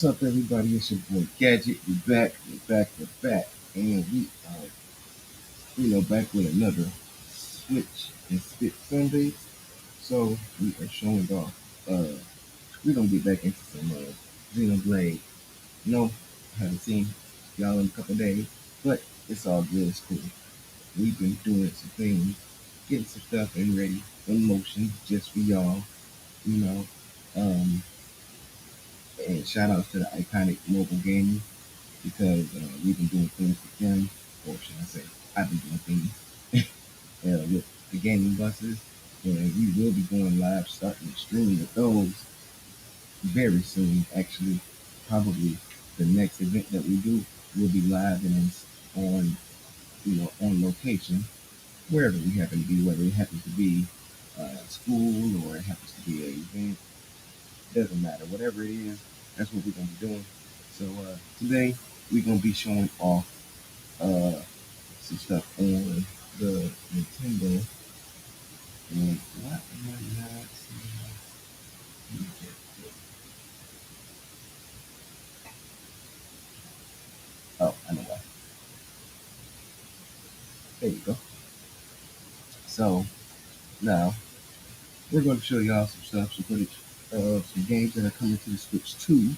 What's up, everybody? It's your boy Gadget. We're back, and we are, back with another Switch and Spit Sunday. So we are showing off. We're gonna get back into some Xenoblade. No, haven't seen y'all in a couple days, but it's all good. It's cool. We've been doing some things, getting some stuff in ready, in motion, just for y'all. You know, um, and shout outs to the iconic mobile gaming, because we've been doing things with them, or should I say, I've been doing things with the gaming buses, and we will be going live, starting to stream with those very soon. Actually, probably the next event that we do will be live and it's on, on location, wherever we happen to be, whether it happens to be school or it happens to be an event, doesn't matter. Whatever it is, that's what we're gonna be doing. So today we're gonna be showing off uh, some stuff on the Nintendo. And why am I not seeing? Oh, I know why. There you go. So now we're going to show y'all some stuff, some footage of some games that are coming to the Switch 2.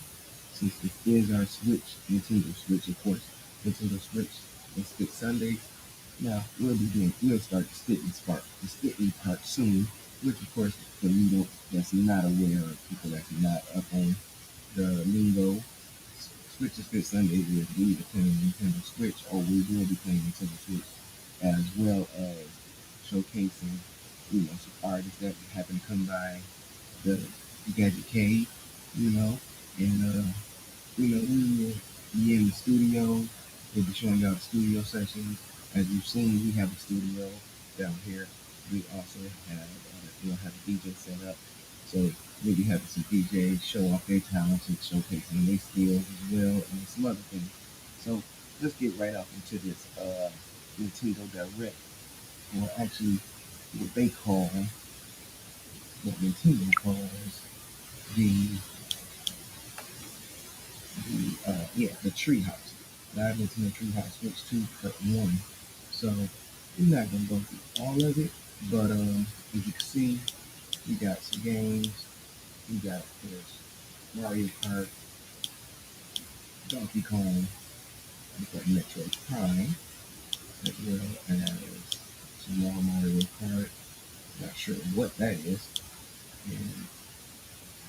Since this is our Switch, Nintendo Switch, of course, Nintendo Switch and Spit Sunday. Now we'll start the spitting part soon, which of course for you that's not aware, or people that's not up on the lingo, Switch is Fit Sundays is we either playing Nintendo Switch or we will be playing Nintendo Switch, as well as showcasing, some artists that happen to come by the Gadget Cave, you know, and we will be in the studio. We'll be showing y'all the studio sessions. As you've seen, we have a studio down here. We also have a DJ set up. So we'll be having some DJs show off their talents and showcasing their skills as well, and some other things. So let's get right off into this Nintendo Direct, or actually what they call, what Nintendo calls the the Treehouse. Live Nintendo Treehouse Switch 2 Part 1. So we're not gonna go through all of it, but as you can see, we got some games. We got, of course, Mario Kart, Donkey Kong, we got Metroid Prime, as well as some more Mario Kart. Not sure what that is, and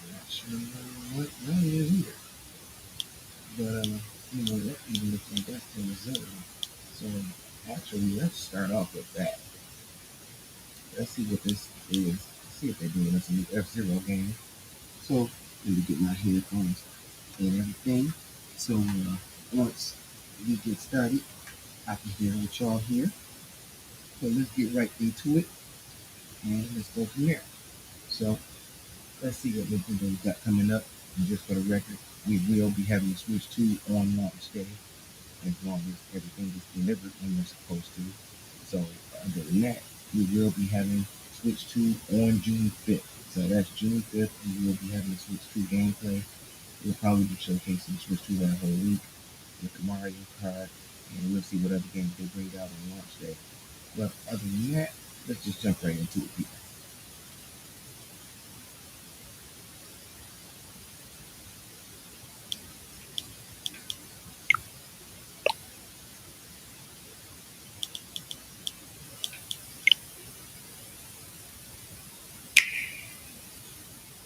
I'm not sure what that is either. But that even looks like that's kind of Zelda. So actually, let's start off with that. Let's see what this is. See if they're doing us a new F-Zero game. So let me get my headphones and everything. So once we get started, I can hear what y'all hear. So let's get right into it and let's go from there. So let's see what Nintendo's got coming up. And just for the record, we will be having the Switch 2 on launch day, as long as everything is delivered when they're supposed to. So other than that, we will be having Switch 2 on June 5th. So that's June 5th. We will be having the Switch 2 gameplay. We'll probably be showcasing Switch 2 that whole week with the Mario Kart, and we'll see what other games they bring out on launch day. But other than that, let's just jump right into it, people.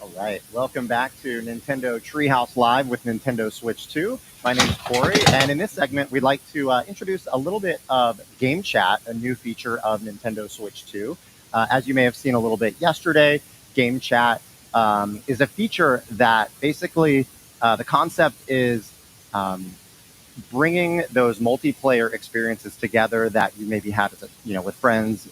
All right, welcome back to Nintendo Treehouse Live with Nintendo Switch 2. My name is Corey, and in this segment, we'd like to introduce a little bit of Game Chat, a new feature of Nintendo Switch 2. As you may have seen a little bit yesterday, Game Chat is a feature that basically the concept is bringing those multiplayer experiences together that you maybe had as with friends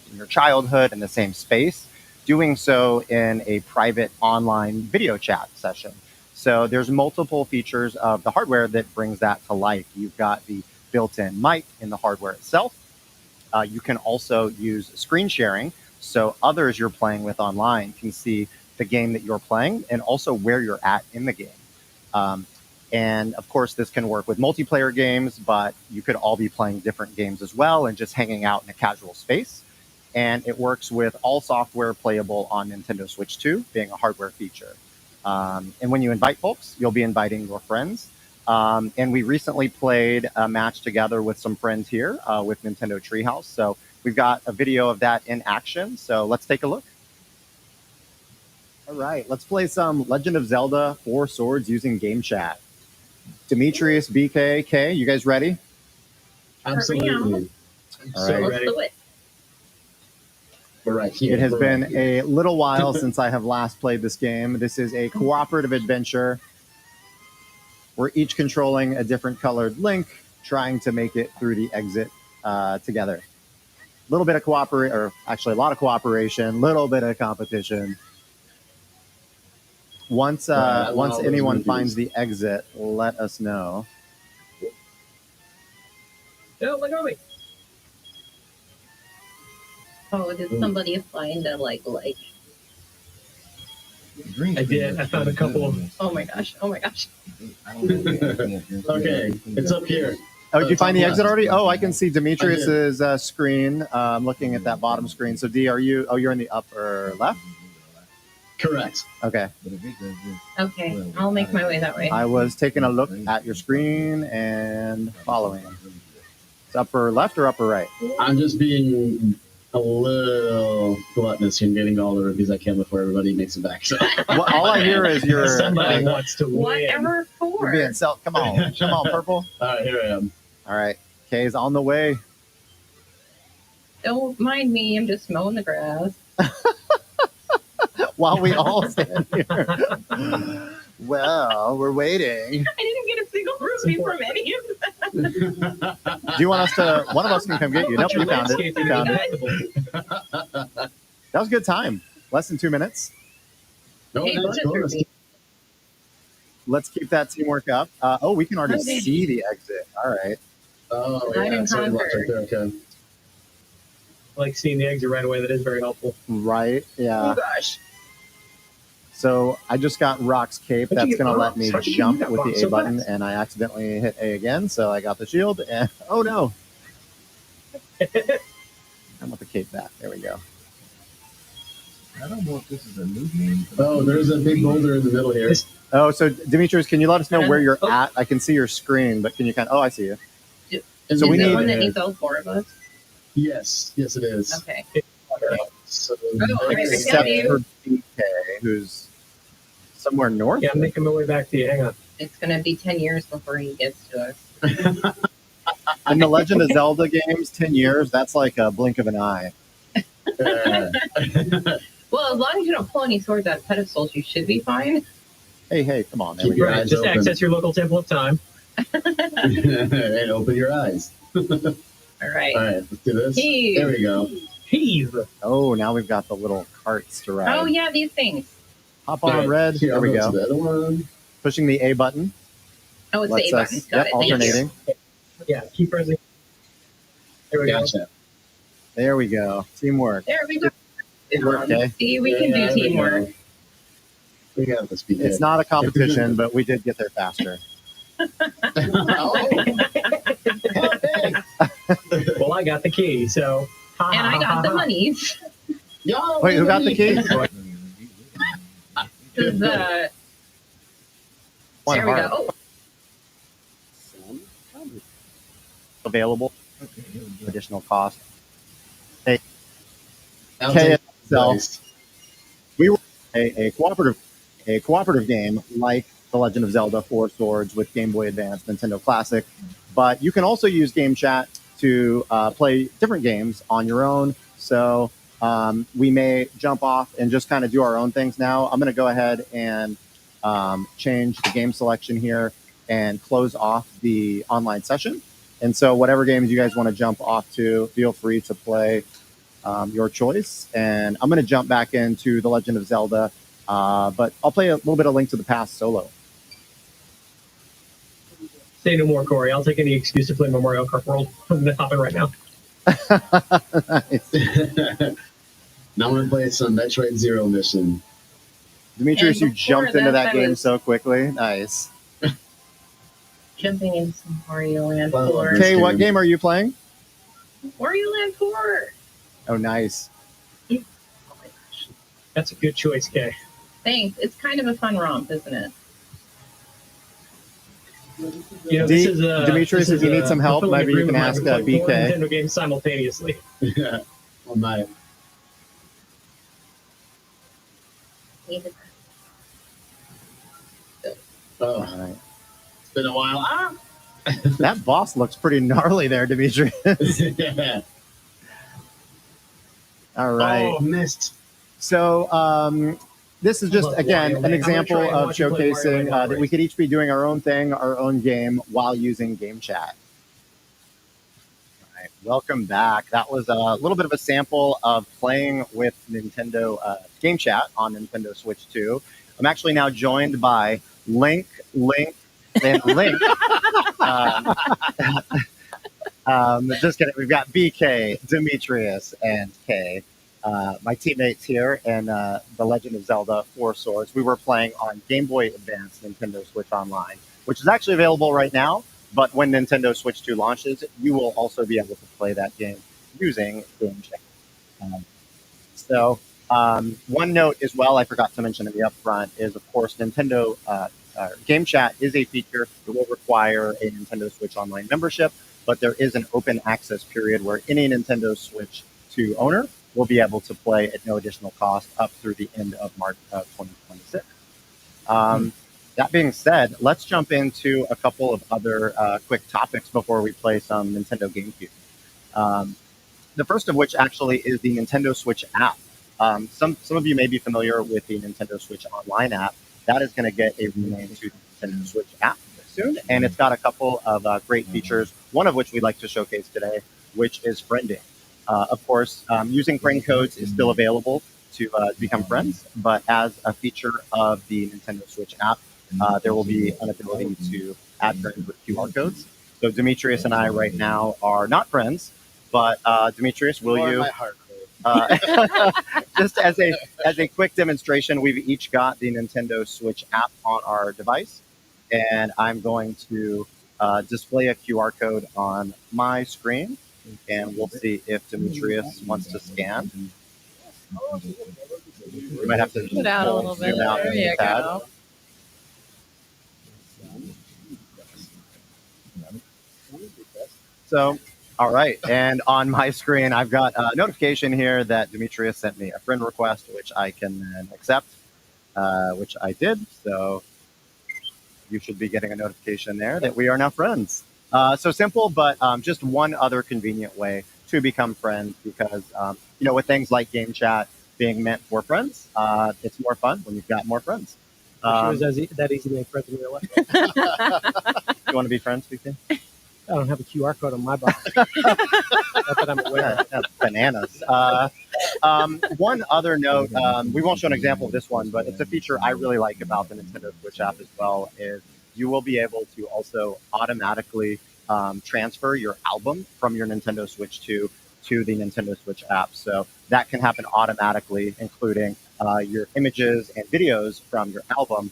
in your childhood in the same space, doing so in a private online video chat session. So there's multiple features of the hardware that brings that to life. You've got the built-in mic in the hardware itself. You can also use screen sharing, so others you're playing with online can see the game that you're playing and also where you're at in the game. And of course, this can work with multiplayer games, but you could all be playing different games as well and just hanging out in a casual space. And it works with all software playable on Nintendo Switch 2, being a hardware feature. And when you invite folks, you'll be inviting your friends. And we recently played a match together with some friends here with Nintendo Treehouse. So we've got a video of that in action. So let's take a look. All right, let's play some Legend of Zelda 4 Swords using game chat. Demetrius, BK, K, you guys ready? Absolutely. All So right. ready. Let's do it. We're right here. It has We're been right here. a little while since I have last played this game. This is a cooperative adventure. We're each controlling a different colored Link, trying to make it through the exit together. A little bit of cooperation, or actually a lot of cooperation, little bit of competition. Once once anyone finds the exit, let us know. No, look at me. Oh, did somebody find a like? I did. I found a couple. Oh my gosh! Oh my gosh! Okay, it's up here. Oh, did you find the top exit left. already? Oh, I can see Demetrius's screen. Looking at that bottom screen. So D, are you? Oh, you're in the upper left. Correct. Okay. Okay, I'll make my way that way. I was taking a look at your screen and following. It's upper left or upper right? I'm just being a little gluttonous and getting all the reviews I can before everybody makes it back. So. Well, all I hear is your. Somebody wants to win. Whatever You're for. being self. Come on, purple. All right, here I am. All right, Kay's on the way. Don't mind me. I'm just mowing the grass. While we all stand here. Well, we're waiting. I didn't get a single rupee from any of them. Do you want us to? One of us can come get you. Nope, you found it. You found it. That was a good time. Less than 2 minutes. No, Hey, that's bonus bonus. rupee. Let's keep that teamwork up. Oh, we can already Okay. see the exit. All right. Oh, Divide yeah, and it's already marked conquer. right there. Okay. I like seeing the exit right away. That is very helpful. Right. Yeah. Oh gosh! So I just got Rock's cape. How'd you That's get going to let box? me How'd you jump get that with the box A so button, fast? and I accidentally hit A again. So I got the shield, and oh no. I want the cape back. There we go. I don't know if this is a new game. Oh, there's a big boulder in the middle here. Oh, so Demetrius, can you let us know where you're at? I can see your screen, but can you oh, I see you. And So the we Is need- it one that other- needs all four of us? Yes, yes, it is. Okay. So, Oh, I Except see. for BK, who's somewhere north. Yeah, I'm making my way back to you. Hang on. It's gonna be 10 years before he gets to us. In the Legend of Zelda games, 10 years, that's like a blink of an eye. Well, as long as you don't pull any swords out of pedestals, you should be fine. Hey, come on. There Keep we your go. Right, eyes just open. access your local temple of time. And open your eyes. All right. All right, let's do this. Heave. There we go. Heave. Oh, now we've got the little carts to ride. Oh yeah, these things. Hop on red. Here, There I'll we go go. to the other one. Pushing the A button. Oh, it's Lets the A us, button. Got it. Thank you. alternating. Yeah, keep pressing. There we go. Gotcha. There we go. Teamwork. There we go. Teamwork, okay? See, we can Yeah, do there we teamwork. go. We got this. BK. It's not a competition, but we did get there faster. Oh. Okay. Well, I got the key, so. Ha, And ha, I ha, got ha, the ha. monies. Yo, Wait, who got the key? The, One there we heart. go. Available. Okay, here we go. Additional cost. I'll K take itself. those. A cooperative game like The Legend of Zelda 4 Swords with Game Boy Advance, Nintendo Classic. But you can also use game chat to play different games on your own. So we may jump off and just kind of do our own things now. I'm going to go ahead and change the game selection here and close off the online session. And so whatever games you guys want to jump off to, feel free to play your choice. And I'm going to jump back into The Legend of Zelda, but I'll play a little bit of Link to the Past solo. Say no more, Corey. I'll take any excuse to play Mario Kart World. I'm going to hop in right now. Nice. Now I'm gonna play some Metroid Zero mission. Demetrius, And you before jumped into that, that I game was- so quickly. Nice. jumping into some Wario Land Well, 4. okay. Kay, what game are you playing? Wario Land 4. Oh, nice. Oh my gosh. That's a good choice, Kay. Thanks. It's kind of a fun romp, isn't it? You know, this is Demetrius, this if you is need some help, fulfilling a maybe you dream can of mine. ask We play 4 BK. Nintendo games simultaneously. Yeah. Well, my. All Oh, right. it's been a while. Ah! That boss looks pretty gnarly there, Demetrius. Yeah. All right. Oh, missed. So this is I just, love again, Wario an Land. example I'm gonna try and of watch you play Wario showcasing Land that we could each be doing our own thing, our own game, while using game chat. All right, welcome back. That was a little bit of a sample of playing with Nintendo game chat on Nintendo Switch 2. I'm actually now joined by Link, and Link. Just kidding. We've got BK, Demetrius, and Kay, my teammates here in The Legend of Zelda: Four Swords. We were playing on Game Boy Advance Nintendo Switch Online, which is actually available right now. But when Nintendo Switch 2 launches, you will also be able to play that game using Game Chat. One note as well, I forgot to mention in the upfront, is of course Nintendo Game Chat is a feature that will require a Nintendo Switch Online membership, but there is an open access period where any Nintendo Switch 2 owner will be able to play at no additional cost up through the end of March of 2026. That being said, let's jump into a couple of other quick topics before we play some Nintendo GameCube. The first of which actually is the Nintendo Switch app. Some of you may be familiar with the Nintendo Switch Online app. That is going to get a rename to the Nintendo Switch app soon, and it's got a couple of great features, one of which we'd like to showcase today, which is friending. Of course, using friend codes is still available to become friends, but as a feature of the Nintendo Switch app, there will be an ability to add friends with QR codes. So Demetrius and I right now are not friends, but Demetrius, will you? My heart. Just as a quick demonstration, we've each got the Nintendo Switch app on our device, and I'm going to display a QR code on my screen, and we'll see if Demetrius wants to scan. We might have to Put out a little bit. zoom out There just a you tad. go. So, all right. And on my screen, I've got a notification here that Demetrius sent me a friend request, which I can then accept, which I did. So you should be getting a notification there that we are now friends. So simple, but just one other convenient way to become friends because, with things like game chat being meant for friends, it's more fun when you've got more friends. She was that easy to make friends in real life. You want to be friends, BK? I don't have a QR code on my box. Not that I'm aware of. That's bananas. One other note, we won't show an example of this one, but it's a feature I really like about the Nintendo Switch app as well, is you will be able to also automatically transfer your album from your Nintendo Switch 2 to the Nintendo Switch app. So that can happen automatically, including your images and videos from your album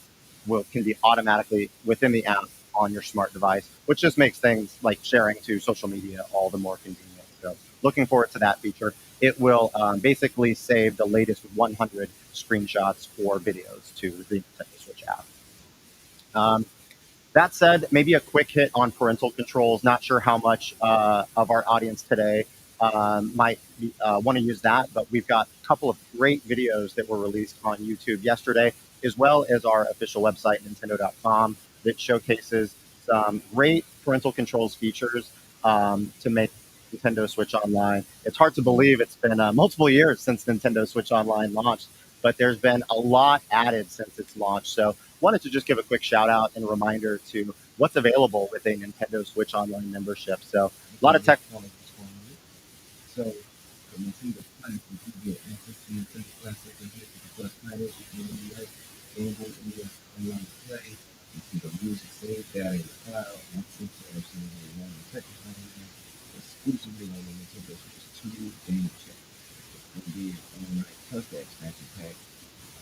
can be automatically within the app on your smart device, which just makes things like sharing to social media all the more convenient. So looking forward to that feature. It will basically save the latest 100 screenshots or videos to the Nintendo Switch app. That said, maybe a quick hit on parental controls. Not sure how much of our audience today might want to use that, but we've got a couple of great videos that were released on YouTube yesterday, as well as our official website, Nintendo.com, that showcases some great parental controls features to make Nintendo Switch Online. It's hard to believe it's been multiple years since Nintendo Switch Online launched, but there's been a lot added since its launch. So wanted to just give a quick shout out and a reminder to what's available with a Nintendo Switch Online membership. So a lot of tech. So, the Nintendo platform, you get access to Nintendo Classic and Plus titles you can emulate Android and your online play. You can go music, save data in the cloud, access to absolutely online technical exclusively on the Nintendo Switch 2 game chat. It's going to be an online plus the expansion pack.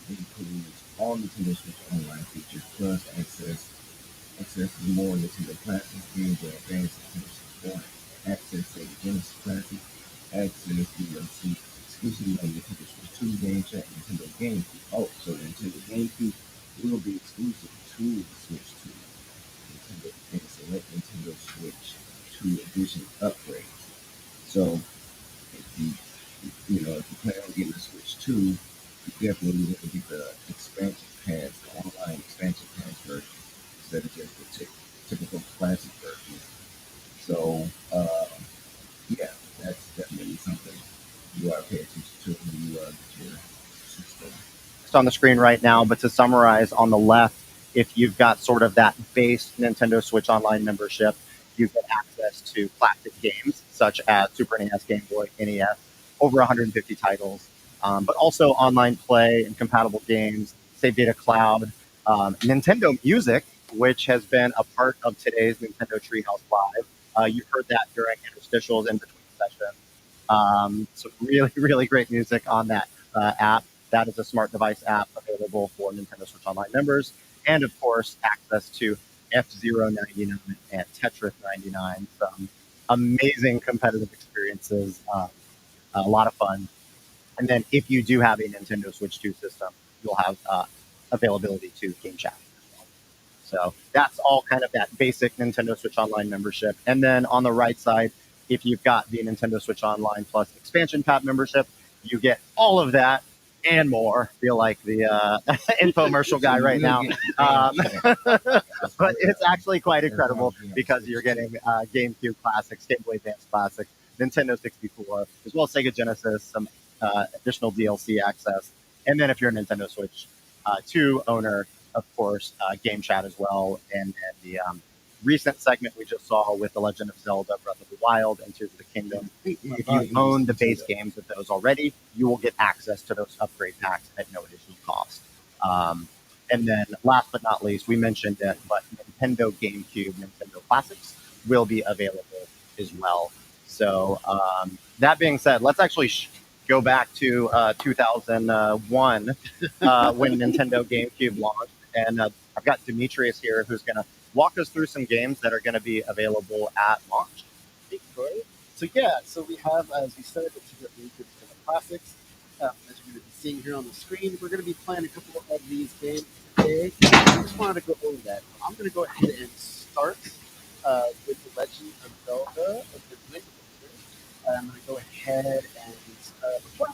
It includes all Nintendo Switch Online features plus access access to more Nintendo Classics, Game Boy Advance, Nintendo 64, access Sega Genesis Classic, access DLC exclusively on Nintendo Switch 2, Game Chat, Nintendo GameCube. Oh, so the Nintendo GameCube will be exclusive to the Switch 2. Nintendo and select Nintendo Switch 2 edition upgrades. So if if you plan on getting the Switch 2, you definitely need to get the expansion pass, the online expansion pass version, instead of just the typical classic version. So, yeah, that's definitely something you ought to pay attention to when you get your system. It's on the screen right now, but to summarize, on the left, if you've got sort of that base Nintendo Switch Online membership, you get access to classic games such as Super NES, Game Boy, NES, over 150 titles, but also online play and compatible games, Save Data Cloud, Nintendo Music, which has been a part of today's Nintendo Treehouse Live. You've heard that during interstitials in between sessions. Some really, really great music on that app. That is a smart device app available for Nintendo Switch Online members. And of course, access to F-Zero 99 and Tetris 99. Some amazing competitive experiences. A lot of fun. And then if you do have a Nintendo Switch 2 system, you'll have availability to Game Chat. So that's all kind of that basic Nintendo Switch Online membership. And then on the right side, if you've got the Nintendo Switch Online Plus expansion pack membership, you get all of that and more. Feel like the infomercial guy right now. But it's actually quite incredible because you're getting GameCube Classics, Game Boy Advance Classics, Nintendo 64, as well as Sega Genesis, some additional DLC access. And then if you're a Nintendo Switch 2 owner, of course, Game Chat as well. And the recent segment we just saw with The Legend of Zelda, Breath of the Wild, and Tears of the Kingdom. If you own the base games of those already, you will get access to those upgrade packs at no additional cost. And then last but not least, we mentioned it, but Nintendo GameCube, Nintendo Classics will be available as well. So that being said, let's actually go back to 2001 when Nintendo GameCube launched. And I've got Demetrius here who's going to walk us through some games that are going to be available at launch. Thank you, Corey. So we have, as we said, the GameCube Classics. As you're going to be seeing here on the screen, we're going to be playing a couple of these games today. I just wanted to go over that. I'm going to go ahead and start with The Legend of Zelda of the Wind Waker. I'm going to go ahead and before I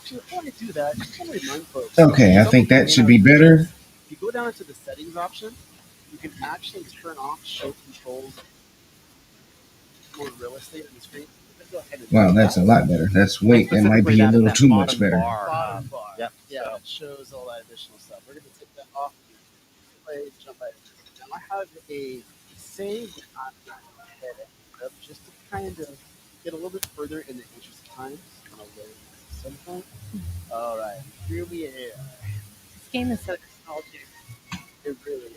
do that, I just want to remind folks. Okay, I think that should be better. If you go down into the settings option, you can actually turn off show controls more real estate on the screen. Go ahead and Wow, that's a lot better. That might be a little too much better. Bottom bar. Yep. Yeah, it shows all that additional stuff. We're going to take that off. Play, jump right into it. Now I have a save that I'm going to head up just to kind of get a little bit further in the interest of time. I'm going to load some point. All right, here we are. This game is so nostalgic. It really is.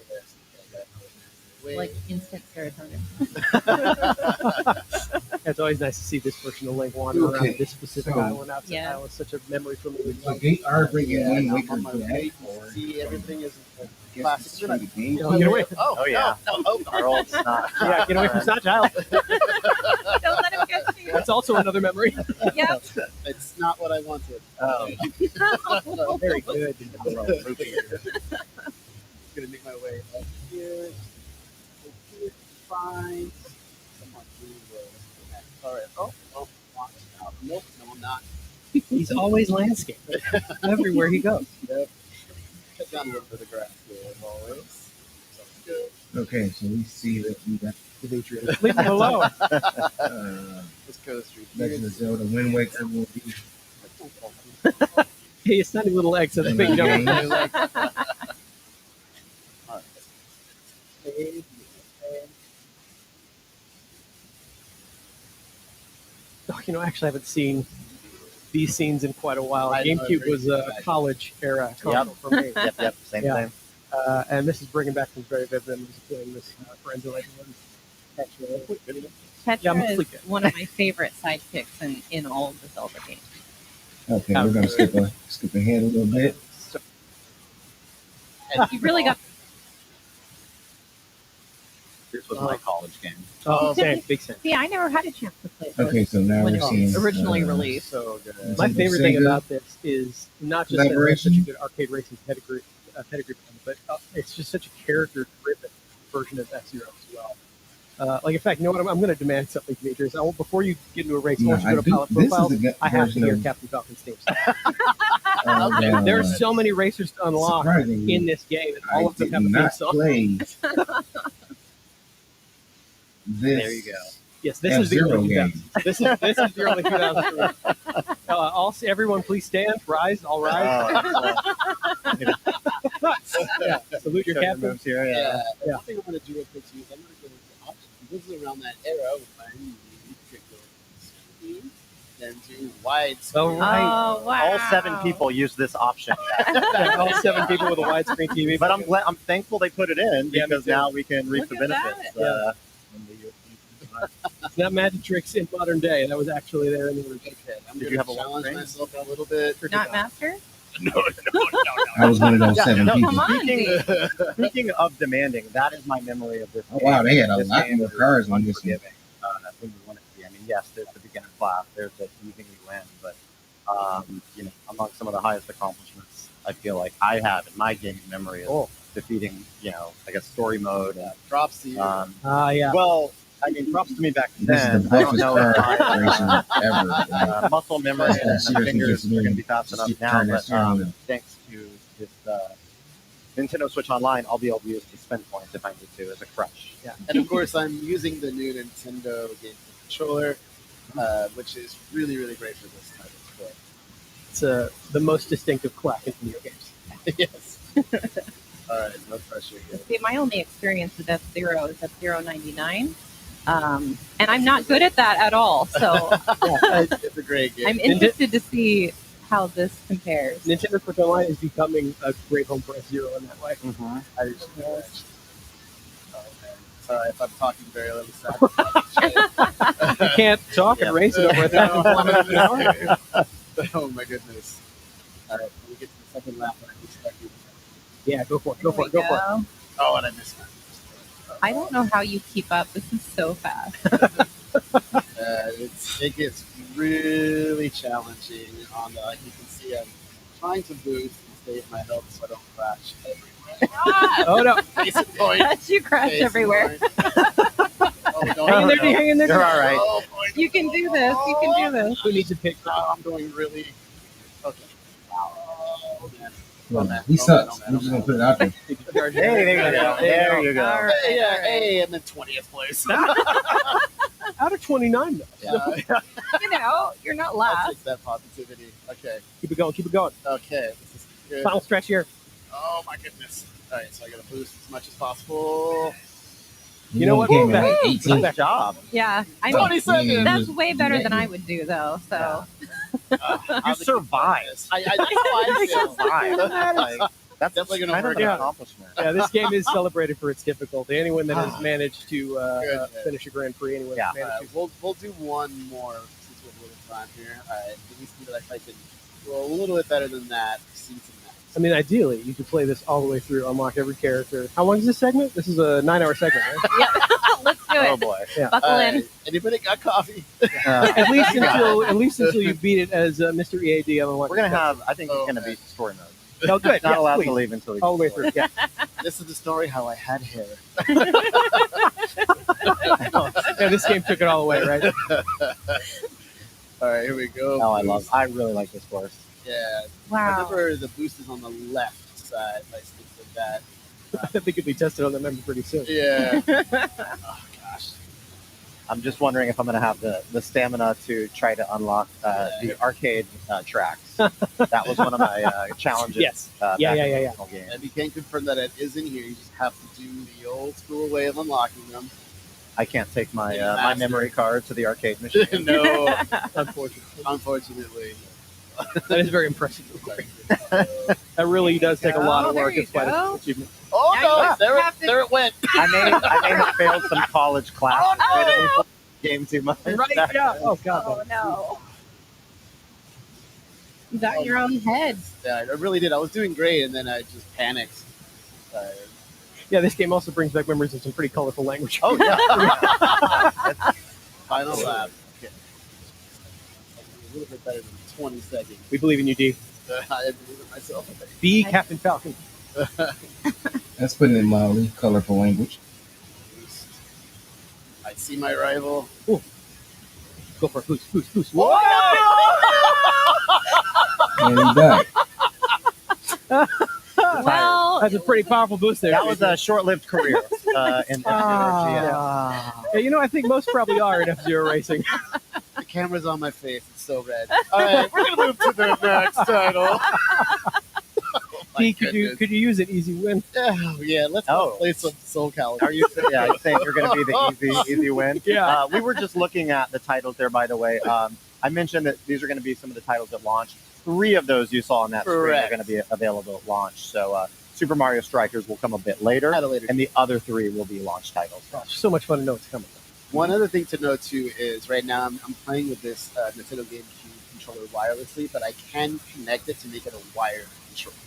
Like instant serotonin. It's always nice to see this version of Link wander around this specific island. That's Yeah. such a memory for me. So they are bringing Wind Waker on my back. way. See, everything is classic. Oh, get away. Oh, yeah. Our old snot. Yeah, get away from Snot Child. Don't let him get to you. That's also another memory. Yep. It's not what I wanted. Very good. Gonna make my way up here. Fine. All right. Oh, nope. No, I'm not. He's always landscape. Everywhere he goes. Yep. Cut down a little bit of grass here, as always. Sounds good. Okay, so we see that we got Demetrius. Leave him alone. Let's go through here. Legend of Zelda Wind Waker will be. Hey, it's not a little egg, so the big don't. All right. Okay. Oh, actually, I haven't seen these scenes in quite a while. I know, GameCube was a very college era console for me. Yep, same. And this is bringing back some very vivid memories of playing this for emulating one. Petra Yeah, I'm is sleeping. one of my favorite sidekicks in all of the Zelda games. Okay, we're gonna skip ahead a little bit. You really got This was my college game. Oh, same, big sense. See, I never had a chance to play this Okay, so now when we're it was seeing originally released. So good. My favorite thing Sega about this is not just that it has such a collaboration. good arcade racing pedigree, but it's just such a character-driven version of F-Zero as well. Like, in fact, you know what? I'm going to demand something, Demetrius. Before you get into a race, I No, want you to go to Pilot this is Profile. a good I have to version hear of Captain Falcon's theme. There There are so many racers to unlock surprisingly, in this game, and I all of them did have a theme not song. play this. There you go. Yes, this is the F-Zero early game. 2000s. This is the early 2000s. Everyone, please stand, rise, all rise. Yeah, salute your captain. Moves here, Yeah. Yeah. One thing I'm going to do real quick too is I'm going to go into options. This is around that era when you could go screen, then do widescreen. Oh, right. Oh, wow. All 7 people use this option. Yeah, all 7 people with a widescreen TV. But I'm thankful they put it in Yeah, me because too. now we can reap Look the at benefits. that. In the It's not magic tricks in modern day. That was actually there in the original. Okay, I'm Did going you to have a challenge widescreen? myself a little bit. Not master? I was one of those Yeah, 7 no, people. Come on, Speaking, dude. speaking of demanding, that is my memory of this. Oh, wow, they had a This lot game more is cars on this one. unforgiving, when you want it to be. I mean, yes, there's the beginner class, there's the evening you win, but among some of the highest accomplishments I feel like I have in my gaming memory is defeating, I guess story mode. Props to you. Yeah. Well, I mean, props to me back This then. is the I don't buffest know car if racing my ever. Like, muscle memory Yeah, and my seriously, fingers just are going to be fast just enough keep now, turning that but steering wheel. thanks to this Nintendo Switch Online, I'll be able to use the spin points if I need to as a crush. Yeah. And of course, I'm using the new Nintendo Game controller, which is really, really great for this type of play. It's the most distinctive clack in video games. Yes. All right, no pressure here. See, my only experience with F-Zero is F-Zero 99. And I'm not good at that at all. So It's a great game. I'm interested to see how this compares. Nintendo Switch Online is becoming a great home for F-Zero in that way. Mm-hmm. I just, oh, man. Sorry if I'm talking very little sad. You can't talk and race it over 1,000 kilometers an hour. Oh my goodness. All right, when we get to the second lap, I can start doing Yeah, go for it. Go There for we it. Go for it. that. Oh, and I missed one. I don't know how you keep up. This is so fast. It gets really challenging on the, like you can see I'm trying to boost and save my health so I don't crash everywhere. Oh, no. Basic point. You crash basic everywhere. point. Oh, don't Hang in there, no. D. Hang in there. You're all right. Oh, boy. You can do this. You can do this. Who needs a pick? I'm going really. Okay. Oh, man. Well, man. he Oh, sucks. man. I'm just gonna put it out there. Hey, there you go. There you All go. right. Hey, yeah, hey, and then 20th place. Out of 29, though. Yeah, You know, you're not I'll last. take that positivity. Okay, Keep it going. Keep it going. okay. This is good. Final stretch here. Oh my goodness. All right, so I got to boost as much as possible. You know what? Came in Back- like Good 18. job. Yeah. I mean, 20 seconds. that's way better than I would do, though. So You survived. I know I feel. Survived. Like, that's Definitely gonna kind of work an out. accomplishment. Yeah, this game is celebrated for its difficulty. Anyone that has managed to Good. finish a Grand Prix, anyone Yeah. that's managed to. We'll do one more since we have a little time here. All right, it needs to be like I can go a little bit better than that. See some max. I mean, ideally, you could play this all the way through, unlock every character. How long is this segment? This is a 9-hour segment, right? let's do Oh it. boy. Buckle All in. right, anybody got coffee? at least until you beat it as Mr. EAD on the one. We're gonna have. I think Oh, he's gonna man. beat the story mode. Oh, good. Not Yes, allowed please. to leave until he All the way through. Yeah. This is the story how I had hair. Yeah, this game took it all away, right? All right, here we go. Oh, I really like this course. Yeah. Wow. Remember, the boost is on the left side. If I stick with that. I think it'll be tested on the member pretty soon. Yeah. Oh gosh. I'm just wondering if I'm gonna have the stamina to try to unlock the arcade tracks. That was one of my challenges. Yes. Back Yeah, in yeah, the yeah, yeah. original game. And you can confirm that it is in here. You just have to do the old school way of unlocking them. I can't take my Yeah, my master. memory card to the arcade machine. No, Unfortunately. unfortunately. That is very impressive. That really does take a lot Oh, of there work. you It's quite go. an achievement. Oh Now no! you There, have to- there it went. I may have failed some college classes. Oh, no. Made me play the game too much. Right? Yeah. Oh, God. Oh no. You got in your own head. Yeah, I really did. I was doing great, and then I just panicked. Yeah, this game also brings back memories of some pretty colorful language. Oh yeah. Final lap. Okay. A little bit better than 20 seconds. We believe in you, D. I believe in myself. Be Captain Falcon. That's putting it mildly. Colorful language. I see my rival. Ooh. Go for it. Boost. Whoa! And he died. Well, That's a pretty powerful boost there. That was a short-lived career in F-Zero GX. Yeah, you know, I think most probably are in F-Zero racing. The camera's on my face. It's so red. All right, we're gonna move to the next title. Oh, D, could you use an easy win? Yeah, let's play some Soul Calibur. Are you saying you're going to be the easy win? Yeah. We were just looking at the titles there, by the way. I mentioned that these are going to be some of the titles at launch. 3 of those you saw on that screen are going to be available at launch. So Super Mario Strikers will come a bit later, and the other 3 will be launch titles. Gosh, so much fun to know what's coming. One other thing to note too is right now I'm playing with this Nintendo GameCube controller wirelessly, but I can connect it to make it a wired controller.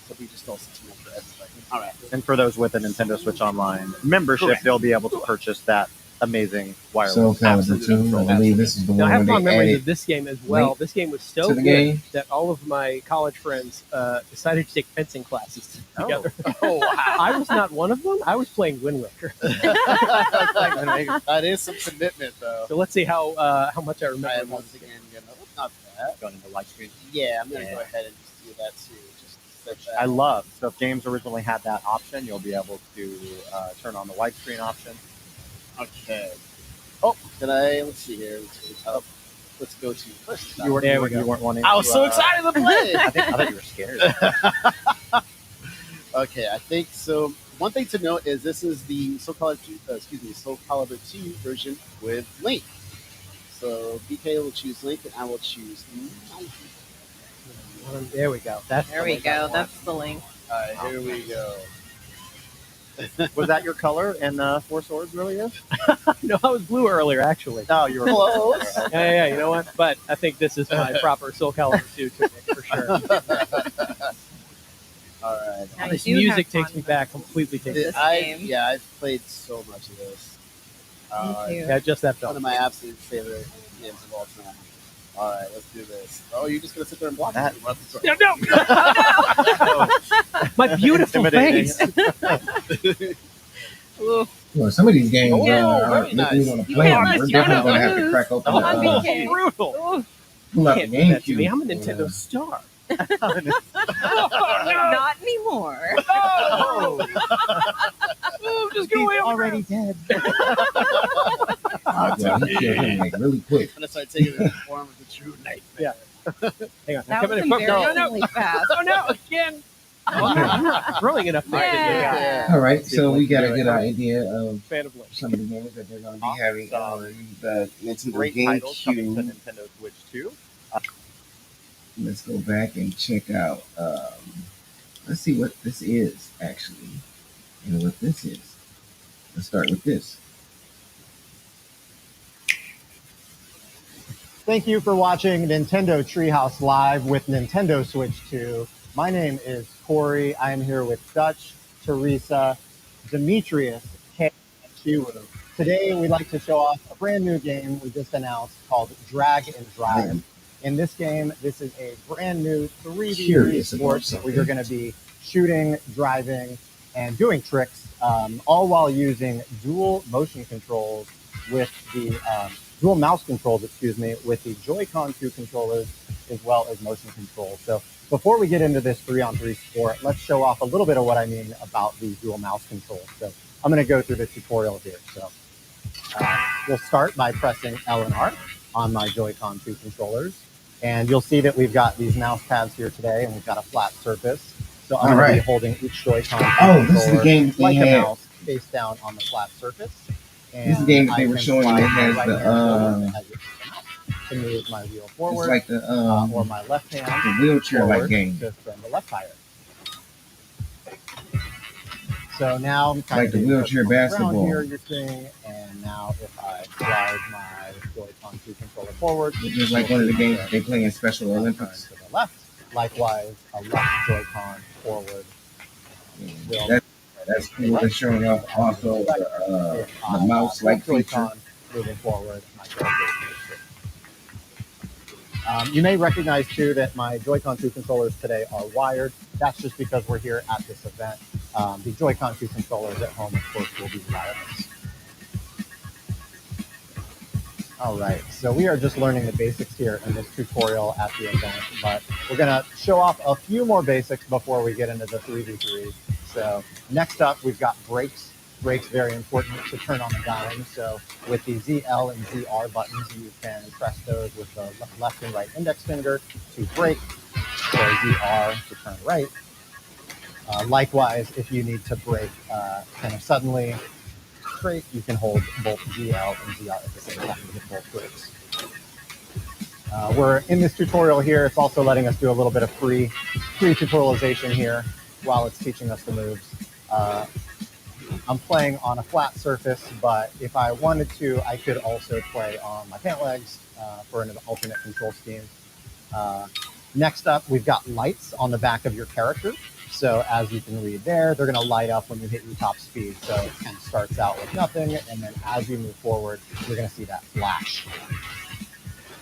So we just don't connect for everybody. All right. And for those with a Nintendo Switch Online membership, they'll be able to purchase that amazing wireless. Soul Calibur 2. I believe this is the Now, I one have where fond they memories added of this game as well. Link This game was so to the good game. that all of my college friends decided to take fencing classes together. Oh wow! I was not one of them. I was playing Wind Waker. That is some commitment, though. So let's see how much I remember. All right, once again, not that. Going into widescreen. Yeah, I'm gonna go ahead and just do that too. Just set that. I love. So if games originally had that option, you'll be able to turn on the widescreen option. Okay. Oh, let's see here. Let's go to first. You weren't wanting. I was so excited to play. I thought you were scared. Okay, I think so. One thing to note is this is the Soul Calibur 2 version with Link. So BK will choose Link, and I will choose Mikey. There we go. there we go. That's the link. All right, here we go. Was that your color in Four Swords? Really is? No, I was blue earlier, actually. No, you were close. Yeah. You know what? But I think this is my proper Soul Calibur 2 for sure. All right. Now, This you do music have takes fun me with back completely. This game. I've played so much of this. Me too. Yeah, just that One film. of my absolute favorite games of all time. All right, let's do this. Oh, you're just gonna sit there and block That- it? No. My beautiful Intimidating. face. Well, some of these games Oh, are very making nice. me want to You play can't them. We're miss definitely your going to have to nose. crack open Come on, the, BK. Brutal. Ooh, pull out the Can't do that to GameCube. me. I'm a Nintendo star. not anymore. Oh, just go away. Already dead. Yeah, he killed him like really quick. I'm gonna start taking the form of the true nightmare. Yeah. Hang on. That Come was in. No. embarrassingly fast. Oh no! Again. I'm not throwing enough things at you. Yeah. All right, so we got a good idea of Fan of Link. some of the games that they're going to be having on the Nintendo Great titles coming to GameCube. Nintendo Switch 2. Let's go back and check out. Let's see what this is actually, and what this is. Let's start with this. Thank you for watching Nintendo Treehouse Live with Nintendo Switch 2. My name is Corey. I am here with Dutch, Teresa, Demetrius, Kay, and Chiwu. Today, we'd like to show off a brand new game we just announced called Drag and Drive. In this game, this is a brand new 3D Curious about sport something. where you're going to be shooting, driving, and doing tricks, all while using dual motion controls with the dual mouse controls, with the Joy-Con 2 controllers as well as motion controls. So before we get into this 3-on-3 sport, let's show off a little bit of what I mean about the dual mouse controls. So I'm going to go through the tutorial here. So we'll start by pressing L and R on my Joy-Con 2 controllers. And you'll see that we've got these mouse pads here today, and we've got a flat surface. So I'm going to be holding each Joy-Con Oh, this is the game that they like a had. mouse face down on the flat surface. And This is the game that they I were can showing slide that my has right the, hand over to move my wheel It's forward, like the or my left hand wheelchair-like forward game. to spin the left tire. So now I'm Like the of wheelchair putting my basketball. ground here, you're seeing, and now if I slide my Joy-Con 2 controller forward, It's just like one of the games they play in Special turn Olympics. to the left. Likewise, a left Joy-Con forward will That's That's cool. They're showing off also the mouse-like feature. Joy-Con moving forward. My you may recognize too that my Joy-Con 2 controllers today are wired. That's just because we're here at this event. The Joy-Con 2 controllers at home, of course, will be wireless. All right, so we are just learning the basics here in this tutorial at the event, but we're gonna show off a few more basics before we get into the 3v3. So next up, we've got brakes. Brakes, very important to turn on the dime. So with the ZL and ZR buttons, you can press those with the left and right index finger to brake, or ZR to turn right. Likewise, if you need to brake kind of suddenly, straight, you can hold both ZL and ZR at the same time to get both brakes. We're in this tutorial here. It's also letting us do a little bit of free tutorialization here while it's teaching us the moves. I'm playing on a flat surface, but if I wanted to, I could also play on my pant legs for an alternate control scheme. Next up, we've got lights on the back of your character. So as you can read there, they're going to light up when you hit your top speed. So it kind of starts out with nothing, and then as you move forward, you're going to see that flash.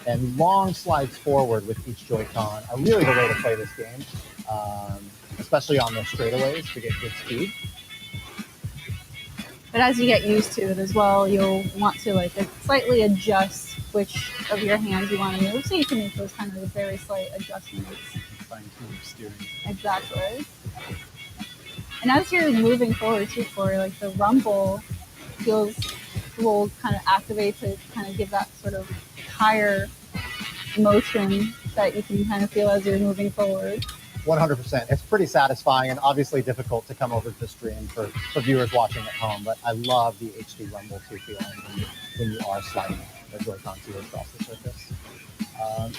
And long slides forward with each Joy-Con are really the way to play this game, especially on those straightaways to get good speed. But as you get used to it as well, you'll want to like slightly adjust which of your hands you want to move, so you can make those kind of very slight adjustments. Fine-tune steering. Exactly. And as you're moving forward too, for like the rumble will kind of activate to kind of give that sort of higher motion that you can kind of feel as you're moving forward. 100%. It's pretty satisfying and obviously difficult to come over to the stream for viewers watching at home, but I love the HD Rumble 2 feeling when you are sliding the Joy-Con 2 across the surface.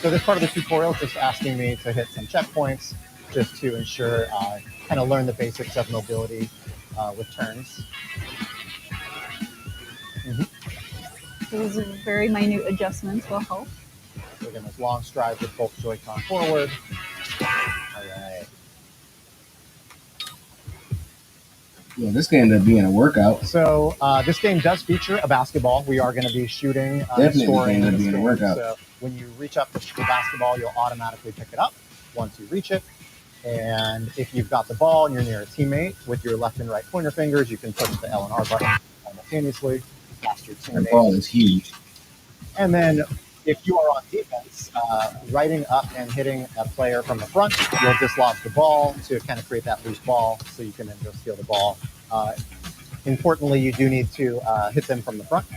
So this part of the tutorial is just asking me to hit some checkpoints just to ensure I kind of learn the basics of mobility with turns. Those are very minute adjustments will help. So again, those long strides with both Joy-Con forward. All right. Yeah, this can end up being a workout. So this game does feature a basketball. We are going to be shooting, Definitely scoring. going to be a workout. So when you reach up to the basketball, you'll automatically pick it up once you reach it. And if you've got the ball and you're near a teammate, with your left and right pointer fingers, you can push the L and R button simultaneously. Past your teammate. The ball is huge. And then if you are on defense, riding up and hitting a player from the front, you'll dislodge the ball to kind of create that loose ball so you can then go steal the ball. Importantly, you do need to hit them from the front.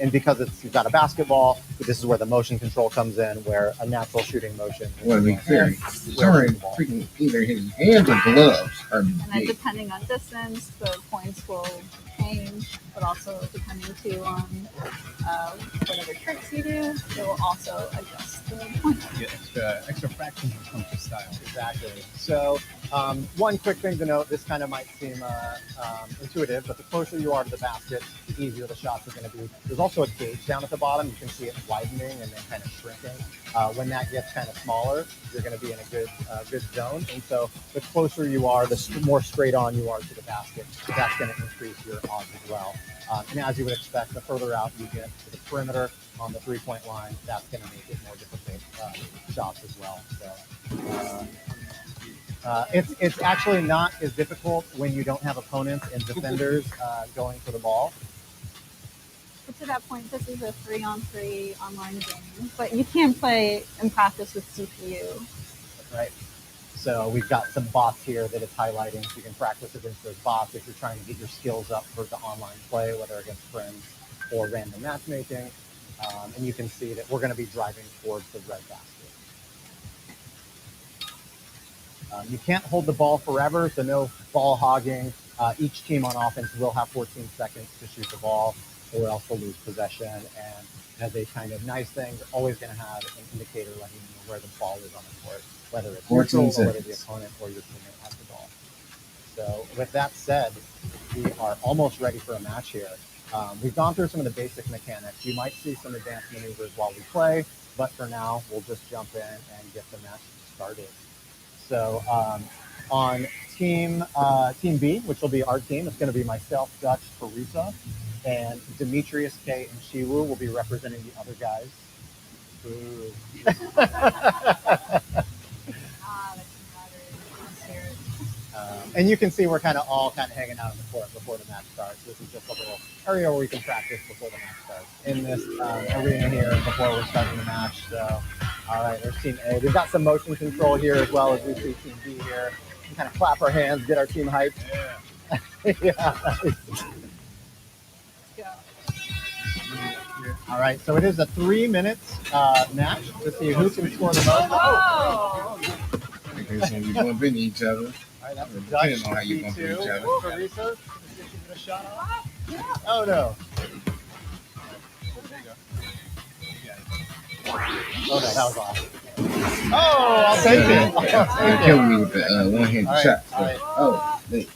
And because you've got a basketball, this is where the motion control comes in, where a natural shooting motion. Well, to be fair, freaking either his hands or gloves are And then big. depending on distance, the points will change, but also depending too on what other tricks you do, it will also adjust the points. Get extra fractions when it comes to style. Exactly. So one quick thing to note, this kind of might seem intuitive, but the closer you are to the basket, the easier the shots are going to be. There's also a gauge down at the bottom. You can see it widening and then kind of shrinking. When that gets kind of smaller, you're going to be in a good zone. And so the closer you are, the more straight on you are to the basket, that's going to increase your odds as well. And as you would expect, the further out you get to the perimeter on the three-point line, that's going to make it more difficult shots as well. So it's actually not as difficult when you don't have opponents and defenders going for the ball. But to that point, this is a 3-on-3 online game, but you can play and practice with CPU. Right. So we've got some bots here that it's highlighting, so you can practice against those bots if you're trying to get your skills up for the online play, whether against friends or random matchmaking. And you can see that we're going to be driving towards the red basket. You can't hold the ball forever, so no ball hogging. Each team on offense will have 14 seconds to shoot the ball, or else they'll lose possession. And as a kind of nice thing, you're always going to have an indicator letting you know where the ball is on the court, whether it's neutral or whether the opponent or your teammate has the ball. So with that said, we are almost ready for a match here. We've gone through some of the basic mechanics. You might see some advanced maneuvers while we play, but for now, we'll just jump in and get the match started. So on team B, which will be our team. It's going to be myself, Dutch, Teresa, and Demetrius, K, and Shiwu will be representing the other guys. Ooh. And you can see we're kind of all hanging out on the court before the match starts. This is just a little area where we can practice before the match starts in this arena here before we're starting the match. So, all right, there's Team A. We've got some motion control here as well as we see Team B here. We can kind of clap our hands, get our team hyped. Yeah. All right, so it is a 3 minutes match to see who can score the most. Oh. Because when you're going to beat each other, All right, that's depending Dutch on how you're going to beat each other. Teresa, give it a shot. Oh no. Oh no, that was awesome. Oh, I'll take it. They killed me with the one-handed All right, shot. all right. Oh, wait.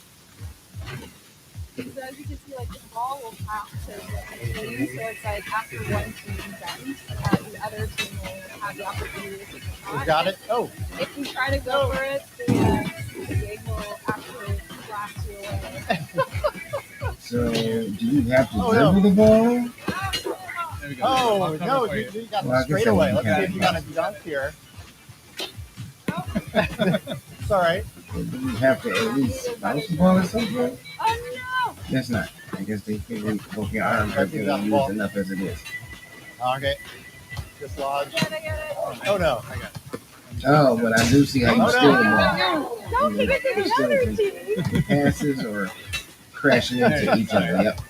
So as you can see, like the ball will pass to the team. So it's like after one team bends, the other team will have the opportunity to take a You shot. got it. Oh, If you try to go for it, the gig will actually blast you away. So, do you have to Oh, dribble no. the ball? There we go. oh I'll no, cover for you got Well, I the guess straightaway. I Let's see if you got a dunk here. It's all right. Or do you have to at least bounce the ball or something? Oh That's not. I guess they figure both your arms are being used enough as it is. Okay. Dislodge. no! Get it. Oh no. Oh, but I do see how you Oh, no. steal the ball. Don't kick it to the other team. Passes or crashing into each other. Yep,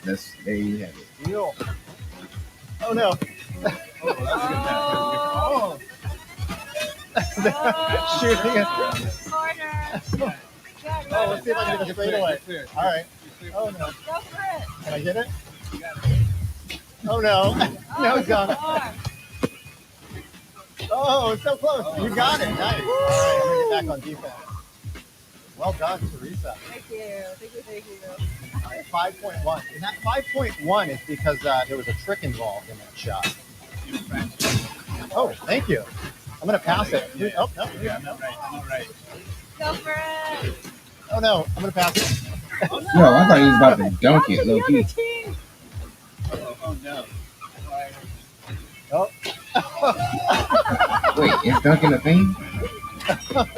there you have it. Deal. Oh no. Oh. Shooting it. Corner. Oh, let's see if I can get a straightaway. All right. Oh no. Go for it. Can I get it? Oh no. No, it's gone. Oh, it's so close. You got it. Nice. All right, I'm gonna get back on defense. Well done, Teresa. Thank you. All right, 5.1. And that 5.1 is because there was a trick involved in that shot. Oh, thank you. I'm gonna pass it. Oh no. Yeah, I'm not right. I'm not right. Go for it. Oh no. I'm gonna pass it. No, I thought he was about to dunk it, low key. Team. Oh no. Oh. Wait, is dunking a thing?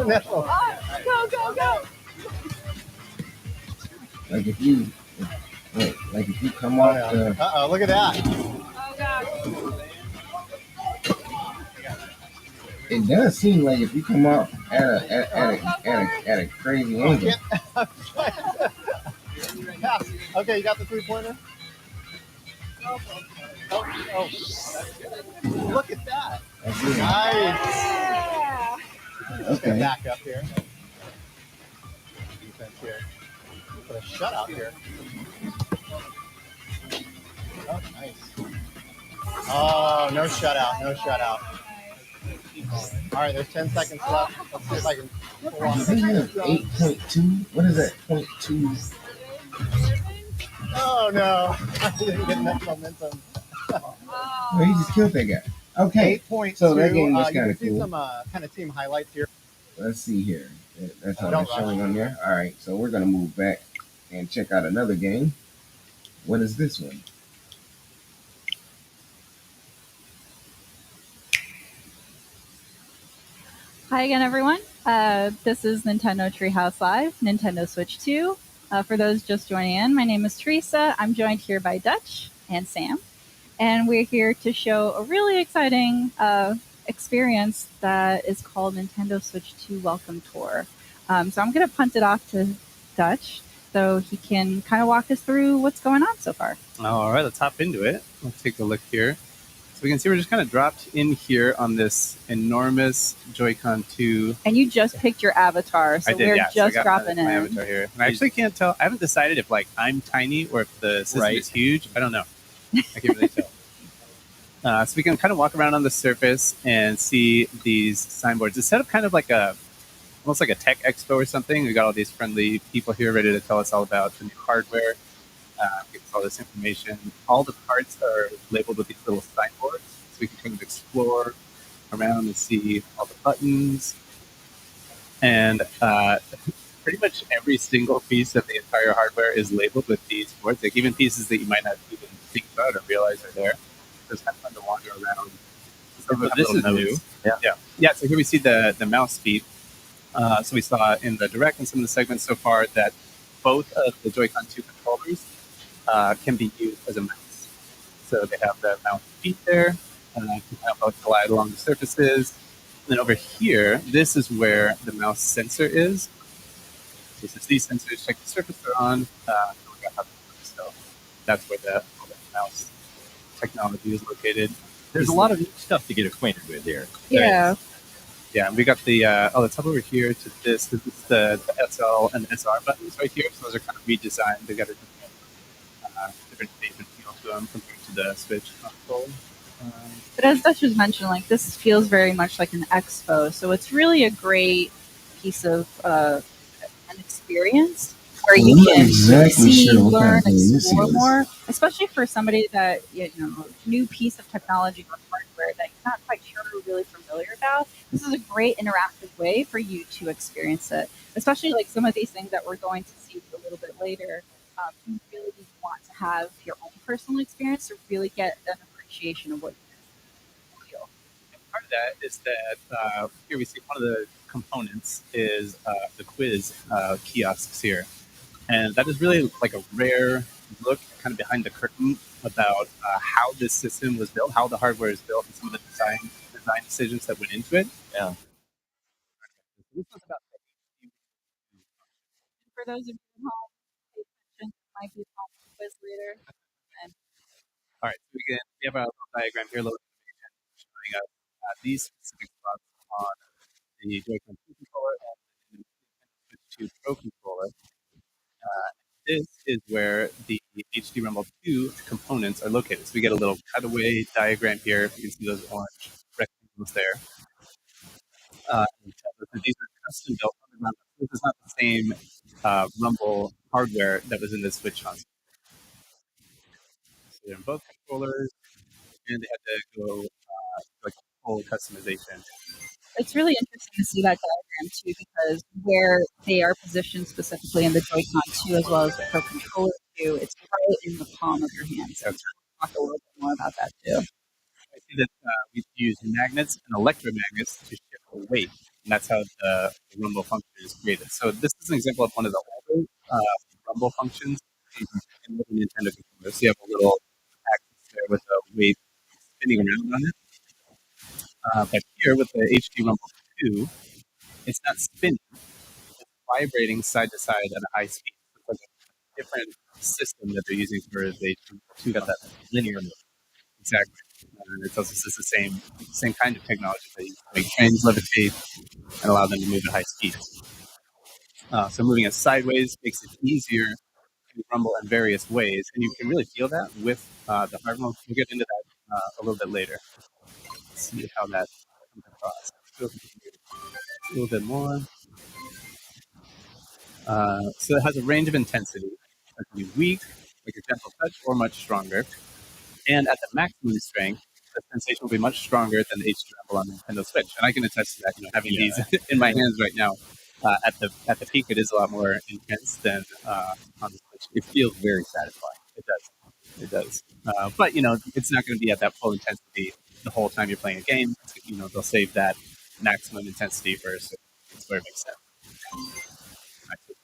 No. Go. Like if you come off the. Uh-oh, look at that. Oh gosh. It does seem like if you come off at a crazy angle. Pass. Okay, you got the 3-pointer? Oh. Look at that. That's it. Nice. Yeah. Okay. Back up here. Defense here. Put a shutout here. Oh, nice. Oh, no shutout. All right, there's 10 seconds left. Let's see if I can pull on. Does he have 8.2? What is that? 0.2? Oh no, I didn't get enough momentum. No, he just killed that guy. Okay, 8.2. so that game was you kind can of see cool. some kind of team highlights here. Let's see here. That's all Don't that's showing on there. All right, so we're gonna move back and check out another game. What is this one? Hi again, everyone. This is Nintendo Treehouse Live, Nintendo Switch 2. For those just joining in, my name is Teresa. I'm joined here by Dutch and Sam. And we're here to show a really exciting experience that is called Nintendo Switch 2 Welcome Tour. So I'm going to punt it off to Dutch so he can kind of walk us through what's going on so far. All right, let's hop into it. Let's take a look here. So we can see we're just kind of dropped in here on this enormous Joy-Con 2. And you just picked your avatar, so I did, we're yeah. So I just got dropping my in. avatar here. And I actually can't tell. I haven't decided if I'm tiny or if the system is huge. I don't know. I can't really tell. So we can kind of walk around on the surface and see these signboards. It's set up kind of like almost like a tech expo or something. We got all these friendly people here ready to tell us all about the new hardware. Give us all this information. All the parts are labeled with these little signboards, so we can kind of explore around and see all the buttons. And pretty much every single piece of the entire hardware is labeled with these boards, like even pieces that you might not even think about or realize are there. So it's kind of fun to wander around. Some of This is new. Yeah. So here we see the mouse speed. So we saw in the direct and some of the segments so far that both of the Joy-Con 2 controllers can be used as a mouse. So they have the mouse feet there. You can have both glide along the surfaces. And then over here, this is where the mouse sensor is. So since these sensors check the surface they're on, so that's where the mouse technology is located. There's a lot of neat stuff to get acquainted with here. Yeah. Yeah, and we got the let's hop over here to this. This is the SL and SR buttons right here. So those are kind of redesigned. They got a different shape and feel to them compared to the Switch console. But as Dutch was mentioning, like this feels very much like an expo, so it's really a great piece of an experience where you can see, learn, explore more, especially for somebody that new piece of technology or hardware that you're not quite sure or really familiar about. This is a great interactive way for you to experience it, especially like some of these things that we're going to see a little bit later. You really want to have your own personal experience to really get an appreciation of what you feel. Part of that is that here we see one of the components is the quiz kiosks here. And that is really like a rare look kind of behind the curtain about how this system was built, how the hardware is built, and some of the design decisions that went into it. Yeah. This was about For those of you at home, pay attention. Might be a quiz later. And all right. So we have a little diagram here, a little showing us these specific spots on the Joy-Con 2 controller and the Switch 2 Pro controller. This is where the HD Rumble 2 components are located. So we get a little cutaway diagram here. You can see those orange rectangles there. These are custom built. This is not the same Rumble hardware that was in the Switch console. So they're in both controllers, and they had to go like full customization. it's really interesting to see that diagram too, because where they are positioned specifically in the Joy-Con 2 as well as the Pro Controller 2, it's right in the palm of your hand. So That's we'll talk a little bit more about that too. I see that we use magnets and electromagnets to shift the weight, and that's how the rumble function is created. So this is an example of one of the older rumble functions in the Nintendo controller. So you have a little axis there with a weight spinning around on it. But here with the HD Rumble 2, it's not spinning; it's vibrating side to side at a high speed. It's like a different system that they're using for the HD Rumble 2. Got that linear mode. Exactly. It tells us it's the same kind of technology that you make trains levitate and allow them to move at high speeds. So moving it sideways makes it easier to rumble in various ways, and you can really feel that with the hardware. We'll get into that a little bit later. Let's see how that comes across. A little bit more. So it has a range of intensity. It can be weak, like a gentle touch, or much stronger. And at the maximum strength, the sensation will be much stronger than the HD Rumble on the Nintendo Switch. And I can attest to that, having these in my hands right now. At the peak, it is a lot more intense than on the Switch. It feels very satisfying. It does. But it's not going to be at that full intensity the whole time you're playing a game. They'll save that maximum intensity for where it makes sense.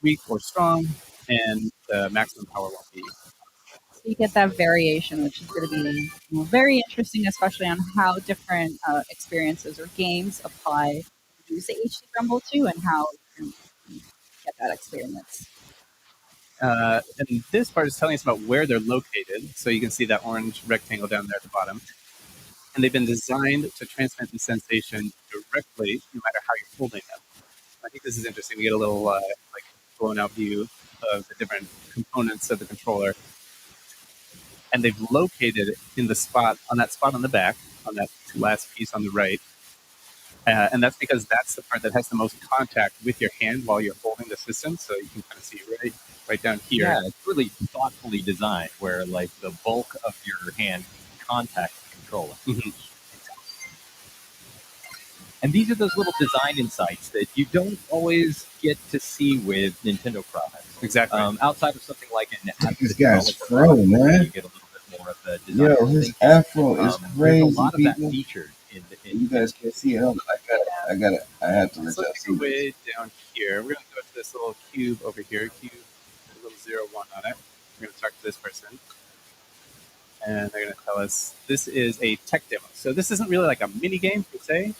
Weak or strong, and the maximum power won't be. So you get that variation, which is going to be very interesting, especially on how different experiences or games apply to use the HD Rumble 2 and how you can get that experience. And this part is telling us about where they're located. So you can see that orange rectangle down there at the bottom. And they've been designed to transmit the sensation directly, no matter how you're holding them. I think this is interesting. We get a little blown out view of the different components of the controller. And they've located it in the spot on the back, on that last piece on the right. And that's because that's the part that has the most contact with your hand while you're holding the system. So you can kind of see right down here. Yeah, it's really thoughtfully designed where like the bulk of your hand contact the controller. Mm-hmm. And these are those little design insights that you don't always get to see with Nintendo products. Exactly. Outside of something like an This guy's Alex fro, product, where man. you get a little bit more of the design Yo, his thinking. afro is There's crazy, a lot of that people. featured in You guys can see it. Hold on. I have to let So y'all let's see go this. way down here. We're going to go to this little cube over here. Cube, a little 01 on it. We're going to talk to this person. And they're going to tell us this is a tech demo. So this isn't really like a mini game per se,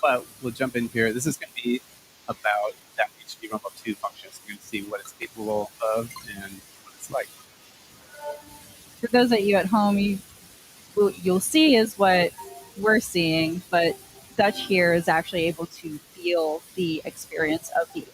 but we'll jump in here. This is going to be about that HD Rumble 2 function. So we're going to see what it's capable of and what it's like. For those of you at home, what you'll see is what we're seeing, but Dutch here is actually able to feel the experience of the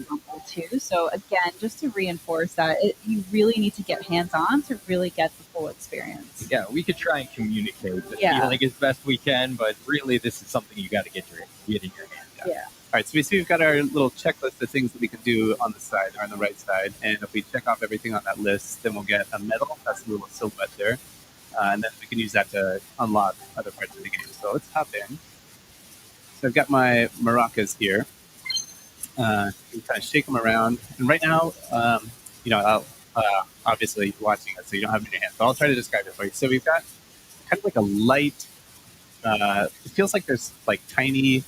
Rumble too. So again, just to reinforce that, you really need to get hands-on to really get the full experience. Yeah, we could try and communicate the Yeah. feeling as best we can, but really this is something you got to get in your hand. Yeah. All right, so we see we've got our little checklist of things that we can do on the side, or on the right side. And if we check off everything on that list, then we'll get a medal. That's a little silhouette there. And then we can use that to unlock other parts of the game. So let's hop in. So I've got my maracas here. You can kind of shake them around. And right now, I'll, obviously you're watching it, so you don't have it in your hand. So I'll try to describe it for you. So we've got kind of like a light, it feels like there's like tiny,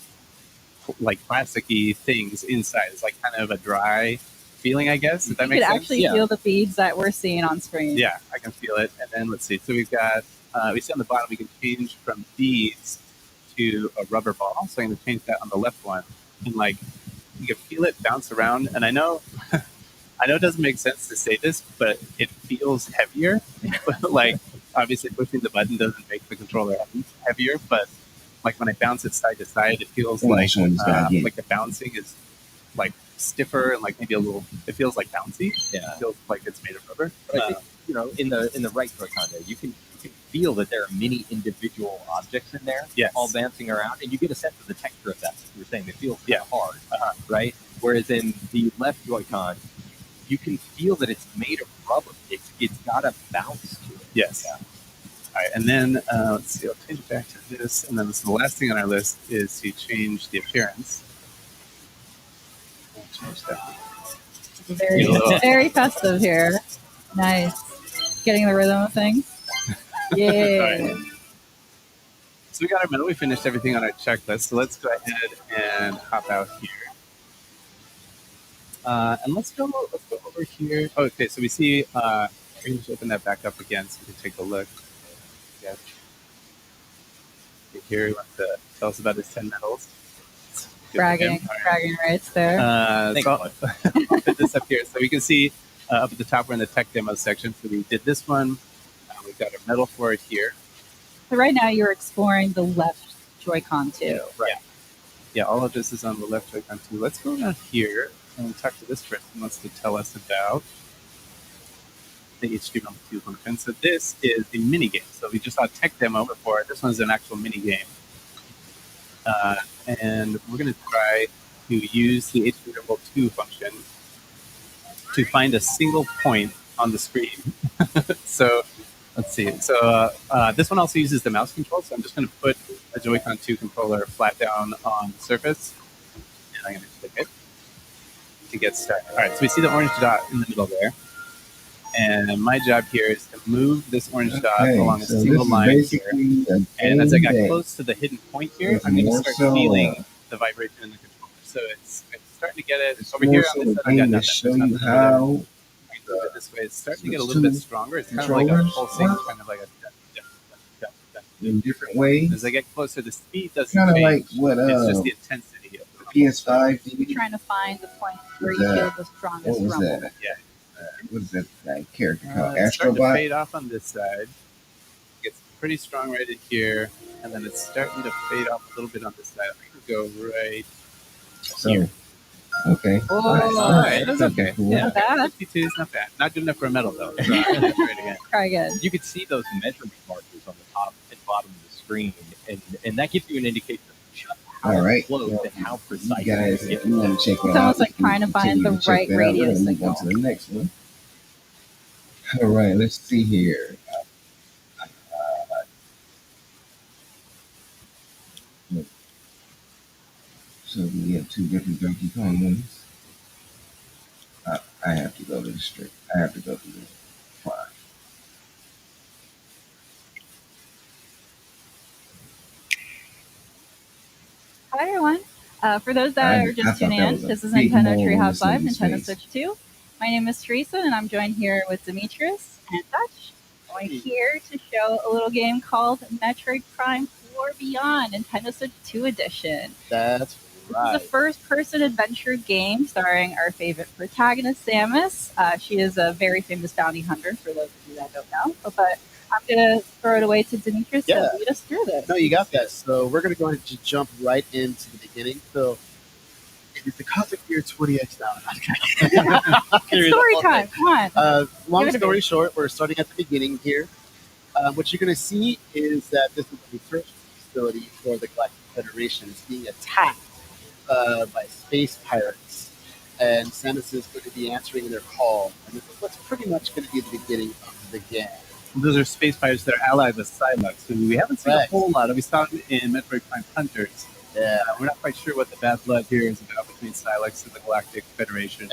like plasticky things inside. It's like kind of a dry feeling, I guess. If that You makes could sense. actually feel the beads that we're seeing on screen. Yeah, I can feel it. And then let's see. So we've got, we see on the bottom, we can change from beads to a rubber ball. So I'm going to change that on the left one. And like, you can feel it bounce around. And I know, I know it doesn't make sense to say this, but it feels heavier. Like, obviously pushing the button doesn't make the controller heavier, but like when I bounce it side to side, it feels like the bouncing is like stiffer and like maybe a little. It feels like bouncy. Yeah, it feels like it's made of rubber. But I think in the right Joy-Con there, you can feel that there are many individual objects in there, all bouncing around, and you get a sense of the texture of that. You're saying it feels kind of hard, right? Whereas in the left Joy-Con, you can feel that it's made of rubber. It's got a bounce to it. Yes. Yeah. All right, and then let's see. I'll change it back to this, and then the last thing on our list is to change the appearance. I'll change that. Very, very festive here. Nice. Getting the rhythm of things. Yeah. Right. So we got our medal. We finished everything on our checklist. So let's go ahead and hop out here. And let's go over here. Oh, okay, so we see. We can just open that back up again so we can take a look. Yeah. Here he wants to tell us about his 10 medals. Bragging rights there. So I'll put this up here so we can see up at the top we're in the tech demo section. So we did this one. We've got our medal for it here. So right now you're exploring the left Joy-Con too. Right. Yeah, all of this is on the left Joy-Con too. Let's go down here and talk to this person who wants to tell us about the HD Rumble 2 function. So this is a mini game. So we just saw a tech demo before. This one's an actual mini game. And we're going to try to use the HD Rumble 2 function to find a single point on the screen. So let's see. So this one also uses the mouse control. So I'm just going to put the Joy-Con 2 controller flat down on the surface. And I'm going to click it to get started. All right, so we see the orange dot in the middle there. And my job here is to move this orange dot along a single line here. And as I got close to the hidden point here, I'm going to start feeling the vibration in the controller. So it's starting to get it over here on this side. I got nothing. Show you how this way. It's starting to get a little bit stronger. It's kind of like a pulsing, kind of like a in different ways. As I get closer, the speed doesn't kind of change. like what It's just the intensity of the PS5 did. You're trying to find the point where you feel the strongest what was rumble. that? Yeah. What is that character called? It's starting to Astrobot? fade off on this side. It gets pretty strong right in here, and then it's starting to fade off a little bit on this side. I'm going to go right here. Okay. All right. That's okay. Cool. Yeah, Not bad. 52 is not bad. Not good enough for a medal, though. So I'm gonna try it again. Try again. You could see those measurement markers on the top and bottom of the screen, and that gives you an indication of just how close and how precise. You guys, if you want to check it It's out, almost like trying to find the right radio signal. Move on to the next one. All right, let's see here. So we have two different Donkey Kong ones. I have to go to the straight. I have to go to the 5. Hi, everyone. For those that are I just thought tuning that in, was a this is big Nintendo mole on Treehouse this Live, lady's Nintendo face. Switch 2. My name is Teresa, and I'm joined here with Demetrius and Dutch. We're here to show a little game called Metroid Prime 4 Beyond, Nintendo Switch 2 Edition. That's right. This is a first-person adventure game starring our favorite protagonist, Samus. She is a very famous bounty hunter, for those of you that don't know. But I'm going to throw it away to Demetrius to lead us through this. No, you got that. So we're going to go ahead and just jump right into the beginning. So it is the cosmic year 20X now. It's story time. Come on. Long story short, we're starting at the beginning here. What you're going to see is that this is the first facility for the Galactic Federation. It's being attacked by space pirates. And Samus is going to be answering their call. And this is what's pretty much going to be the beginning of the game. Those are space pirates that are allied with Psylocke, who we haven't seen a whole lot of. We saw them in Metroid Prime Hunters. Yeah. We're not quite sure what the bad blood here is about between Psylocke and the Galactic Federation.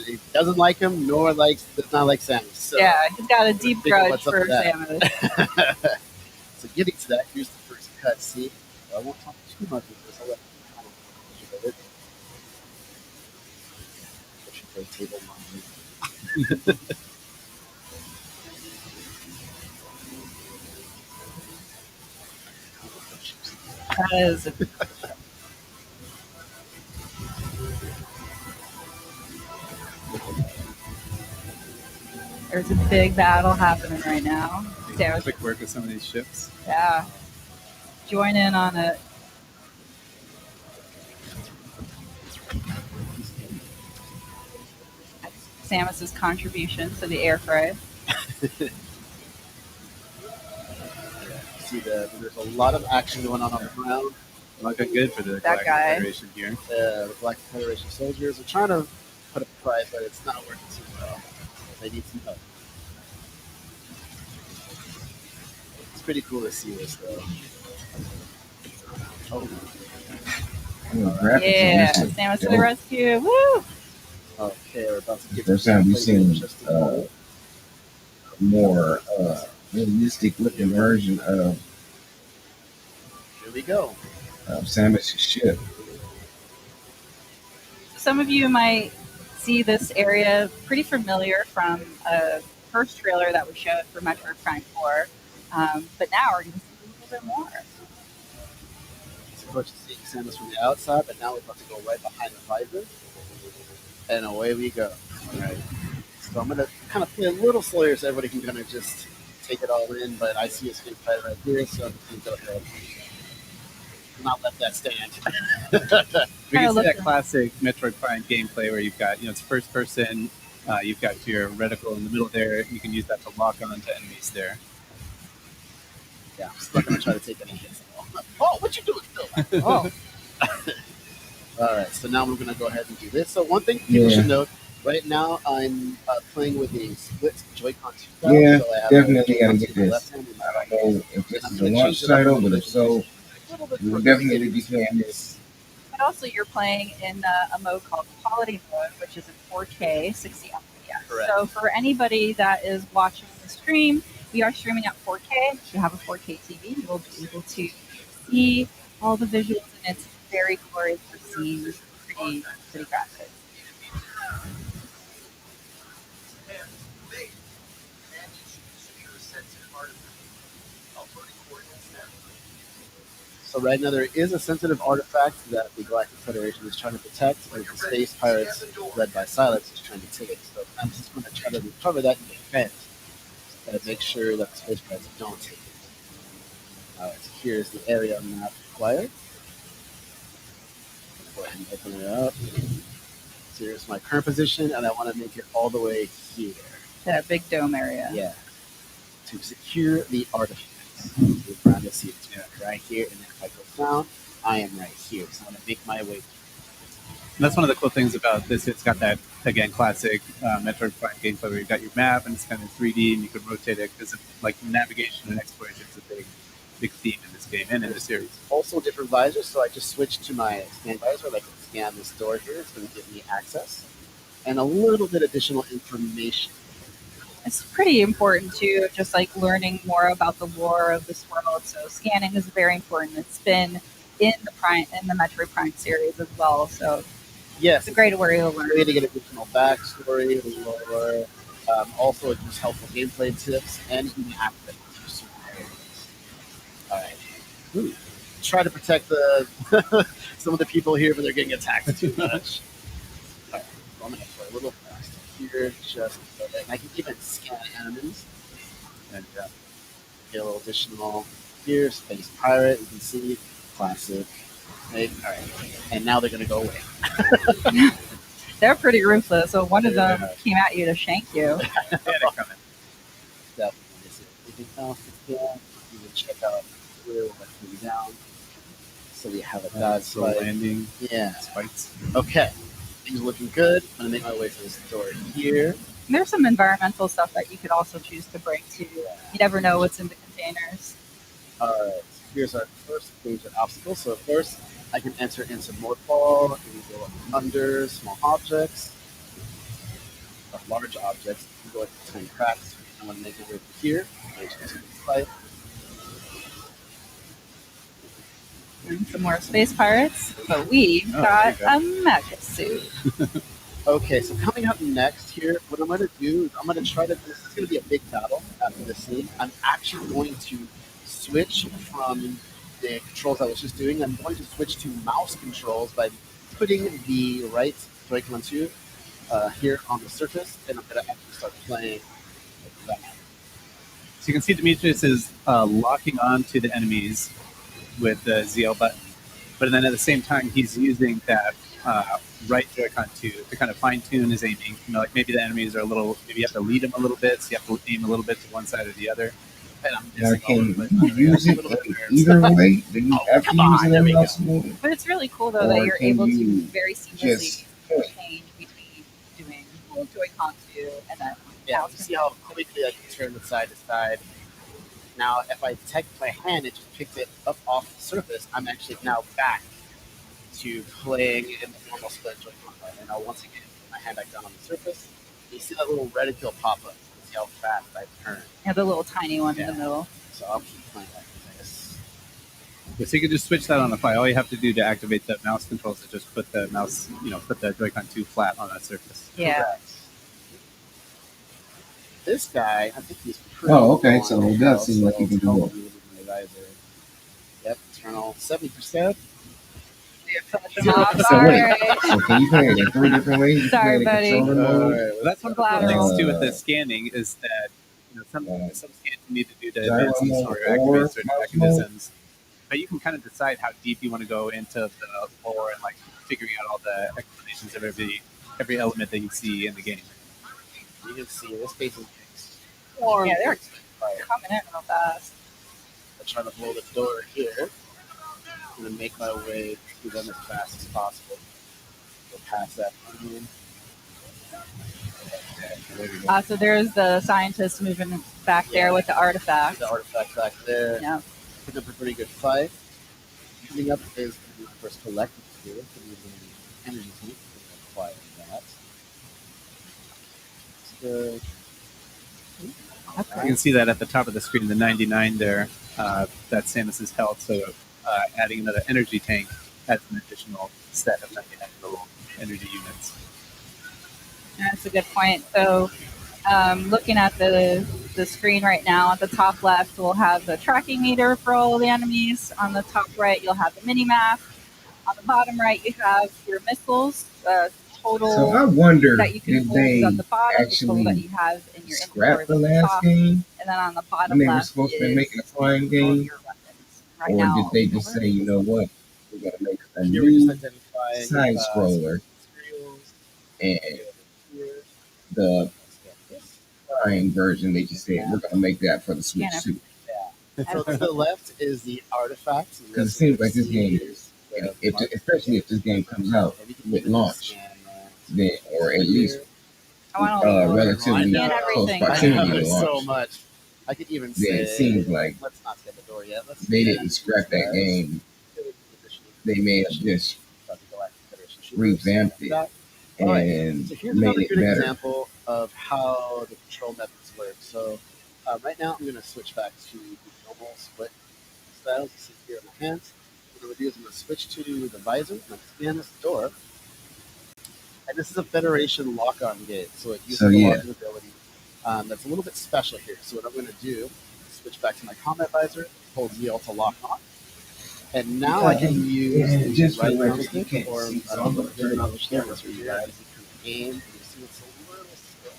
He doesn't like him, nor does not like Samus. So yeah, he's got a deep grudge for Samus. So getting to that, here's the first cutscene. I won't talk too much of this. I'll let you kind of it. I should play table money. There's a big battle happening right now. Quick work with some of these ships. Yeah. Join in on it. Samus's contribution to the air fray. See there's a lot of action going on the ground. Looking good for the Galactic Federation here. The Galactic Federation soldiers are trying to put up a fight, but it's not working too well. They need some help. It's pretty cool to see this, though. Yeah, Samus to the rescue. Woo! Okay, we're about to get first time we've seen more realistic looking version of here we go. Samus' ship. Some of you might see this area pretty familiar from a first trailer that was showed for Metroid Prime 4, but now we're going to see a little bit more. Of course, seeing Samus from the outside, but now we're about to go right behind the visor, and away we go. All right. So I'm going to kind of play a little slower so everybody can kind of just take it all in, but I see a skin fight right here, so I'm just going to go ahead. Not let that stand. We can see that classic Metroid Prime gameplay where you've got, it's first person, you've got your reticle in the middle there, you can use that to lock on to enemies there. Yeah, I'm still going to try to take any hits. Oh, what you doing, Phil? Oh. All right, so now we're going to go ahead and do this. So one thing people should note, right now I'm playing with a split Joy-Con 2. Yeah, so I have definitely got to get this. I don't know if this is a launch title, but if so, we will definitely be playing this. But also you're playing in a mode called Quality Mode, which is in 4K, 60 FPS. Correct. So for anybody that is watching the stream, we are streaming at 4K. If you have a 4K TV, you will be able to see all the visuals, and it's very glorious for seeing pretty graphic. So right now there is a sensitive artifact that the Galactic Federation is trying to protect, and the space pirates led by Silex is trying to take. So I'm just going to try to recover that in defense and make sure that the space pirates don't take it. Alright, so here's the area map required. Go ahead and open it up. So here's my current position, and I want to make it all the way here. That big dome area. Yeah. To secure the artifact. We're trying to see it's right here, and then if I go down, I am right here. So I'm going to make my way through. And that's one of the cool things about this. It's got that, again, classic Metroid Prime gameplay where you've got your map, and it's kind of 3D, and you can rotate it, because like navigation and exploration is a big theme in this game. and in the series. Also different visors, so I just switched to my scan visor. I can scan this door here. It's going to give me access and a little bit additional information. It's pretty important too, just like learning more about the lore of this world. So scanning is very important. It's been in the Metroid Prime series as well. So yes, it's a great way to learn. Way to get additional backstory, lore. Also, it gives helpful gameplay tips and even access to certain areas. All right. Ooh. Try to protect the some of the people here, but they're getting attacked too much. All right. So I'm going to play a little faster here, just so that I can even scan enemies and get a little additional here. Space Pirate, you can see classic. Right. All right. And now they're going to go away. They're pretty ruthless. So one of them came at you to shank you. They're coming. Definitely. Is there anything else to get? You can check out where we're down. So we have a dodge spike. Landing. Yeah. Spikes. Okay. Things are looking good. I'm going to make my way to this door here. And there's some environmental stuff that you could also choose to bring too. You never know what's in the containers. All right. Here's our first major obstacle. So first, I can enter into Morphball and go under small objects, or large objects. You can go into tiny cracks. I want to make it right here. And some more space pirates, but we've got a mecha suit. Okay, so coming up next here, what I'm going to do is I'm going to try to. This is going to be a big battle after this scene. I'm actually going to switch from the controls I was just doing. I'm going to switch to mouse controls by putting the right Joy-Con 2 here on the surface, and I'm going to actually start playing like that. So you can see Demetrius is locking on to the enemies with the ZL button, but then at the same time he's using that right Joy-Con to kind of fine-tune his aiming. You know, like maybe the enemies are a little, maybe you have to lead them a little bit, so you have to aim a little bit to one side or the other. And I'm can you use it either way? Do you have to use it every mouse move? But it's really cool though that you're able to very seamlessly change between doing Joy-Con 2 and then you see how quickly I can turn it side to side. Now, if I detect my hand, it just picked it up off the surface. I'm actually now back to playing in the normal split Joy-Con. And now once again, put my hand back down on the surface. You see that little reticule pop up. See how fast I turn. Yeah, the little tiny one in the middle. So I'll keep playing like this. So you can just switch that on the fly. All you have to do to activate the mouse controls is just put the mouse, put the Joy-Con 2 flat on that surface. Yeah. Correct. This guy, I think he's pretty. Oh, okay. So it does seem like you can do it. Yep, eternal 70%. So wait, so can you play it in 3 different ways? You Sorry, play the buddy. controller mode, Well, that's one of the things too with the scanning is that some scans you need to do to advance these or activate certain mechanisms. But you can kind of decide how deep you want to go into the lore and like figuring out all the explanations of every element that you see in the game. You can see this space is Yeah, they're coming in real fast. I'm trying to blow the door here. I'm going to make my way through them as fast as possible. Go past that onion. So there's the scientist moving back there with the artifact. The artifact back there. Yeah. Picked up a pretty good fight. Coming up is the first collective here. The energy tank. Quiet that. Good. You can see that at the top of the screen, the 99 there, that's Samus's health. So adding another energy tank adds an additional set of 99 little energy units. That's a good point. So looking at the screen right now, at the top left, we'll have the tracking meter for all of the enemies. On the top right, you'll have the mini-map. On the bottom right, you have your missiles, total So I wonder that you can if hold they at the bottom, the total that actually you have in your scrapped the inventory at last top. game And then on the bottom when they were left supposed to be is making a flying all of game, your weapons. Right or now, did they just say, you know what, we're gonna make a Here we're new just identifying side scroller and the flying version? They just said we're gonna make that for the Switch Yeah. suit. So to the left is the artifacts. Because it seems like this game is, especially if this game comes out with launch, then or at least I want to relatively scan close everything. proximity to so launch. much. I could even then say, it seems like let's not get the door yet. Let's they didn't scrap that game. They may have just revamped it and So here's made another it good better. example of how the control methods work. So right now I'm going to switch back to the normal split styles. You see here in my hands. What I'm going to do is I'm going to switch to the visor. I'm going to scan this door. And this is a Federation lock-on gate, so it uses a locking ability that's a little bit special here. So what I'm going to do is switch back to my combat visor, hold ZL to lock on. And now I can use just right for mouse record, you click can't or see I don't know some if you're on the camera for you guys. You can aim. You see it's a little slow.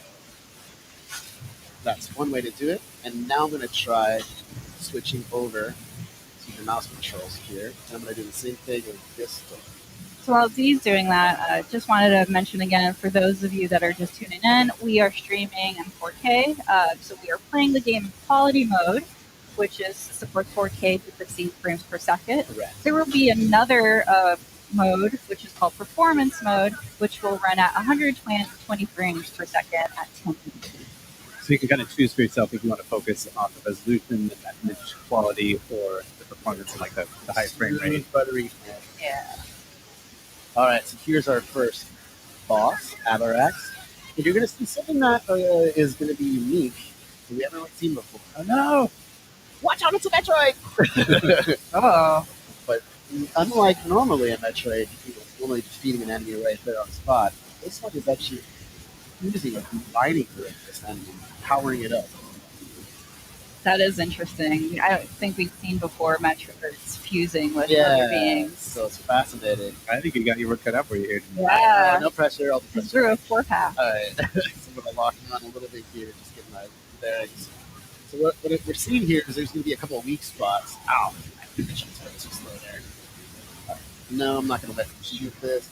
That's one way to do it. And now I'm going to try switching over to the mouse controls here. And I'm going to do the same thing with this door. So while Dee's doing that, just wanted to mention again, for those of you that are just tuning in, we are streaming in 4K. So we are playing the game in quality mode, which supports 4K to 60 frames per second. Correct. There will be another mode, which is called performance mode, which will run at 120 frames per second at 10. So you can kind of choose for yourself if you want to focus on the resolution, the image quality, or the performance and like the high frame rate. Buttery. Yeah. All right, so here's our first boss, Avarax. And you're going to see something that is going to be unique that we haven't really seen before. Oh no! Watch out, it's a Metroid! Oh. But unlike normally a Metroid, normally defeating an enemy right there on the spot, this one is actually using a combining with this enemy, powering it up. That is interesting. I don't think we've seen before Metroids fusing with other beings. So it's fascinating. I think you got your work cut out for you here. Yeah. No pressure. I'll It's through a 4-path. All right. So I'm going to lock on a little bit here, just get my bearings. So what we're seeing here is there's going to be a couple of weak spots. Ow. Too slow there. No, I'm not going to let you shoot this.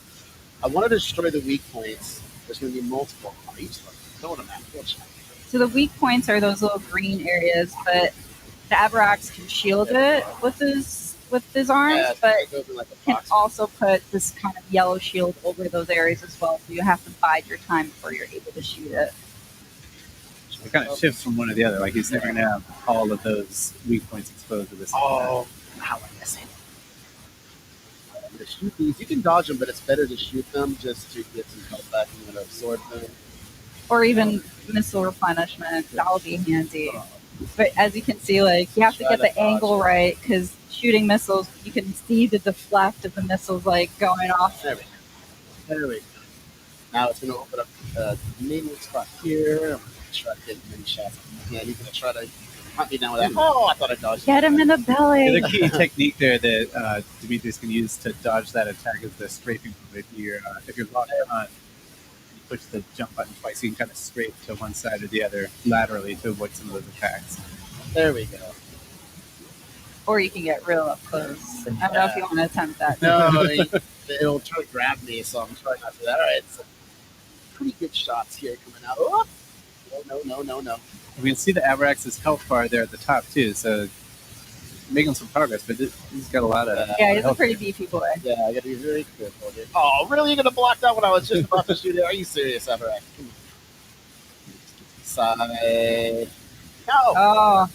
I want to destroy the weak points. There's going to be multiple. Oh, you just don't want to map. So the weak points are those little green areas, but the Avarax can shield it with his arms, but can also put this kind of yellow shield over those areas as well. So you have to bide your time before you're able to shoot it. It kind of shifts from one to the other. Like he's never going to have all of those weak points exposed to this. Oh, how am I missing? I'm going to shoot these. You can dodge them, but it's better to shoot them just to get some health back and then absorb them. Or even missile replenishment. That'll be handy. But as you can see, like you have to get the angle right because shooting missiles, you can see the deflect of the missiles like going off. There we go. Now it's going to open up the main spot here. I'm going to try to get as many shots. Yeah, he's going to try to hunt me down with that. Oh, I thought I dodged. Get him in the belly. The key technique there that Demetrius can use to dodge that attack is the strafing move. If you're locked on, you push the jump button twice, you can kind of strafe to one side or the other laterally to avoid some of those attacks. There we go. Or you can get real up close. I don't know if you want to attempt that. No, it'll try to grab me, so I'm trying not to do that. All right, so pretty good shots here coming out. Oh, no. We can see the Avarax's health bar there at the top, too, so making some progress, but he's got a lot of... Yeah, he's a pretty beefy boy. Yeah, I got to be very careful here. Oh, really? You're going to block that when I was just about to shoot it? Are you serious, Avarax? Side. No! Oh,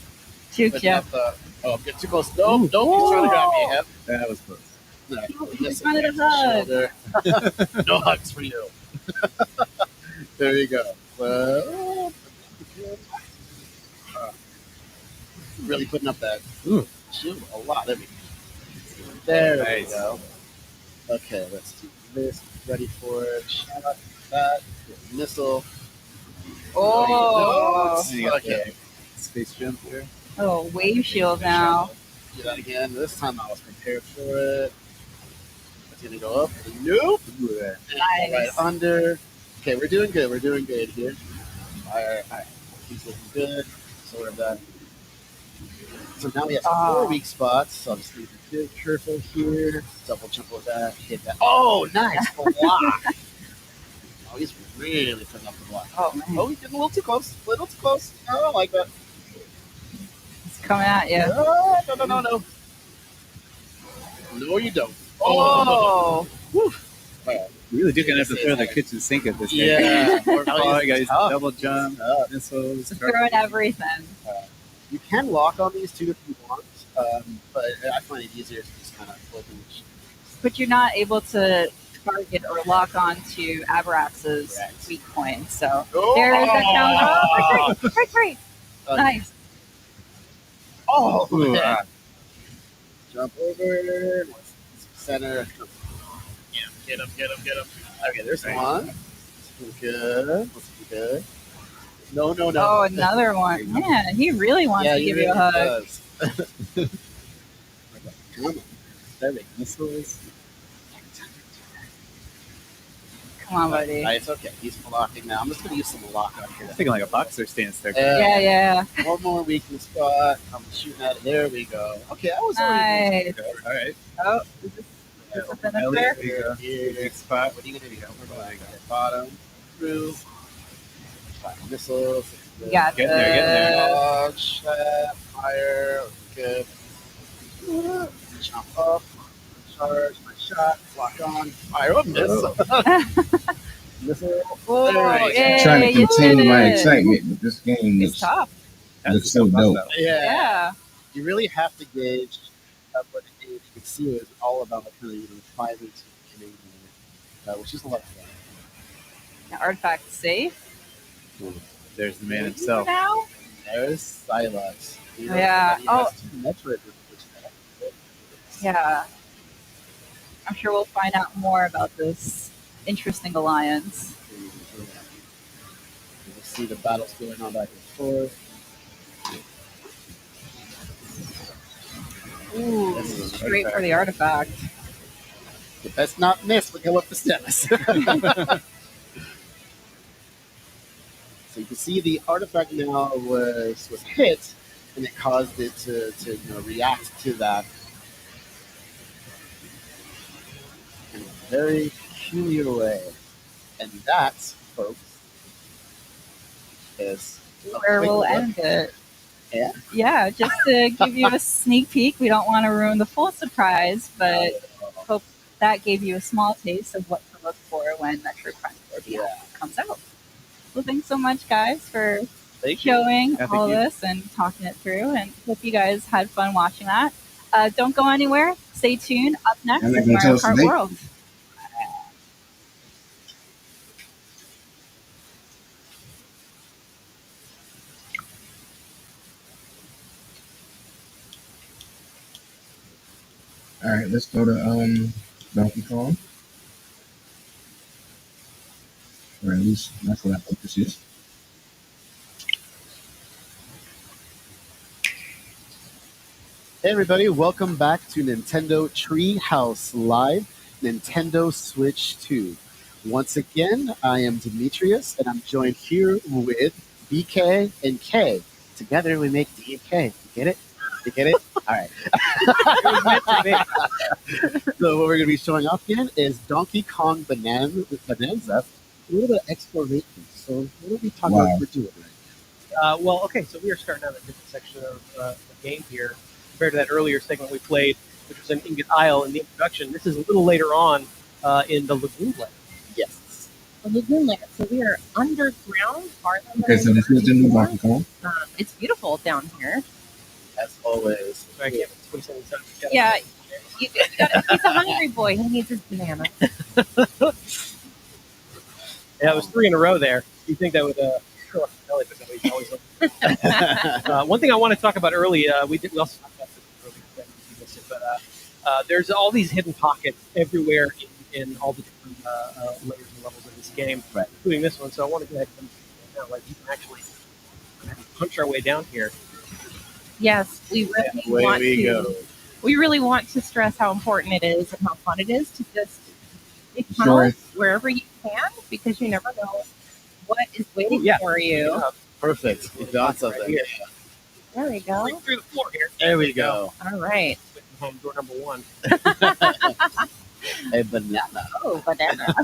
juke you. Oh, get too close. No, don't. He's trying to grab me. Yep. That was close. No, He's wanted a hug. No hugs for you. There you go. Really putting up that shield a lot. There we go. Okay, let's do this. Ready for it. Shot that. Missile. Oh. Okay. Space jump here. Oh, wave shield now. Do that again. This time I was prepared for it. It's going to go up. Nope. Nice. Right under. Okay, we're doing good. We're doing good here. All right. He's looking good. So we're done. So now we have 4 weak spots. So I'm just going to be careful here. Double jump with that. Hit that. Oh, nice. Block. Oh, he's really putting up the block. Oh, man. Oh, he's getting a little too close. A little too close. I don't like that. It's coming at you. No. No, you don't. Oh. Woo. You really do gonna have to throw the kitchen sink at this Yeah. game. Oh, you guys double jump, missiles. Throwing everything. You can lock on these too if you want, but I find it easier to just kind of open the sheet. But you're not able to target or lock on to Abrax's Correct. weak point. So Oh! there is that challenge. Oh, right. Nice. Oh, Ooh, man. Jump over. Center. Yeah, get him. Okay, there's one. Let's do good. Let's do good. No. Oh, another one. Man, he really wants to give you a hug. Does. Come on. There we go. Missiles. Come on, buddy. It's okay. He's blocking now. I'm just going to use some lock on here. I'm thinking like a boxer stance there. Yeah. One more weakness spot. I'm shooting at it. There we go. Okay, I was Nice. All right. Oh, is this a finish there? There you go. Here. Spot. What are you going to do? We're going to bottom through. Five missiles. You got Getting there. Dodge, fire. Good. Jump up. Charge my shot. Lock on. Fire. Oh, miss. Missile. Whoa, There we go. yay, trying to you contain did my it. excitement, but this game It's looks, tough. looks so dope. Yeah. You really have to gauge what it is. You can see it's all about kind of 5 into Canadian, which is a lot of fun. The artifact safe There's the man himself. now. There's Silex. Yeah. Oh. Oh. Yeah. I'm sure we'll find out more about this interesting alliance. You see the battles going on back and forth. Ooh, This is straight for the artifact. Let's not miss. Look up the steps. So you can see the artifact now was hit, and it caused it to react to that in a very peculiar way. And that, folks, is a Where quick we'll look. end it. Yeah. Yeah, just to give you a sneak peek. We don't want to ruin the full surprise, but hope that gave you a small taste of what to look for when Metro Prime 4 comes out. Well, thanks so much, guys, for showing all this and talking it through, and hope you guys had fun watching that. Don't go anywhere. Stay tuned. Up next is Mario Kart World. All right, let's go to Donkey Kong, or at least that's what I think this is. Hey everybody, welcome back to Nintendo Treehouse Live, Nintendo Switch 2. Once again, I am Demetrius, and I'm joined here with BK and K. Together we make D and K. You get it? You get it? All right. So what we're going to be showing off again is Donkey Kong Bonanza, a little bit of exploration. So what are we talking about we're doing right Well, okay, so we are starting out a different section of the game here compared to that earlier segment we played, which was an Ingot Isle in the introduction. This is a little later on in the Lagoon Land. Yes. The Lagoon Land. So we are underground, farther than Okay, so this is the new Donkey Kong. It's beautiful down here. As always. So I can't put 27 cents. Yeah, he's a hungry boy. He needs his banana. Yeah, it was 3 in a row there. You'd think that would show up the belly, but no, he's always looking. One thing I want to talk about early, we also talked about this earlier, you missed it, but there's all these hidden pockets everywhere in all the different layers and levels of this game, including this one. So I want to go ahead and like you can actually punch our way down here. Yes, we really want to. We really want to stress how important it is and how fun it is to just take tunnels wherever you can, because you never know what is waiting for you. Yeah. Perfect. You found something. Right here. There we go. Right through the floor here. There we go. All right. Home door number 1. A banana. Oh, banana.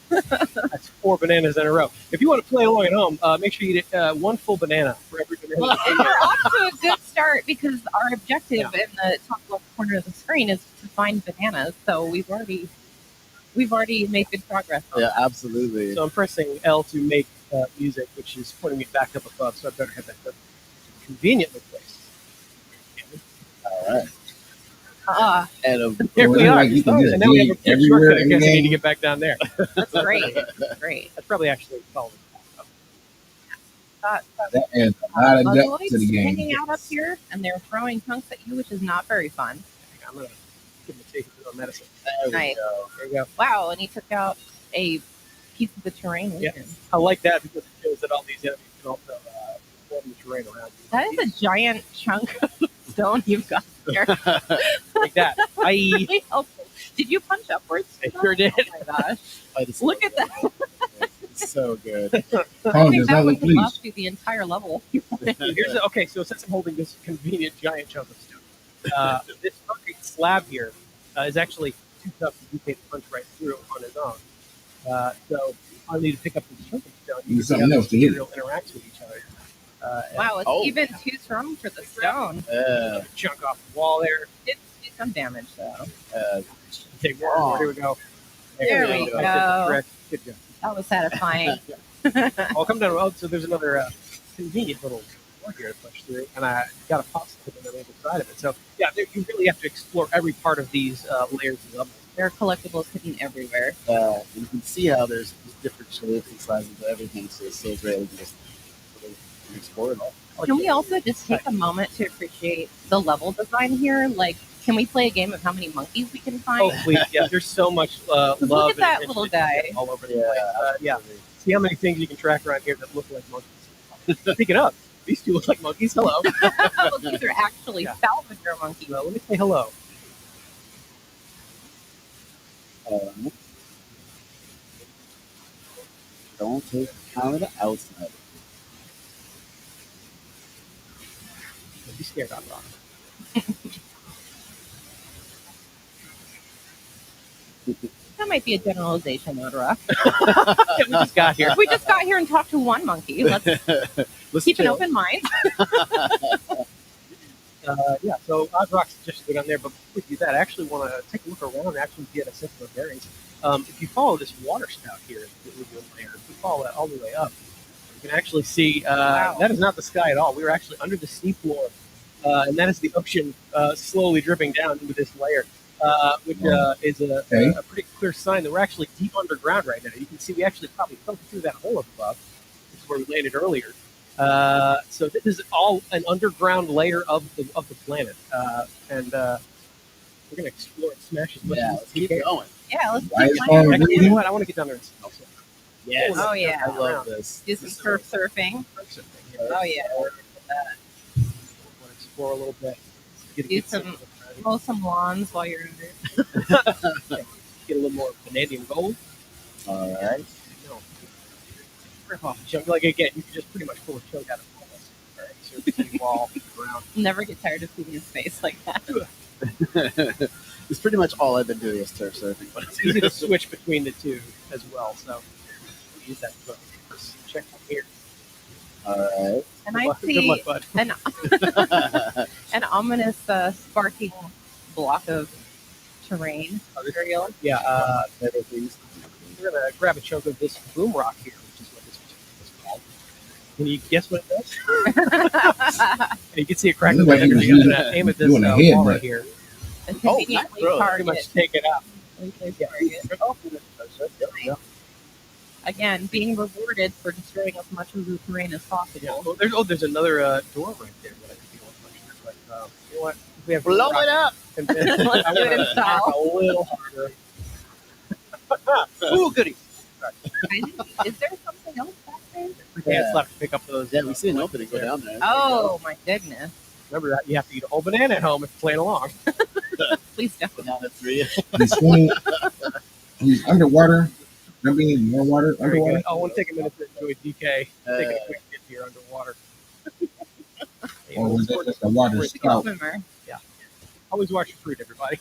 That's 4 bananas in a row. If you want to play along at home, make sure you eat 1 full banana for every banana. And we're off to a good start because our objective in the top left corner of the screen is to find bananas. So we've already made good progress. Yeah, absolutely. So I'm pressing L to make music, which is pointing me back up above. So I better hit that. conveniently placed. All right. And There we are. Like you can just And now we have a dig quick everywhere shortcut in in the case we need to game. get back down there. that's great. That's great. That's probably actually following. That adds a lot of depth to the Mugaloids game. hanging out up here, and they're throwing chunks at you, which is not very fun. I'm gonna give him a taste of the medicine. There we Nice. go. There you go. Wow, and he took out a piece of the terrain with Yeah. him. I like that because it shows that all these enemies can also form the terrain around you. That is a giant chunk of stone you've got there. Like that. Really helpful. Did you punch upwards? I sure did. Oh my gosh. It's Look at that. It's so good. I Tom, think there's that nothing, would please. last you the entire level. Okay, so since I'm holding this convenient giant chunk of stone, this concrete slab here is actually too tough for DK to punch right through on his own. So I need to pick up this chunk of stone. Need something else to hit it. Material interacts with each other. Wow, it's even too strong for the stone. Chunk off the wall there. It's do some damage though. Take more. Here we go. There we I did the go. trick. Good job. That was satisfying. I'll come down. Oh, so there's another convenient little door here to push through, and I got a popsicle on the other side of it. So yeah, you really have to explore every part of these layers of levels. There are collectibles hidden everywhere. You can see how there's different shapes and sizes of everything, so it's so great to just explore it all. Can we also just take a moment to appreciate the level design here? Like, can we play a game of how many monkeys we can find? Oh, please. Yeah, there's so much love. Look at that and little attention guy. all over the place. Yeah. See how many things you can track around here that look like monkeys. Speaking of, these two look like monkeys. Hello. Well, these are actually salvager monkeys. Let me say hello. Don't take count of the outside. Don't be scared out loud. That might be a generalization, Odra. We just got here. We just got here and talked to one monkey. Let's keep an open mind. Yeah, so Oddrock suggested go down there, but before we do that, I actually want to take a look around and actually get a sense of the bearings. If you follow this water spout here, if you follow that all the way up, you can actually see that is not the sky at all. We were actually under the sea floor, and that is the ocean slowly dripping down into this layer, which is a pretty clear sign that we're actually deep underground right now. You can see we actually probably fell through that hole up above. This is where we landed earlier. So this is all an underground layer of the planet, and we're gonna explore and smash as much as let's we keep can. going. Yeah, let's Why keep is playing. it You know what? I want to get down there and smell something. Yes. Oh, yeah. I love this. Do some surf surfing. Oh, yeah. Want to explore a little bit. Do mow some lawns while you're under. Get a little more vanadium gold. All right. Rip off a chunk. Like again, you can just pretty much pull a chunk out of almost. Right? So the wall, ground. Never get tired of seeing his face like that. It's pretty much all I've been doing is turf surfing. But it's easy to switch between the two as well. So we'll use that book. Check out here. All right. And I Good see luck, bud. an ominous sparking block of terrain. Material. Yeah, we're gonna grab a chunk of this boom rock here, which is what this is called. Can you guess what it does? And you can see a crack of energy. I'm gonna aim at this doing a wall head, right but- here. And conveniently Pretty target. much take it out. Again, being rewarded for destroying as much of the terrain as possible. Yeah. There's another door right there that I think you want to push. But you know what? If we have Blow it up. And Let's do it in style. a little harder. Ooh, goody. Is there something else back there? It's left to pick up those. Yeah, we see an opening. Go down there. Oh my goodness! Remember that you have to eat a whole banana at home if you're playing along. Please don't. Banana 3. He's swimming. He's underwater. Jumping in more water. Very Underwater. good. I want to take a minute to enjoy DK. Take a quick dip here underwater. Or was that just a water Good spout? swimmer. Yeah. Always watch your fruit, everybody.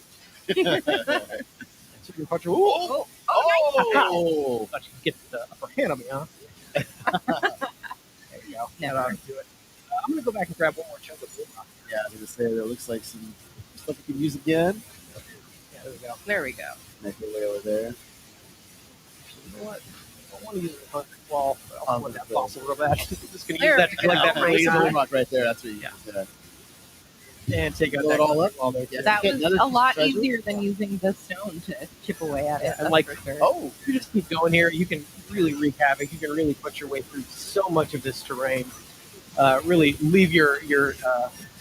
So you punch. Oh, Oh! thought you could get the upper hand on me, huh? There you go. Never. Now I can do it. I'm gonna go back and grab one more chunk of wood rock. Yeah, I was gonna say there looks like some stuff we can use again. Yeah, there we go. There we go. Make your way over there. You know what? I want to use a 100 wall. I want that fossil real bad. Just going to use There that we to collect go. that really Stone easily. rock right there. That's what you And take out Blow that it all up? wall there. Yeah. That Get was another a lot treasure? easier than using the stone to chip away at it. And That's like, for sure. Oh, you just keep going here. You can really wreak havoc. You can really put your way through so much of this terrain. Really leave your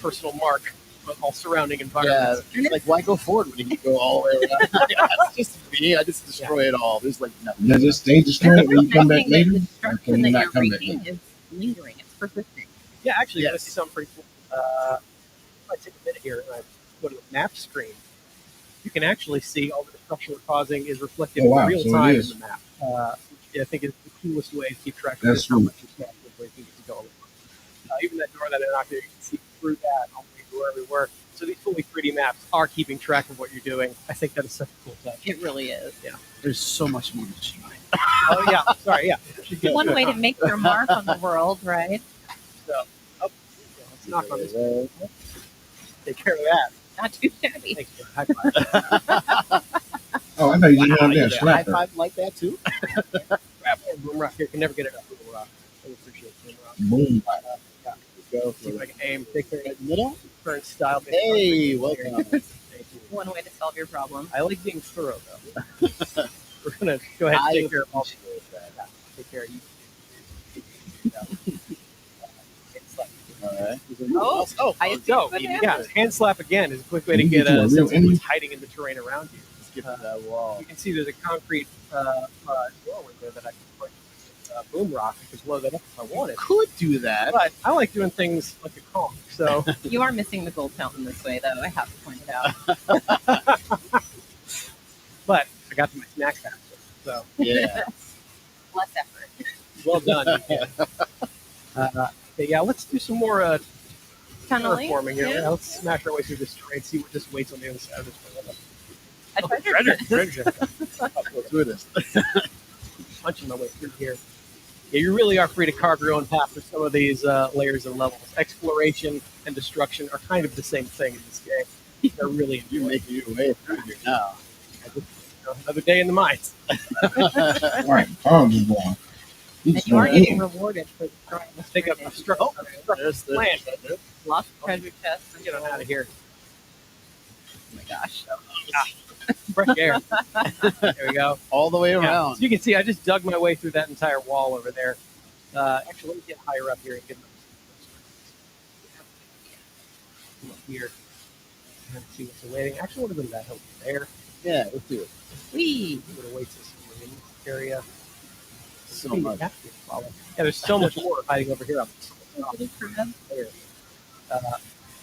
personal mark on all surrounding yeah. environments. It's like, why go forward when you can go all the way around? It's just me. I just destroy it all. There's like nothing. Does it stay destroyed when you come back Interesting later? that the Or can destruction you that not you're come back wreaking later? is lingering. It's persisting. Yeah, actually, Yes. you want to see something pretty cool. If I take a minute here and I go to the map screen, you can actually see all the destruction we're causing is reflected Oh, wow. in real So it time in is. the map. Which I think is the coolest way to keep track of That's just how true. much you're standing where you get to go. Even that door that I knocked there, you can see through that all the way to where we were. So these fully 3D maps are keeping track of what you're doing. I think that is such a cool touch. It really is. Yeah. There's so much more to shine. Oh yeah. Sorry. Yeah. Should get One way to make your mark on the world, right? So, let's knock on this. Take care of that. Not too shabby. Thanks. High five. Oh, I thought you just went there and High slapped her. five like that too? Grab one boom rock here. Can never get it up. Boom rock. I appreciate boom rock. Boom. Go. See if I can aim. Take care of Middle? current style. Hey, welcome. Thank you. One way to solve your problem. I like being thorough though. We're gonna go ahead and take care of all. Take care of you. All right. Oh, I So, Good yeah, answer. hand slap again is a quick way to You get get you a a real sense of enemy. what's hiding in the terrain around you. Skip that wall. You can see there's a concrete doorway there that I can put boom rock. I could blow that up if I wanted. Could do that. But I like doing things like a Kong. So You are missing the gold fountain this way, though. I have to point it out. but I got to my snack faster. So Yeah. Less effort. well done. Okay, yeah, let's do some more Tunneling. terraforming here. Yeah. Yeah, let's smash our way through this terrain, see what just waits on the other side of this one. A treasure chest. Treasure. I'll go through this. Punching my way through here. Yeah, you really are free to carve your own path through some of these layers and levels. Exploration and destruction are kind of the same thing in this game. They're really You're making your way through here now. another day in the mines. All right, Kong is going. He's And you are going getting in. rewarded for destroying Let's this take up terrain. There's the Land. Lost treasure chests. Get on out of here. Oh my gosh. Fresh air. There we go. all the way Yeah. around. So you can see I just dug my way through that entire wall over there. Actually, let me get higher up here and get come up here and see what's awaiting. Actually, what have been that over there? Yeah, let's do it. Whee! What awaits us in this area? So much. Yeah, there's so much more hiding over here. There.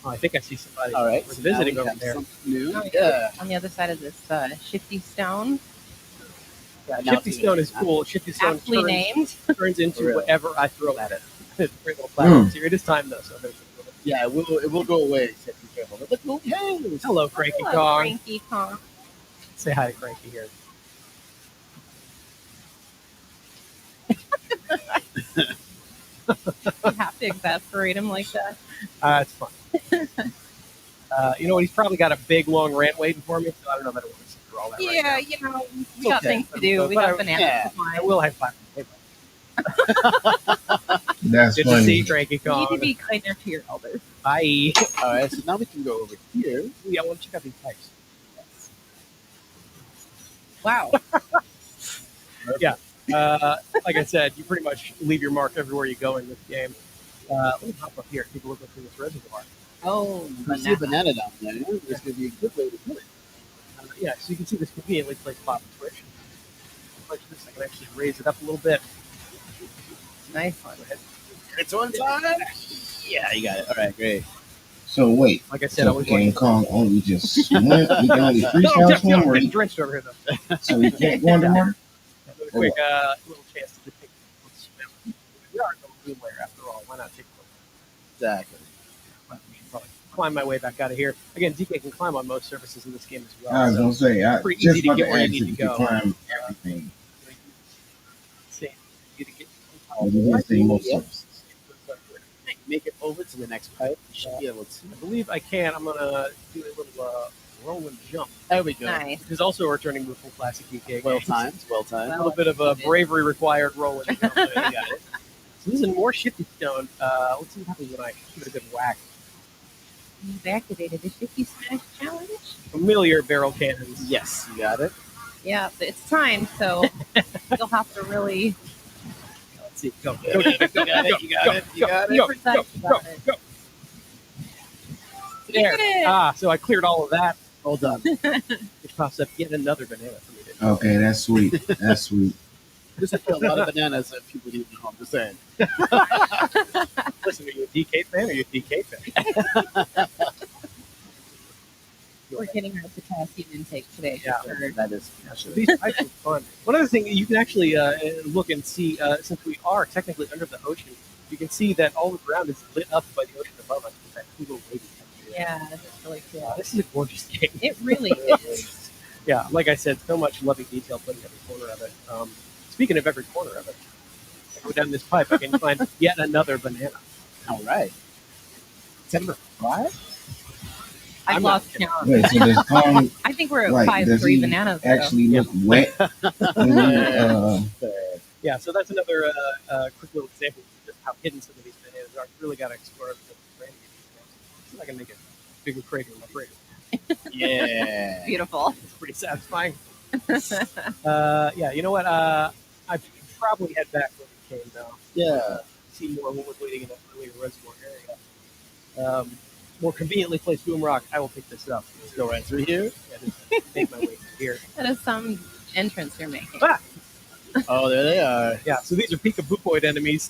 I think I see somebody. All right. We're visiting now we over have there. something new. Oh, Yeah. On the other side of this shifty stone, Yeah, Now Shifty it's- Stone is cool. Shifty Stone aptly named. turns into Really? whatever I throw at it. It's a great little platform here. It is time though, so there's Yeah, it will go away. So be careful. But look, look, hey, hello, Cranky Hello, Kong. Cranky Kong. Say hi to Cranky here. You have to exasperate him like that. It's fun. You know what? He's probably got a big, long rant waiting for me, so I don't know if I want to sit through all that right Yeah, now. you know, we got okay. things to do. We But got I- bananas yeah, to find. I will have fun. That's Good to see you, funny. Cranky You Kong. need to be kinder to your elders. Bye. all right. So now we can go over here. Yeah, I want to check out these pipes. Wow. Yeah. Like I said, you pretty much leave your mark everywhere you go in this game. Let me hop up here. Take a look through this reservoir. Oh, You see a banana down there. There's going to be a good way to do it. Yeah, so you can see this conveniently placed pop and switch. Push this, I can actually raise it up a little bit. nice. Go ahead. It's on time. Yeah, you got it. All right, great. So wait, Like I said, I so was King Kong only just swim? We can only No, freestyle I'm swim, or getting drenched over here though. so he can't go underwater? Really quick, little chance to just take a little swim. We are in the blue layer after all. Why not take a look? Exactly. I should probably climb my way back out of here. Again, DK can climb on most surfaces in this game as well. I was so gonna say, I pretty just easy to about get to where you ask need if to you could go. climb everything. See, you to get But you didn't say most Yep. surfaces. Make it over to the next pipe. You should be able to. I believe I can. I'm gonna do a little Roll and Jump. There we go. Nice. Which is also a returning move from classic DK. Well games. timed. Well timed. A little bit of a bravery required roll and jump. But you got it. So this is more Shifty Stone. Let's see what happens when I give it a good whack. You've activated the Shifty Smash Challenge. Familiar barrel cannons. Yes, you got it. Yeah, but it's timed, so you'll have to really. Let's see. Go. You got it. You got it. You got it. Go. Precise about it. Go. You did it. Ah, so I cleared all of that. Well done. Which pops up yet another banana for me to Okay, that's sweet. That's sweet. This would kill a lot of bananas if people didn't know. I'm just saying. Listen, are you a DK fan or are you a DK fan? We're getting our potassium intake today. Yeah, for sure. That is. These types are fun. One other thing, you can actually look and see, since we are technically under the ocean, you can see that all the ground is lit up by the ocean above us with that cool wavy texture. Yeah, that's really cool. This is a gorgeous game. It really is. Yeah, like I said, so much loving detail put in every corner of it. Speaking of every corner of it, I go down this pipe, I can find yet another banana. All right. Is that number 5? I've I'm lost not count. Wait, so does Kong I think we're at like does 5-3 he bananas. Though. actually look wet? When you, Yeah, so that's another quick little example of just how hidden some of these bananas are. You really got to explore the brand. See if I can make a bigger crater in my crater. Yeah. Beautiful. It's pretty satisfying. Yeah, you know what? I probably head back when we came now. Yeah. See more when we're waiting in that earlier reservoir area. More conveniently placed boom rock. I will pick this up. Let's go right through here. Yeah, just make my way through here. That is some entrance you're making. Ah! Oh, there they are. Yeah, so these are Pika-Boopoid enemies.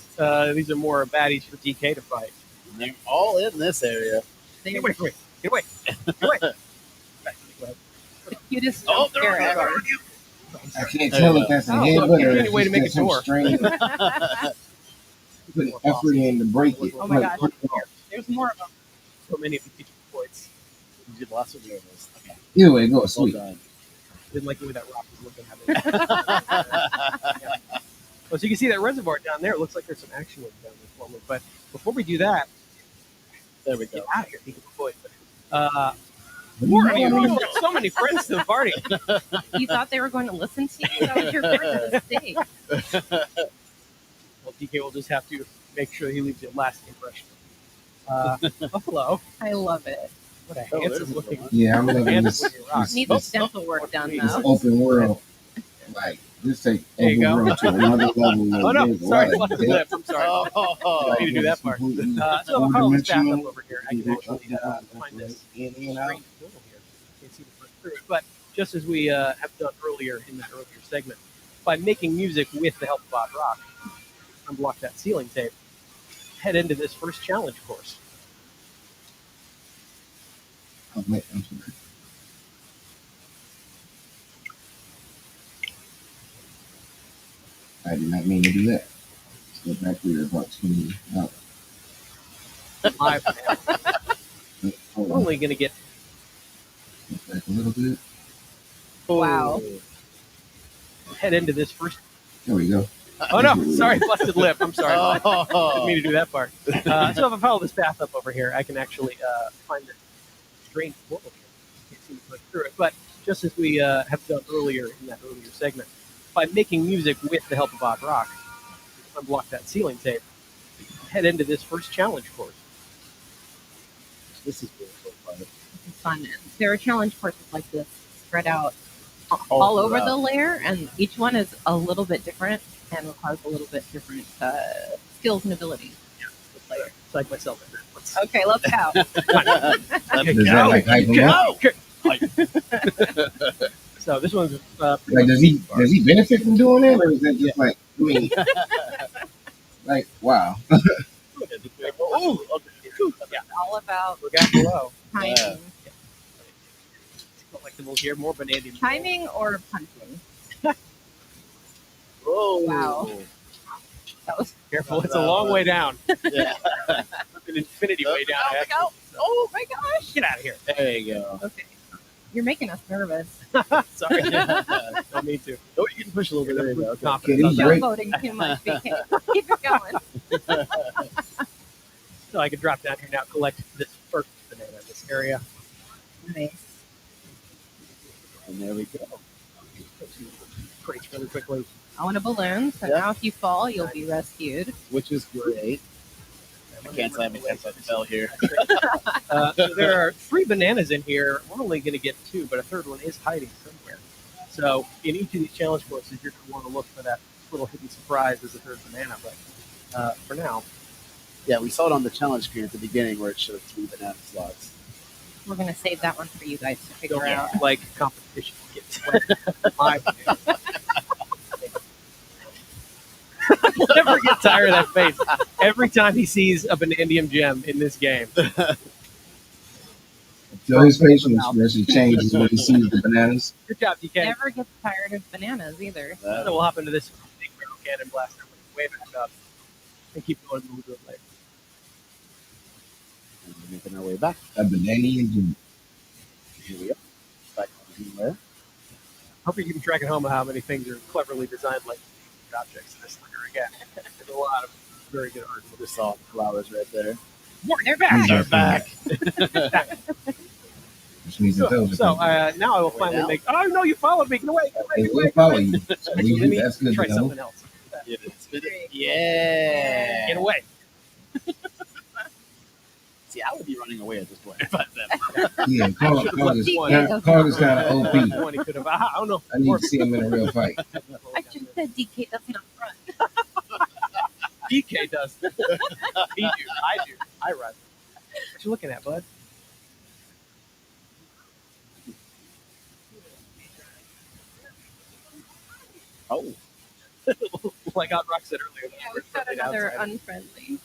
These are more baddies for DK to fight. They're all in this area. Get away from me. Get away. Get away. The cutest Oh, jump scare they're ever. I can't tell if that's a Oh, headbutt look, or any way to make it's a some door. strange putting effort in to break it. Oh my Like, gosh. There's more of them. So many of the Pika-Boopoids. You did lots of those. Okay. either way, it goes Well sweet. done. Didn't like the way that rock was looking at it. Yeah. Well, so you can see that reservoir down there. It looks like there's some action with down there for me. But before we do that, There we get go. out of here, Pika-Boopoid. More of you. You've got so many friends to the party. You thought they were going to listen to you? That was your first mistake. Well, DK will just have to make sure he leaves a lasting impression. Buffalo. I love it. What a Oh, handsome there's looking. another Yeah, I'm loving handsome this. looking rock. This, Needs this, dental work done this though. open world. Like, this take There you open go. world to another level. Oh no, There's a sorry, lot of busted depth. lip. I'm sorry. Oh, I need to do that part. Completely So I'll call this back up four-dimensional. over here. I can actually find this In and strange out. portal here. Can't see the first through it. But just as we have done earlier in that earlier segment, by making music with the help of Bob Rock, unblock that ceiling tape, head into this first challenge course. Oh, wait, I'm sorry. I did not mean to do that. Let's go back there about 20. Live. Hold We're on. only going to get Back a little bit. Wow. head into this first. There we go. Oh no, sorry, busted lip. I'm sorry. Oh. Didn't mean to do that part. So if I follow this path up over here, I can actually find the strange portal here. Can't seem to click through it. But just as we have done earlier in that earlier segment, by making music with the help of Bob Rock, unblock that ceiling tape, head into this first challenge course. This is really so fun. It's fun. There are challenge courses like this spread out all over the layer, and each one is a little bit different and requires a little bit different skills and abilities. Psych myself in. Okay, let's go. Let me Does that like hype him up? So this one's pretty Like, much does he benefit from doing that, or is that just like, I mean, like, wow. Oh, yeah. All about Look out below. timing. Yeah. Collectibles here, more banana. Timing or punching? Whoa. Wow. That was Careful, it's a long way down. Yeah. An infinity way down. Oh my actually. God. Oh my gosh. Get out of here. There you go. Okay. You're making us nervous. Sorry. Don't need to. Oh, you can push a little bit. There you go. Okay. Confident. He's You're great. voting too much, BK. Keep it going. So I can drop down here now, collect this first banana in this area. Nice. there we go. Breaks really quickly. I want a balloon, so Yeah. now if you fall, you'll be rescued. Which is great. I can't slam against that bell here. So there are 3 bananas in here. We're only going to get 2, but a third one is hiding somewhere. So in each of these challenge courses, you're going to want to look for that little hidden surprise as a third banana. But for now, Yeah, we saw it on the challenge screen at the beginning where it showed 3 banana slots. We're going to save that one for you guys to figure don't out. like competition. I'll never get tired of that face. Every time he sees a Banandium gem in this game. So his facial expression changes when he sees the bananas. Good job, DK. Never gets tired of bananas either. So we'll hop into this big barrel cannon blaster way back up and keep going. We'll do it later. And we're making our way back. A banana and Here we go. Back on the layer. Hope you're keeping track at home of how many things are cleverly designed like objects in this layer again. There's a lot of very good art. We just saw flowers right there. Yeah, they're back. They're back. which means that those So are now I will finally now? make. Oh no, you followed me. Get away. Get away. they Get will away. follow you. So Actually, let me that's good try to know. something else. Yeah. Get away. See, I would be running away at this point. Yeah, Carl is one. kind of OP. One he could have. I don't know. I need to see him in a real fight. I just said DK doesn't up front. DK does. He do. I do. I run. What you looking at, bud? Oh. Like Odd Rock said earlier. Yeah, we've got another unfriendly.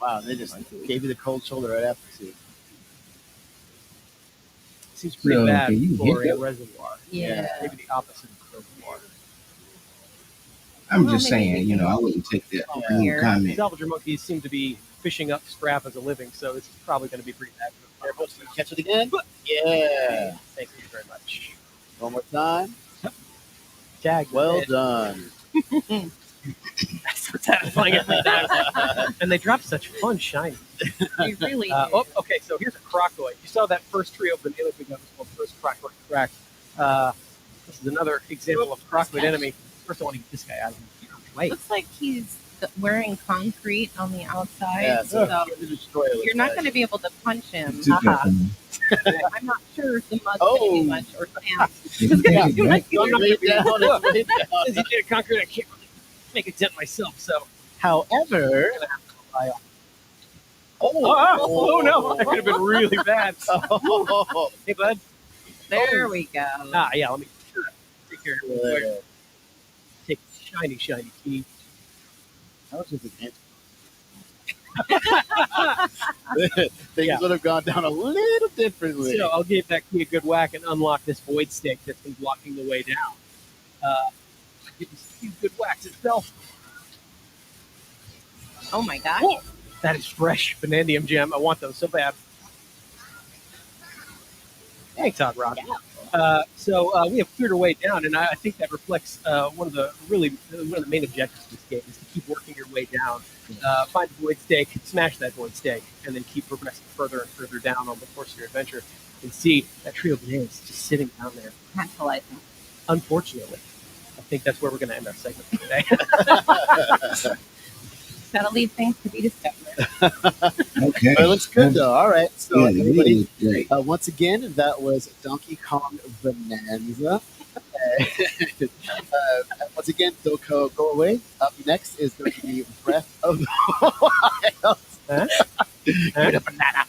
Wow, they just gave you the cold shoulder right after too. Seems pretty So, bad can you for hit a that? reservoir. Yeah. Maybe the opposite of a reservoir. I'm Well, just maybe saying, we I wouldn't take that Over rude here. comment. Salvager monkeys seem to be fishing up scrap as a living, so this is probably going to be pretty bad. Careful, so you catch it again. Yeah. Thank you very much. One more time. Tag. Well done. That's so satisfying every time. And they drop such fun shiny. We really do. Okay, so here's a crocoid. You saw that first trio of bananas we got was called First Crocoid Crack. This is another example of crocoid enemy. First, I want to get this guy out of here. Wait. Looks like he's wearing concrete on the outside, Yeah, so so you're not going to be able to punch him. Too careful. I'm not sure if the mud's Oh. going to do much or sand. Yeah. You might be It's way down, it's way down. Since he did concrete, I can't really make a dent myself, so However, oh no, that could have been really bad. Hey, bud. There we go. Yeah, let me take care of it real quick. Take shiny key. That was just an Things would have gone down a little differently. So I'll give that key a good whack and unlock this void stake that's been blocking the way down. Give this a few good whacks itself. Oh my god. Whoa, that is fresh Banandium gem. I want those so bad. Thanks, Odd Rock. So we have cleared our way down, and I think that reflects one of the main objectives of this game is to keep working your way down. Find a void stake, smash that void stake, and then keep progressing further and further down on the course of your adventure. And see that trio of bananas just sitting down there. Tantalizing. Unfortunately, I think that's where we're going to end our segment for today. Gotta leave things to be discovered. Okay. But it looks good though. All right. So Yeah, everybody, really great. once again, that was Donkey Kong Bonanza. Once again, Doko, go away. Up next is going to be Breath of the Wild. Give it a banana.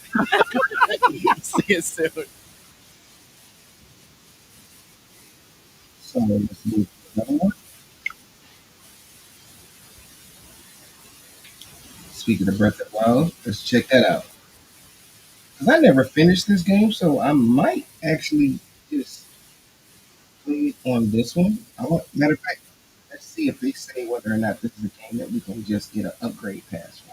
See you soon. So let's move to another one. Speaking of Breath of the Wild, let's check that out. Because I never finished this game, so I might actually just play it on this one. Matter of fact, let's see if they say whether or not this is a game that we can just get an upgrade pass for.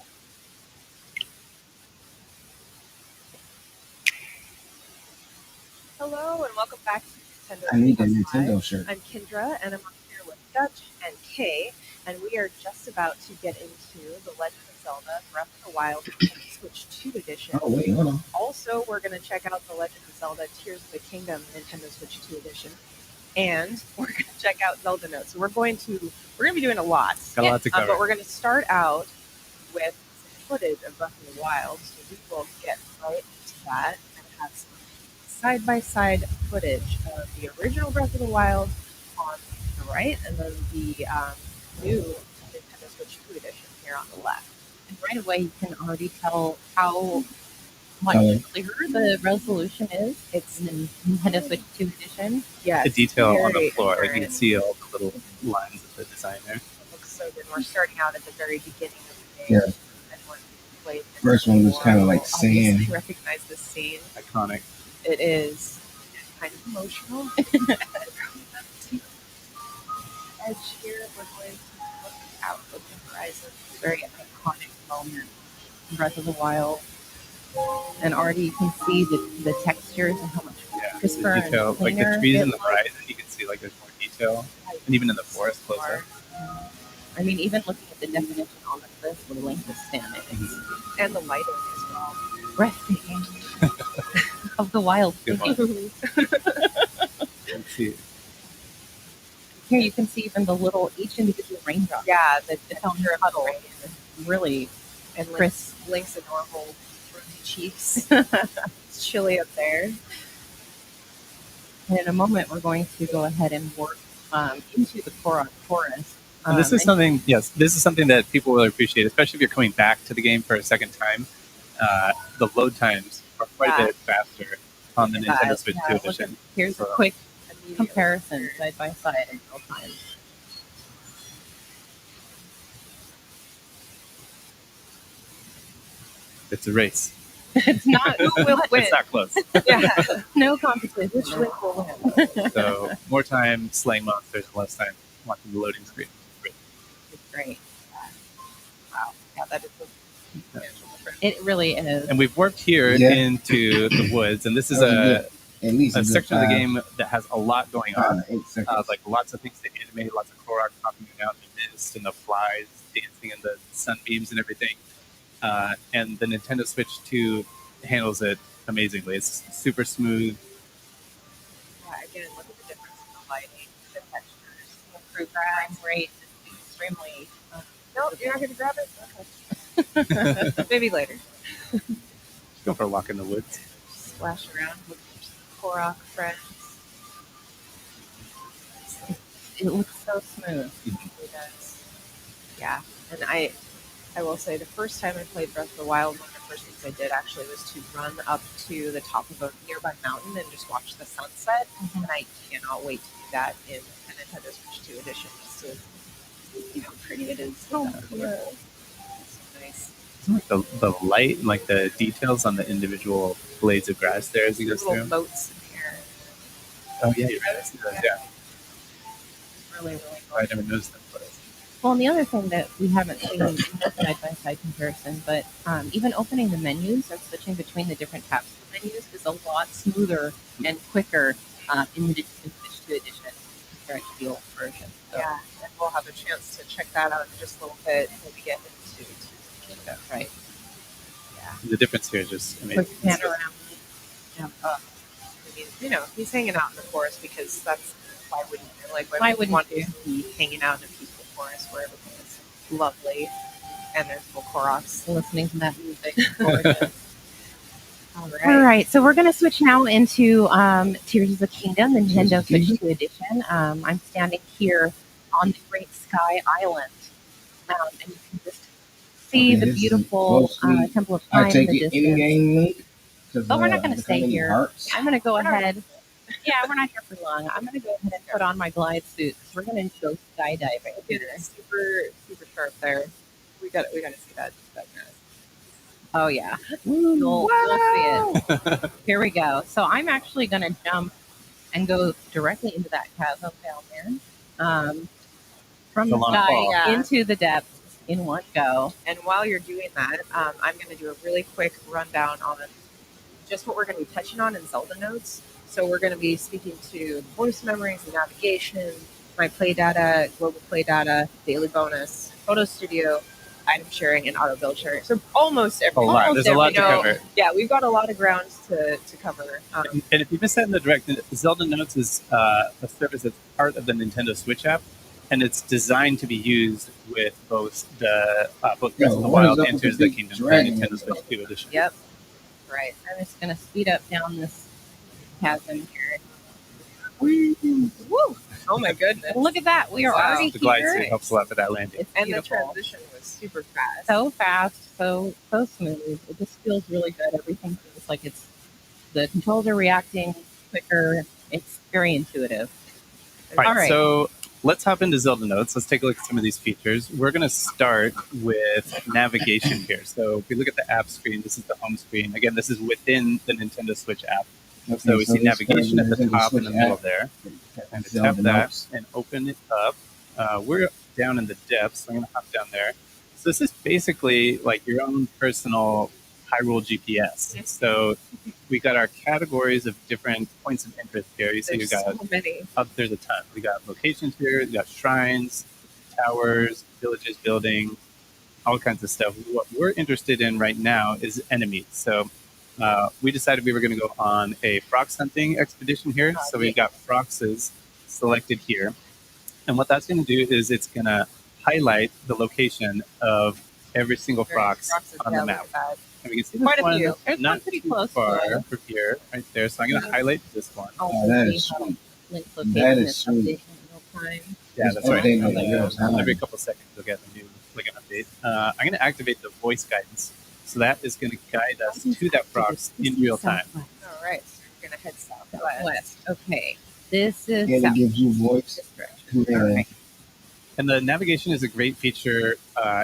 Hello and welcome back to Nintendo. I need that Plus Nintendo Live. shirt. I'm Kendra and I'm here with Dutch and Kay, and we are just about to get into The Legend of Zelda Breath of the Wild Nintendo Switch 2 edition. Oh wait, hold on. Also, we're going to check out the Legend of Zelda Tears of the Kingdom Nintendo Switch 2 edition. And we're going to check out Zelda Notes. So we're going to be doing a lot. Got a lot to cover. But we're going to start out with some footage of Breath of the Wild. So we will get right into that and have some side-by-side footage of the original Breath of the Wild on the right, and then the new Nintendo Switch 2 edition here on the left. And right away, you can already tell how much clearer the resolution is. It's in Nintendo Switch 2 edition. Yes, The detail on the very floor, like you accurate. can see all the little lines of the design there. It looks so good. We're starting out at the very beginning of the game. Yeah. And when we played First one was kind of like obviously sand. recognize this scene. Iconic. It is kind of emotional. Edge here, we're going to look out over the horizon. Very iconic moment in Breath of the Wild. And already you can see the textures and how much crisper The detail, and like the cleaner trees it in the looks. horizon, you can see like there's more detail, and even in the forest closer. I mean, even looking at the definition on the cliff where Link is standing, And the lighting as well. it's breathtaking. Of the wild. Good one. Let's see. Here you can see even each individual raindrop. Yeah, the It's on texture of puddle. the rain. Really And crisp. Link's adorable rosy cheeks. It's chilly up there. And in a moment, we're going to go ahead and work into the Korok forest. And this is something, yes, this is something that people really appreciate, especially if you're coming back to the game for a second time. The load times are quite a bit faster on the Nintendo Switch 2 edition. Here's a quick comparison side by side in real time. It's a race. It's not who will win. It's not close. Yeah, no competition. Which Link will win? So more time slaying monsters, less time watching the loading screen. Great. It's great. Wow. Yeah, that is a substantial difference. It really is. And we've worked here Yeah. into the woods, and this is That was a At least a good section of the 5, game that has a lot going on. 8 seconds. Like lots of things to animate, lots of Korok popping out in the mist and the flies dancing in the sunbeams and everything. And the Nintendo Switch 2 handles it amazingly. It's super smooth. Yeah, again, look at the difference in the lighting, the textures. Improve frame rate is extremely. No, you're not going to grab it? Okay. Maybe later. Just go for a walk in the woods. Splash around with Korok friends. It looks so smooth. It really does. Yeah, and I will say the first time I played Breath of the Wild, one of the first things I did actually was to run up to the top of a nearby mountain and just watch the sunset. And I cannot wait to do that in the Nintendo Switch 2 edition, just to see how pretty it is. Oh, It's so nice. Like the light and like the details on the individual blades of grass there as you go Little through. boats in the air. Oh yeah, you're right. I see those, yeah. Really, really I gorgeous. never noticed that. But Well, and the other thing that we haven't seen in the side-by-side comparison, but even opening the menus or switching between the different tabs of the menus is a lot smoother and quicker in the Switch 2 edition compared to the old version. So, Yeah, and we'll have a chance to check that out in just a little bit when we get into Tears of the Kingdom. right. Yeah. the difference here is just amazing. Quick panorama. Yeah. I mean, you know, he's hanging out in the forest because that's why wouldn't you? Like, Why would you wouldn't want you? to be hanging out in a peaceful forest where everything is lovely and there's little Koroks? Listening to that music. Gorgeous. All All right, so we're going to switch now into Tears of the Kingdom, the Nintendo Switch 2 edition. I'm standing here on the Great Sky Island, and you can just see Okay, the this is beautiful mostly- Temple of Time I in take the it distance. in game link. But we're not going to stay here. Hearts. I'm going to go ahead. Yeah, we're not here for long. I'm going to go ahead and put on my glide suit because we're going to go skydiving here. It's super, super sharp there. We got to see that. Oh yeah, you'll see it. Here we go. So I'm actually going to jump and go directly into that chasm down there, from The the long sky fall. into the depths in one go. And while you're doing that, I'm going to do a really quick rundown on just what we're going to be touching on in Zelda notes. So we're going to be speaking to voice memories and navigation, my play data, global play data, daily bonus, photo studio, item sharing and auto build sharing. So almost every There's a lot to cover. Yeah, we've got a lot of ground to cover. And if you missed that in the direct, Zelda Notes is a service that's part of the Nintendo Switch app, and it's designed to be used with both both Breath of the Wild and Tears of the Kingdom for Nintendo Switch 2 edition. Yep. Right. I'm just going to speed up down this chasm here. Woo! Oh my goodness! Look at that. We are already The glide here. suit helps a lot for that landing. And the transition was super fast. So fast, so smooth. It just feels really good. Everything feels like the controls are reacting quicker. It's very intuitive. All right, so let's hop into Zelda Notes. Let's take a look at some of these features. We're going to start with navigation here. So if we look at the app screen, this is the home screen. Again, this is within the Nintendo Switch app. Okay, so we see navigation at the top in the middle there. And to tap that and open it up, we're down in the depths. So I'm going to hop down there. So this is basically like your own personal Hyrule GPS. So we got our categories of different points of interest here. You see, we got so many. There's a ton. We got locations here. We got shrines, towers, villages, building, all kinds of stuff. What we're interested in right now is enemies. So we decided we were going to go on a frox hunting expedition here. So we've got froxes selected here. And what that's going to do is it's going to highlight the location of every single frox on the map. And we can see this Quite a one few. There's not one pretty too close far to it. from here, right there. So I'm going to highlight this one. That is sweet. That is sweet. Yeah, that's right. Every couple seconds you'll get a new an update. I'm going to activate the voice guidance. So that is going to guide us to that frox in real time. All right, so we're going to head southwest. Okay. This is And it gives you voice command. And the navigation is a great feature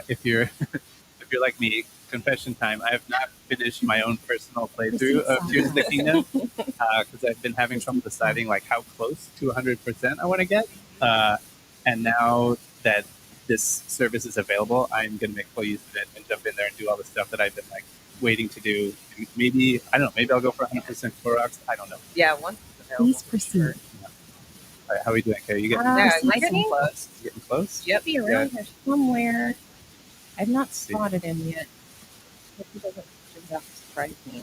if you're if you're like me. Confession time. I have not finished my own personal playthrough of Tears of the Kingdom because I've been having trouble deciding like how close to 100% I want to get. And now that this service is available, I'm going to make full use of it and jump in there and do all the stuff that I've been like waiting to do. Maybe I don't know. Maybe I'll go for 100% Koroks. I don't know. Yeah, once it's available. Please proceed. All right, how are we doing? Okay, you getting nice and close. Getting close? Yep. Be around here somewhere. I've not spotted him yet. If he doesn't surprise me.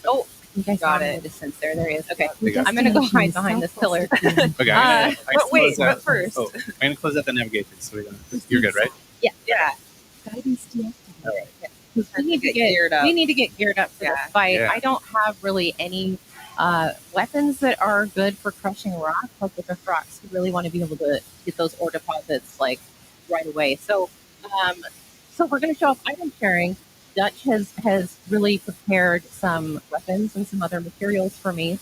Oh, I think I got it. Distance. There he is. Okay, I'm going to go hide behind this pillar. Okay. But wait, but first. I'm going to close out the navigation. So you're good, right? Yeah. Guidance deactivated. All right. We need to get geared up. We need to get geared up for this fight. Yeah. I don't have really any weapons that are good for crushing rock, like with the frogs. You really want to be able to get those ore deposits like right away. So we're going to show off item sharing. Dutch has really prepared some weapons and some other materials for me.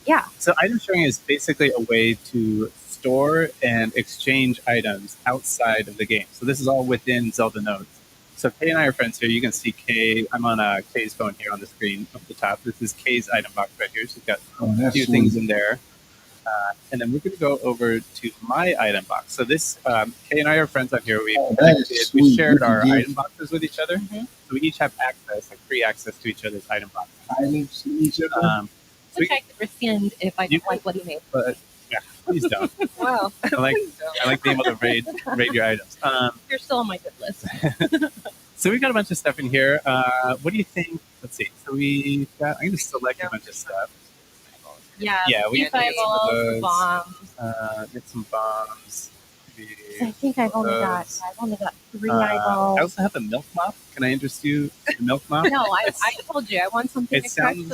Yeah. So item sharing is basically a way to store and exchange items outside of the game. So this is all within Zelda Notes. So Kay and I are friends here. You can see Kay. I'm on Kay's phone here on the screen up the top. This is Kay's item box right here. She's got a few things in there. And then we're going to go over to my item box. So this, Kay and I are friends on here. We shared our item boxes with each other. So we each have access, like free access to each other's item boxes. Items to each other? Which I could rescind if I don't like what he made. But yeah, please don't. Wow. I like being able to raid your items. You're still on my good list. So we've got a bunch of stuff in here. What do you think? Let's see. So I'm going to select a bunch of stuff. Yeah, we get eyeballs, bombs. Get some bombs. I think I've only got 3 eyeballs. I also have a milk mop. Can I interest you in the milk mop? No, I told you I want something expressive.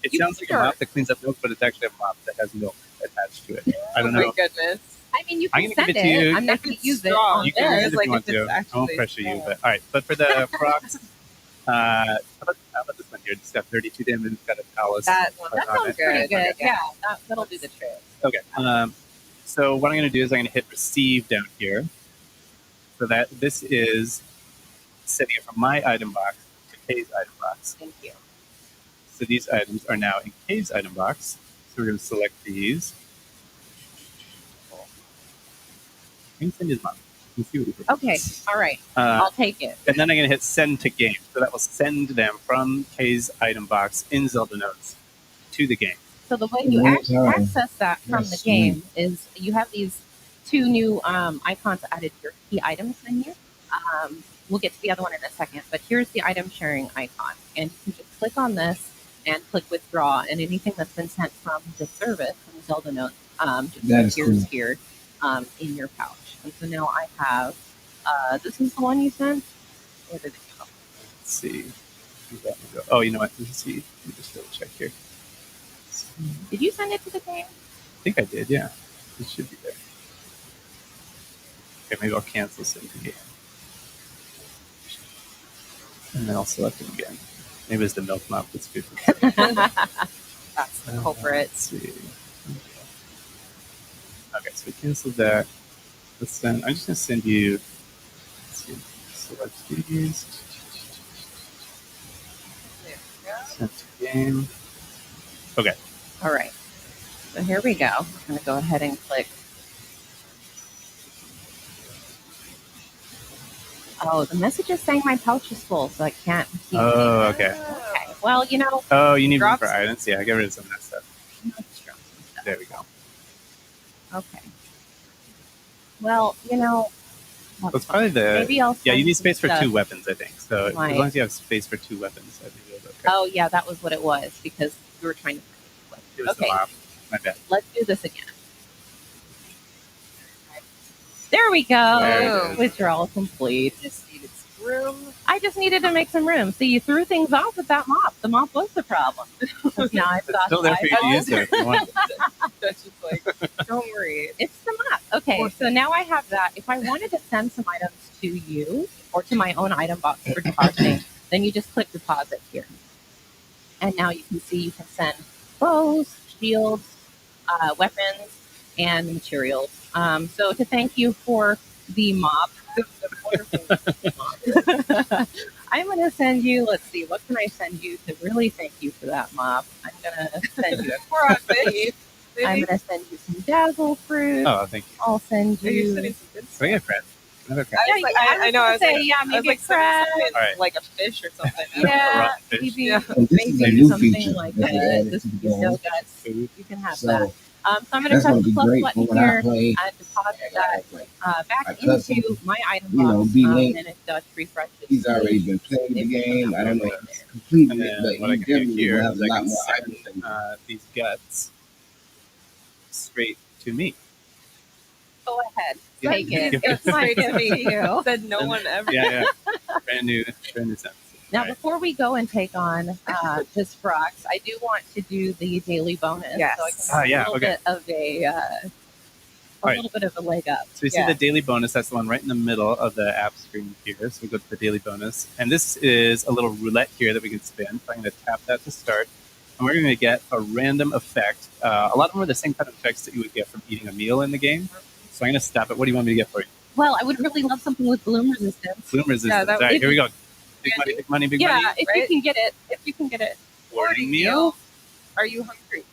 It sounds like a mop that cleans up milk, but it's actually a mop that has milk attached to it. I don't know. Oh my goodness. You I'm can gonna send give it to you. I'm not going to use it. You can use it if you want to. I won't pressure you, but all right. But for the frogs, how about this one here? It's got 32 damage. It's got a palace. That sounds pretty good. Yeah, that'll do the trick. Okay. So what I'm going to do is I'm going to hit receive down here. So that this is setting it from my item box to Kay's item box. Thank you. So these items are now in Kay's item box. So we're going to select these. You can send his mom. You can see what he did. Okay. All right. I'll take it. And then I'm going to hit send to game. So that will send them from Kay's item box in Zelda Notes to the game. So the way you access that from the game is you have these 2 new icons added to your key items menu. We'll get to the other one in a second, but here's the item sharing icon. And you can just click on this and click withdraw, and anything that's been sent from the service, from Zelda Notes, just appears here in your pouch. And so now I have, this is the one you sent? Where did it go? Let's see. Oh, you know what? Let's see. Let me just double check here. Did you send it to the game? I think I did, yeah. It should be there. Okay, maybe I'll cancel send to game. And then I'll select it again. Maybe it's the milk mop that's good. That's the culprit. Let's see. Okay, so we canceled that. Let's send. I'm just gonna send you. Let's see. Select these. Send to game. Okay. All right. So here we go. I'm going to go ahead and click. Oh, the message is saying my pouch is full, so I can't keep. Oh, okay. Okay. Well, you know. Oh, you need room for items? Yeah, get rid of some of that stuff. There we go. Okay. Well, you know. Well, it's probably the. Maybe I'll. Yeah, you need space for stuff. 2 weapons, I think. So as long as you have space for 2 weapons, I think it'll be okay. Oh, yeah, that was what it was because we were trying to. It was Okay. My bad. Let's do this again. There we go. Withdrawal complete. Just needed some room. I just needed to make some room. So you threw things off with that mop. The mop was the problem. Now I've got Still there for you to use it if you want. That's just like, don't worry. It's the mop. Okay, so now I have that. If I wanted to send some items to you or to my own item box for depositing, then you just click deposit here. And now you can see you can send bows, shields, weapons, and materials. So to thank you for the mop, the wonderful mop, I'm going to send you, let's see, what can I send you to really thank you for that mop? I'm going to send you a crawfish. I'm going to send you some dazzle fruit. Oh, thank you. I'll send Are you sending you. some good stuff? Bring a crab. Another crab. I know. I was say, like, yeah, maybe a crab. like a fish or something. Yeah, fish. maybe, Yeah. And this is a maybe new something feature like that they that. added This to the would be so game. good. You can have So that. So I'm going to that's press gonna the be plus great for button when I here play. and deposit that My back cousin, into my item you know, box, B-Link, and it does refresh. he's already been playing the It's game. I don't know right if it's there. completed And it, then but what I you can do definitely here will have is a I lot can more send items than these guts straight to me. Go ahead, Yeah. take it. Give It's my gift to you. Said no one ever. Yeah. Brand new sentence. Now, Right. before we go and take on just Frox, I do want to do the daily bonus. Yes. So I can have a little bit of Right. little bit of a leg up. So we see the daily bonus. That's the one right in the middle of the app screen here. So we go to the daily bonus. And this is a little roulette here that we can spin. So I'm going to tap that to start. And we're going to get a random effect. A lot of them are the same kind of effects that you would get from eating a meal in the game. So I'm going to stop it. What do you want me to get for you? Well, I would really love something with bloom resistance. Bloom resistance. that All right, would here we be go. Big money, big money, big Yeah, money. if you can get it. If you can get it. Warning meal. Are you hungry?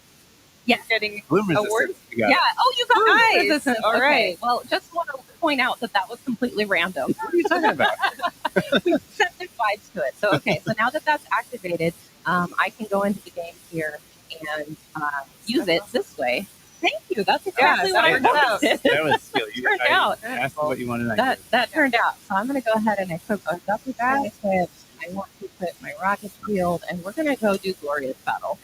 Yes. Getting Bloom award? resistance. You got Yeah. it. Oh, you got bloom Nice. resistance. All Okay. right. Well, just want to point out that was completely random. What are you talking about? We set the vibes to it. So okay. So now that that's activated, I can go into the game here and use it this way. Thank you. That's exactly what I wanted. That was skill. You Turned out. asked what you wanted. And I did. That turned out. So I'm going to go ahead and equip a double equip. I want to equip my rocket shield, and we're going to go do glorious battle.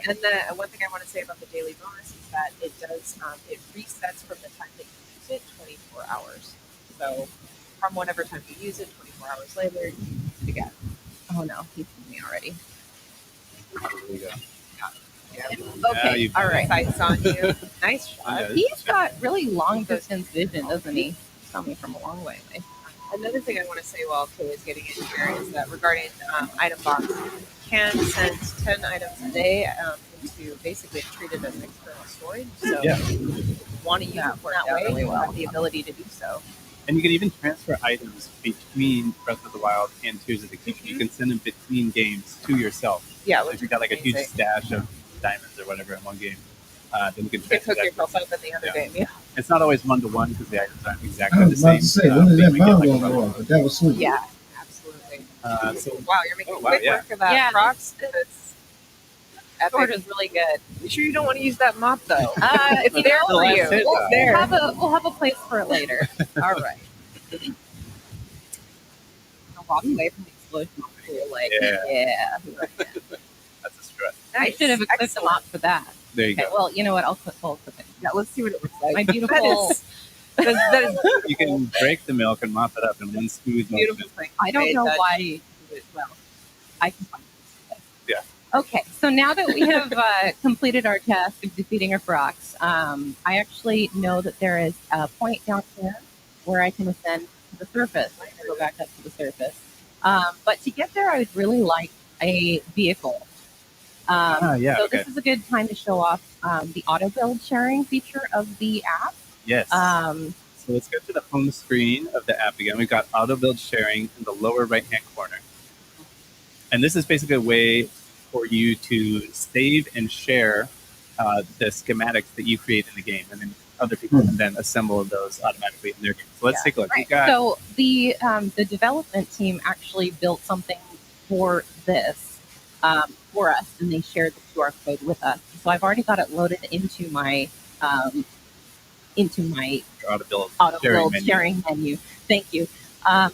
And the one thing I want to say about the daily bonus is that it does it resets from the time that you use it 24 hours. So from whatever time you use it, 24 hours later, you get. Oh no, he's seen me already. There we go. Okay, you- all right. Sights on you. Nice shot. He's got really long distance vision, doesn't he? He saw me from a long way away. Another thing I want to say while Kay is getting in here is that regarding item box, you can send 10 items a day into basically treat it as an external storage. So if you want to use it for that way, really you well. have the ability to do so. And you can even transfer items between Breath of the Wild and Tears of the Kingdom. You can send them between games to yourself. Yeah, So if you got like a huge stash of diamonds or whatever in one game, then you can You can transfer hook that. yourself up in the other game. Yeah. It's not always 1-to-1 because the items aren't exactly I the was about same. to say, when but is you that might get, bomb like, going a- on? But that was sweet. Yeah, absolutely. So Wow, you're making Oh, wow, quick yeah. work of that, Yeah. Prox. It's Sword Epic. is really good. You sure you don't want to use that mop though? It's You there know, for you. last hit, It's though. there. We'll have a place for it later. All right. I'll walk away from the explosion. Cool, like, Yeah. That's a stress. I should have equipped the mop for that. There you Okay, go. well, you know what? I'll equip it. yeah, let's see what it looks like. My beautiful. That is You can break the milk and mop it up in one smooth motion. beautiful thing. I don't Great know touch. why. Well, I can find this. Yeah. Okay, so now that we have completed our task of defeating our Brox, I actually know that there is a point down here where I can ascend to the surface. I'm going to go back up to the surface. But to get there, I would really like a vehicle. Yeah, So okay. this is a good time to show off the auto build sharing feature of the app. Yes. So let's go to the home screen of the app again. We've got auto build sharing in the lower right-hand corner. And this is basically a way for you to save and share the schematics that you create in the game. And then other people can then assemble those automatically in their game. So let's take a look. Right. We've got, So the development team actually built something for this for us, and they shared the QR code with us. So I've already got it loaded into my auto build auto sharing build menu. sharing menu. Thank you.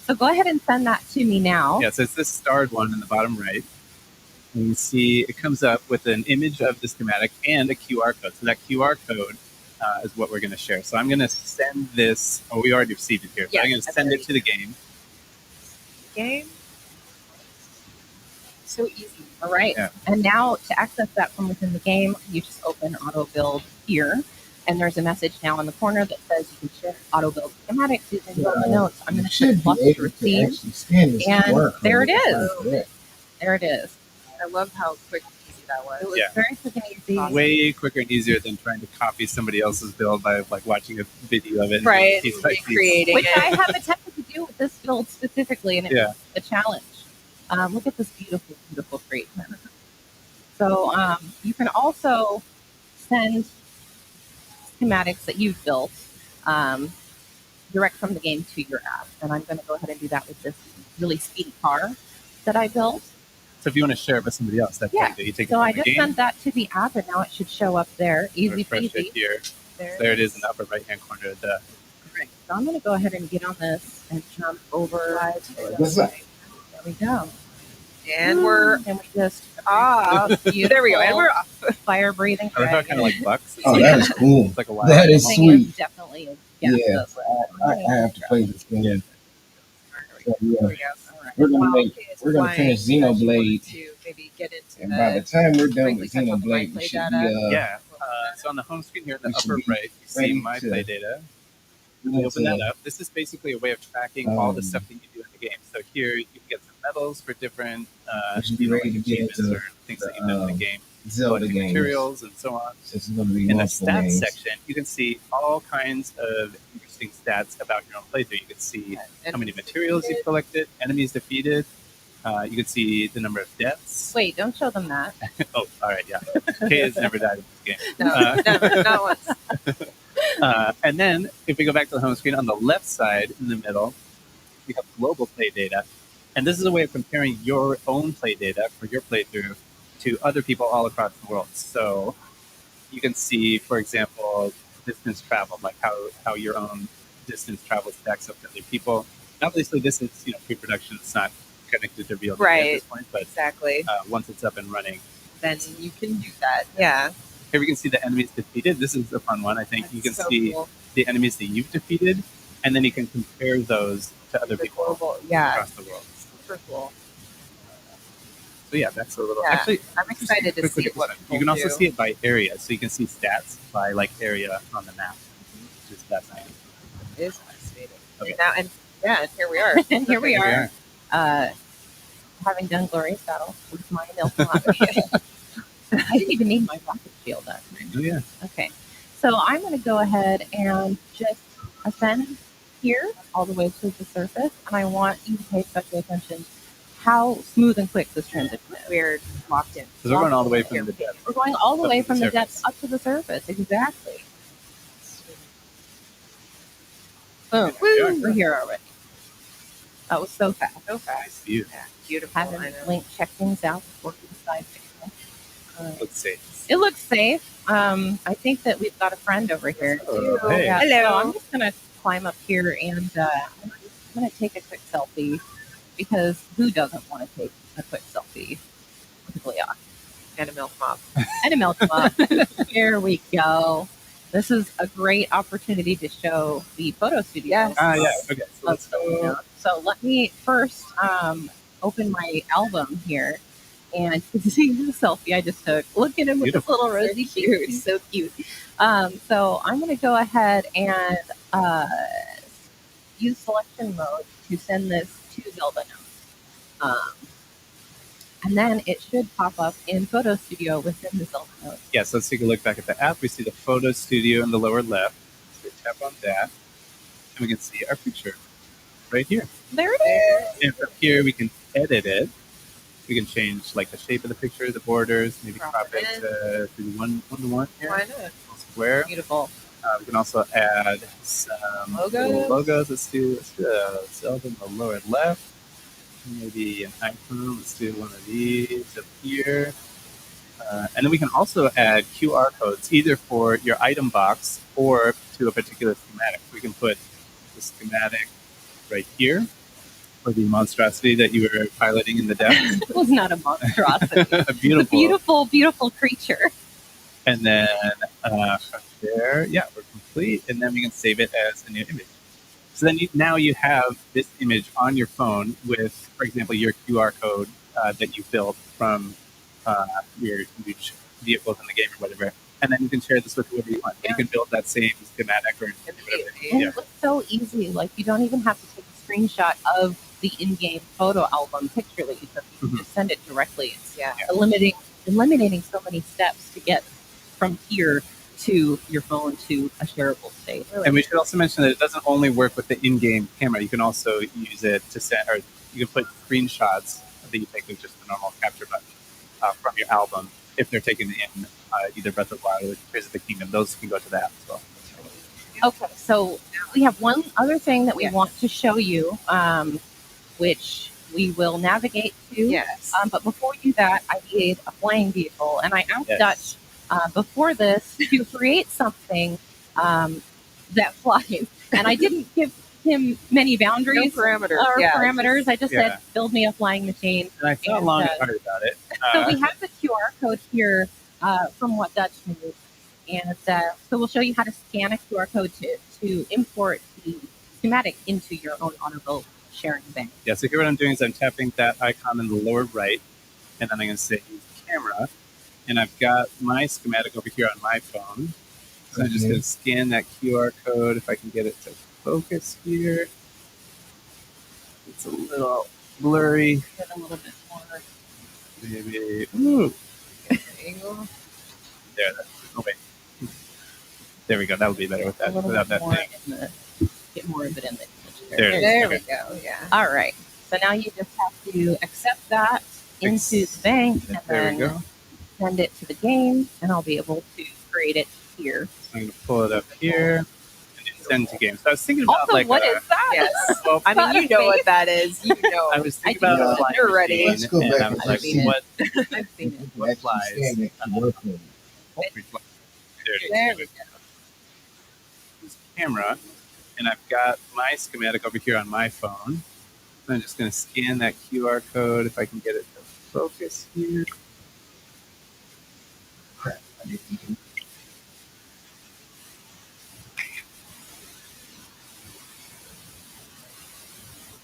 So go ahead and send that to me now. Yeah, so it's this starred one in the bottom right. And you see it comes up with an image of the schematic and a QR code. So that QR code is what we're going to share. So I'm going to send this. Oh, we already received it here. So Yeah, I'm going to that's send ready. it to the game. Game. So easy. All right. Yeah. And now to access that from within the game, you just open auto build here. And there's a message now in the corner that says you can share auto build schematics using Google Notes. I'm going to should click plus be to able to receive. actually scan this And QR code. there it is. Correct. There it is. I love how quick and easy that was. It was Yeah. very quick and easy. Way quicker and easier than trying to copy somebody else's build by like watching a video of it. Right, Piece by piece. recreating Which it. I have attempted to do with this build specifically, and it was a challenge. Look at this beautiful, beautiful crate. So you can also send schematics that you've built direct from the game to your app. And I'm going to go ahead and do that with this really speedy car that I built. So if you want to share it with somebody else, that's Yeah. great. You take So it I from the just game, sent that to the app, and now it should show up there. Easy refresh peasy. it here. There it is in the upper right-hand corner of the Right. So I'm going to go ahead and get on this and jump over. What's that? There we go. And we're And we just off. There we go. And we're off. fire breathing. I thought kind of like bucks. It's Oh, like, that is cool. it's like a wild That is animal. Thing is sweet. definitely a Yeah, I have to play this game. Yeah. So, yeah. There we go. All right. We're gonna While make. it's We're gonna flying, finish I just wanted Xenoblade, to maybe get into and by the the time we're done briefly with touch on the Xenoblade, we gameplay should data. be Yeah. So on the home screen here in the we should upper be right, you see ready my to- play data. ready You open to- that up. This is basically a way of tracking all the Um, stuff that you do in the game. So here you can get some medals for different We should be ready to get achievements into or things that you've done in the game, Zelda collecting games. materials and so on. It's gonna be In the multiple stats games. section, you can see all kinds of interesting stats about your own playthrough. You can see how many materials you've collected, enemies defeated. You can see the number of deaths. Wait, don't show them that. Oh, all right, yeah. Kay has never died in this game. No, never, not once. And then if we go back to the home screen on the left side in the middle, we have global play data. And this is a way of comparing your own play data for your playthrough to other people all across the world. So you can see, for example, distance traveled, like how your own distance travel stacks up to other people. Obviously, this is pre-production. It's not connected to real data at this point, but Exactly. once it's up and running, Then you can do that. Yeah. here we can see the enemies defeated. This is a fun one. I think you can So see cool. the enemies that you've defeated, and then you can compare those to other The people global, yeah. across the world. Super cool. So yeah, that's a little. Yeah. Actually, I'm excited to quick see look at what this one. people You can also do. see it by area, so you can see stats by like area on the map, which is fascinating. It is fascinating. Okay. And now, and here we are. And here we Here we are, having done Glorious Battle with my Nelson rocket shield. I didn't even need my rocket shield then. Oh yeah. Okay, so I'm going to go ahead and just ascend here all the way to the surface, and I want you to pay special attention how smooth and quick this transition is. We're locked in. Because we're going all the way from the depth. We're going all the Up way to the from the surface. depths up to the surface. Exactly. Boom. There we are. We're here already. That was so fast. So fast. Nice view. Yeah. Beautiful. I Haven't know. Link check things out before we decide to go. Let's see. It looks safe. I think that we've got a friend over here. Oh, hey. Yeah, Hello. So I'm just gonna climb up here and I'm gonna take a quick selfie because who doesn't want to take a quick selfie with Leah And a milk mop. and a milk mug? Here we go. This is a great opportunity to show the photo studio. Yes. Yeah. Okay. So let's go. So let me first open my album here and see the selfie I just took. Look at him with this little rosy cute. He's so cute. So I'm going to go ahead and use selection mode to send this to Zelda Notes. And then it should pop up in Photo Studio within the Zelda Notes. Yeah, so let's take a look back at the app. We see the photo studio in the lower left. So we tap on that, and we can see our picture right here. There it is. And from here, we can edit it. We can change like the shape of the picture, the borders, maybe crop it to one-to-one here. Why not? Square. Beautiful. We can also add some little logos. Let's do Zelda in the lower left. Maybe an icon. Let's do one of these up here. And then we can also add QR codes either for your item box or to a particular schematic. We can put the schematic right here for the monstrosity that you were piloting in the depths. It was not a monstrosity. Beautiful. It's a beautiful, beautiful creature. And then from there, yeah, we're complete. And then we can save it as a new image. So then now you have this image on your phone with, for example, your QR code that you built from your vehicles in the game or whatever. And then you can share this with whoever you want. Yeah. You can build that same schematic or whatever. And it looks so easy. Like you don't even have to take a screenshot of the in-game photo album picture that you took. You can just send it directly. It's eliminating so many steps to get from here to your phone to a shareable state. Really. And we should also mention that it doesn't only work with the in-game camera. You can also use it to send, or you can put screenshots that you take with just the normal capture button from your album. If they're taken in either Breath of the Wild or Tears of the Kingdom, those can go to that as well. Okay, so we have one other thing that we want to show you, which we will navigate to. Yes. But before we do that, I need a flying vehicle, and I asked Dutch before this to create something that flies, and I didn't give him many boundaries parameters. I just said, build me a flying machine. And I thought long and hard about it. So we have the QR code here from what Dutch knew. And so we'll show you how to scan a QR code to import the schematic into your own Honorable sharing bank. Yeah, so here what I'm doing is I'm tapping that icon in the lower right, and then I'm going to say use camera. And I've got my schematic over here on my phone. So I'm just going to scan that QR code if I can get it to focus here. It's a little blurry. Get a little bit more. Maybe. Ooh. Angle. There. Oh, wait. There we go. That would be better with that. Without that thing. Get more of it in the image. There we go. Yeah. All right. So now you just have to accept that into the bank and then send it to the game, and I'll be able to create it here. So I'm going to pull it up here and then send to game. So I was thinking about also, what is that? Yes. Well, I mean, you know what that is. You know. I was thinking about it. You're ready. Let's go back. And I was like, what? I've seen it. What flies? There we go. This camera, and I've got my schematic over here on my phone. I'm just going to scan that QR code if I can get it to focus here. Crap. I didn't.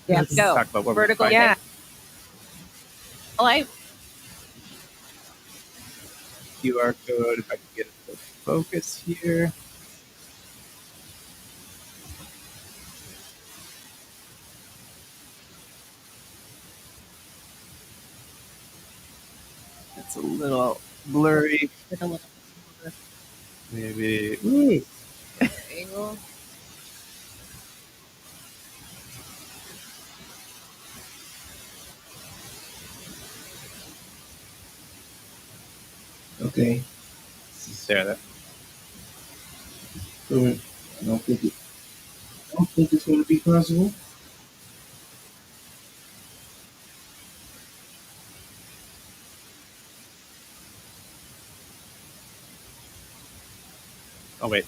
Yeah, Let's go. talk about what Vertical. we're finding. Well, QR code if I can get it to focus here. It's a little blurry. Get a little bit Maybe. Ooh. Angle. Okay. There, that. So I don't think it's going to be possible. Oh wait.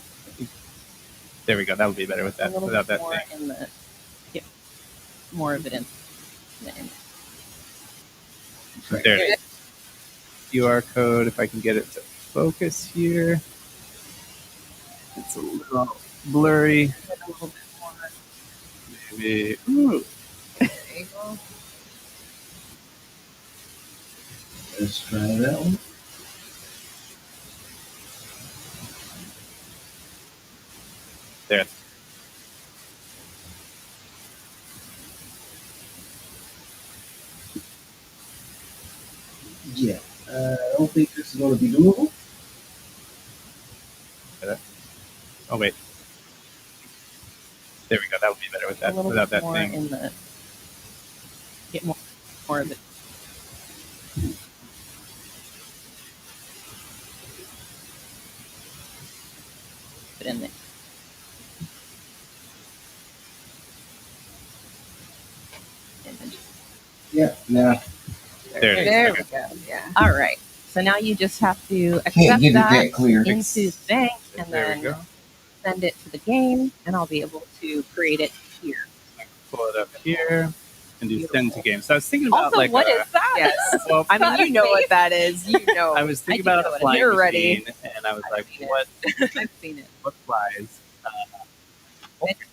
There we go. That would be better with that without that more thing. in the get more of it in the image. There it is. QR code. If I can get it to focus here. It's a little blurry. A little bit more. Maybe. Ooh. There you go. Let's try that one. There. Yeah. I don't think this is going to be doable. Oh wait. There we go. That would be better with that without that more thing. in the get more of it. In the image. Yeah, now There it is. There Okay. we go. Yeah. All right. So now you just have to accept can't get it that that clear. into the bank and There we then go. send it to the game, and I'll be able to create it here. Pull it up here and do send to game. So I was thinking about Also, like what is that? Yes. well, I mean, you know what that is. You know. I was thinking I do about know a what it flying is. You're ready. machine, and I was like, seen it. what I've seen it. what flies?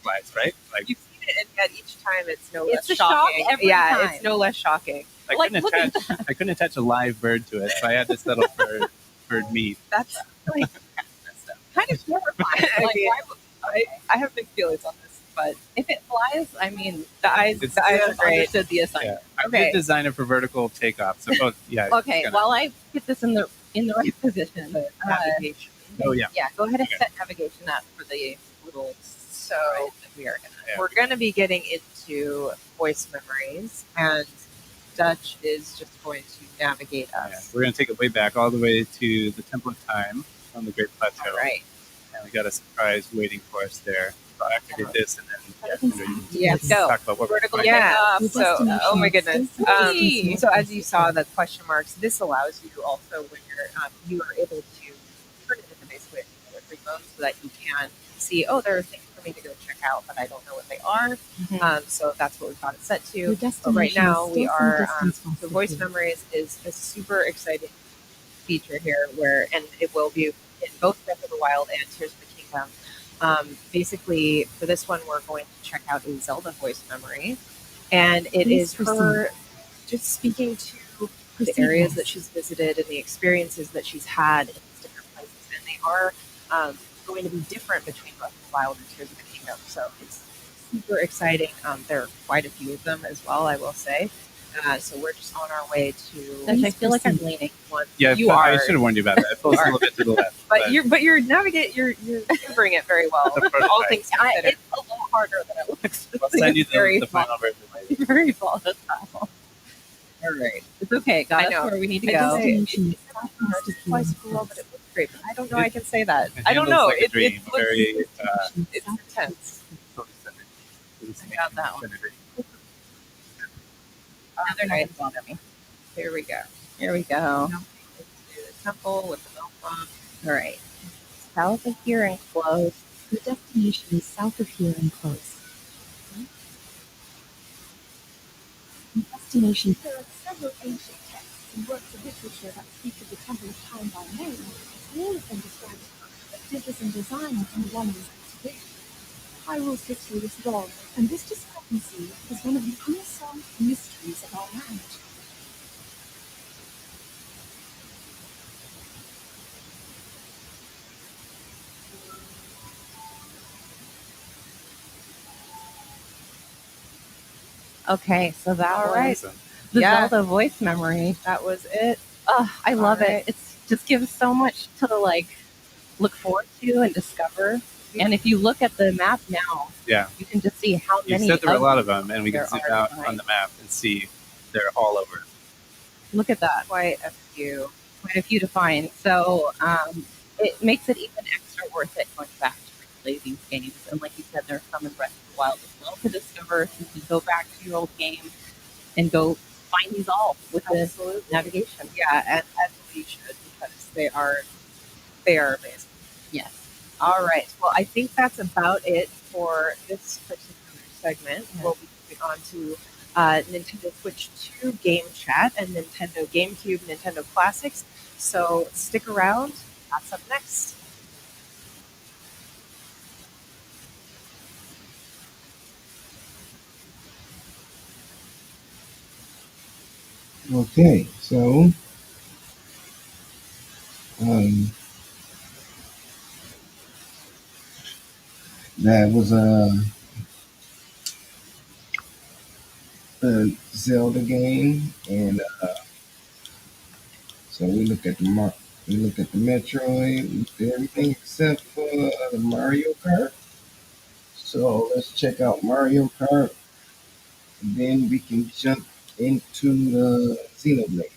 Flies, right? Like You've seen it, and yet each time it's no It's less a shock shocking. every yeah, time. it's no less shocking. I Like, couldn't look at attach I couldn't attach a live bird to it, so I had to settle for bird meat. That's like Kind of terrifying. I Like, mean, why would- I have mixed feelings on this, but if it flies, I mean, the eyes It's- are great. understood the Yeah. assignment. I'm Okay. a designer for vertical takeoff, so both yeah. Okay, it's gonna- while I get this in the right position, Navigation. Oh yeah. yeah, go ahead and Okay. set navigation up for the little So that we are gonna. Yeah. we're going to be getting into voice memories, and Dutch is just going to navigate Yeah, us. we're gonna take it way back, all the way to the Temple of Time on the Great Plateau. All right. And we got a surprise waiting for us there. So I'll activate this and then Yeah, Let's go. talk about what we're Vertical finding. Yeah. takeoff. So, oh my goodness. Whee! So as you saw the question marks, this allows you also when you are able to turn it into basically another free mode so that you can see, oh, there are things for me to go check out, but I don't know what they are. So that's what we've got it set to. But right now we are the voice memories is a super exciting feature here and it will be in both Breath of the Wild and Tears of the Kingdom. Basically, for this one, we're going to check out a Zelda voice memory, and it is her just speaking to the areas that she's visited and the experiences that she's had in these different places, and they are going to be different between Breath of the Wild and Tears of the Kingdom. So it's super exciting. There are quite a few of them as well, I will say. So we're just on our way to. I feel like I'm leaning. One. Yeah, you I are. should have warned you about that. It pulls a little bit to the left. But you're maneuvering it very well. It's a prototype. All things considered. It's a little harder than it looks. I'll send you It's very the final version later. Very volatile. All right, it's okay. Got I us know. where we need to I go. just say it's not hard to twice below, but it looks great. But I don't know. I can say that. It I don't handles know. like a It dream. looks Very it's intense. I got that one. Now they're not going to bother me. Here we go. Here we go. Into the temple with the milk bomb. All right. South of here and close. The destination is south of here and close. The destination. There are several ancient texts and works of literature that speak of the Temple of Time by name, all of them describe it, but differs in design and wonders of activation. Hyrule's history is long, and this discrepancy is one of the unsolved mysteries of our land. Okay, so that All was right. the Yeah. Zelda voice memory. That was it. I love All right. it. It's just gives so much to look forward to and discover. And if you look at the map now, Yeah. you can just see how You many. said there were a of lot of them, and we can there zoom are out behind. on the map and see they're all over. Look at that. Quite a few. Quite a few to find. So it makes it even extra worth it going back to replay these games. And like you said, there's some in Breath of the Wild as well to discover. So you can go back to your old game and go find these all with Absolutely. the navigation. Yeah, and as we should because they are amazing. Yes. All right. Well, I think that's about it for this particular segment. We'll be moving on to Nintendo Switch 2 Game Chat and Nintendo GameCube, Nintendo Classics. So stick around. That's up next. Okay, so um, that was a Zelda game, and so we look at we look at the Metroid, we look at everything except for the Mario Kart. So let's check out Mario Kart, and then we can jump into the Xenoblade.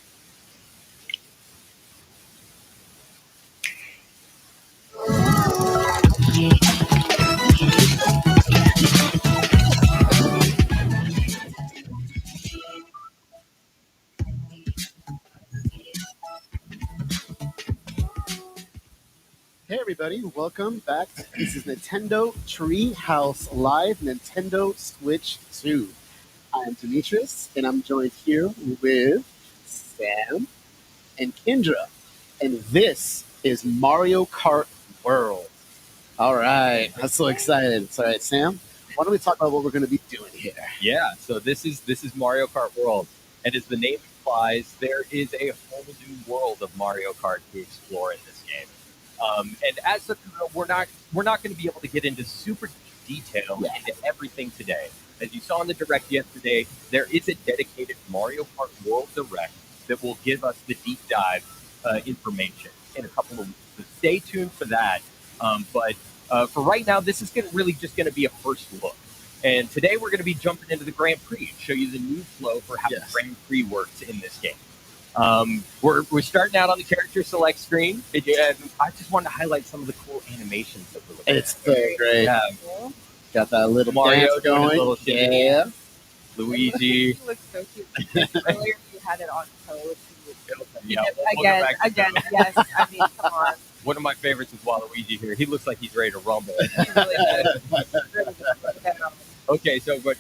Hey everybody, welcome back. This is Nintendo Treehouse Live Nintendo Switch 2. I am Demetrius, and I'm joined here with Sam and Kendra. And this is Mario Kart World. All right, I'm so excited. All right, Sam, why don't we talk about what we're going to be doing here? Yeah, so this is Mario Kart World, and as the name implies, there is a whole new world of Mario Kart to explore in this game. And as such, we're not going to be able to get into super deep detail into everything today. As you saw in the direct yesterday, there is a dedicated Mario Kart World Direct that will give us the deep dive information in a couple of weeks. So stay tuned for that. But for right now, this is really just going to be a first look. And today we're going to be jumping into the Grand Prix and show you the new flow for how the Grand Prix works in this game. We're starting out on the character select screen. And I just wanted to highlight some of the cool animations that we're looking at. It's so great. Yeah. Got that little Mario dance going. little Yeah. Luigi. It looks so cute. Earlier you had it on code. Yeah, Again, yes. I mean, come on. One of my favorites is Waluigi here. He looks like he's ready to rumble. He really does. Okay, so but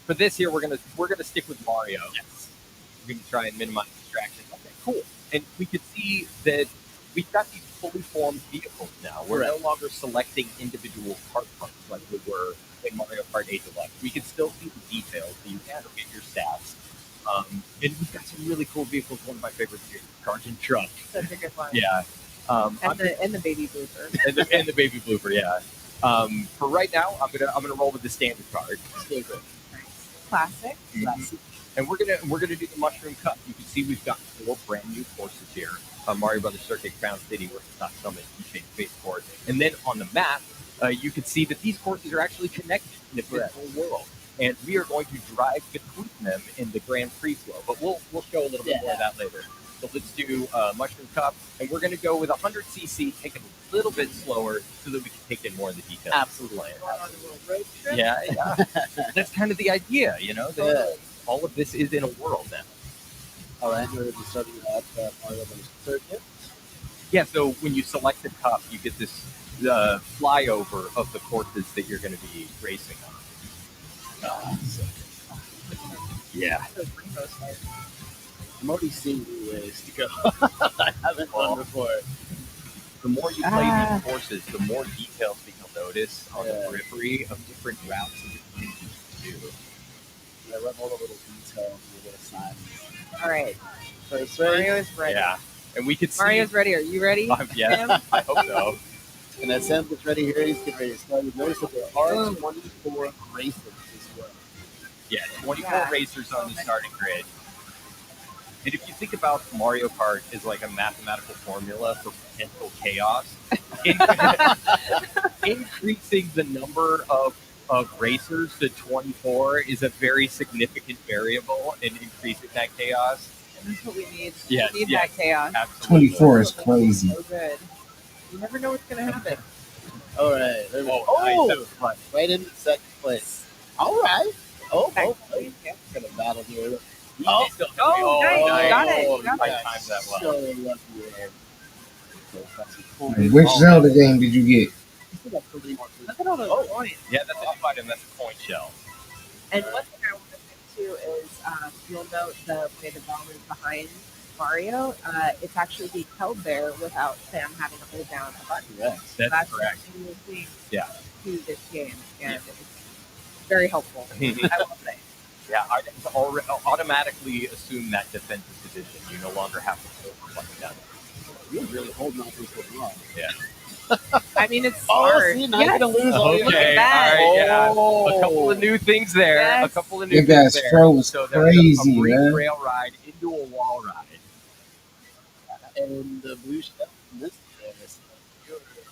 for this here, we're gonna stick with Mario. Yes. We're gonna try and minimize distractions. Okay, cool. And we can see that we've got these fully formed vehicles now. We're no longer selecting individual kart parts like we were in Mario Kart 8 Deluxe. We can still see the details, so you can get your stats. And we've got some really cool vehicles. One of my favorites here, Guardian Truck. Such a good one. Yeah. And the baby blooper. and the baby blooper, yeah. For right now, I'm gonna roll with the standard card. Classic. And we're gonna do the Mushroom Cup. You can see we've got 4 brand new courses here. Mario Brothers Circuit, Crown City, Workshop Summit, Chain Space Course, and then on the map, you can see that these courses are actually connected in the physical world, and we are going to drive between them in the Grand Prix flow. But we'll show a little bit more of that later. So let's do Mushroom Cup, and we're going to go with 100cc, take it a little bit slower so that we can take in more of the details. Absolutely. Going on a little road trip. Yeah. That's kind of the idea, you know. All of this is in a world now. All right, we're going to be starting at Mario Brothers Circuit. Yeah, so when you select the cup, you get this flyover of the courses that you're going to be racing on. Yeah. I'm already seeing new ways to go. I haven't done before. The more you play these courses, the more details that you'll notice on the periphery of different routes and different things you do. I love all the little details and the little signs. All right. First Mario is ready. Yeah. And we could see. Mario's ready. Are you ready? Yeah, I hope so. And as Sam gets ready here, he's getting ready to start. You notice that there are 24 races as well. Yeah, 24 racers on the starting grid. And if you think about Mario Kart as like a mathematical formula for potential chaos, increasing the number of racers to 24 is a very significant variable in increasing that chaos. And that's what we need. Yes, We need that chaos. Absolutely. 24 is crazy. So good. You never know what's going to happen. All right. There we go. Nice. That was fun. Right in second place. All right. Oh. Yeah. Gonna battle here. Nice. Got it. Got I it. timed that well. So lucky. Which Zelda game did you get? still got so many more clues. Look at all those coins. Yeah, that's a new item. That's a coin shell. And one thing I want to say too is you'll note the way the bell is behind Mario. It's actually being held there without Sam having to hold down a button. Yes, So that's correct. a new thing Yeah. to this game, and it's very helpful. I will say. Yeah, items automatically assume that defensive position. You no longer have to hold the button down. You're really holding on to this one wrong. Yeah. I mean, it's Oh, smart. see, now you're gonna lose all your. Look at that. All right, yeah. A couple of new things there. Yes. A couple of new That things guy's there. throw was So there's crazy, a brick man. rail ride into a wall ride. And the blue shell missed this.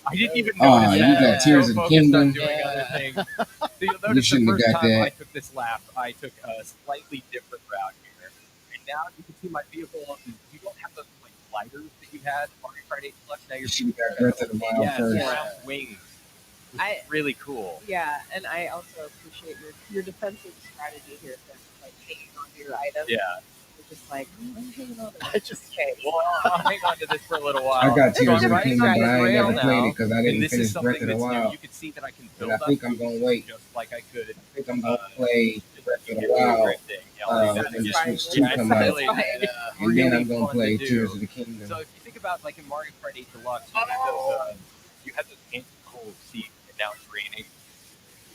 I didn't even Oh, notice you that. got Tears of the So focused on Kingdom. doing other things. So you'll You notice the shouldn't have first got time I that. took this lap, I took a slightly different route here. And now you can see my vehicle. You don't have those like gliders that you had on your Friday Deluxe. Now you're You got Breath of the Wild yeah, first. brown wings. It's really cool. Yeah, and I also appreciate your defensive strategy here, Sam. Like hanging on to your items. Yeah. You're just like, I'm hanging on to I this. just Okay. Well, I'll hang on to this for a little while. I got So Tears I'm of the riding Kingdom, on but this I ain't rail never played now, it because I and didn't this finish is Breath something of the that's new. Wild. You can see that I can And build I think up I'm gonna wait. just like I could. I think I'm gonna play Breath of the Wild Drifting. Yeah, I'll do that when the again. Switch 2 Yeah, come it's out, really, and then really I'm gonna fun play to do. Tears of the Kingdom. So if you think about like in Mario Kart 8 Deluxe, you had those anti-cold seats, and now it's raining.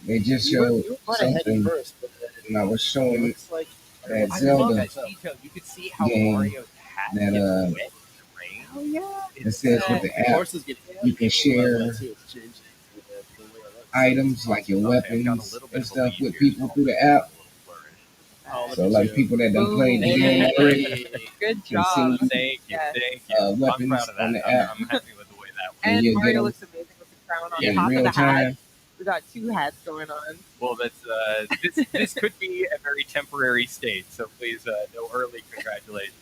They just you showed were ahead something, first, but and I was it showing looks like that I love Zelda that detail. You could see how game Mario's hat that gets wet in the rain. Oh yeah. it says with the the app horse is getting. you can share I see it's changing the way it looks. items like your Okay, I've got a weapons little bit and of a stuff lead with here, people so through the I'll app. be a little blurry. Oh, look So at like you. people that done played the Boom. game already Good can job. see Thank you, Yes. thank you. I'm weapons proud of that. on the app I'm happy with the way that went. and And you'll get Mario them looks amazing with the crown on in top of real the hat. time. We got two hats going on. Well, that's this could be a very temporary state, so please no early congratulations.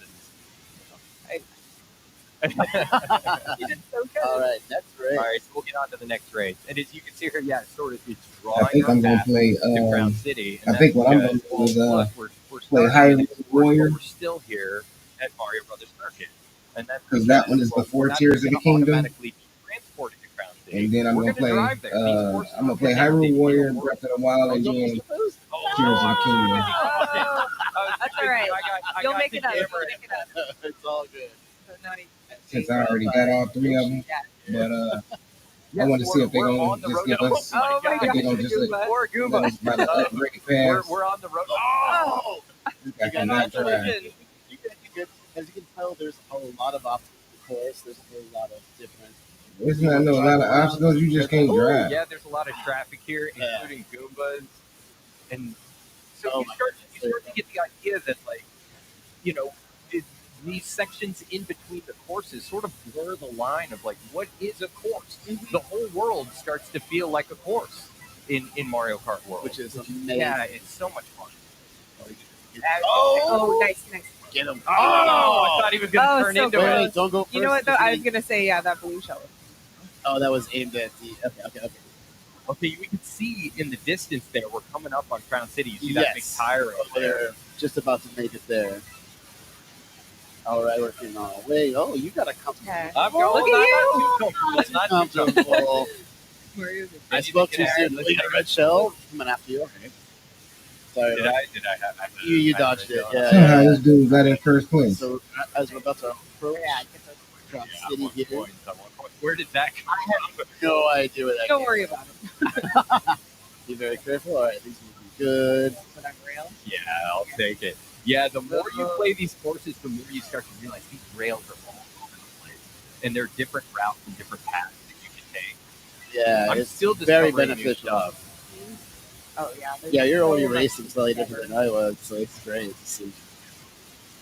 You did so good. All right, next race. All right, so we'll get on to the next race. And as you can see here, yeah, it's sort of it's drawing I think our I'm gonna path play. to Crown City. And I think that's what I'm gonna because, do is well, look, we're play starting Hyrule at Explorers, Warrior. but we're still here at Mario Brothers Circuit, and that's 'Cause that one is well, before we're not Tears of the gonna Kingdom. automatically be transported to Crown City. And then I'm We're gonna play. drive there. These horses I'm gonna are play down Hyrule the Warrior, hill. Breath of the Wild, and then Tears of the Kingdom. Oh, that's all right. You'll make it up. You'll make it up. It's all good. So now you Since I already got all three of them, but I want to see if they're gonna just give us. Oh my if they're gonna gosh, just let Goomba. Goomba. us buy the upgrade pass. We're on the road. Oh! I cannot drive. As you can tell, there's a lot of obstacles. Of course, there's a whole lot of different. There's not a lot of obstacles. You just can't drive. Yeah, there's a lot of traffic here, including Goombas, and so Oh you my start to get the idea that, like, you know, these sections in between the courses sort of blur the line of like what is a course. The whole world starts to feel like a course in Mario Kart World, Which is amazing. Yeah, it's so much fun. Oh, nice. Get him! Oh, I thought he was going to turn so into close. it. Wait, don't go first. You know what though? I was gonna say that blue shell. Oh, that was aimed at the. Okay. Okay, we can see in the distance there. We're coming up on Crown City. You see that big Yes. tire over there. They're just about to make it there. All right, we're getting on our way. Oh, you got a comfortable. Okay. I'm going. Look at you. Not too comfortable. Not too comfortable. Comfortable. I spoke too soon. Let's You got a red shell coming after you. Okay. Sorry. Did I have You dodged it. Yeah. Somehow this dude got in first place. So as we're about to approach Crown City here, Where did that come from? no idea where that Don't came worry from. about it. Be very careful. All right, these will be good. Put on rail. Yeah, I'll take it. Yeah, the more you play these courses, the more you start to realize these rails are all over the place, and there are different routes and different paths that you can take. Yeah, I'm it's still very discovering new beneficial. stuff. Oh yeah. Yeah, you're already racing slightly different than I was, so it's great to see.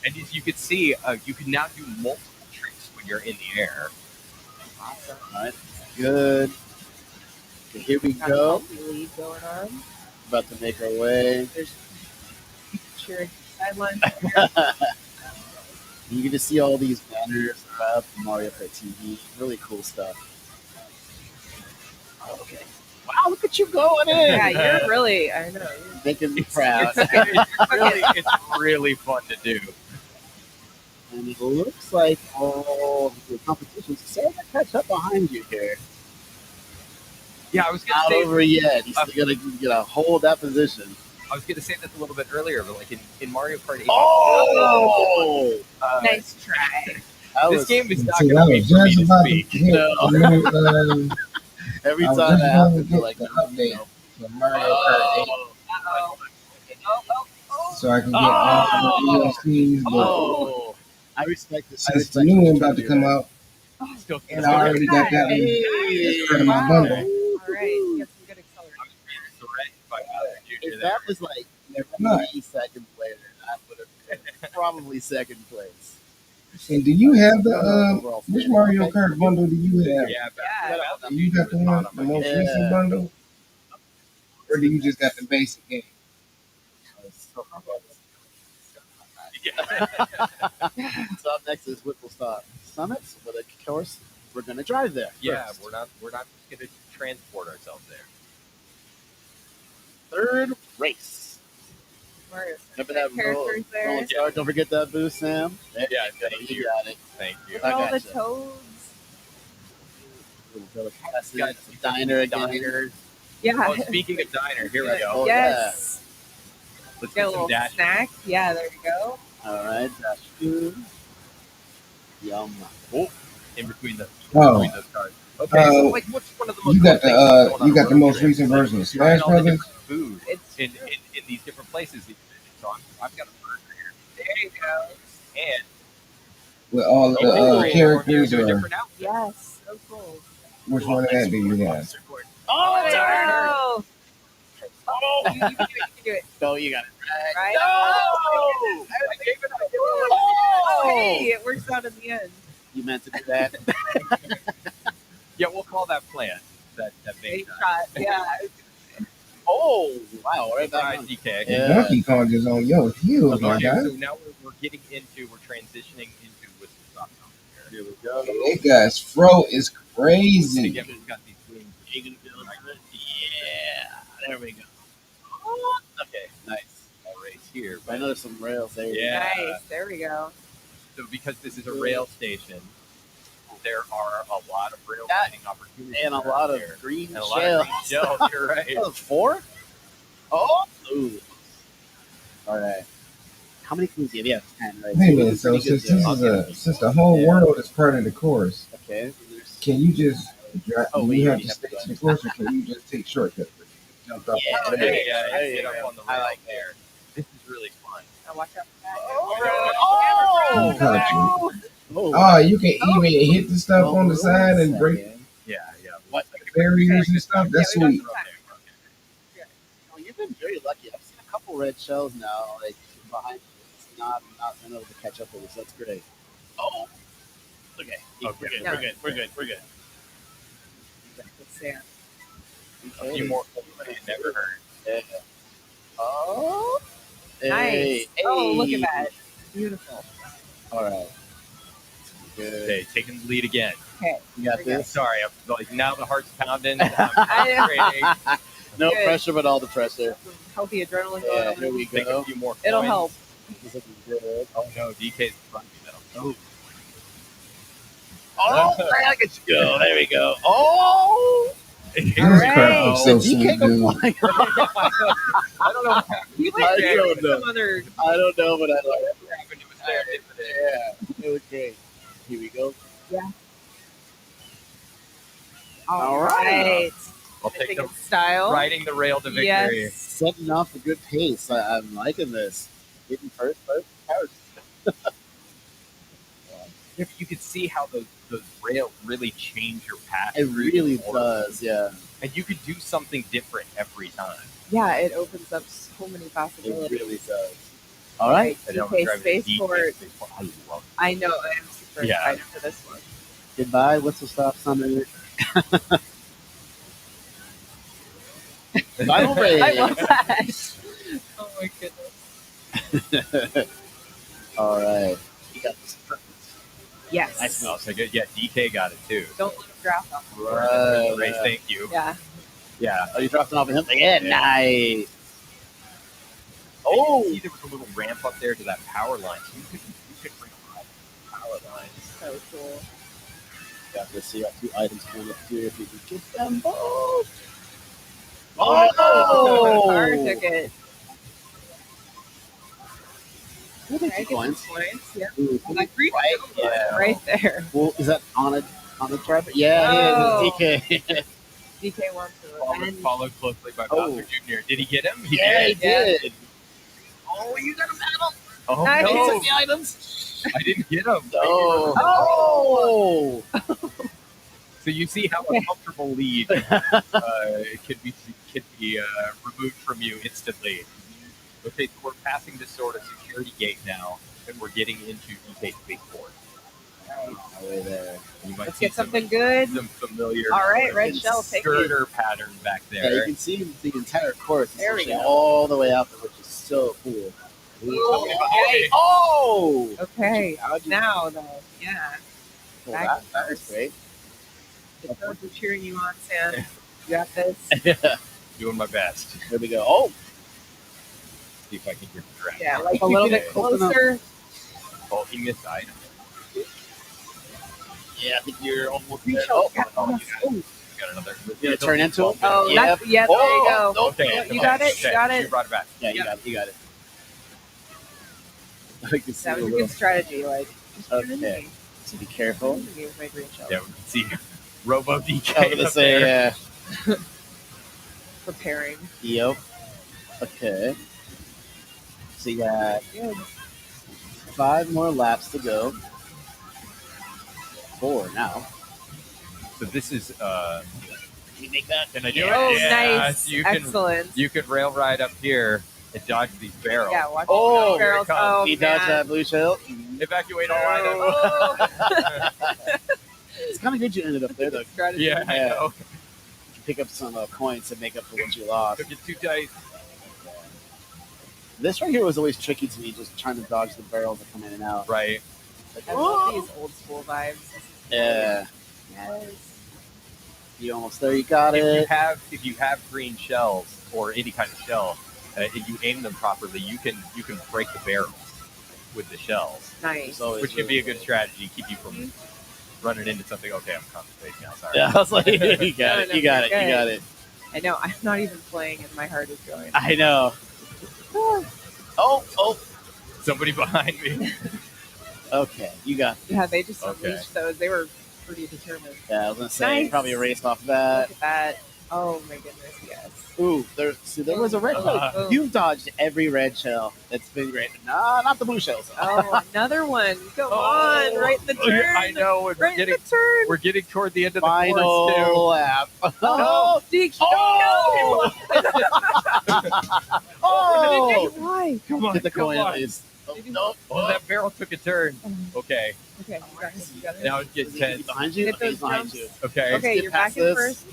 And as you can see, you can now do multiple tricks when you're in the air. Awesome. All right, good. Okay, here we Got a go. healthy lead going on. About to make our way. There's cheering sidelines. You get to see all these banners are up, Mario Kart TV. Really cool stuff. Okay. Wow, look at you going in. Yeah, you're really. I know. You're Making me proud. It's really fun to do. And it looks like all the competitions starting to catch up behind you here. Yeah, I was gonna Not say over yet. He's still gonna hold that position. I was gonna say this a little bit earlier, but like in Mario Kart 8. Oh, Nice try. This game is not See, gonna I wait was for me just to about to speak. hit the new, every I was time just that about to happens, they're get like, the no, update no. to Mario Kart 8 so I can get all the DLCs. But Oh, I respect this. since the new one about to come out, Still and I already got that one as part of my bundle. All right, you got some good acceleration. If that was like Not. 3 second player, I would have been probably second place. And do you have the Overall which score. Mario Okay. Kart bundle do you have? Yeah, You got the one, the most recent bundle, or do you just got the basic game? So up next is Whipple Stop Summits, but of course we're gonna drive there. Yeah, first. we're not just gonna transport ourselves there. Third race. Where Remember that characters there? rolling start? Don't forget that boost, Sam. There Yeah, you go. thank You you. got it. Thank you. Look at all the gotcha. toads. Got some diner again. Diners. Yeah. Oh, speaking of diner, here we go. Oh, Yes. Let's Get get a some little dash. snack. Yeah, there you go. All right, dash food. Yum. Oh, in between the Oh. those cards. Okay, so like, what's one of the most You got cool things going on you got the around most here? recent version of Trying Smash all the Brothers different food It's in these different places. that you visit. So I've got a burger here, there you go. and with all the you can transform characters, into a or different outfit. Yes, so cool. which one of that do you have? Oh, there Diner. you go. Oh, you can do it. You can do it. Go, you got it. Right? No! Oh, I gave it up. oh, hey, it works out in the end. You meant to do that. Yeah, we'll call that plan. That big Big shot. Yeah. Oh, wow. Right back Right, on. DK. Yeah. Donkey Kong is on your heels, my Okay, guy. so now we're getting into, we're transitioning into Whistle Stop here. Here we go. That guy's fro is And crazy. again, we've got these wings. Yeah. There we go. Okay, nice. All right, here. I know there's some rails there. Yeah. Nice. There we go. So because this is a rail station, there are a lot of rail Yeah. riding opportunities. And a lot of here. green And a lot shells. of green shells. You're right. Oh, 4? Oh. Ooh. All right. How many can we give? Yeah, 10, right? Wait a So minute. So pretty good since the whole Yeah. world is part of the course, Okay. can you just drive? Oh, Do wait, you you have to have stay to to the course, or can you just take shortcuts? Jump off. Yeah, Okay, there you yeah, go. There you get go. up on the I rail like there. This is really fun. Now watch out for that. Oh! Oh! Oh, Oh, you can even hit the stuff on the side and break Yeah, yeah. What? barriers and stuff. That's Yeah, we sweet. got some time. Oh, you've been very lucky. I've seen a couple red shells now, like behind you. It's not been able to catch up with us. That's great. Oh, okay. Okay. We're good. Yeah. We're good. We're good. We're good. Let's see. A few more things I never heard. Yeah. Oh. Nice. Hey, Oh, look hey. at that. Beautiful. All right. Good. Okay, taking the lead again. Okay. You got Here we go. this. Sorry, I'm like now the heart's pounding. I'm concentrating. No Good. pressure, but all the pressure. Healthy adrenaline Yeah, going here on. we Take a go. few more. It'll coins. help. This is looking good. Oh no, DK's front though. Oh, look at you go. There we go. Oh. This right. crap is so Did DK sweet, go dude. flying? I don't know what happened. You I went there don't with know. some other. I don't know, but I like it. What happened? It was there. Yeah, it was great. Here we go. All right. I'll I take think the it's style. riding the rail to victory. Yes. Setting off a good pace. I'm liking this. Hitting first. If you could see how those rails really change your path. It through really the course. does, yeah. And you could do something different every time. Yeah, it opens up so many It possibilities. really does. All right. And I'm DK driving a DK Spaceport. Spaceport. I love I know. I'm super Yeah. excited for this one. Goodbye. Whistle Stop Summit. Final race. I love that. Oh my goodness. All right. You got this. Yes. I smell so good. Yeah, DK got it too. Don't let him draft off. Right. Race, thank you. Yeah. Yeah. Oh, you dropped it off of him? Yeah, Yeah. nice. Oh, see, there was a little ramp up there to that power line. So you could bring a power line. So cool. Got this. So you got 2 items coming up here. If you can get them both. Oh, car ticket. We'll take Right, 2 coins. points. Yeah. Ooh, Well, that green right? one Yeah. right there. Well, is that on a driver? Yeah, Oh. it is. DK. DK wants to revenge. Followed closely by Oh. Bowser Jr. Did he get him? Yeah, he did. did. Oh, you got a battle. Oh, Nice. He no. took the items. I didn't get him. Oh. So you see how a comfortable lead could be removed from you instantly. Okay, so we're passing this sort of security gate now, and we're getting into DK's big court. Way there. You might Let's see get something good. some familiar All right, red shell, take it. skirter pattern back Yeah, there. you can see the entire course There we essentially go. all the way out there, which is so cool. Okay. Oh! Okay, How'd you now though, yeah. pull Back that? and That was forth. great. The coach is cheering you on, Sam. You got this. Doing my best. Here we go. Oh! See if I can get the track. Yeah, like a little bit closer. Oh, he missed the item. Yeah, I think you're almost Green there. shell. Oh, Yes. You got another. you gonna turn into him? Oh, Yep. yeah, there you go. Oh, Okay, You got it, you got You it. brought it back. Yeah, you got it. You got it. I can see That was a a little. good strategy. Like, just turn into Okay. me. So be careful. Turn into me with my green shell. Yeah, we can see Robo DK. I was gonna up say, there. Preparing. Yep. Okay. So you got Good. 5 more laps to go. 4 now. So this is. Can you make that? Can I do Oh, it? Yeah, nice. You can. Excellent. You could rail ride up here and dodge these barrels. Yeah, watch Oh, the barrels. here it comes. Oh, He dodged man. that blue shell. Evacuate all items. Oh. It's kind of good you ended up there, though. Strategy. Yeah, I know. You can pick up some points and make up for what you lost. Took it too tight. This right here was always tricky to me, just trying to dodge the barrels that come in and out. Right. I love these old school vibes. Yeah. Yes. You almost there. You got it. If you have green shells or any kind of shell, if you aim them properly, you can break the barrels with the shells, Nice. So which can be a good strategy, keep you from running into something. Okay, I'm concentrating now. Sorry. Yeah, I was like, you got it. You got it. You got it. I know. I'm not even playing, and my heart is going. I know. Oh. Somebody behind me. Okay, you got it. Yeah, they just Okay. unleashed those. They were pretty determined. Yeah, I was gonna say Nice. probably erased off that. Look at that. Oh my goodness, yes. Ooh, there was a red shell. Oh. You've dodged every red shell. It's been great. No, not the blue shells. Oh, another one. Come on, right in the turn. I know. We're Right in getting the turn. we're getting toward the end of the course Final lap. Oh, DQ. Oh! Oh! Why? too. Come on, Get the come coin, on. please. Oh, no. Oh, that barrel took a turn. Okay, Okay, you got it. You got it. now it gets Is he tense. behind you? Get Okay, he's those behind jumps. you. Okay. Okay, get you're past back in this. first.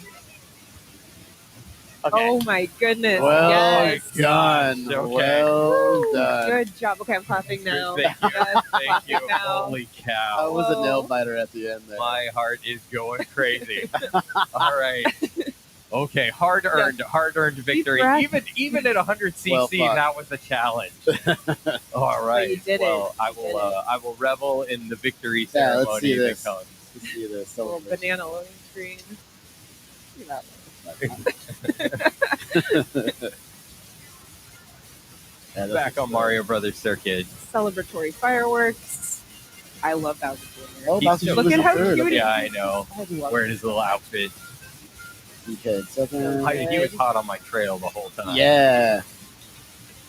Okay. Oh my goodness. Well yes. done. Okay. Well Woo. done. Good job. Okay, I'm clapping now. Thank you. Yes, Thank you. clapping now. Holy That cow. was a Whoa. nail biter at the end there. My heart is going crazy. All right. Okay, hard earned victory. breath. Even at 100 cc, Well fought. that was a challenge. All right. you did it. Well, You did it. I will revel in the victory Yeah, let's ceremony see that this. comes. Let's see this. Little Celebration. banana loading screen. Look at that. Yeah, this Back is on good. Mario Brothers Circuit. Celebratory fireworks. I love Bowser Jr. Oh, He's Bowser so- Look was at in how third. cute Yeah, I know. I love Wearing his little outfit. Okay, second. He was hot on my trail the whole time. Yeah.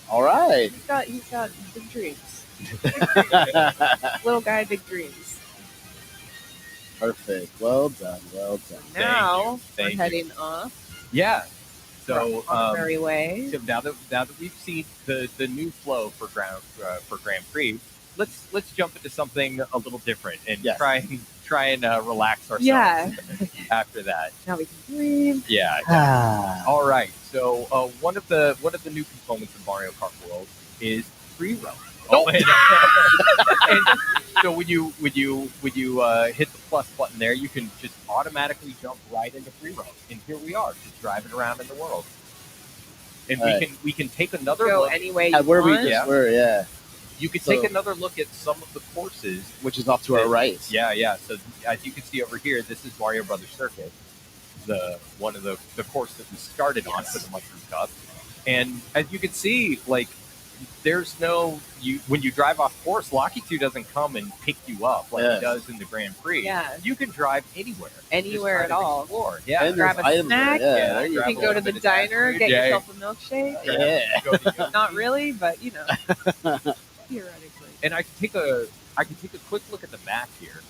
All right. He's got big dreams. Little guy, big dreams. Perfect. Well done. Well done. Now Thank we're you. heading off. Yeah. So on the merry way. So now that we've seen the new flow for Grand Prix, let's jump into something a little different and Yes. try and relax ourselves. Yeah. After that. Now we can breathe. Yeah. Ah. All right. So one of the new components of Mario Kart World is free roam. Oh, and so when you hit the plus button there, you can just automatically jump right into free roam. And here we are, just driving around in the world. And All we right. can take another Go look. any way you Where we want. just Yeah. were, yeah. You could So- take another look at some of the courses, which is off to our right. Yeah. So as you can see over here, this is Mario Brothers Circuit, one of the course that we started on for the Mushroom Cup. And as you can see, like, there's no when you drive off course, Locky 2 doesn't come and pick you up like he does in the Grand Prix. Yeah. You can drive anywhere. Anywhere Just at kind of all. explore. Yeah. And Grab there's a items there. snack. Yeah, You grab can a go to little the bit of diner, food. get Yeah. yourself a milkshake. Yeah. Go to Not really, but you know, theoretically. And I can take a quick look at the map here,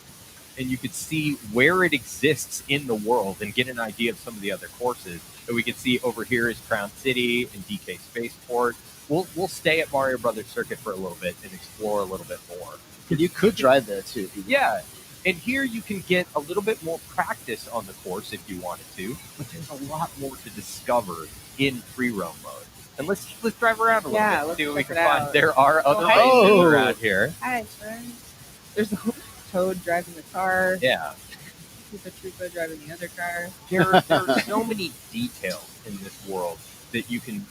and you could see where it exists in the world and get an idea of some of the other courses. And we can see over here is Crown City and DK Spaceport. We'll stay at Mario Brothers Circuit for a little bit and explore a little bit more. You could drive there too. Yeah. And here you can get a little bit more practice on the course if you wanted to, but there's a lot more to discover in free roam mode. And let's drive around a little bit, let's see what we check can it find. out. There are other hi. races around here. Hi, friends. There's a Toad driving the car. Yeah. Koopa Troopa driving the other car. There are so many details in this world that you can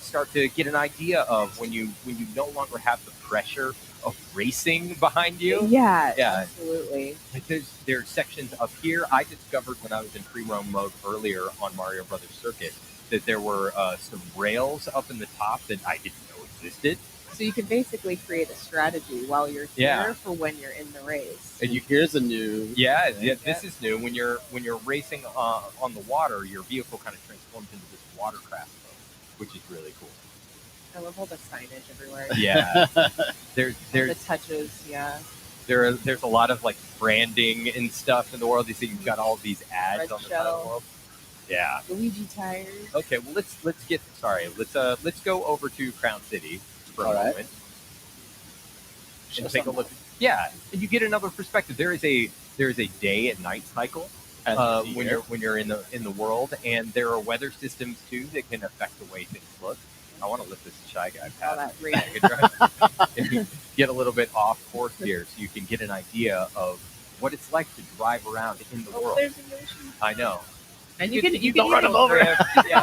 start to get an idea of when you no longer have the pressure of racing behind you. Yeah, Yeah. absolutely. Like there's sections up here I discovered when I was in free roam mode earlier on Mario Brothers Circuit that there were some rails up in the top that I didn't know existed. So you can basically create a strategy while you're here Yeah. for when you're in the race. And Here's a new. Yeah, this is new. When you're racing on the water, your vehicle kind of transforms into this watercraft mode, which is really cool. I love all the signage everywhere. Yeah, The there's touches, yeah. there's a lot of like branding and stuff in the world. You see, you've got all of these ads Red on the side of the shell. world. Yeah. Luigi tires. Okay. Well, let's go over to Crown City for a All right. moment and take a look. Yeah, and you get another perspective. There is a day and night cycle when you're in the world, and there are weather systems too that can affect the way things look. I want to lift this Shy Guy All past. that race. Get a little bit off course here, so you can get an idea of what it's like to drive around in the world. There's an ocean. I know. And you can don't run even, them over. Yeah,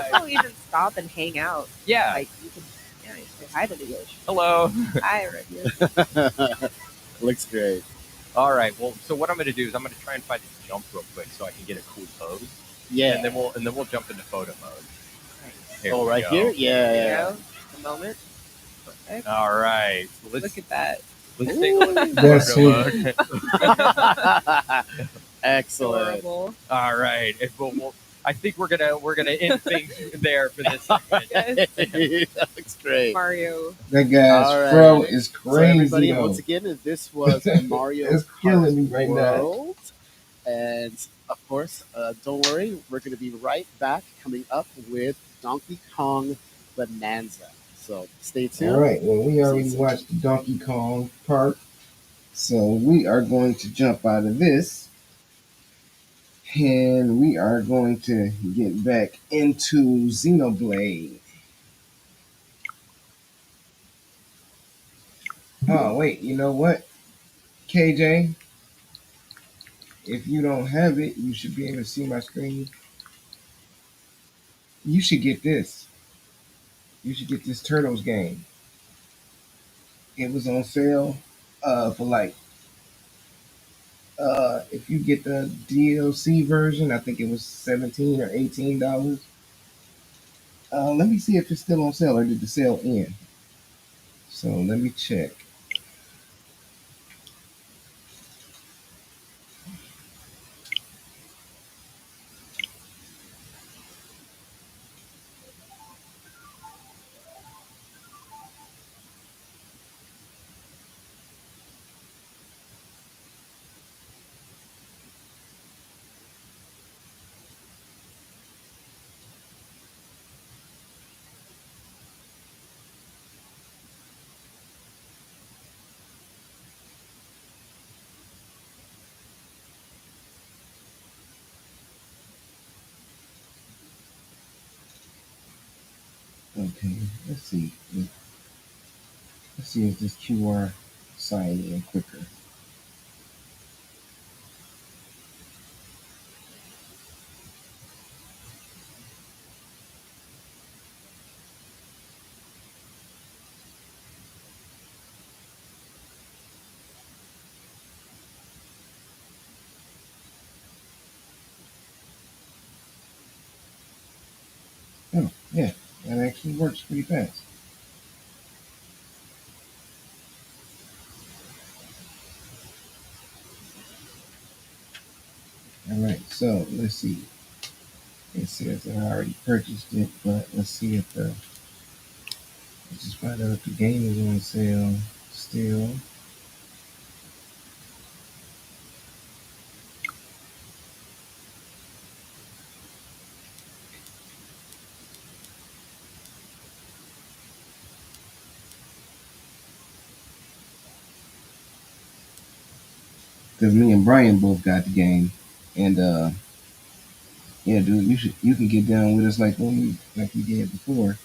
you can even stop and hang out. Yeah. Like you can say hi to the ocean. Hello. Hi, right. Looks great. All right. Well, so what I'm going to do is I'm going to try and find a jump real quick so I can get a cool pose. Yeah. And then we'll jump into photo mode. Here Oh, we right go. here? Yeah. There yeah. you go. A moment. Perfect. All right. So Look at that. let's take a look at That's photo mode. Excellent. Adorable. All right. I think we're gonna end things there for this segment. That looks great. Mario. That guy's All right. fro is So crazy. everybody, though. once again, this was Mario It's killing me right now. World. And of course, don't worry, we're going to be right back coming up with Donkey Kong Bonanza. So stay tuned. All right. Well, we already watched the Donkey Kong part, so we are going to jump out of this, and we are going to get back into Xenoblade. Oh wait, you know what, KJ? If you don't have it, you should be able to see my screen. You should get this. You should get this Turtles game. It was on sale for like if you get the DLC version, I think it was $17 or $18. Let me see if it's still on sale or did the sale end. So let me check. Okay, let's see. Let's see if this QR sign in quicker. Oh, yeah, that actually works pretty fast. All right, so let's see. It says that I already purchased it, but let's see if the let's just find out if the game is on sale still. Because me and Brian both got the game, and yeah, dude, you can get down with us like we did before.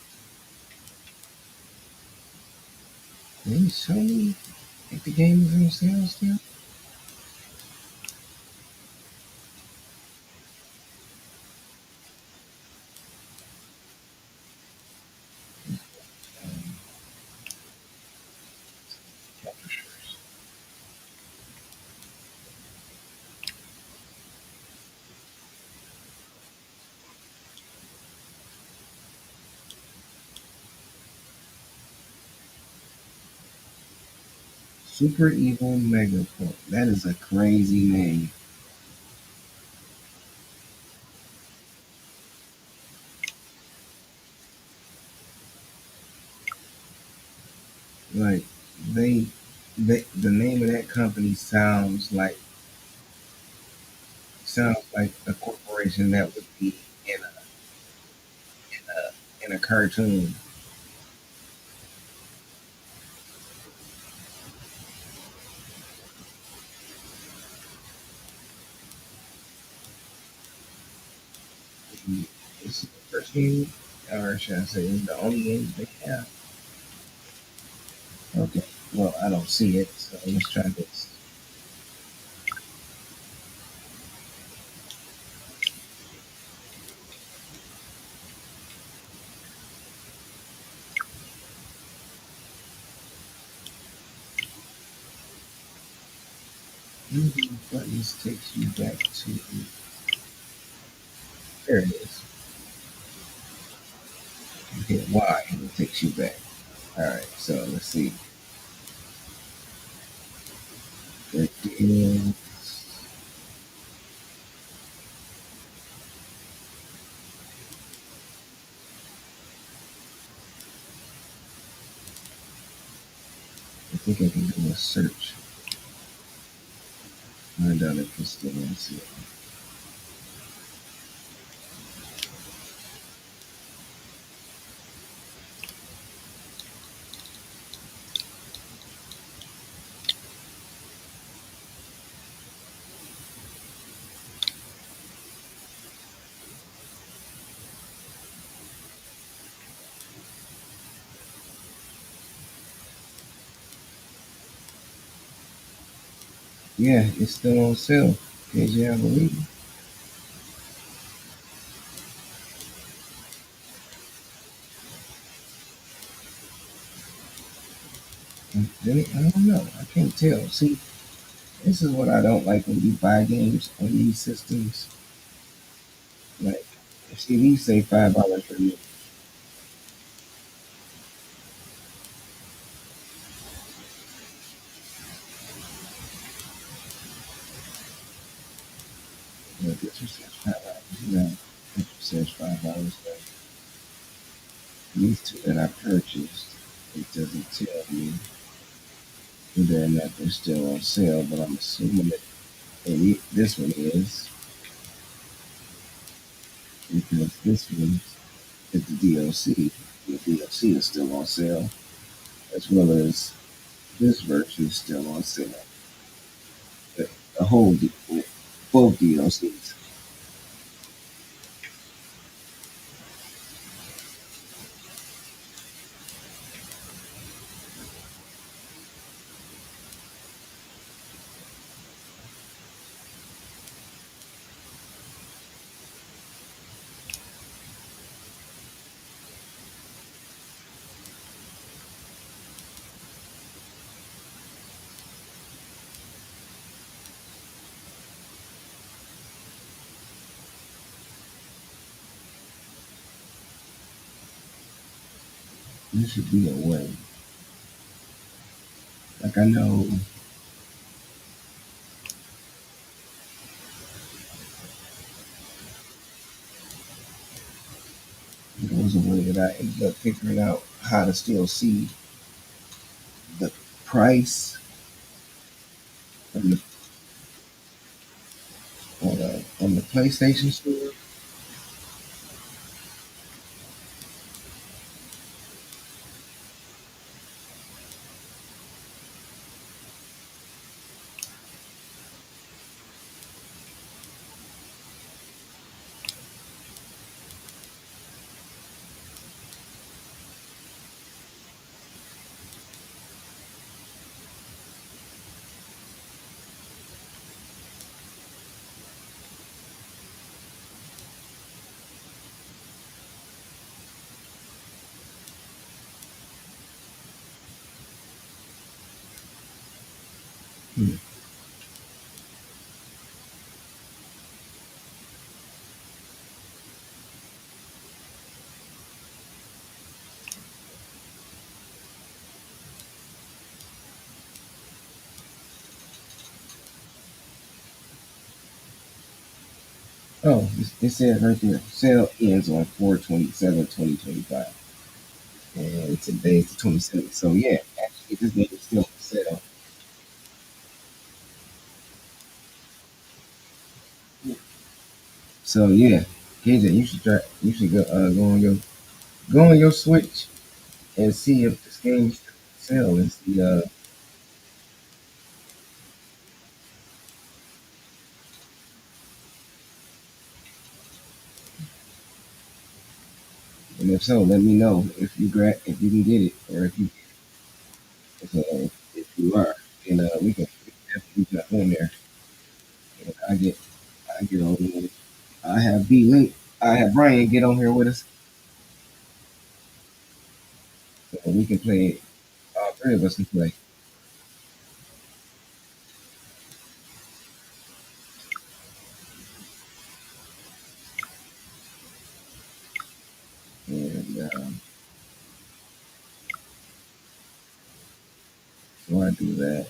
Did he show me if the game is on sale still? Um, Super Evil Megaport. That is a crazy name. Like they, the name of that company sounds like a corporation that would be in a cartoon. This is the first game, or should I say, it's the only game they have. Okay, well I don't see it, so let's try this. Using buttons takes you back to there it is. You hit Y and it takes you back. Alright, so let's see. It is I think I can do a search. Find out if it's still on sale. Yeah, it's still on sale. KJ, I believe. I don't know. I can't tell. See, this is what I don't like when you buy games on these systems. Like, see, these say $5 for me. But this one says $5. You know, this one says $5. But these two that I purchased, it doesn't tell me whether or not they're still on sale. But I'm assuming that this one is because this one is the DLC. The DLC is still on sale, as well as this version is still on sale. The whole both DLCs. There should be a way. Like I know there was a way that I ended up figuring out how to still see the price on on the PlayStation Store. Hmm. Oh, it says right there. Sale ends on 4/27/2025, and today's the 27th. So yeah, actually, this game is still on sale. So yeah, KJ, you should try. You should go on your Switch and see if this game is still on sale and see and if so, let me know if you can get it or if you are, and we can definitely jump on there. And I get on with it. I have B Link. I have Brian get on here with us so we can play. All three of us can play. And so I do that.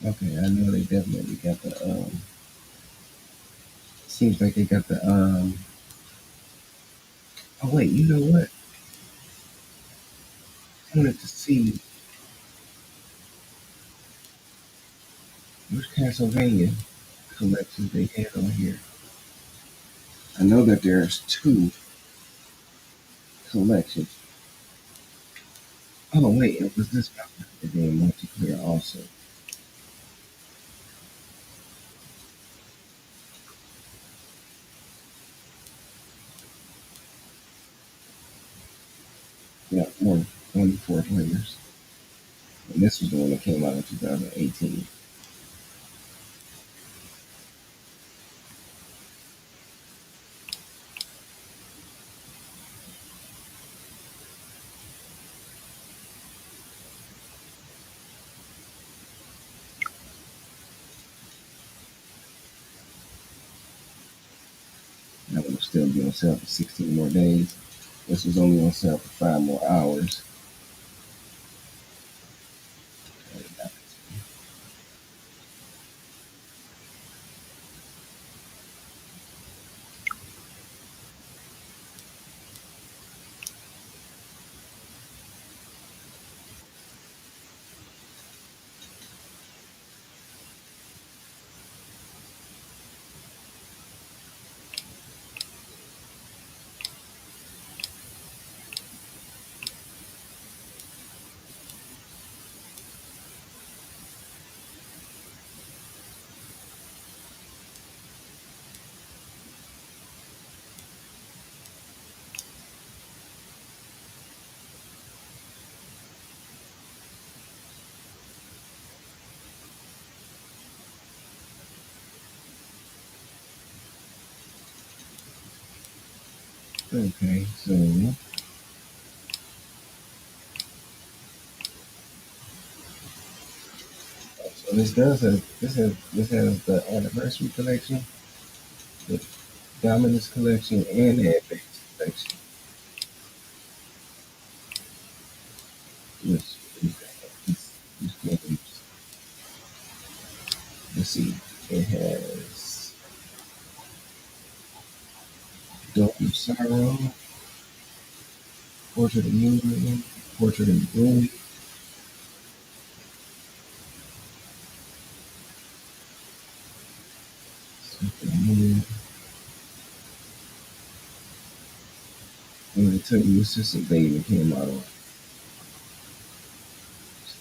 Okay, I know they definitely got the. Seems like they got the. Oh wait, you know what? I wanted to see which Castlevania collections they had on here. I know that there's two collections. Oh wait, it was this one game multiplayer also. Yeah, only four players. And this was the one that came out in 2018. That one will still be on sale for 16 more days. This was only on sale for 5 more hours. Okay, so this has the anniversary collection, the dominance collection, and the advanced collection. Which these games, let's see, it has Dope of Sorrow, Portrait of Moon, Portrait of Moon, Moon. I'm gonna tell you what's this game that came out on.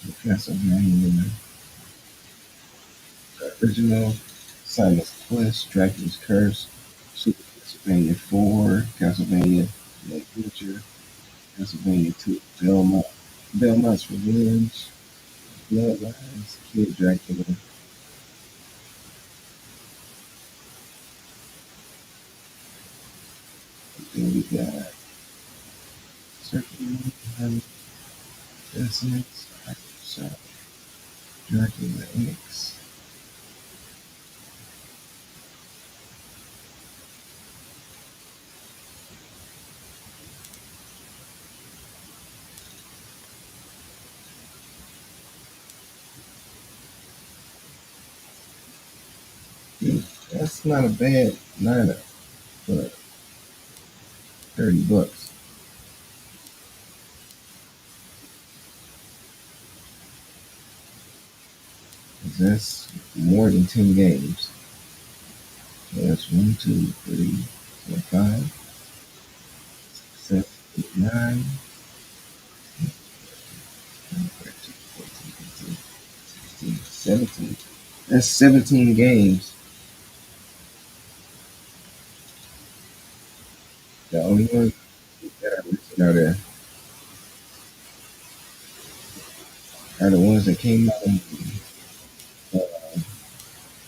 The Castlevania, the original, Simon's Quest, Dracula's Curse, Super Castlevania 4, Castlevania The Future, Castlevania 2, Belmont's Revenge, Bloodlines, Kid Dracula. Then we got Circle, Essence, Dracula X. That's not a bad lineup for $30. That's more than 10 games. So that's 1, 2, 3, 4, 5, 6, 7, 8, 9, 13, 14, 15, 16, 17. That's 17 games. The only ones that are missing are the ones that came out.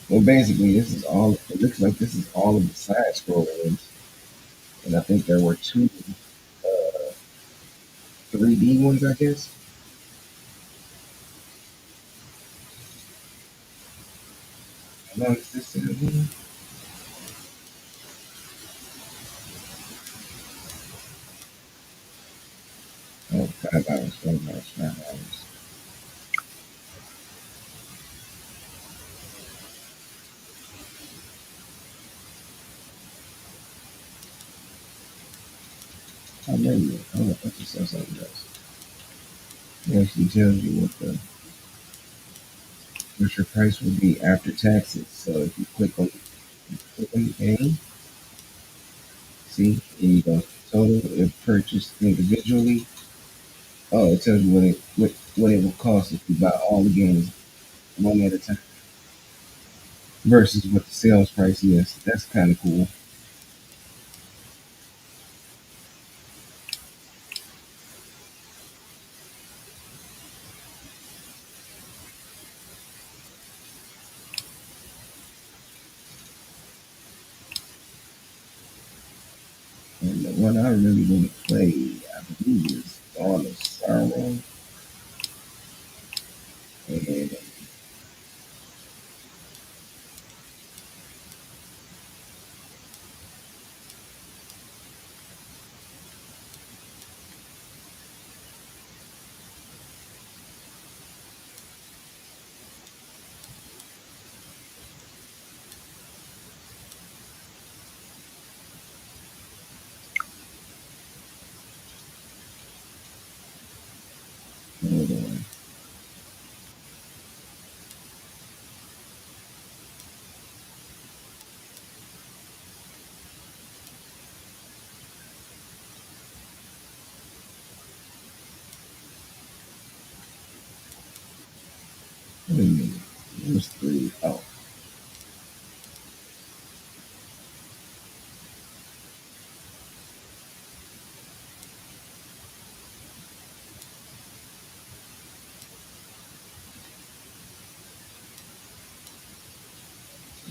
Well, basically, this is all. It looks like this is all of the side scrollers, and I think there were two 3D ones, I guess. How long is this in here? Oh, 5 hours, 5 hours, 5 hours. Oh, maybe. Oh, I just saw something else. It actually tells you what your price will be after taxes. So if you click on the game, see, and you go total if purchased individually. Oh, it tells you what it will cost if you buy all the games one at a time versus what the sales price is. That's kind of cool. And the one I really want to play, I believe, is Dawn of Sorrow. And hold on. Wait a minute. There's three. Oh,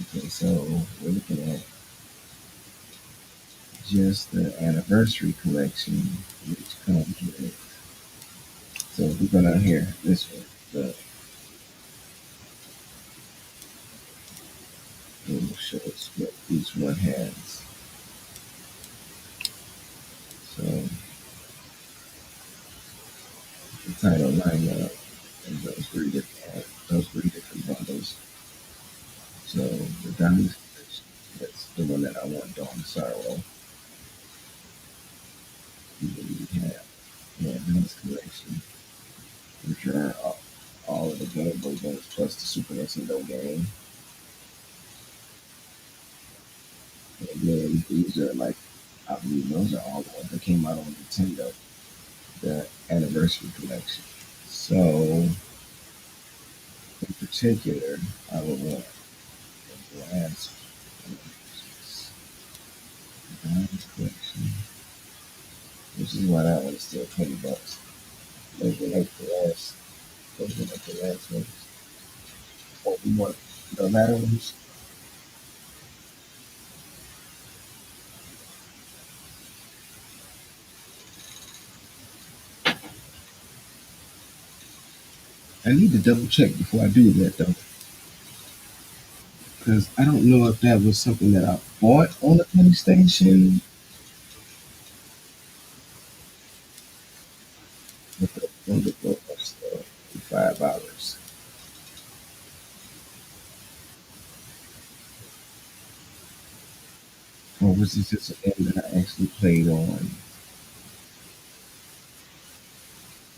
okay. So we're looking at just the anniversary collection, which comes with. So we're gonna hear this one. We'll show us what each one has. So the title lineup and those three different bundles. So the Diamonds collection, that's the one that I want, Dawn Sorrow. We have the Diamonds collection, which are all of the Game Boy games plus the Super Nintendo game. And then these are like, I believe those are all the ones that came out on Nintendo, the anniversary collection. So in particular, I would want the last one, which is the Diamonds collection, which is why that one is still $20. Those were like the last, those were like the last ones. Or we want the latter ones. I need to double check before I do that though, because I don't know if that was something that I bought on the PlayStation. But the book was $5. Or was this just a game that I actually played on?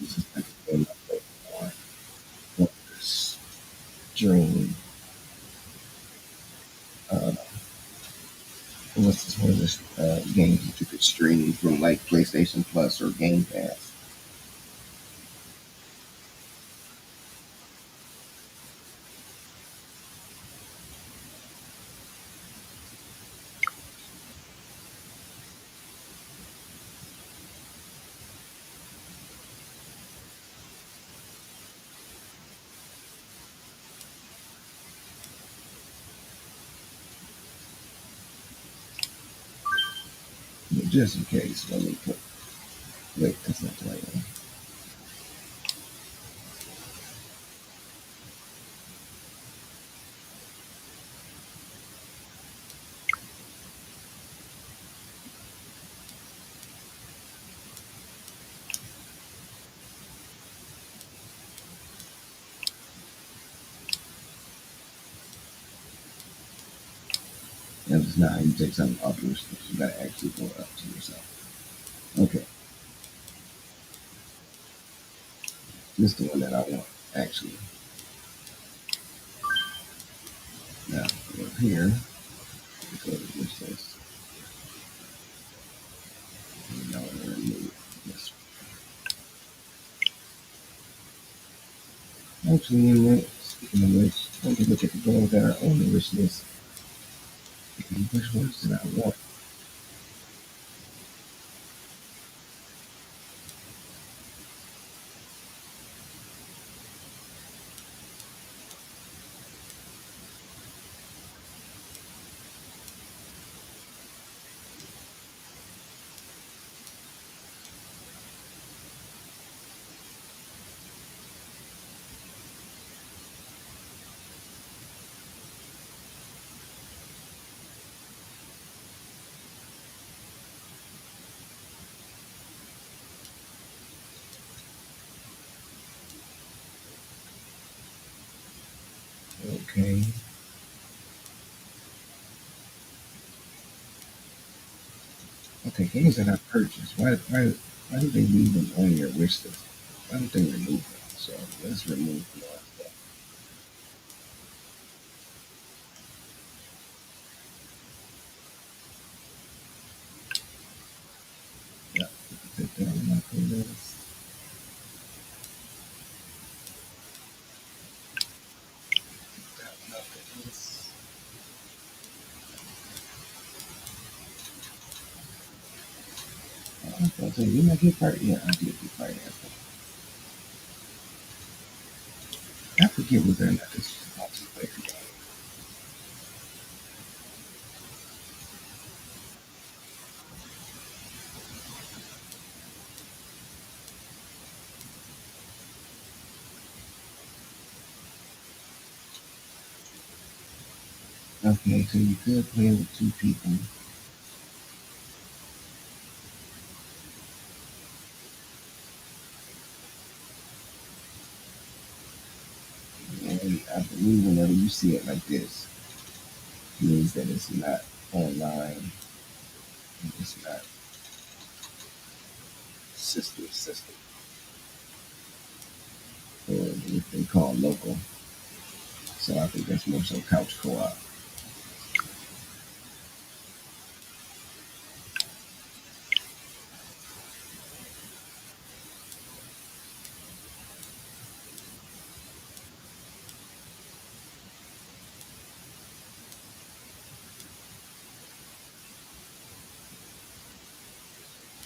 This is like a game I played on this Dream. Uh, what's this one of the games that you could stream from like PlayStation Plus or Game Pass? But just in case, let me put. Wait, that's not the right one. That's not how you take something off your list. You gotta actually go up to yourself. Okay, this is the one that I want, actually. Now, we're here. Go to wish list. And now we're gonna remove this. Actually, speaking of which, let me look at the games that are on the wish list. And which ones did I want? Okay. Okay, games that I purchased. Why do they leave them on your wish list? Why don't they remove them? So let's remove them all. Yeah, take that one off the list. That one off the list. I was gonna say, didn't I get part? Yeah, I did get part after. I forget whether or not this is a multiplayer game. Okay, so you could play with two people. And I believe whenever you see it like this, it means that it's not online. It's not system. Or what they call local. So I think that's more so couch co-op.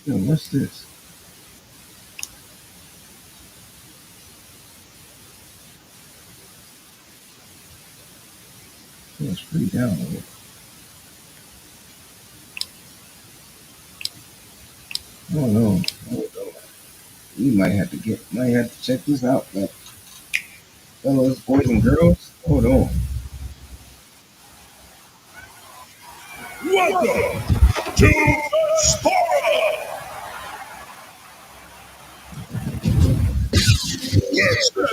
Yo, what's this? Yeah, it's free download. Oh no. Oh no. You might have to check this out, but fellows, boys and girls, hold on. Welcome to Spora! Yes, sir.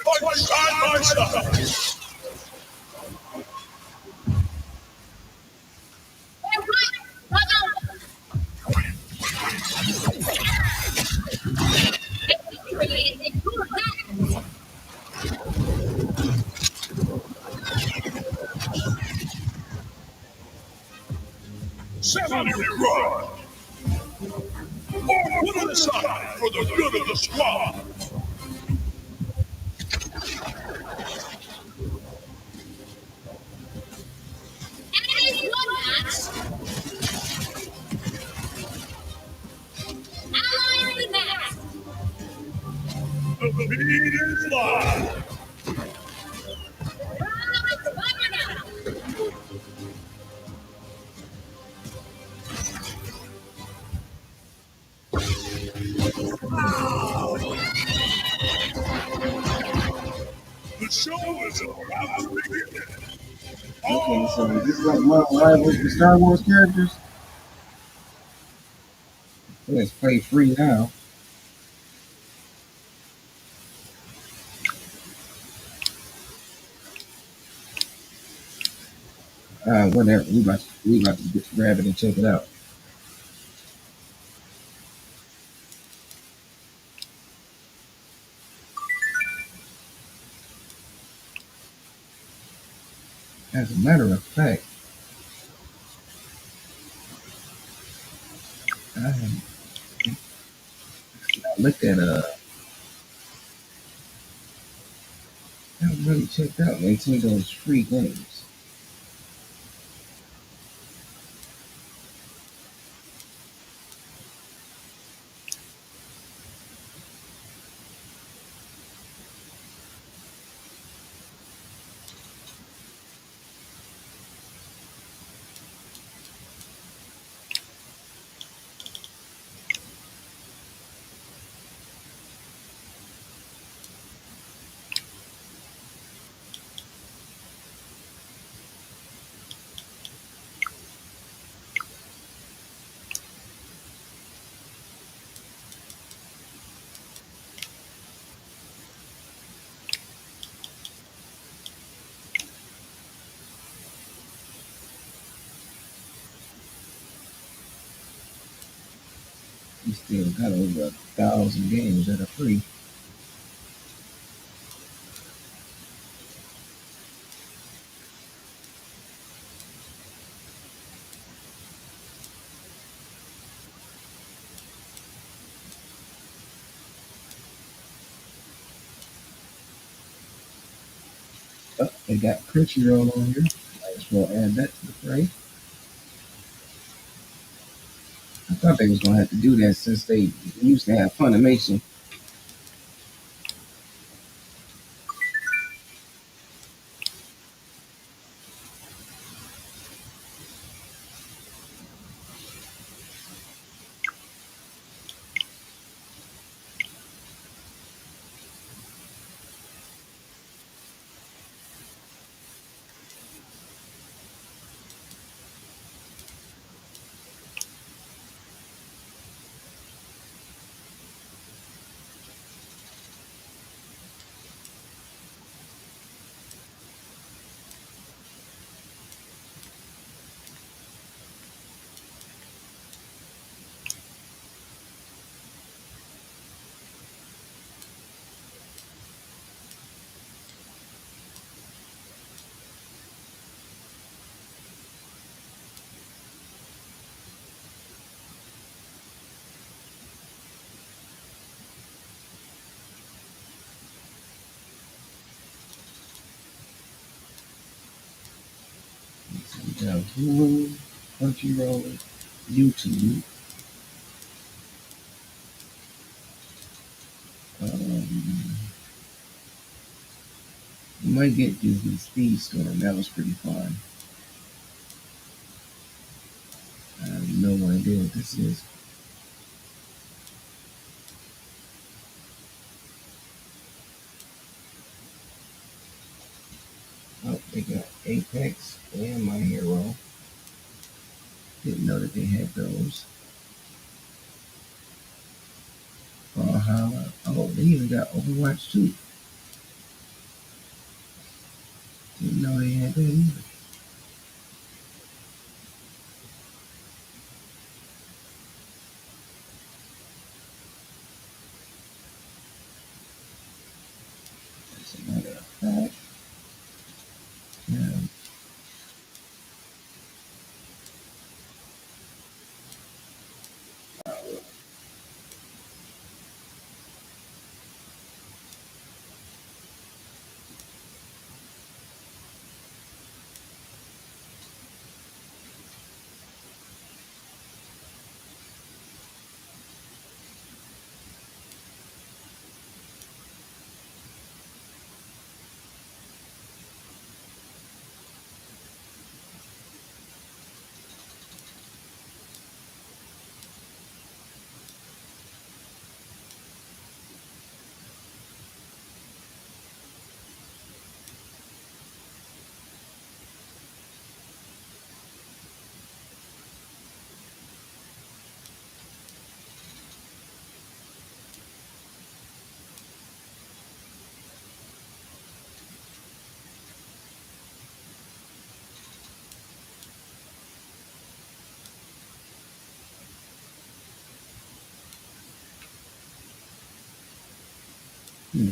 Fight side by side. Settle your run. Or put it aside for the good of the squad. The feed is live. The show is about to begin. Okay, so is this like my rivals the Star Wars characters? Let's play free now. Whatever. We about to grab it and check it out. As a matter of fact, I looked at I haven't really checked out Nintendo's free games. We still got over 1,000 games that are free. Oh, they got Crunchyroll on here. Might as well add that to the fray. I thought they was gonna have to do that since they used to have Funimation. You have Hulu, Crunchyroll, YouTube. Um, you might get Disney Speed Storm. That was pretty fun. I have no idea what this is. Oh, they got Apex and My Hero. Didn't know that they had those. Valhalla. Oh, they even got Overwatch 2. Didn't know they had that either. As a matter of fact, yeah. Hmm.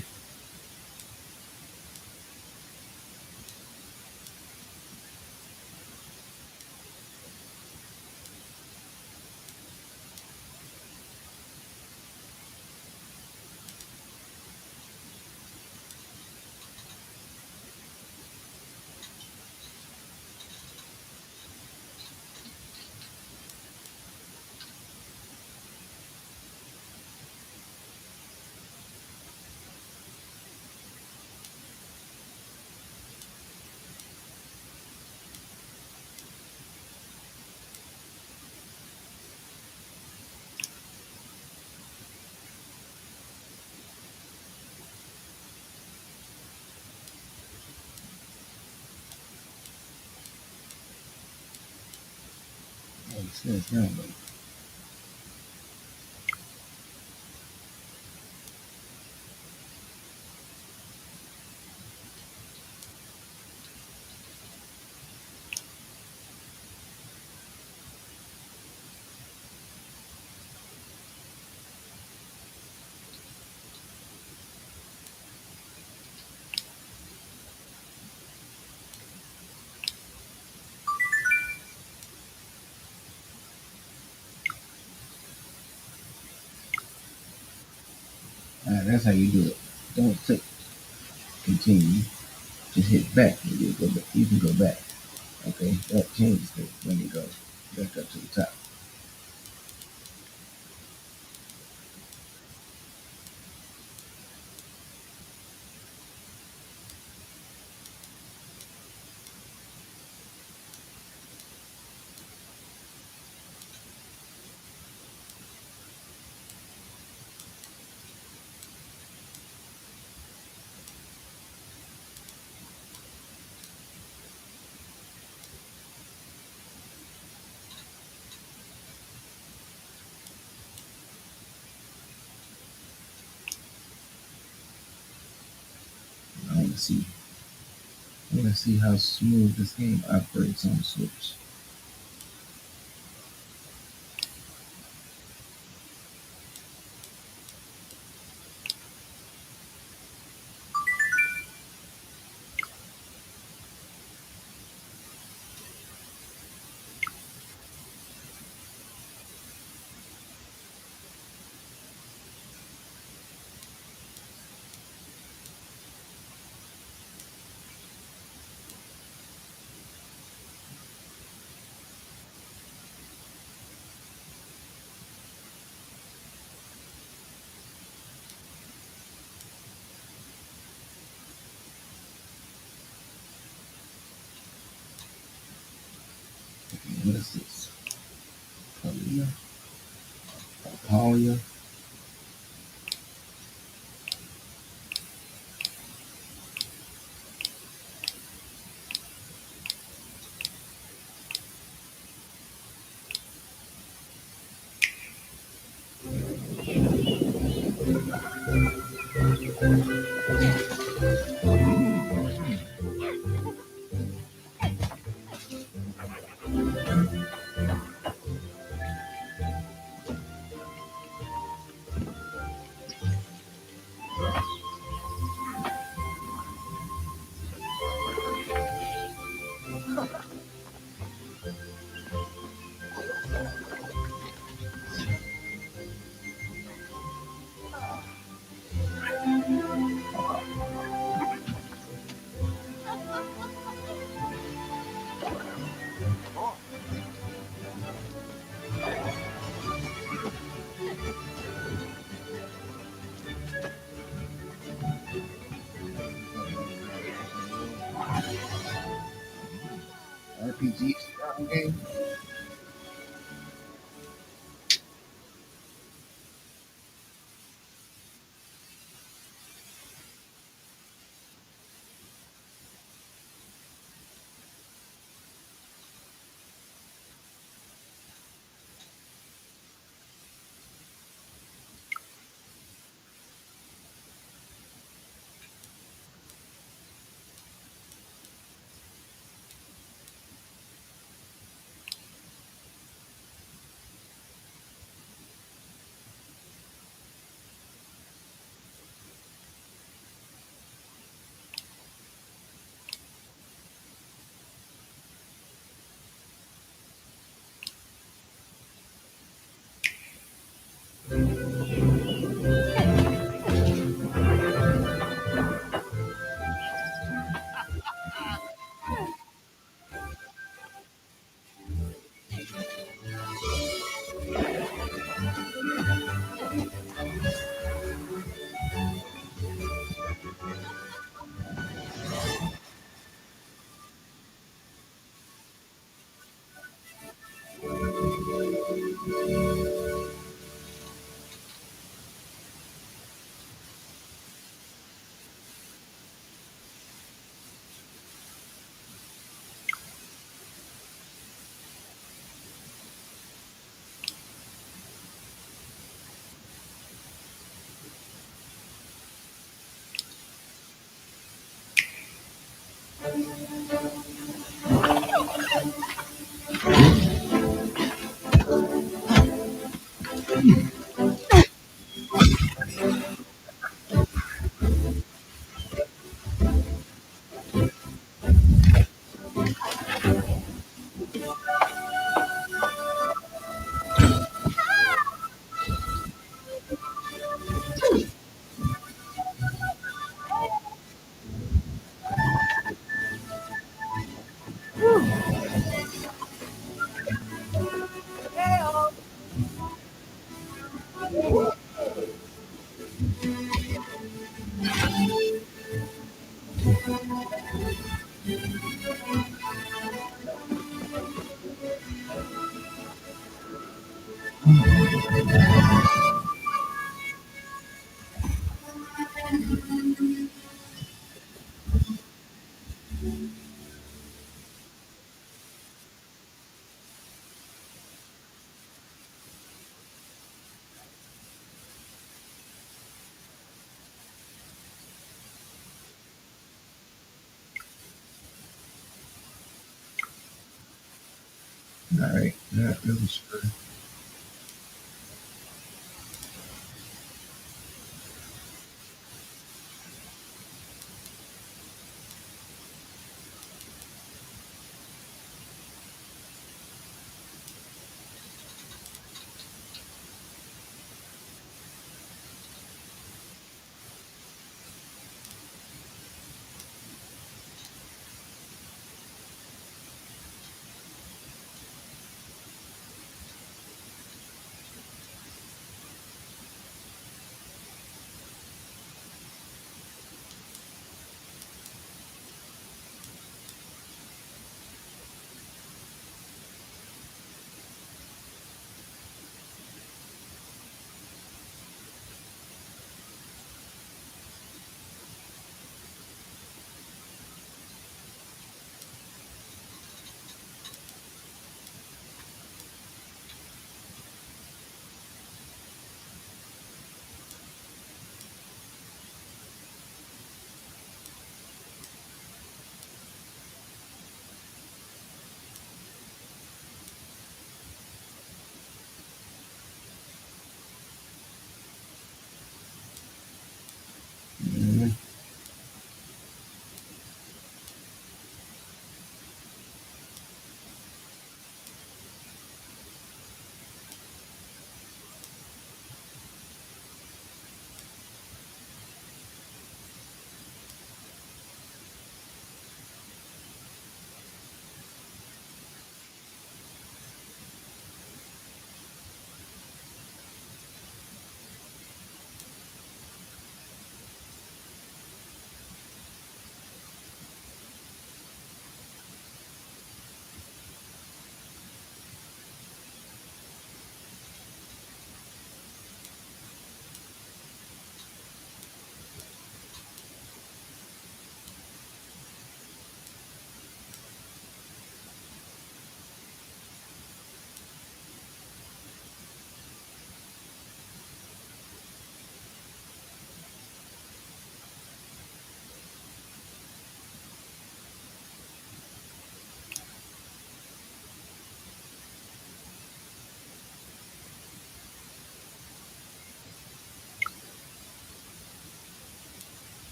Makes sense now, but that's how you do it. Don't click continue. Just hit back and you go back. You can go back. Okay, that changes things when you go back up to the top. I want to see. I want to see how smooth this game operates on the Switch. Talia. RPG game. All right, that was good.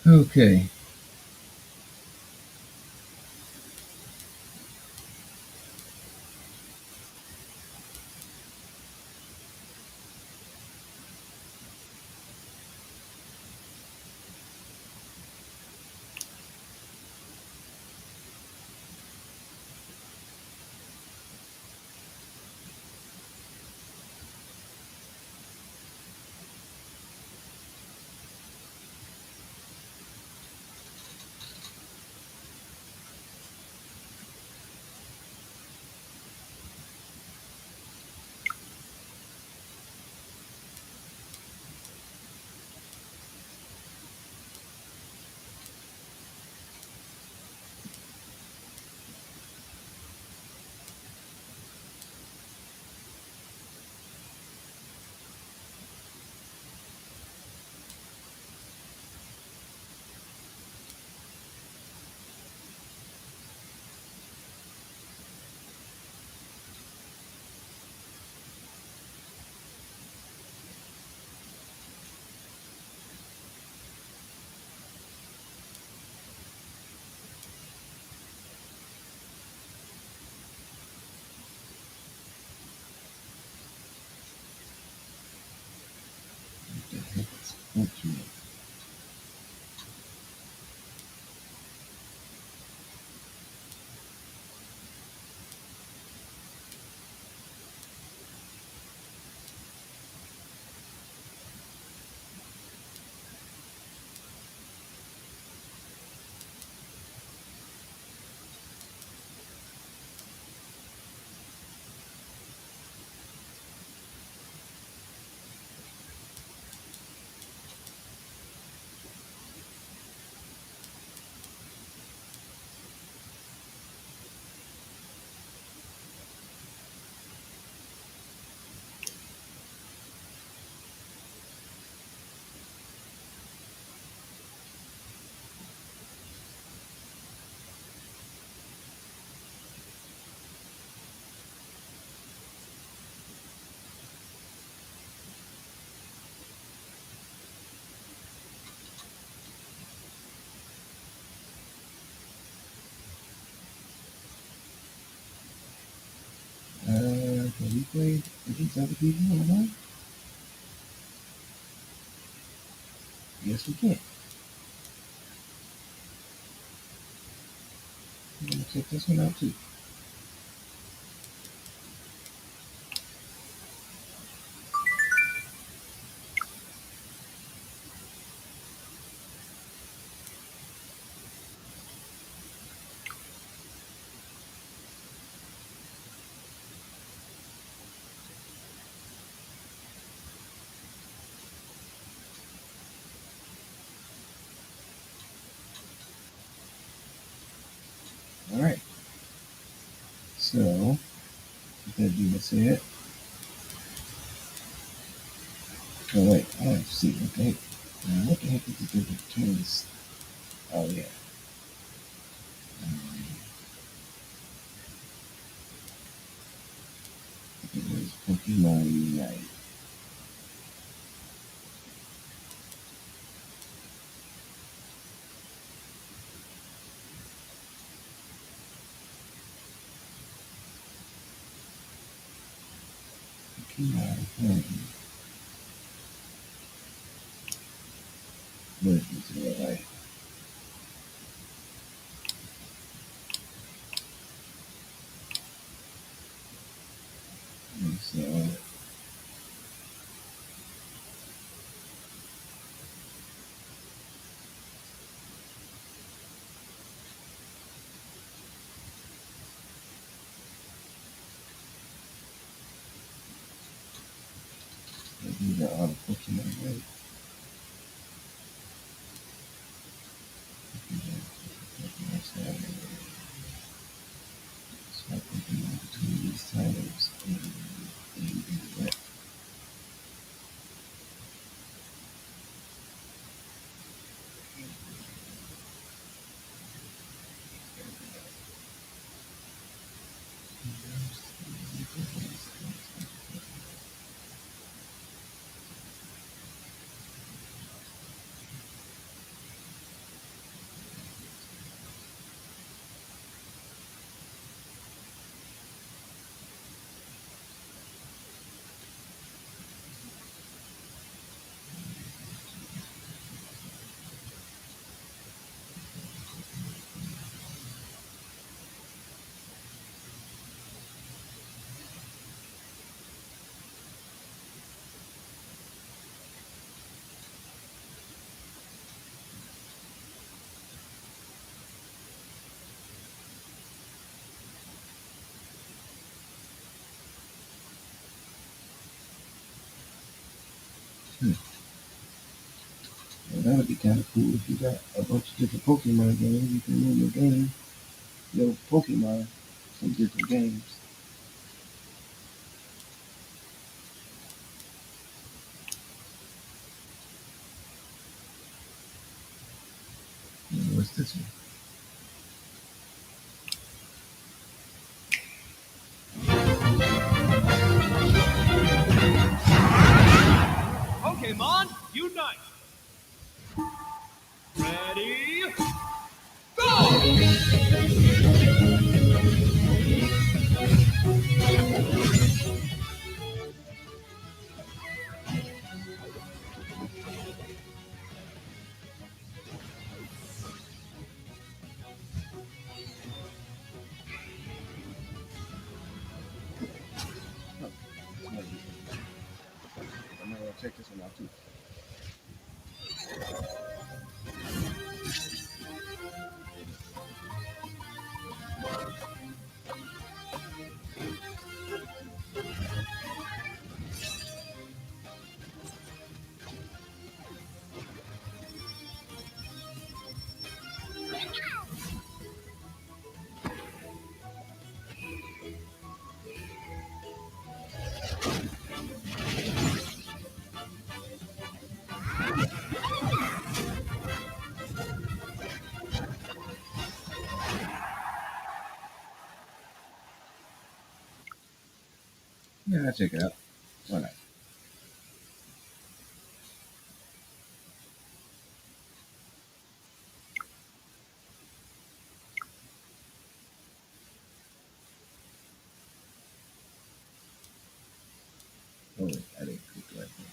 Okay. What the heck is functional? Can we play against other people online? Yes, we can. I'm gonna check this one out too. All right. So, with that being said, oh wait, I have to see. Okay. Now, what the heck is the difference between this? Oh yeah. Um, it was Pokemon Unite. Pokemon Home. What is this real life? And so, these are all the Pokemon, right? Pokemon Stadium. Swap Pokemon between these titles. And that. Well, that would be kind of cool if you got a bunch of different Pokemon games. You can name your game, your Pokemon, some different games. What's this one? Pokemon Unite! Ready? Go! I'm gonna check this one out too. Yeah, I'll check it out. Why not? Oh, wait, I didn't click the right thing.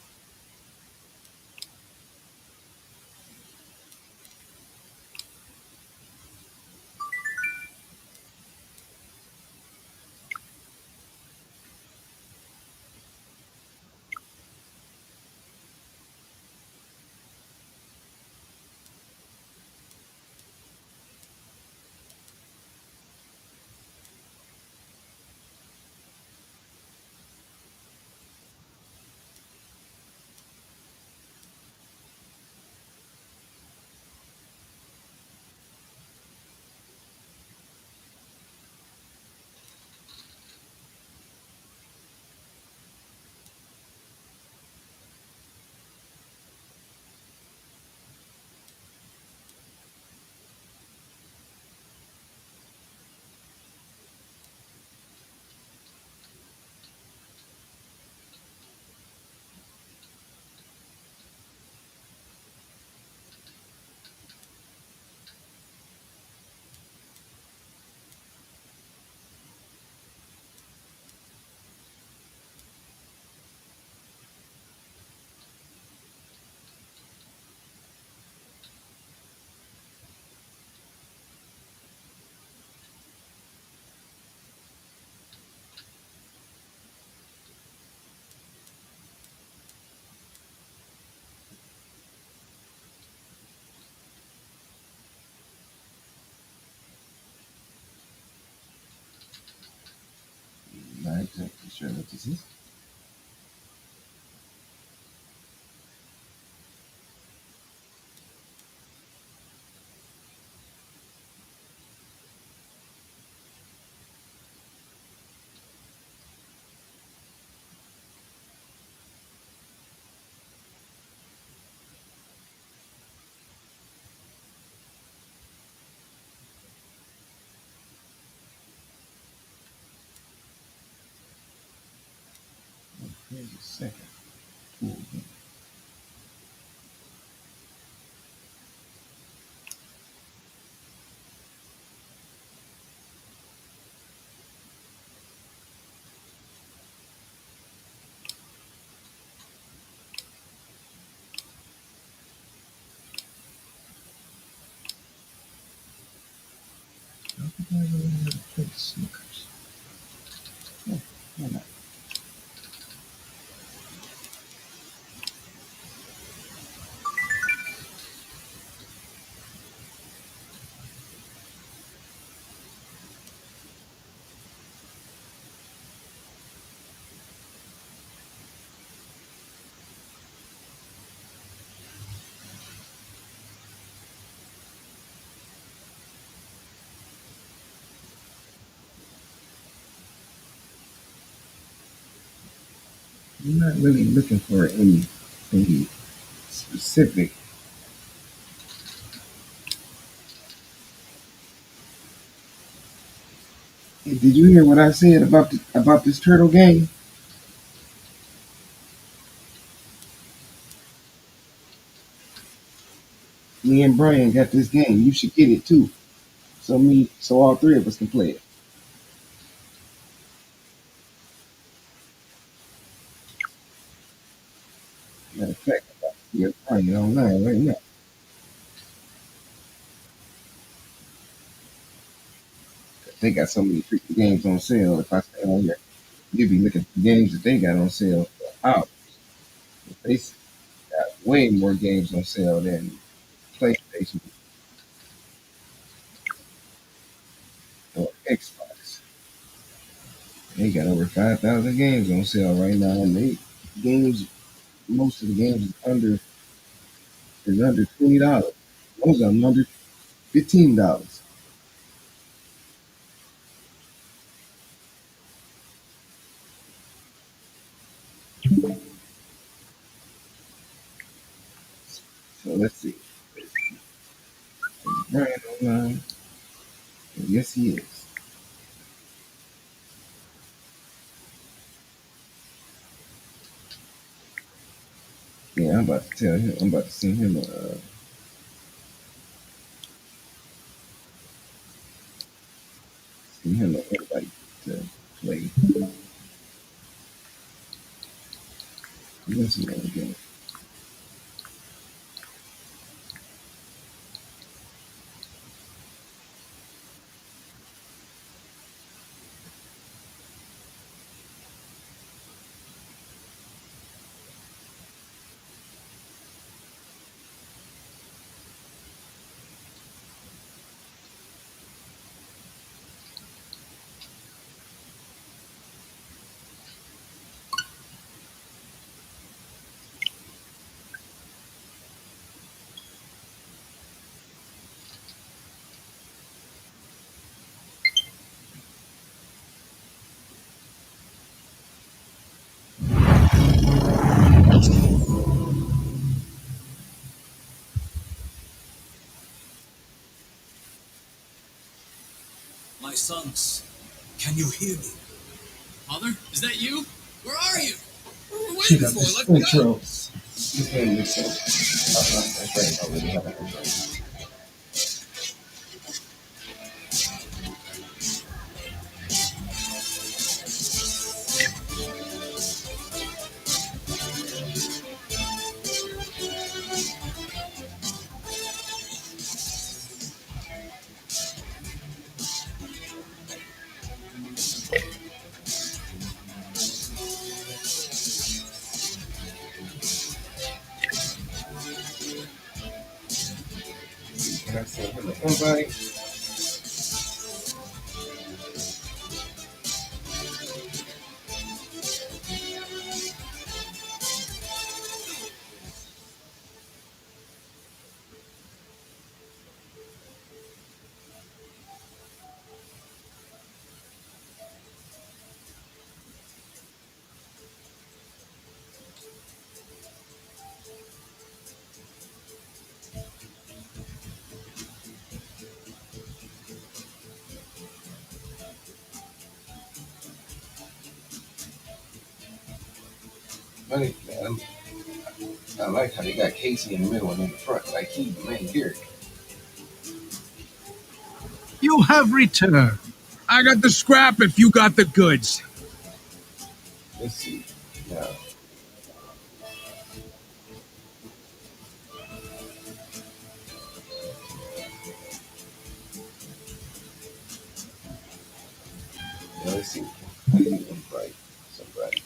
Not exactly sure what this is. Here's a second pool game. How could I really have a play Snickers? Yeah, why not? I'm not really looking for any specific. Hey, did you hear what I said about this turtle game? Me and Brian got this game. You should get it too. So all three of us can play it. Matter of fact, you're Brian online right now. They got so many freaking games on sale. If I stay on here, you'll be looking for games that they got on sale for hours. They got way more games on sale than PlayStation or Xbox. They got over 5,000 games on sale right now, and games. Most of the games is under $20. Most of them under $15. So let's see. Is Brian online? Yes, he is. Yeah, I'm about to tell him. I'm about to send him an invite to play. Let's see what again. My sons, can you hear me? Father, is that you? Where are you? We're waiting for. Let's go. Intros. This game is so. That's right. I already have an intro. Can I send him an invite? Funny, man. I like how they got Casey in the middle and in the front, like he's the main character. You have returned. I got the scrap if you got the goods. Let's see. Now, let's see. How do you invite somebody?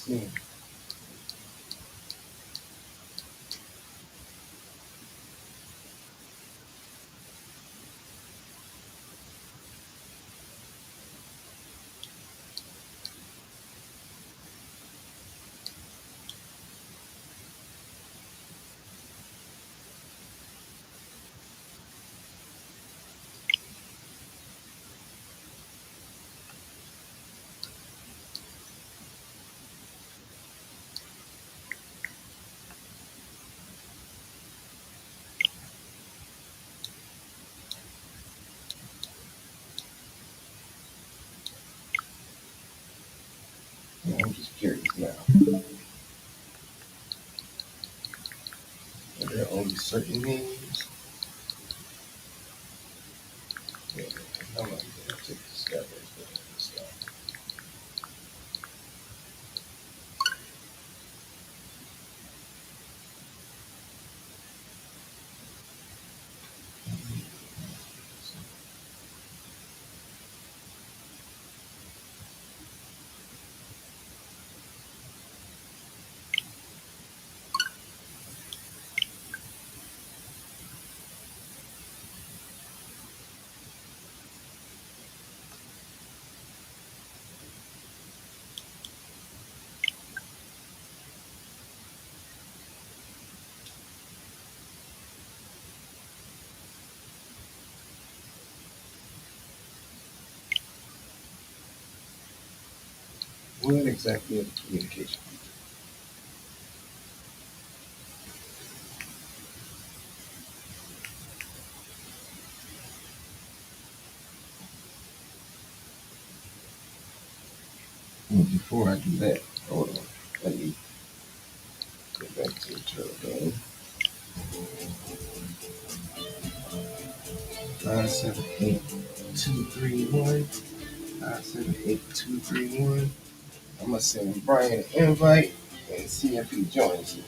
see. Yeah, I'm just curious now. Are there only certain names? Yeah, I'm not gonna take discovery. What exactly is communication? Well, before I do that, hold on. Let me go back to the turtle. 578-231. 578-231. I'm gonna send Brian an invite and see if he joins me.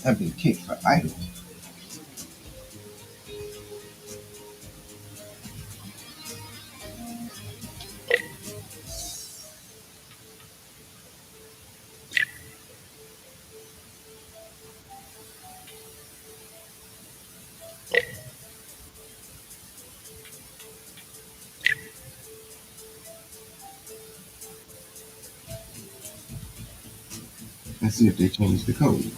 I've been kicked for idle. Let's see if they changed the code.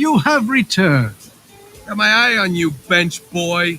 You have returned. Got my eye on you, bench boy.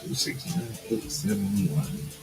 $269,871.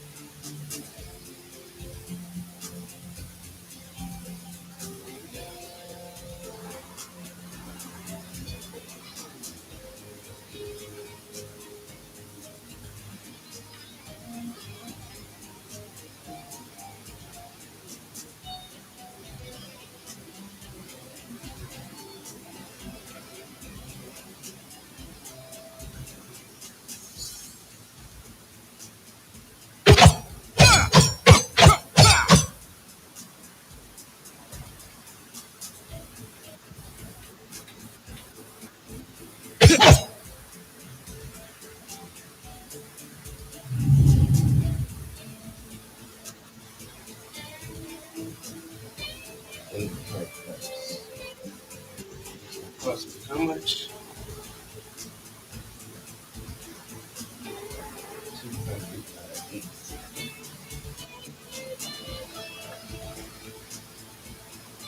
Plus how much? 200,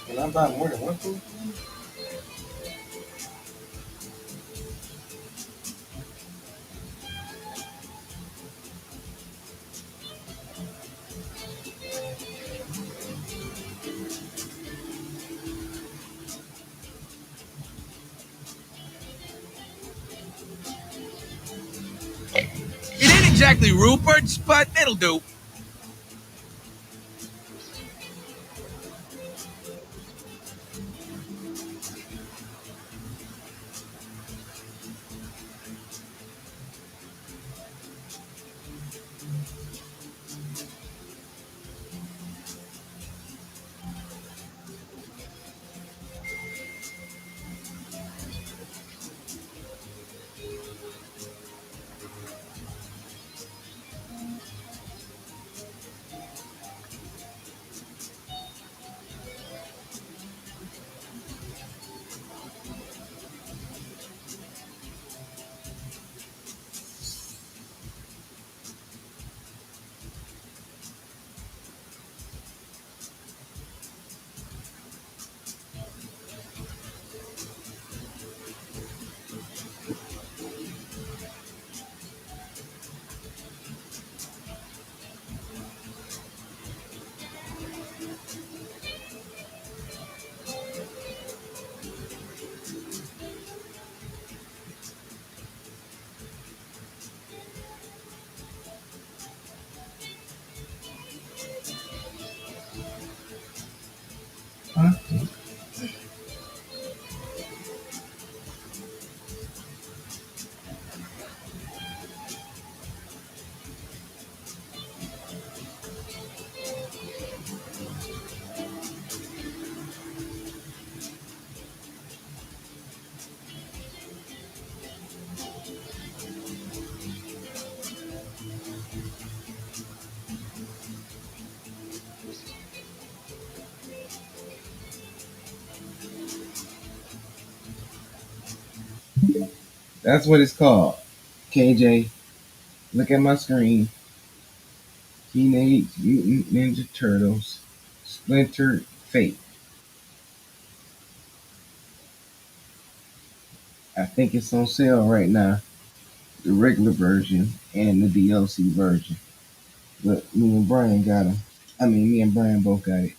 Can I buy more than one food? It ain't exactly Rupert's, but it'll do. Huh? That's what it's called. KJ, look at my screen. Teenage Mutant Ninja Turtles, Splinter Fate. I think it's on sale right now. The regular version and the DLC version. But me and Brian got them. I mean, me and Brian both got it.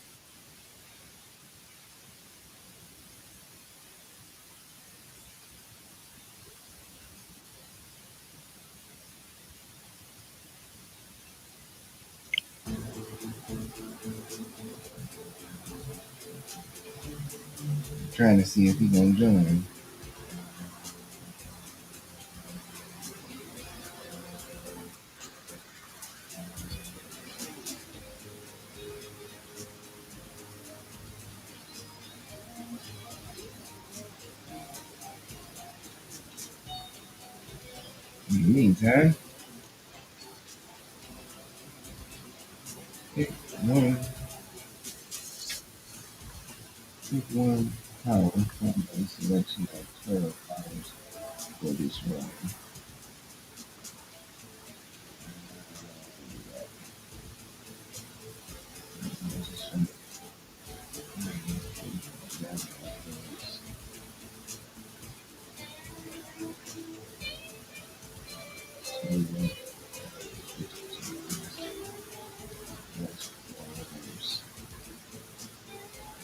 Trying to see if he gonna join. In the meantime, pick one, pick one power from a selection of 12 powers for this run.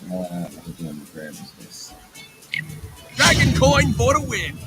I'm going to grab this. Dragon coin for the win.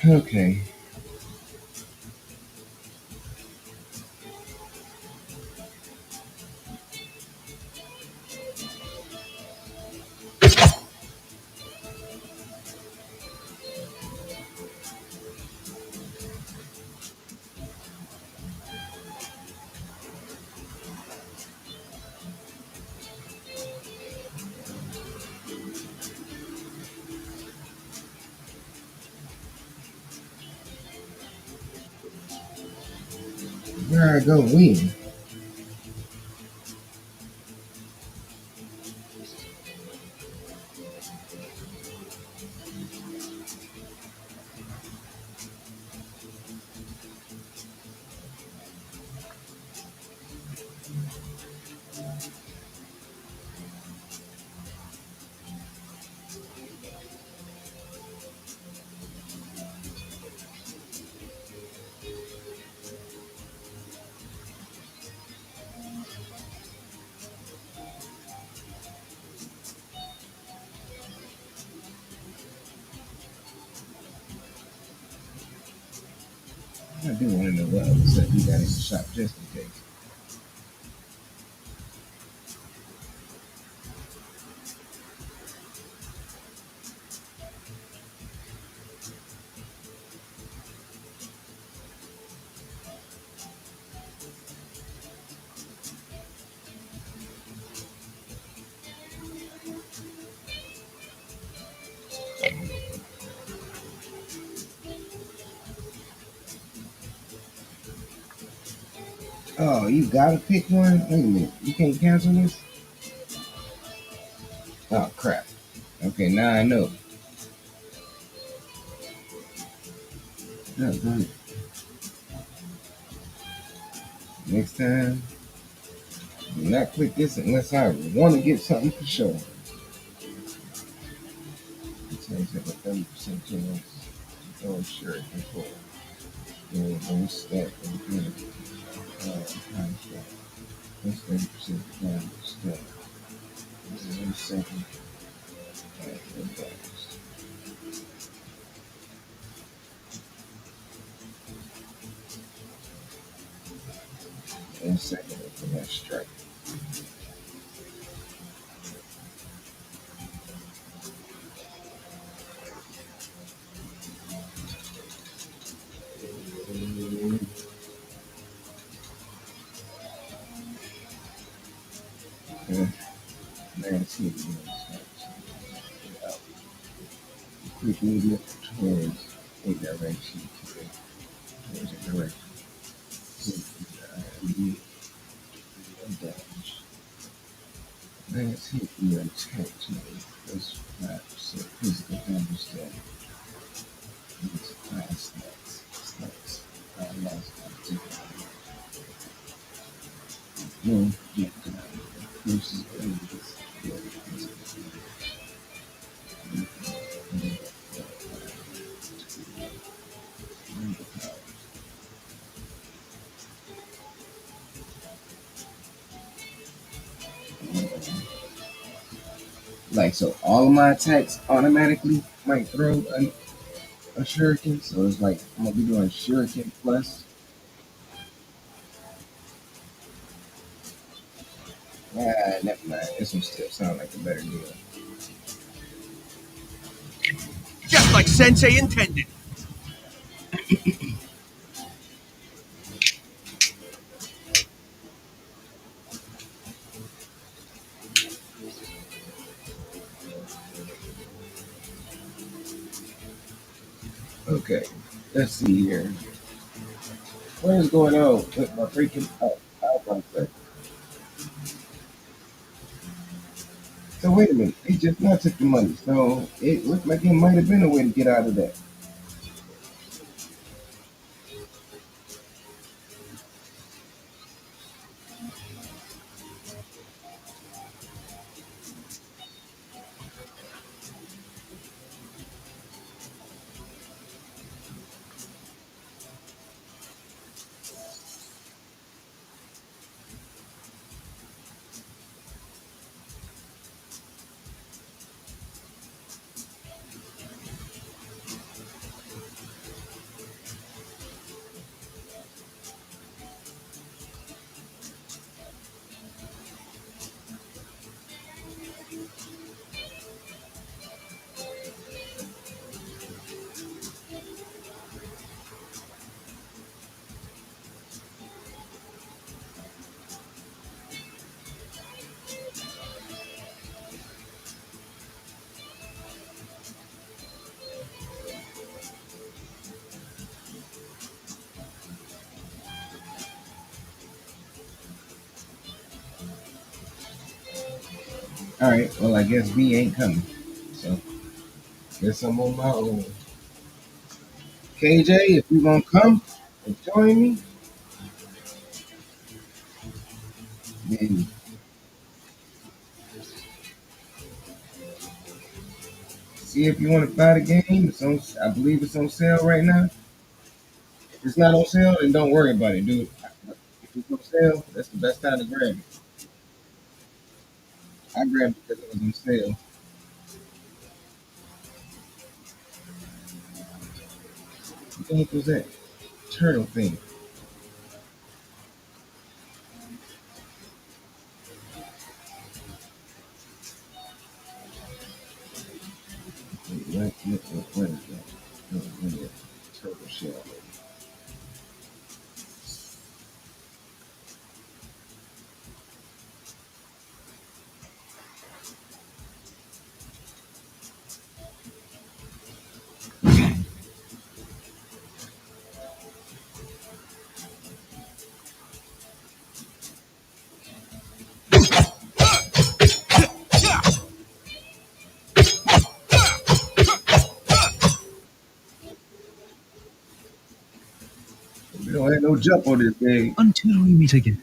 Okay. Where I go win? I do want to know what other stuff you got in the shop just in case. Oh, you gotta pick one? Wait a minute. You can't cancel this? Oh, crap. Okay, now I know. No, go ahead. Next time, do not click this unless I want to get something for sure. Change that to 30% chance. Oh, sure, control. Yeah, don't stack again. Contract. That's 30% down. Stack. This is 1 second. One second for that strike. Okay. Man, see it. Quick movement towards a direction. Towards a direction. Damage. Let's hit your attack today. Plus 5% physical damage that is 5 stats. Stats. I lost my ticket. No, get down. Versus enemies. Like, so all of my attacks automatically might throw a shuriken. So it's like, I'm going to be doing shuriken plus. Never mind. This one still sound like a better deal. Just like Sensei intended. Okay, let's see here. What is going on with my freaking outbound clip? So wait a minute, he just now took the money. So it looked like it might have been a way to get out of that. All right, well I guess B ain't coming. So guess I'm on my own. KJ, if you gonna come and join me, then see if you want to buy the game. It's on. I believe it's on sale right now. If it's not on sale, then don't worry about it, dude. If it's on sale, that's the best time to grab it. I grabbed it because it was on sale. What the heck was that? Turtle thing. What is that? What is that? Turtle shell. We don't have no jump on this thing. Until we meet again.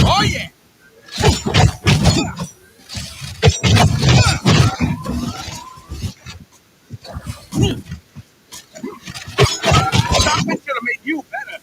Oh yeah! Chocolate should have made you better.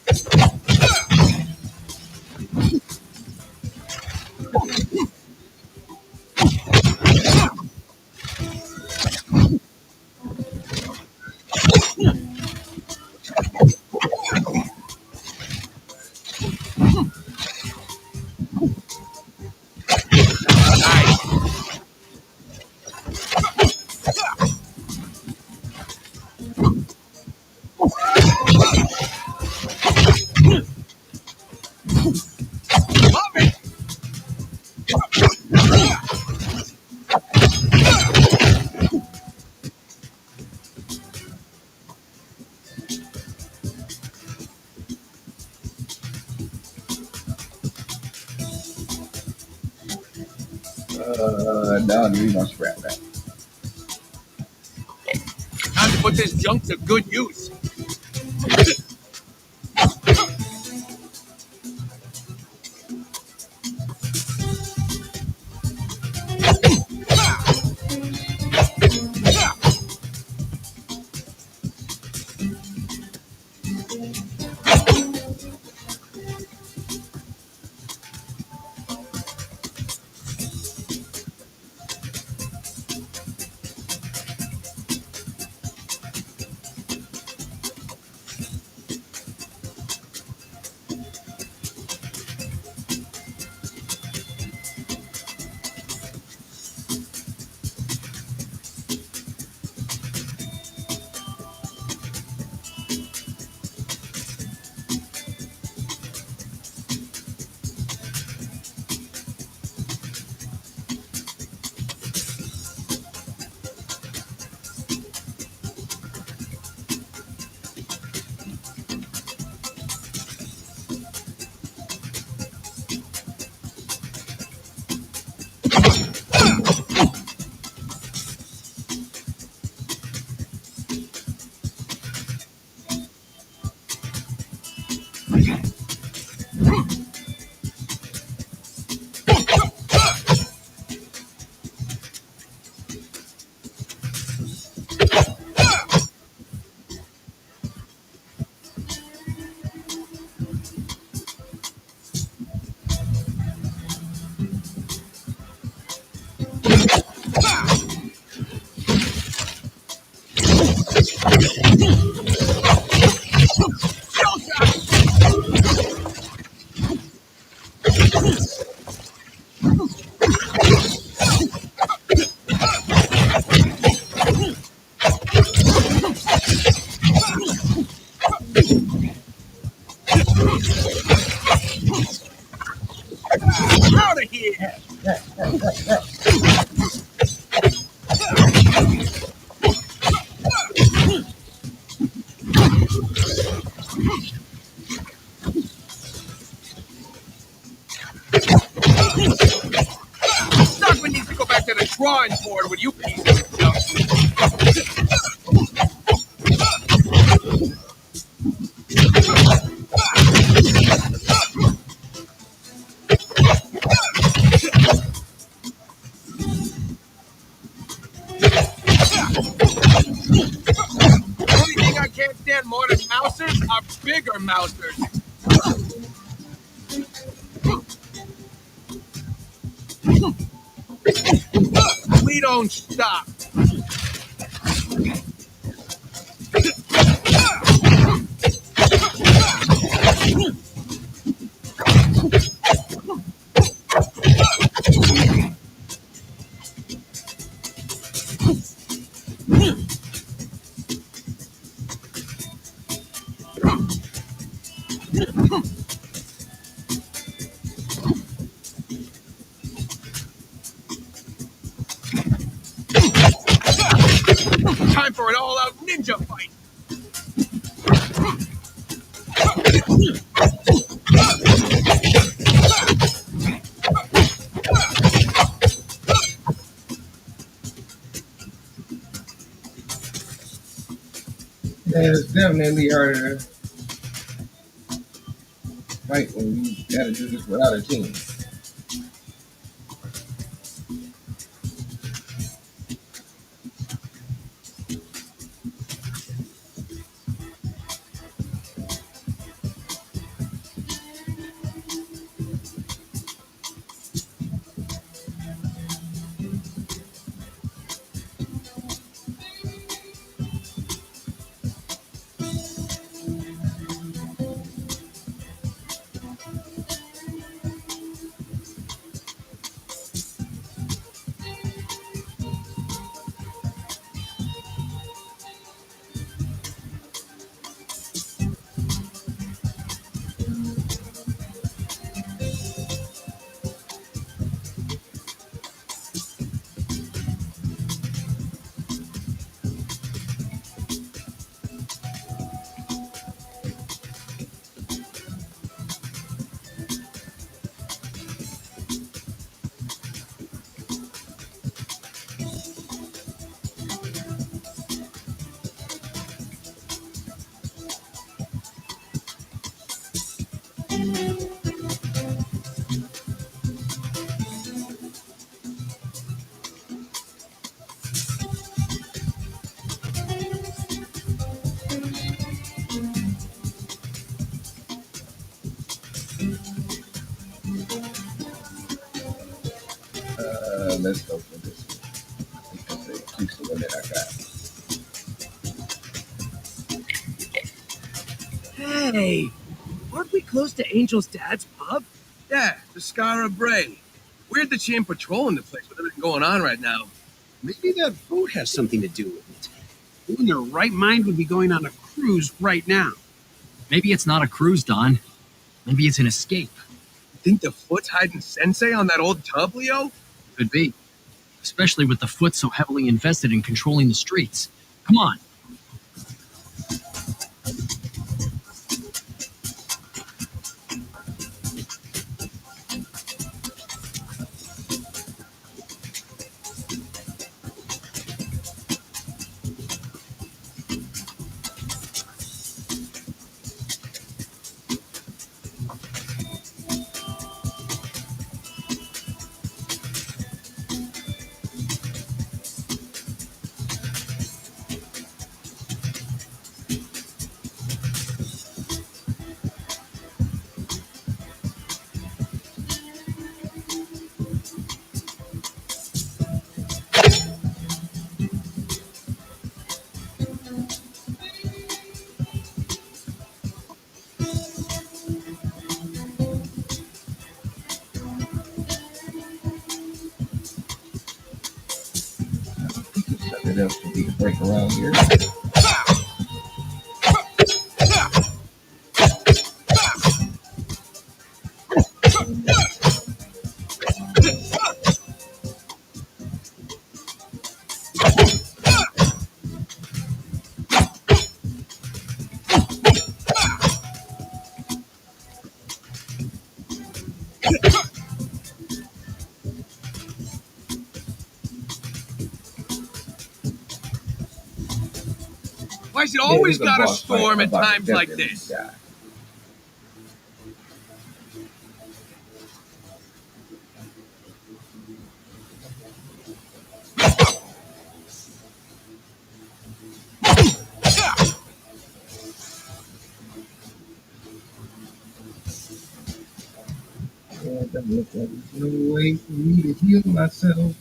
Now I need my scrap back. Time to put this junk to good use. Out of here! Stockman needs to go back to the drawing board with you pieces of junk. The only thing I can't stand more than mousers are bigger mousers. We don't stop. Time for an all-out ninja fight. Yeah, it's definitely harder to fight when you gotta do this without a team. Let's go for this one. Because at least the one that I got. Hey, aren't we close to Angel's dad's pub? Yeah, the Scara Bray. Weird that she ain't patrolling the place with everything going on right now. Maybe that boat has something to do with it. Who in their right mind would be going on a cruise right now? Maybe it's not a cruise, Don. Maybe it's an escape. You think the Foot's hiding Sensei on that old tub, Leo? Could be. Especially with the Foot so heavily invested in controlling the streets. Come on. Nothing else for me to break around here. Why's it always got a storm at times like this? Guy. It doesn't look like there's no way for me to heal myself.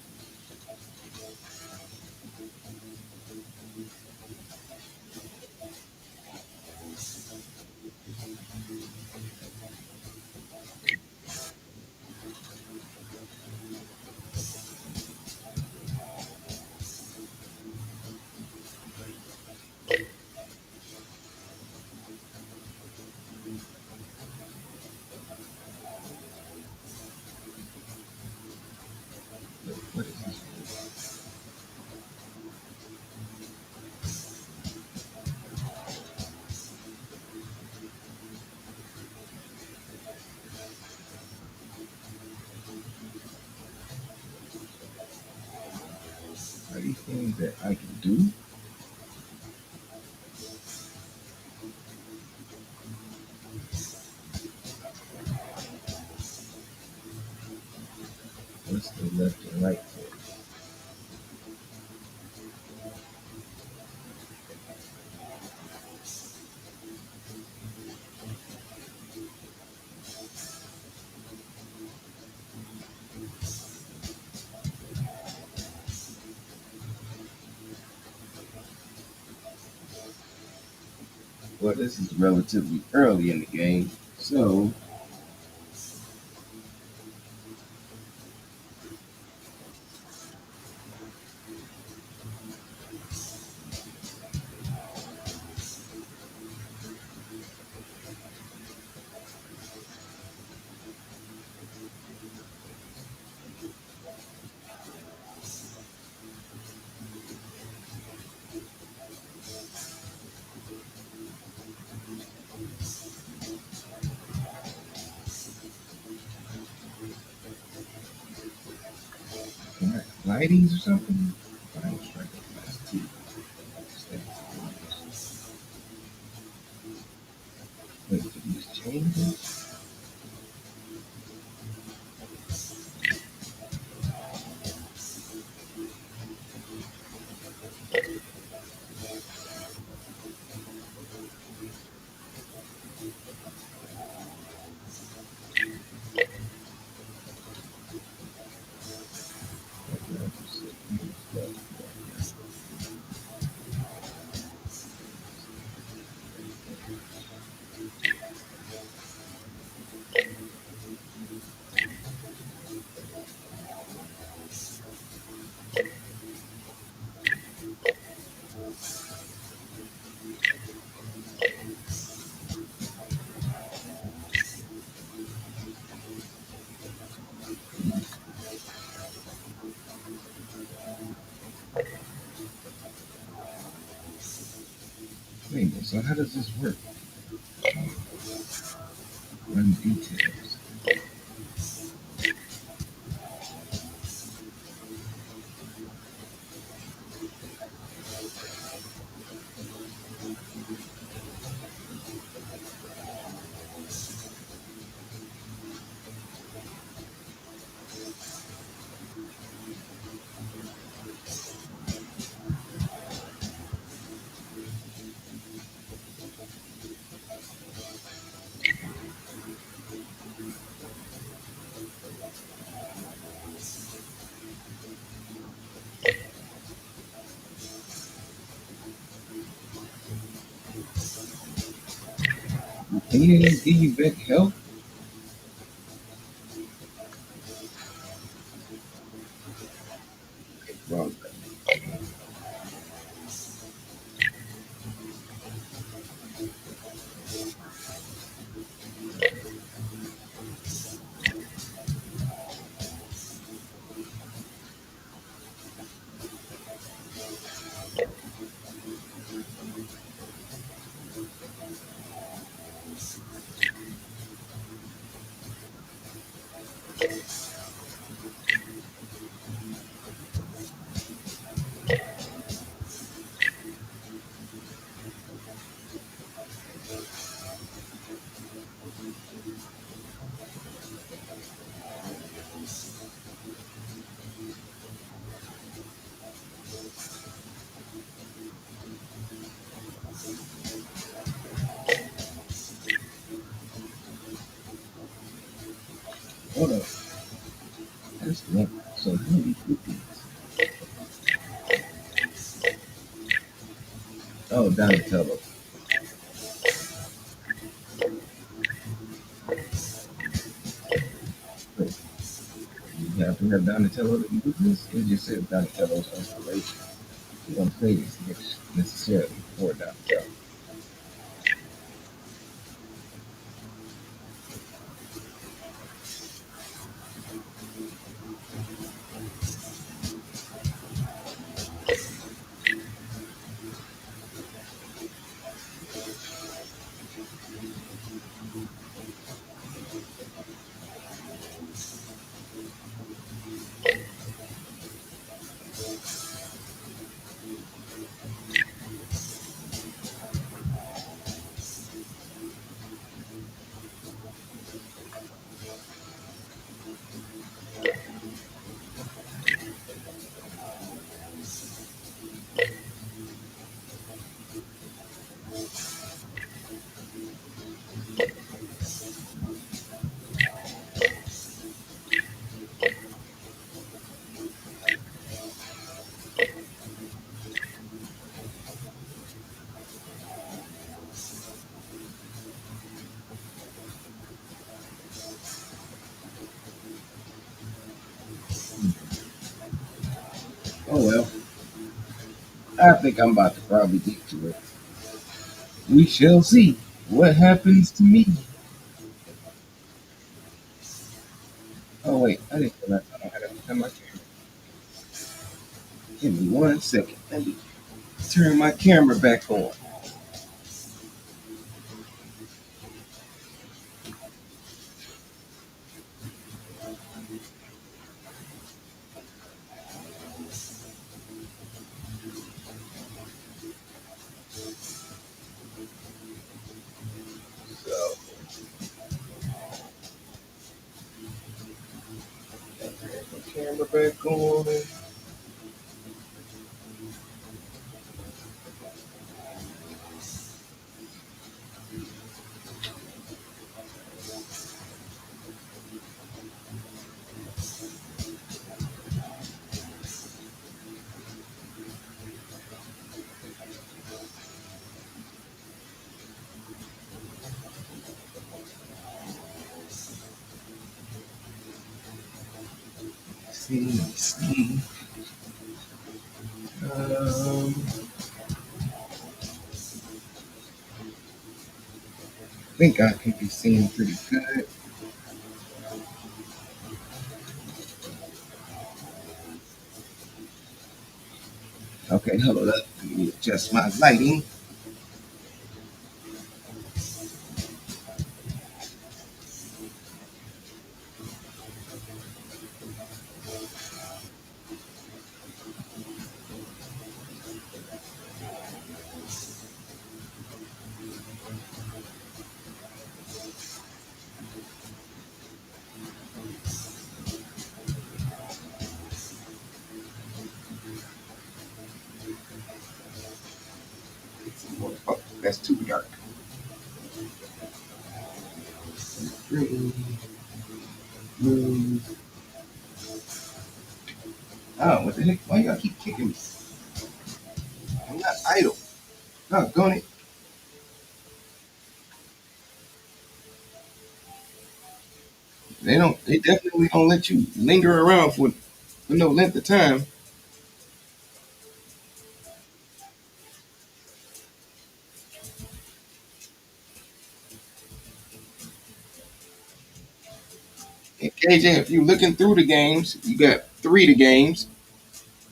What is this? Are these things that I can do? What's the left and right for? Well, this is relatively early in the game, so lighties or something? Fine, strike class 2. Wait for these changes. Wait a minute, so how does this work? Run details. Can you give you back health? Wrong. Hold on. That's one. So how do you put these? Oh, Donatello. Wait, you have to have Donatello to do this? It just said Donatello's inspiration. You don't say this necessarily for Donatello. Oh well. I think I'm about to probably get to it. We shall see what happens to me. Oh wait, I didn't turn my, I gotta turn my camera. Give me 1 second. Let me turn my camera back on. So, turn my camera back on. See. I think I can be seen pretty good. Okay, hold up. Let me adjust my lighting. That's too dark. Green, blue. Oh, what the heck? Why y'all keep kicking me? I'm not idle. Doggone it. They definitely don't let you linger around for no length of time. And KJ, if you're looking through the games, you got three the games.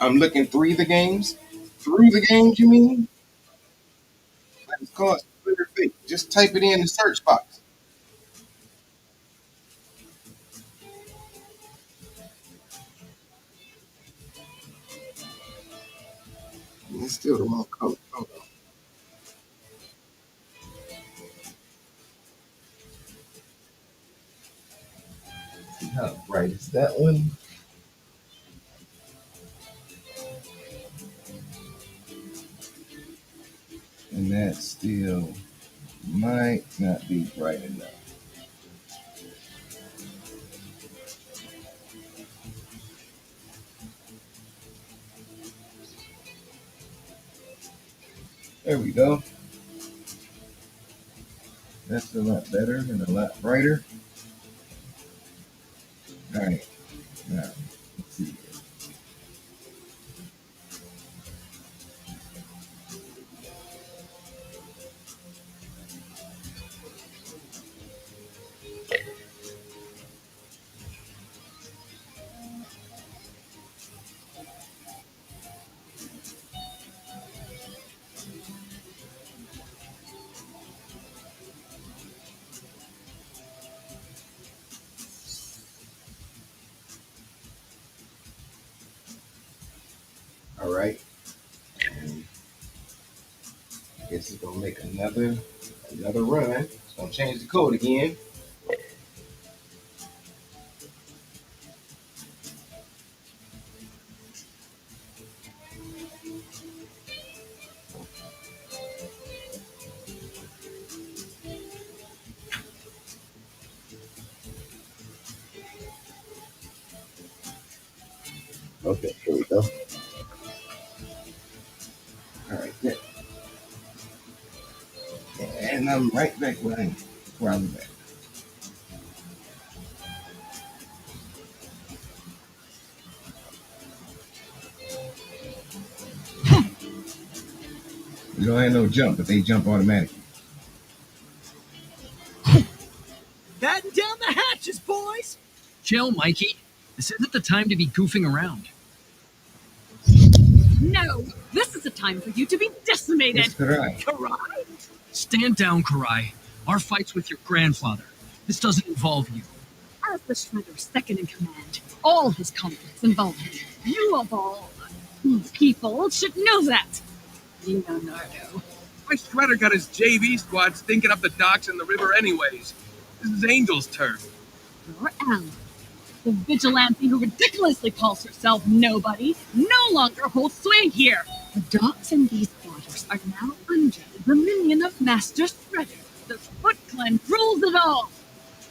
I'm looking through the games. Through the games, you mean? It's called Twitter Fake. Just type it in the search box. It's still the wrong color. Hold on. How bright is that one? And that still might not be bright enough. There we go. That's a lot better and a lot brighter. All right. Now, let's see. All right. And I guess it's gonna make another run. It's gonna change the code again. Okay, here we go. All right, good. And I'm right back where I was at. You don't have no jump, but they jump automatically. Batten down the hatches, boys! Chill, Mikey. This isn't the time to be goofing around. No, this is a time for you to be decimated. It's Karai. Karai? Stand down, Karai. Our fight's with your grandfather. This doesn't involve you. As the Shredder's second in command, all his conflicts involve him. You of all people should know that. Leonardo. My Shredder got his JV squad stinking up the docks and the river anyways. This is Angel's turf. Your ally, the vigilante who ridiculously calls herself Nobody, no longer holds sway here. The docks in these waters are now under the dominion of Master Shredder. The Foot Clan rules it all.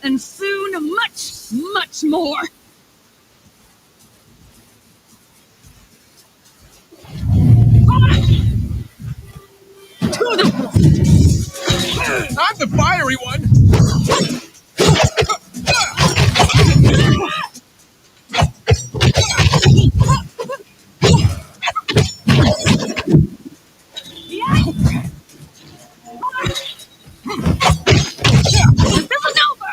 And soon much, much more. I'm the fiery one! This is over!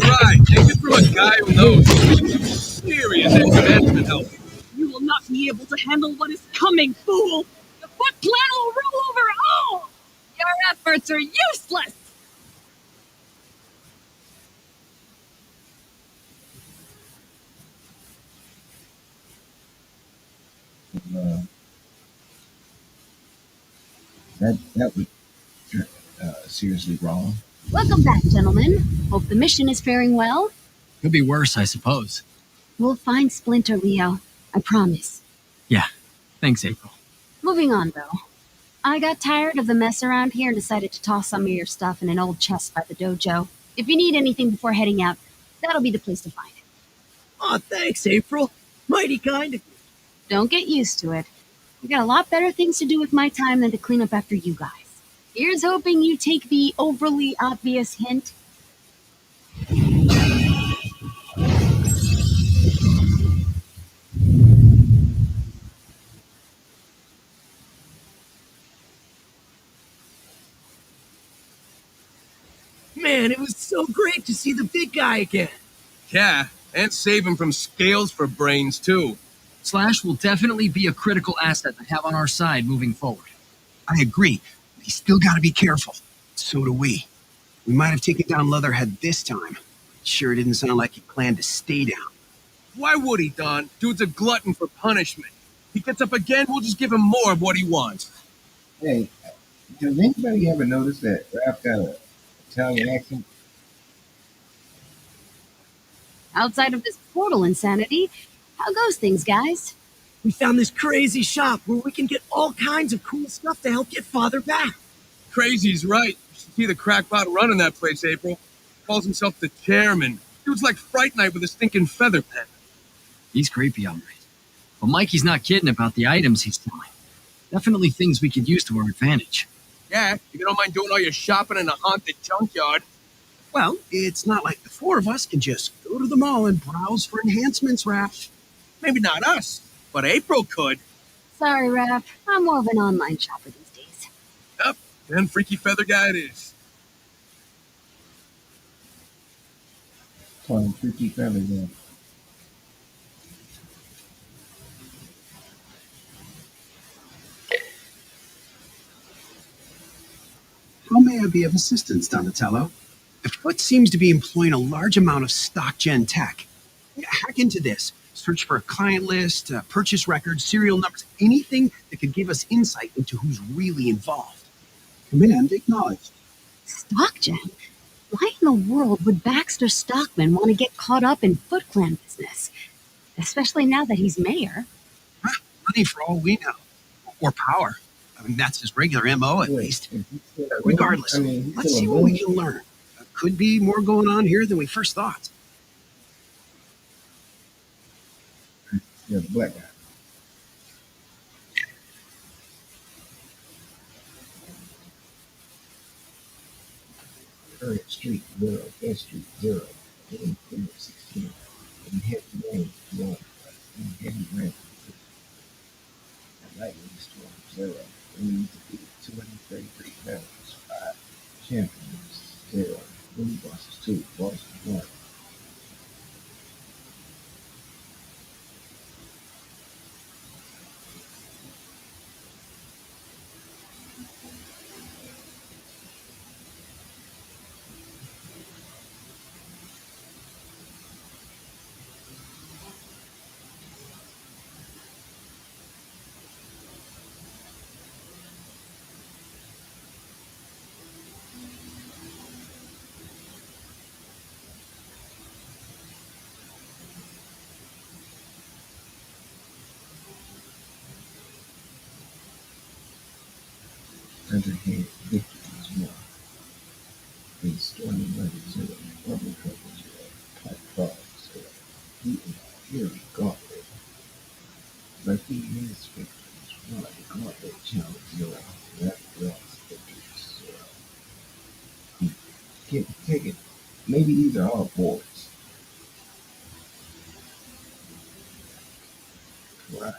Right, take it from a guy who knows. Serious exponential help. You will not be able to handle what is coming, fool! The Foot Clan will rule over all! Your efforts are useless! That was seriously wrong. Welcome back, gentlemen. Hope the mission is faring well. Could be worse, I suppose. We'll find Splinter, Leo. I promise. Yeah. Thanks, April. Moving on, though. I got tired of the mess around here and decided to toss some of your stuff in an old chest by the dojo. If you need anything before heading out, that'll be the place to find it. Aw, thanks, April. Mighty kind of you. Don't get used to it. I got a lot better things to do with my time than to clean up after you guys. Here's hoping you take the overly obvious hint. Man, it was so great to see the big guy again. Yeah, and save him from scales for brains, too. Slash will definitely be a critical asset to have on our side moving forward. I agree, but he's still got to be careful. So do we. We might have taken down Leatherhead this time. Sure didn't sound like he planned to stay down. Why would he, Don? Dude's a glutton for punishment. He gets up again, we'll just give him more of what he wants. Hey, does anybody ever notice that Ralph got an Italian accent? Outside of this portal insanity, how goes things, guys? We found this crazy shop where we can get all kinds of cool stuff to help get Father back. Crazy's right. You should see the crackpot running that place, April. Calls himself the chairman. Dude's like Fright Night with a stinking feather pen. He's creepy, all right. But Mikey's not kidding about the items he's selling. Definitely things we could use to our advantage. Yeah, if you don't mind doing all your shopping in a haunted junkyard. Well, it's not like the four of us can just go to the mall and browse for enhancements, Raph. Maybe not us, but April could. Sorry, Raph. I'm more of an online shopper these days. Yep, then Freaky Feather Guy it is. Call him Freaky Feather Guy. How may I be of assistance, Donatello? The Foot seems to be employing a large amount of stock gen tech. Hack into this. Search for a client list, purchase records, serial numbers, anything that could give us insight into who's really involved. Command acknowledged. Stockgen? Why in the world would Baxter Stockman want to get caught up in Foot Clan business? Especially now that he's mayor. Money for all we know. Or power. I mean, that's his regular MO, at least. Regardless, let's see what we can learn. Could be more going on here than we first thought. Yeah, the black guy. Current Street 0, S Street 0, Game 16, and heavy rain 1, and heavy rain 2. Lightning storm 0. We need to beat 233 pounds. 5. Champions 0. Mini bosses 2. Bosses 1. Underhand victories 1. A stormy weather 0. Bubble trouble 0. Pipe fog 0. Heat and fury gauntlet. Lucky Miss victories 1. Gauntlet challenge 0. Rapid Rocks victories 0. Take it. Maybe these are all boards. Right.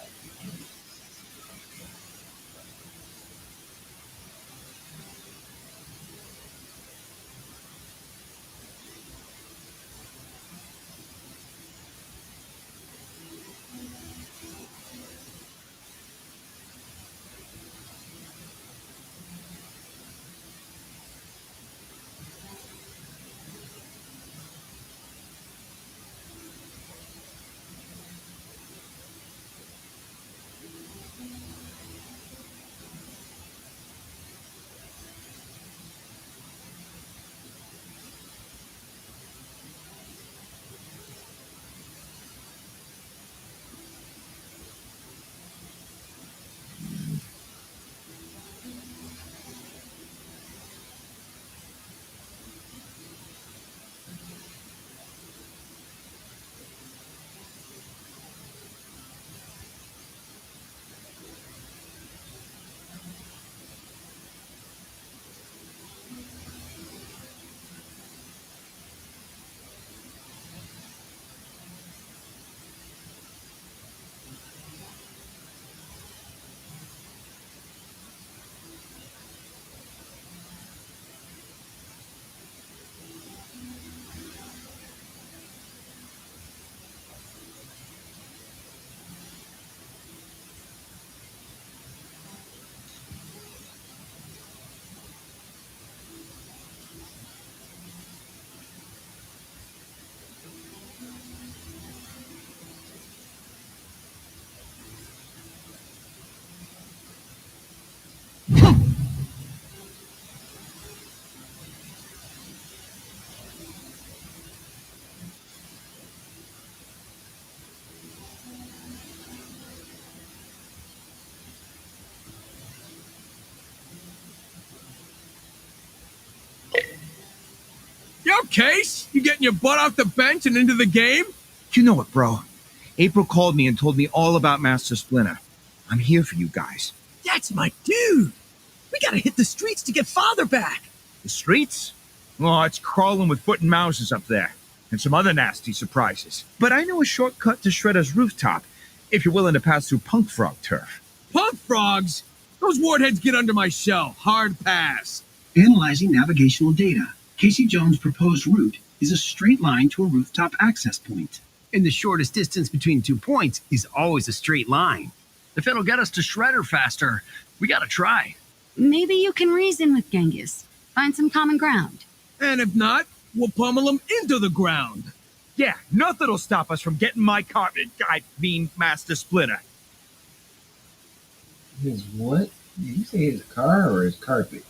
Case? You getting your butt off the bench and into the game? You know it, bro. April called me and told me all about Master Splinter. I'm here for you guys. That's my dude. We gotta hit the streets to get Father back. The streets? Oh, it's crawling with foot and mouses up there. And some other nasty surprises. But I know a shortcut to Shredder's rooftop, if you're willing to pass through Punk Frog turf. Punk frogs? Those wartheads get under my shell. Hard pass. Analyzing navigational data. Casey Jones' proposed route is a straight line to a rooftop access point. And the shortest distance between 2 points is always a straight line. If it'll get us to Shredder faster, we gotta try. Maybe you can reason with Genghis. Find some common ground. And if not, we'll pummel them into the ground. Yeah, nothing'll stop us from getting my carpet. I mean, Master Splinter. His what? Did you say his car or his carpet?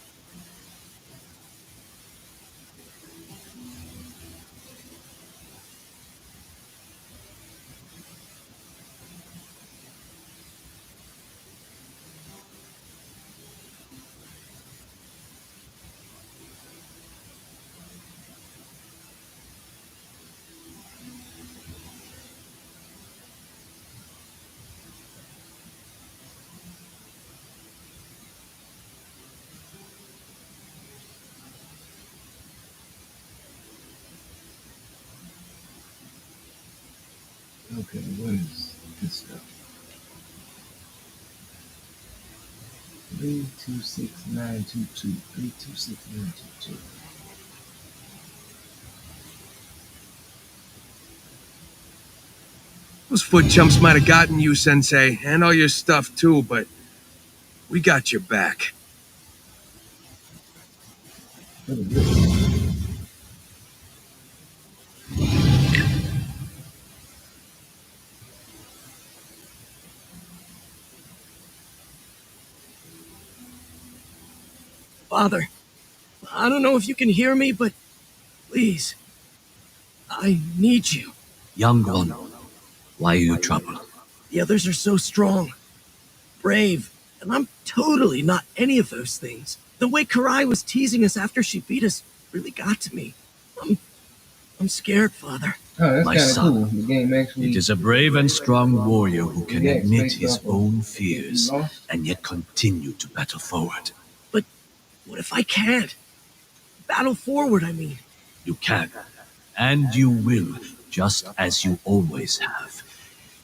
Okay, what is this stuff? 326922. 326922. Those foot chumps might have gotten you, Sensei, and all your stuff too, but we got your back. What is this? Father, I don't know if you can hear me, but please, I need you. Young one, why are you troubled? The others are so strong, brave, and I'm totally not any of those things. The way Karai was teasing us after she beat us really got to me. I'm scared, Father. Oh, that's My kind of son, cool. The game actually. It is a brave and strong warrior who can Yeah, admit based his off of own if fears you lost. and yet continue to battle forward. But what if I can't? Battle forward, I mean. You can, and you will, just as you always have.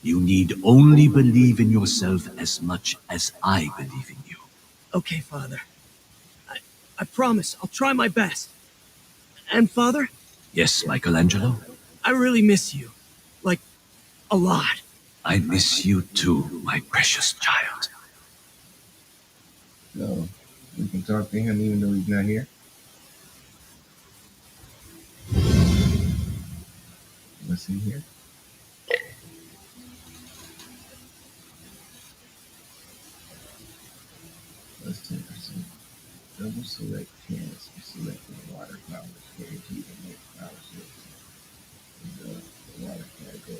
You need only believe in yourself as much as I believe in you. Okay, Father. I promise I'll try my best. And Father, Yes, Michelangelo? I really miss you. Like, a lot. I miss you too, my precious child. So we can talk to him even though he's not here. Let's see here. Let's take some double select cans. Select the water power guaranteed and make power source. The water category.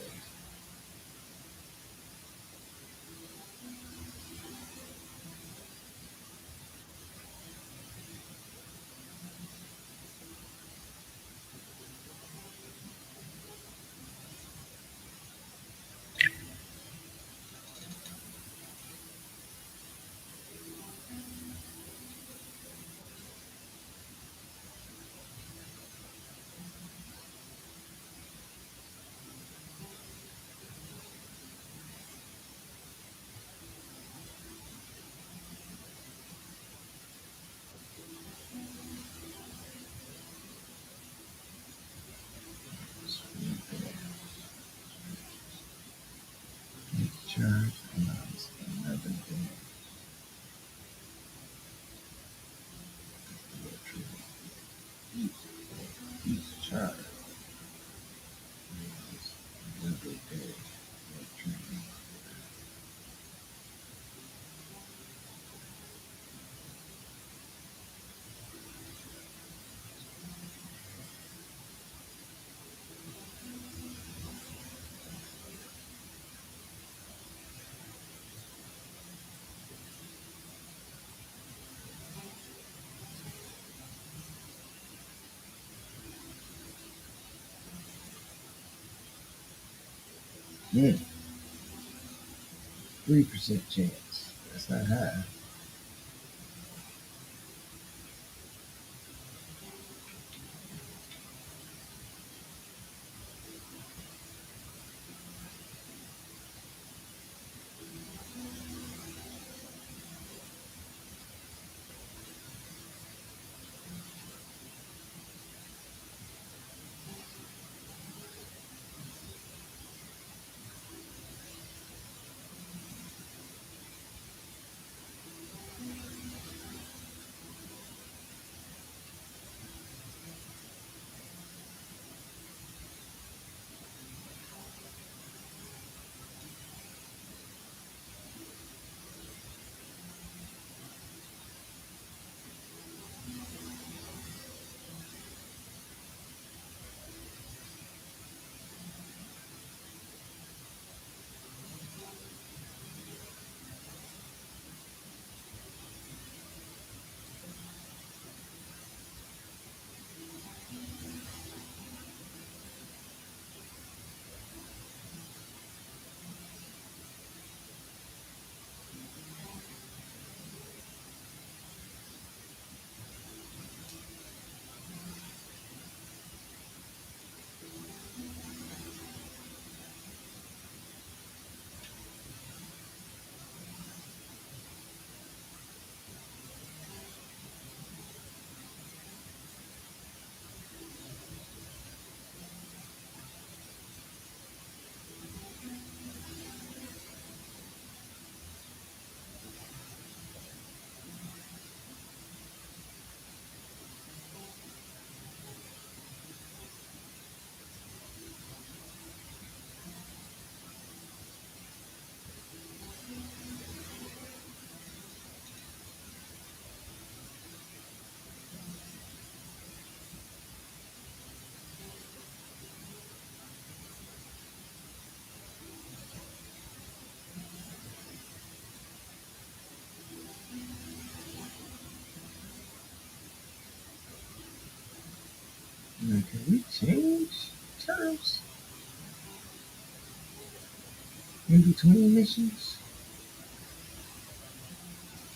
3% chance. That's not high. Now, can we change terms in between missions?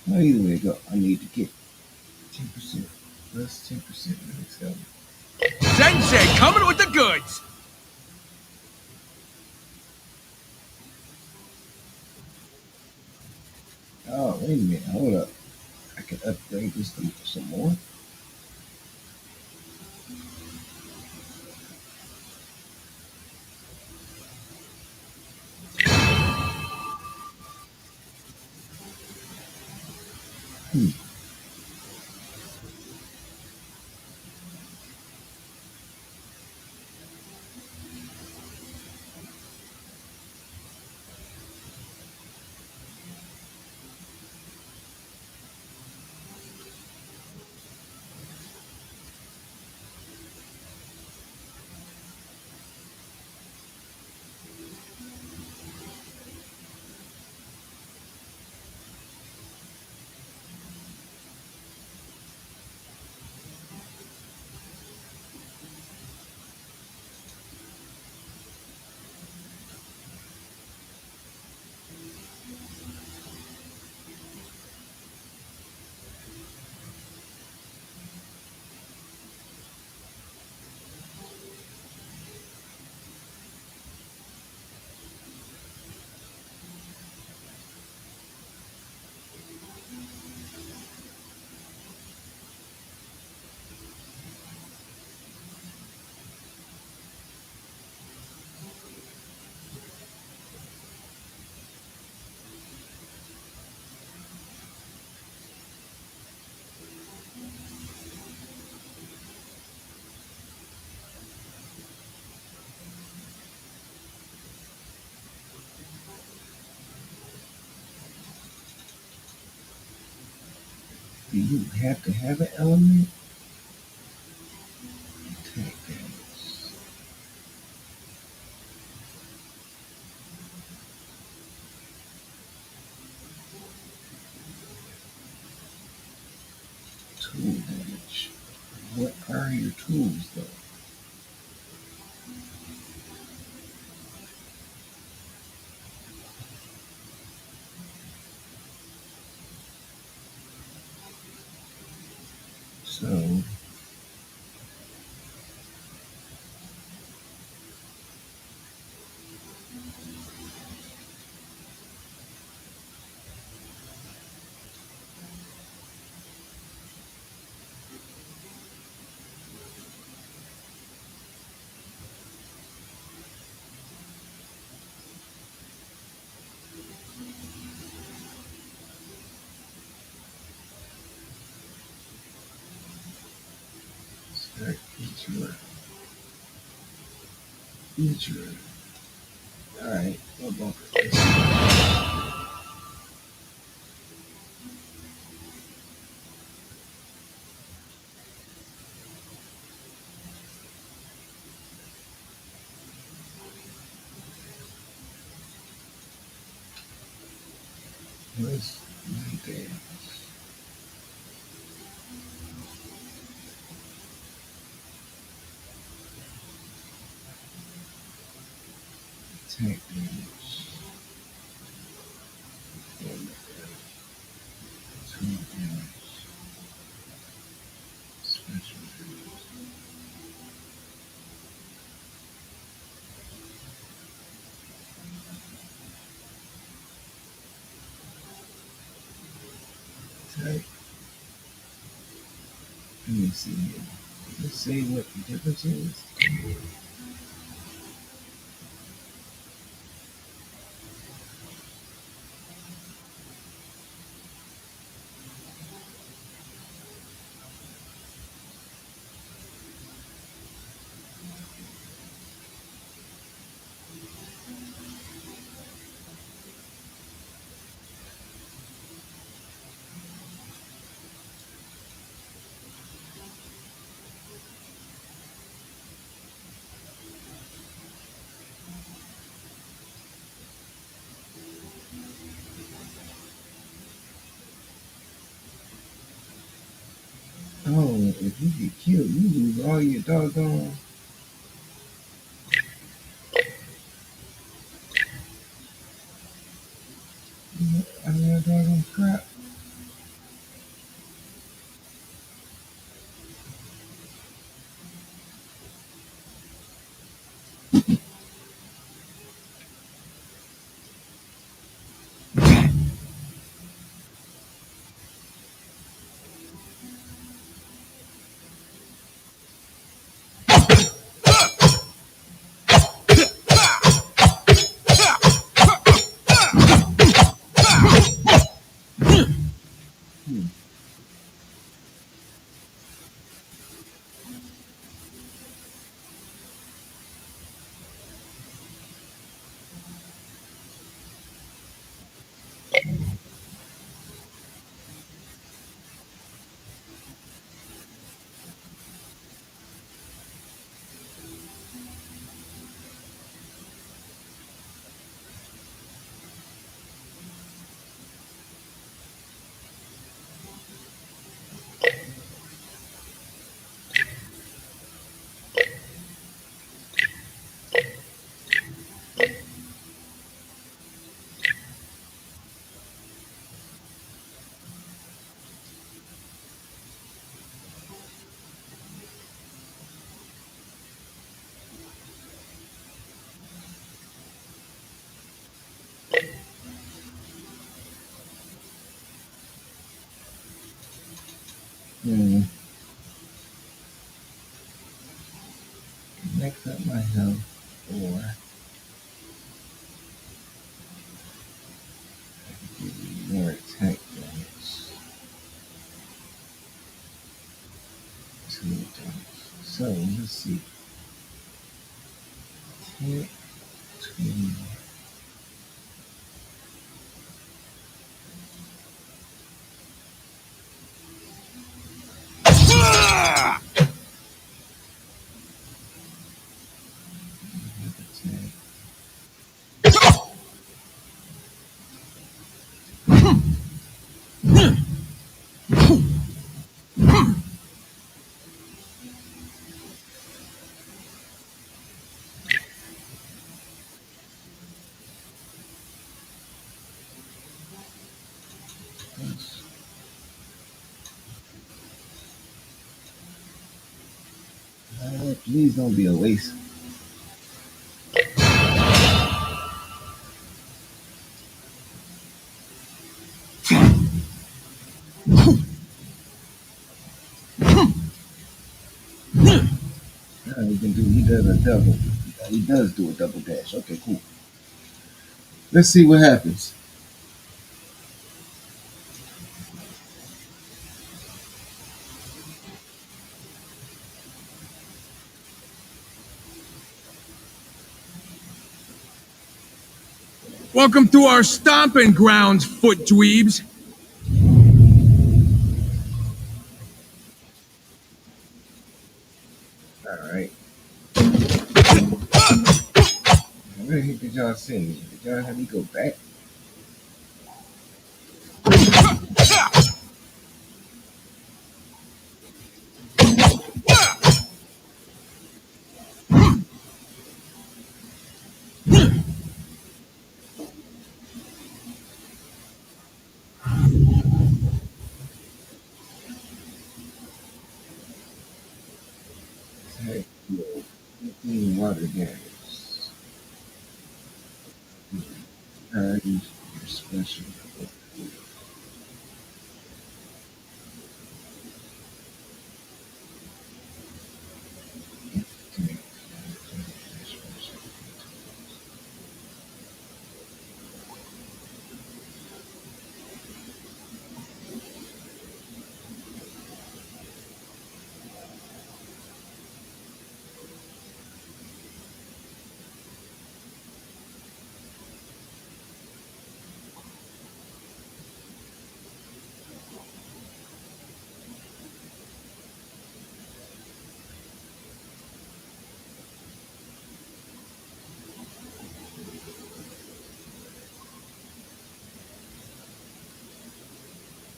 Well, either way it go, I need to get 10% plus 10%. Let's go. Sensei coming with the goods! Oh, wait a minute. Hold up. I can upgrade this thing for some more. Do you have to have an element? Attack damage. Tool damage. What are your tools, though? So start feature. All right, what bumper? Where's my bed? Tank damage. Two damage. Special damage. Type. Let me see here. Let's see what the difference is. Oh, if you get killed, you lose all your doggone. I mean, doggone crap. Hmm. Next up, my health or give you more attack damage. Two damage. So let's see. Attack 20. Please don't be a waste. He does a double. He does do a double dash. Okay, cool. Let's see what happens. Welcome to our stomping grounds, foot dweebs. Alright. Where the heck did y'all send me? Did y'all have me go back? Heck, yo. 15 water damage. Use your special.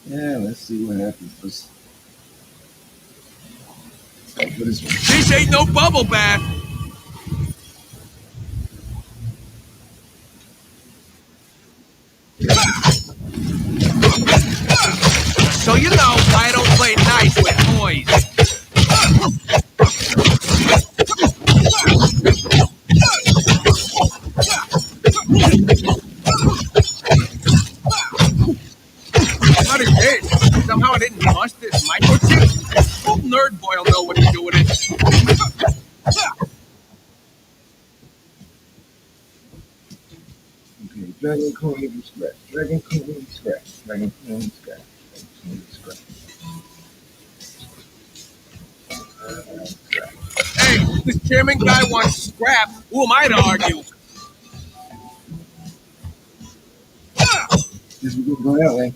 Yeah, let's see what happens. Let's go for this one. This ain't no bubble bath. So you know I don't play nice with toys. What is this? Somehow I didn't bust this microchip? Old nerd boy will know what to do with it. Okay, Dragon Queen scratch. Dragon Queen scratch. Dragon Queen scratch. Dragon Queen scratch. Hey, this chairman guy wants scrap. Who am I to argue? Guess we're gonna go that way.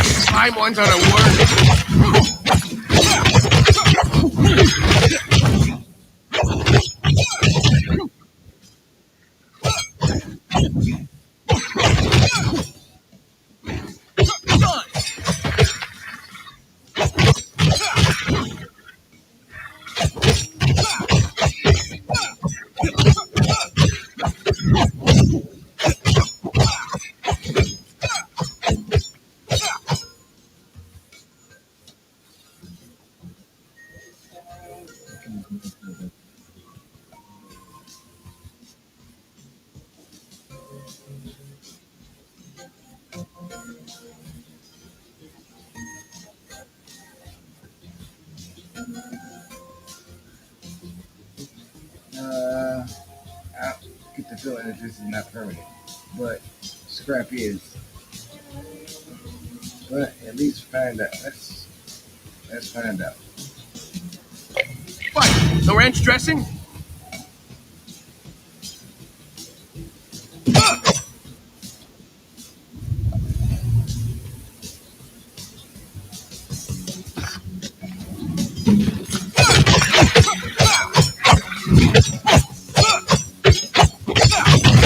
Slime ones are the worst. I get the feeling that this is not permanent, but scrap is. But at least find out. Let's find out. What? No ranch dressing?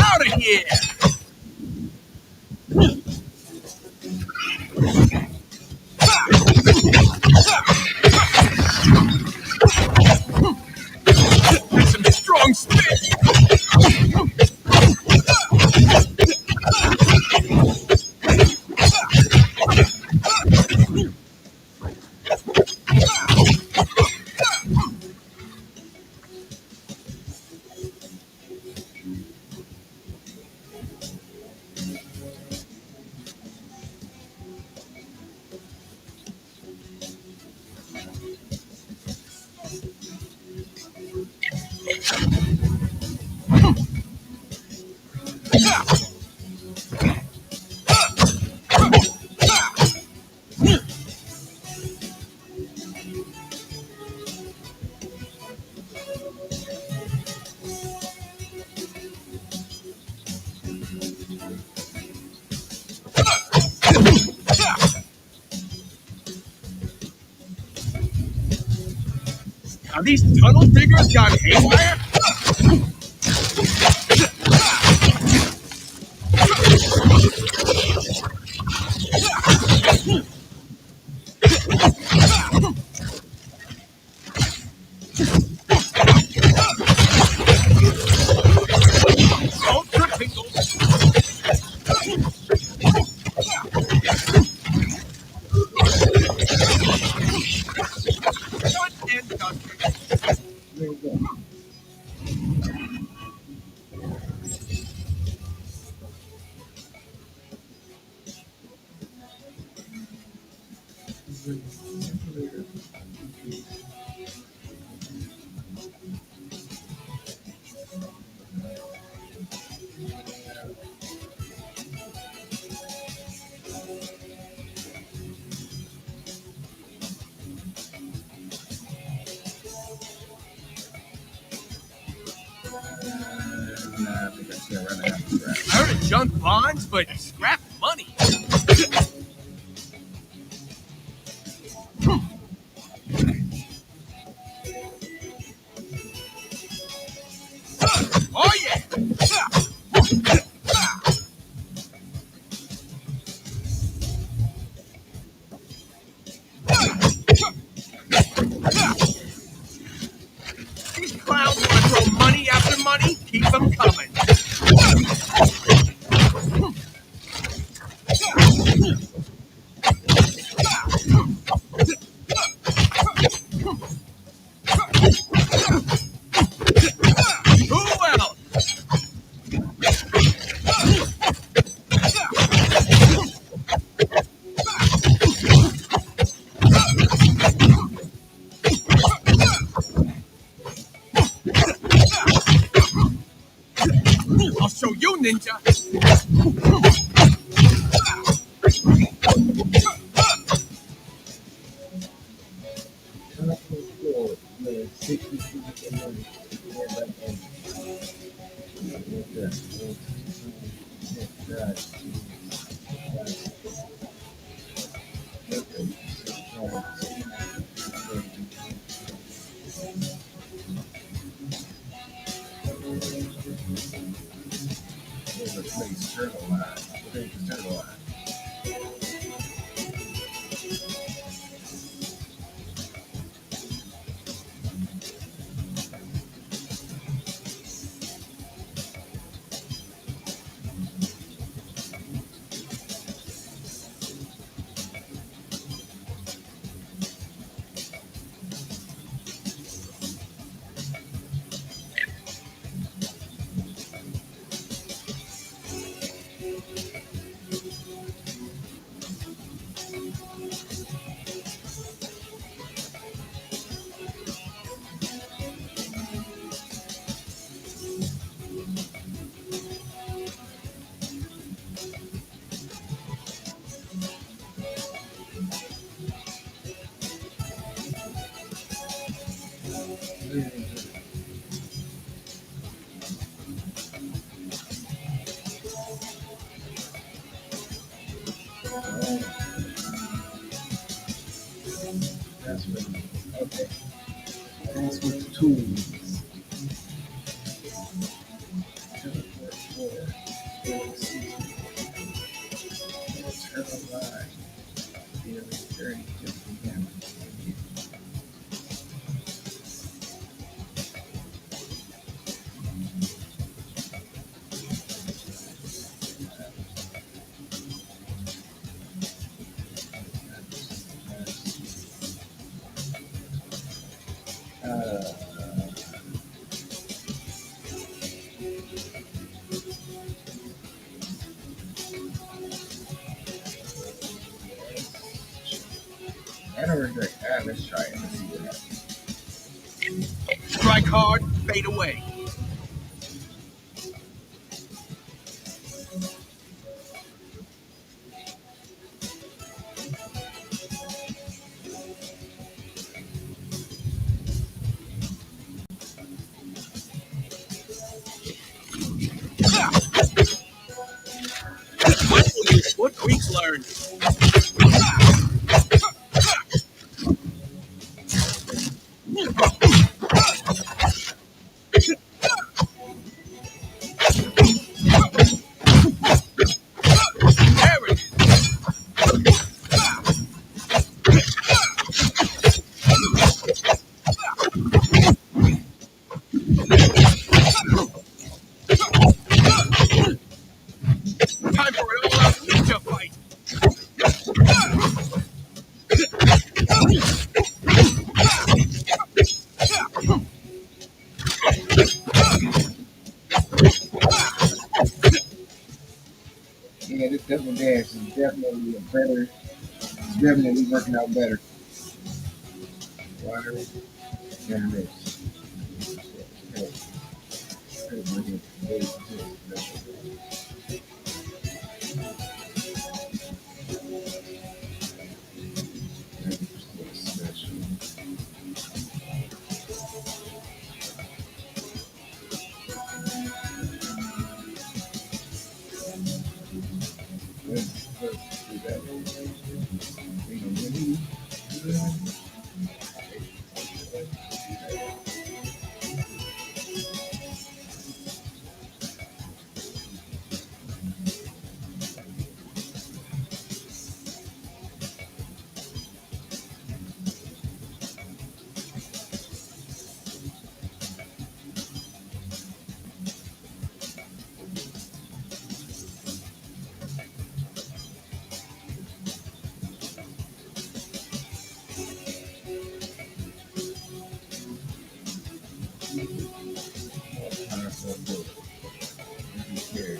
Out of here! Are these tunnel diggers gone haywire? Ultra tingles. One and done. There you go. I think I still rather have the scrap. I heard of junk bonds, but scrap money. Oh yeah! These clowns want to throw money after money. Keep them coming. Who else? I'll show you, ninja. That's really okay. That's with the tools. Teleport forward. Turn line. Dealing 30 different damage. I don't regret. Let's try it. Let's see what happens. Strike hard, fade away. What Greeks learned. Double Dash is definitely a better, definitely working out better. Water and this. Okay.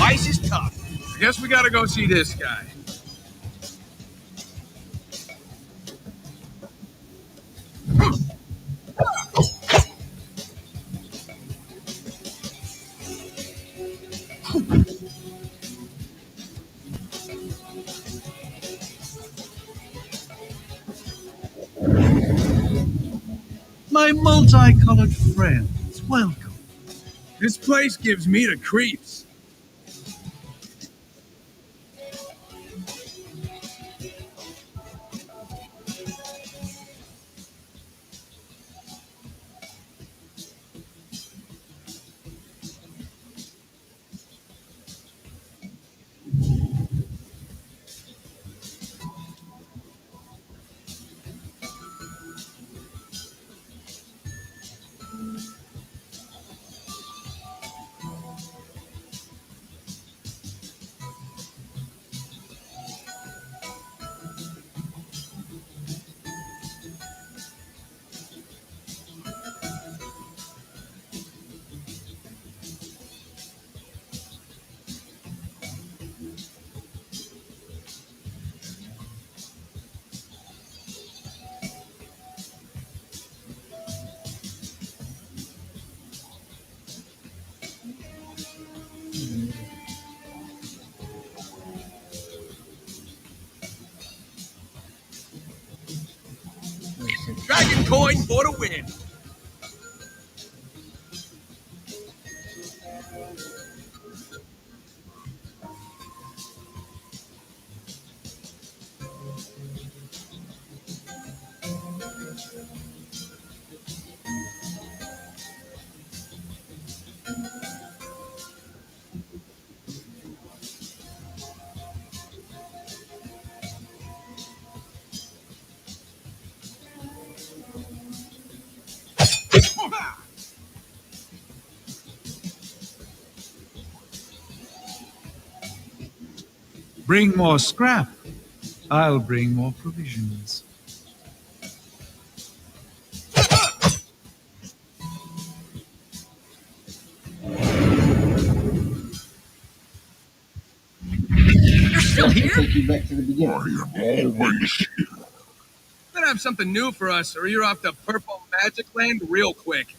Ice is tough. I guess we gotta go see this guy. My multicolored friends, welcome. This place gives me the creeps. Dragon coin for the win. Bring more scrap. I'll bring more provisions. You're still here? Take you back to the beginning. Better have something new for us, or you're off to Purple Magic Land real quick.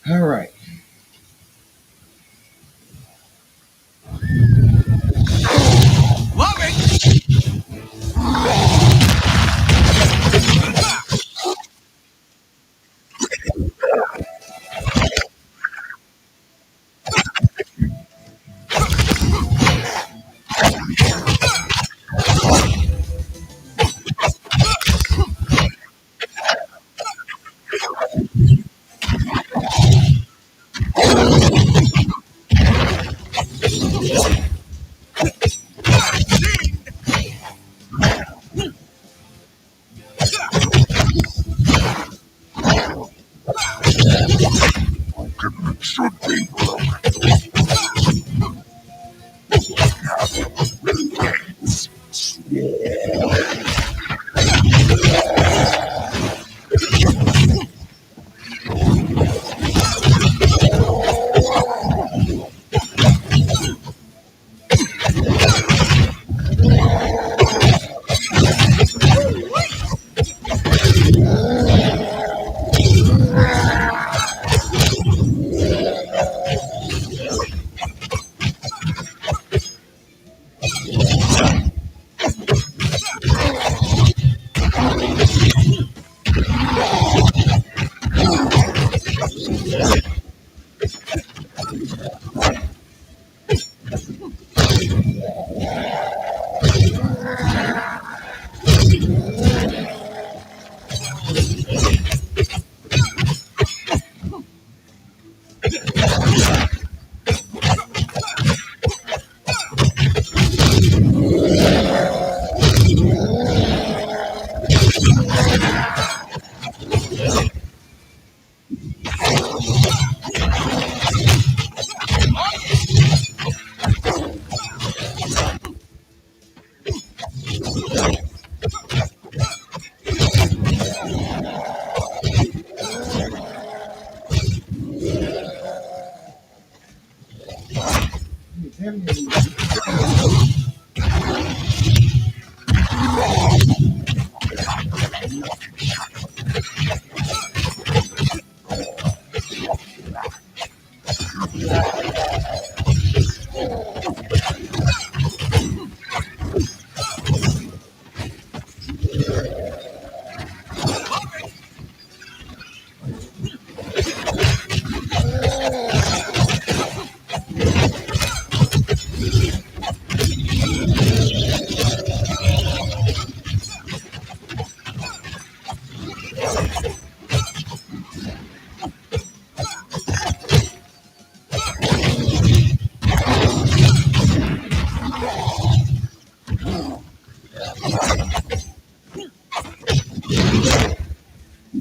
All right. Love it!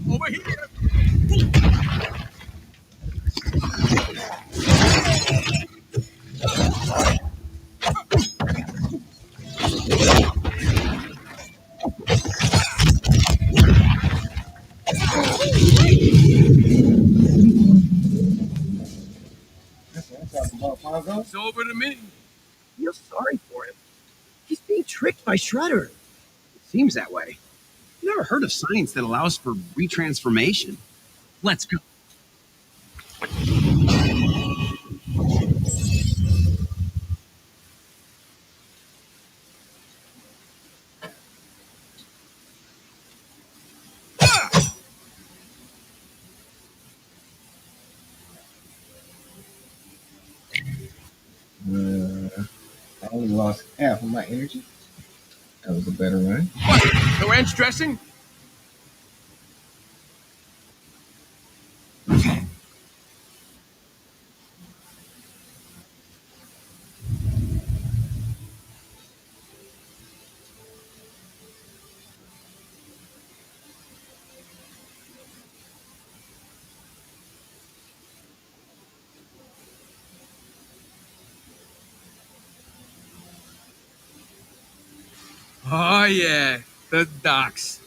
Over here! It's over to me. Feel sorry for him. He's being tricked by Shredder. It seems that way. Never heard of science that allows for retransformation. Let's go. I only lost half of my energy. That was a better run. What? The ranch dressing? Oh, yeah. The docks.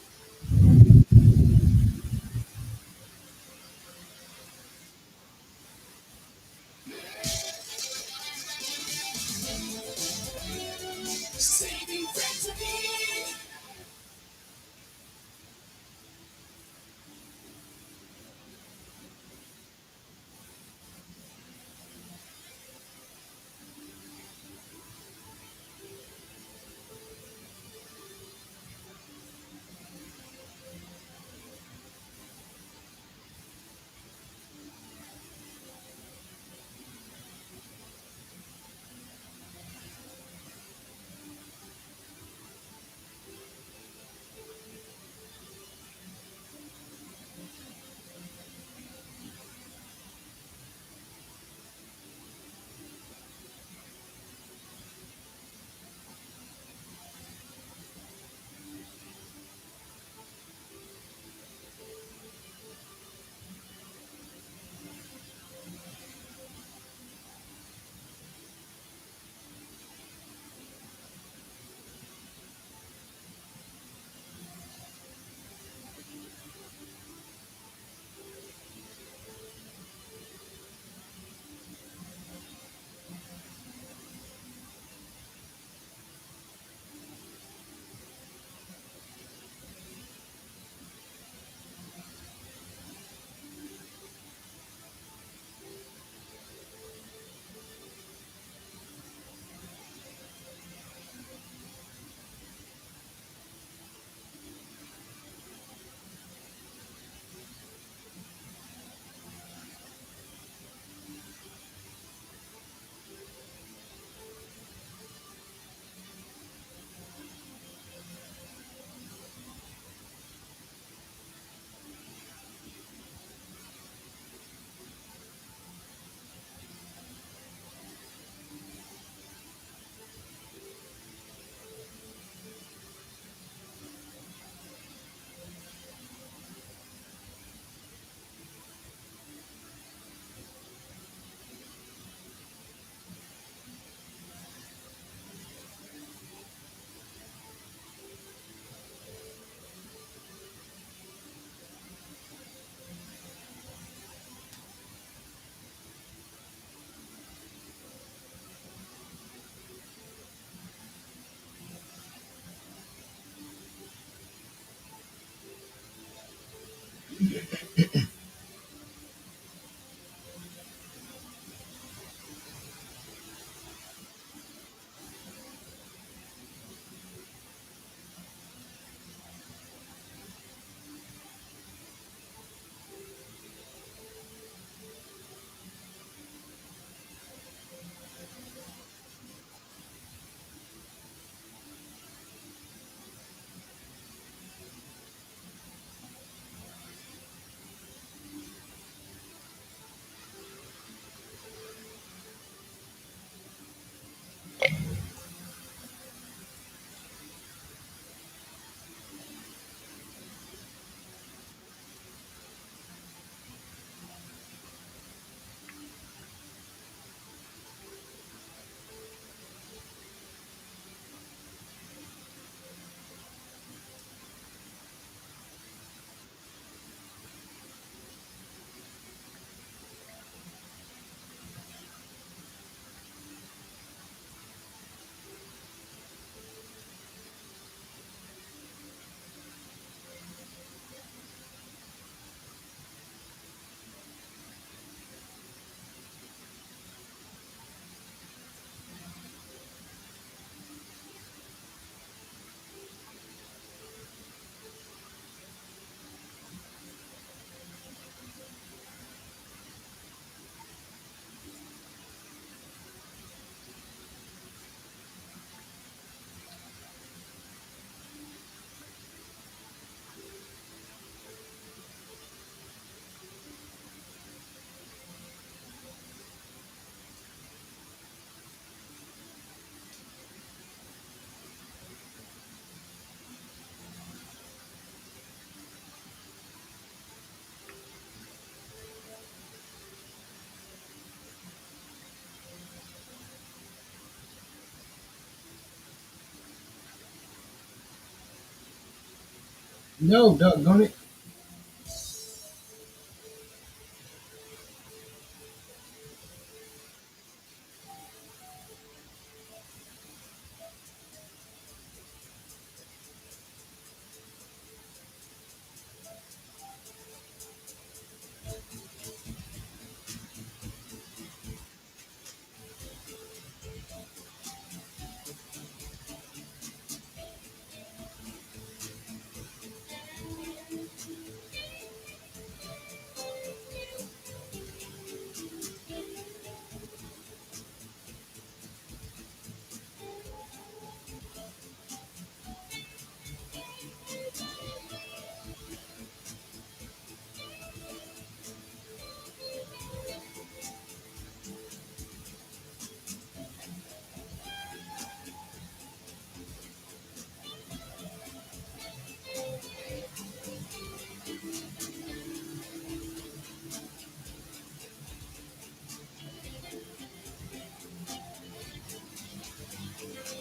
No, doggone it.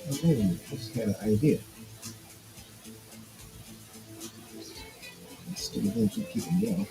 Oh, wait a minute. I just had an idea. Still going to keep it going.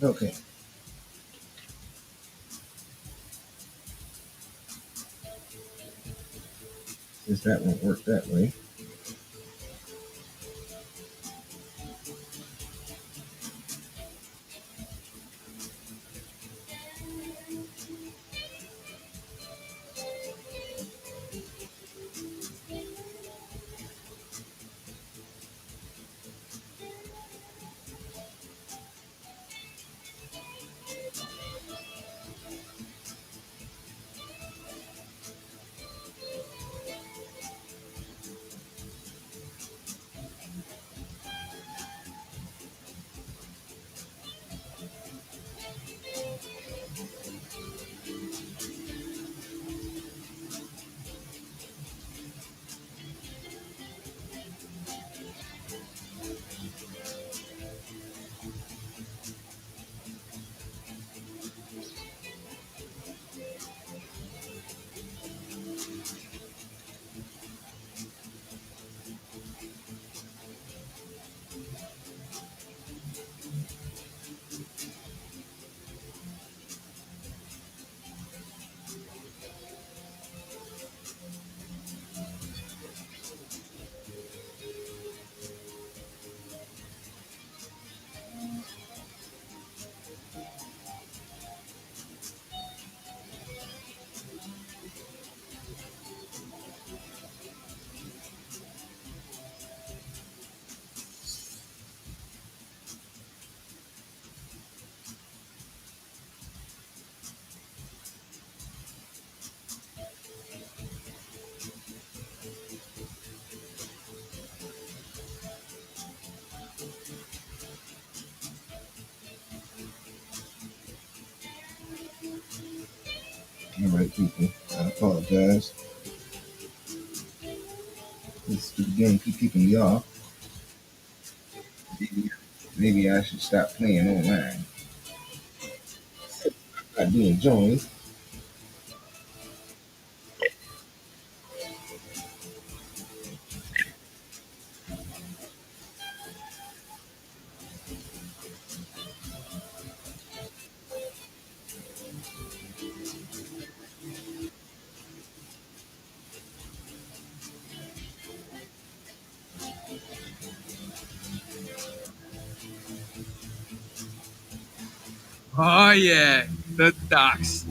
Okay. Since that won't work that way. All right, people. I apologize. This stupid game keep keeping me off. Maybe I should stop playing online. I do enjoy. Oh, yeah, the docks.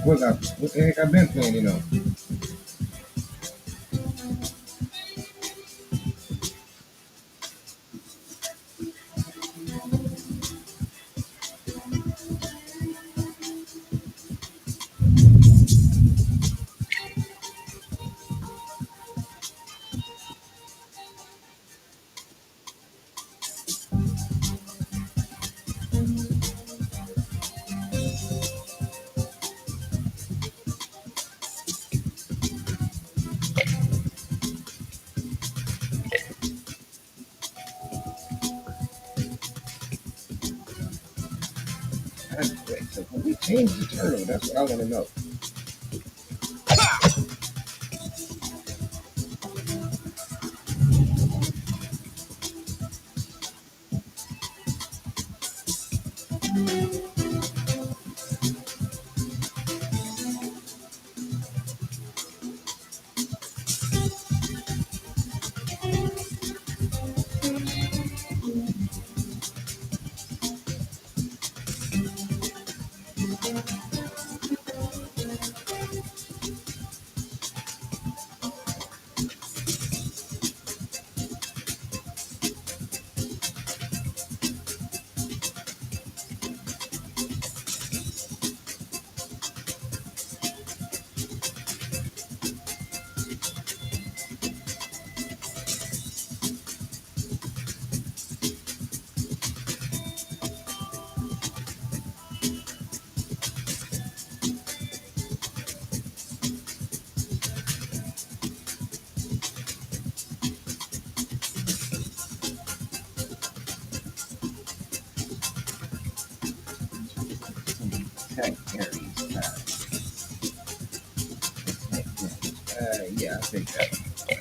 What the heck I've been playing, you know? Wait, so when we change the turtle, that's what I want to know. Tech Aries. Yeah, I think that.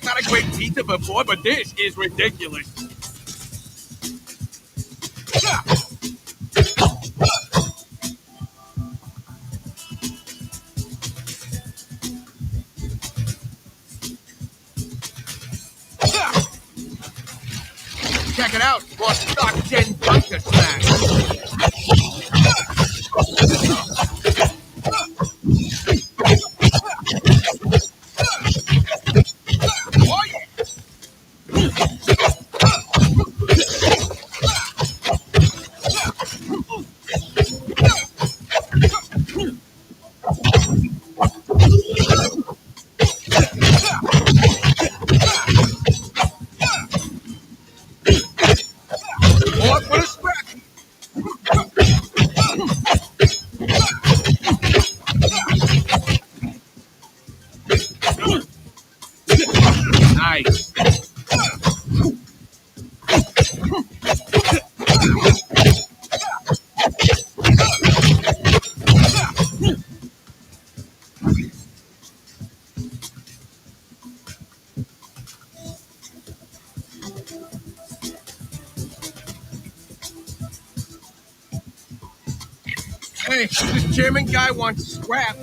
Not a great pizza before, but this is ridiculous. Check it out for stock gen bunker smash. More for the scratch. Nice. Hey, this German guy wants scrap.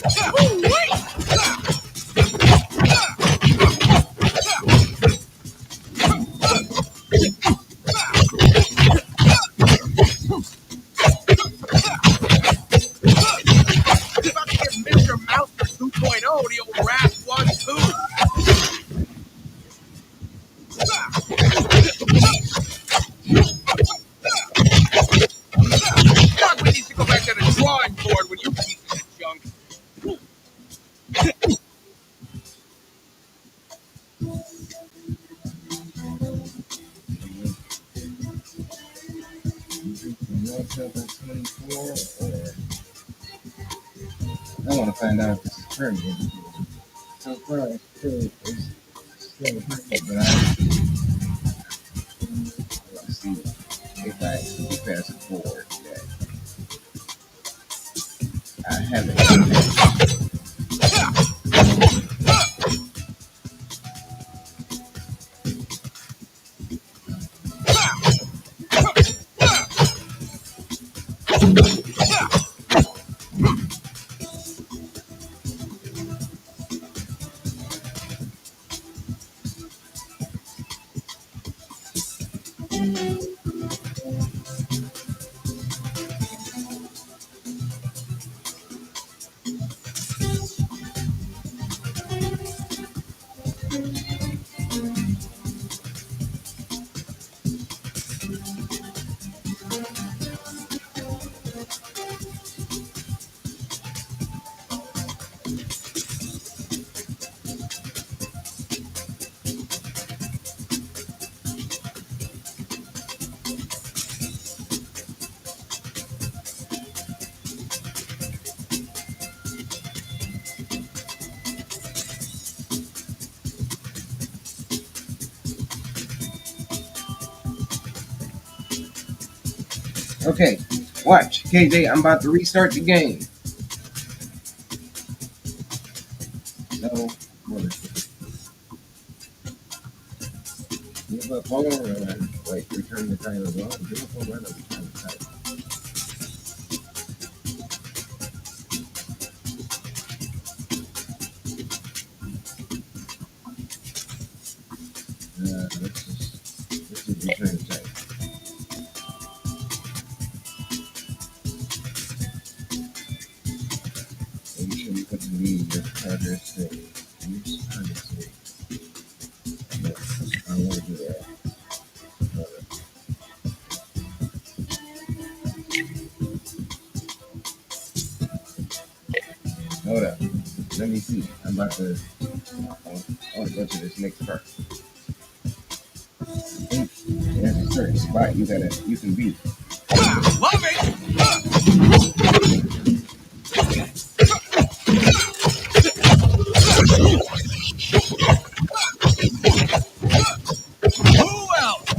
About to give Mr. Mouser 2.0 the old rap 1-2. God, we need to go back to the drawing board when you pieces of junk. I want to find out if this is permanent. So far, it's still permanent, but let's see if I can pass it forward that I haven't. Okay, watch. KJ, I'm about to restart the game. No, give up on wait, return the title. Well, give up on return the title. Let's just return the title. Make sure you put the lead your progress thing. I want to do that. Hold up. Let me see. I'm about to. I want to go to this next part. There's a certain spot you can be. Love it! Who else?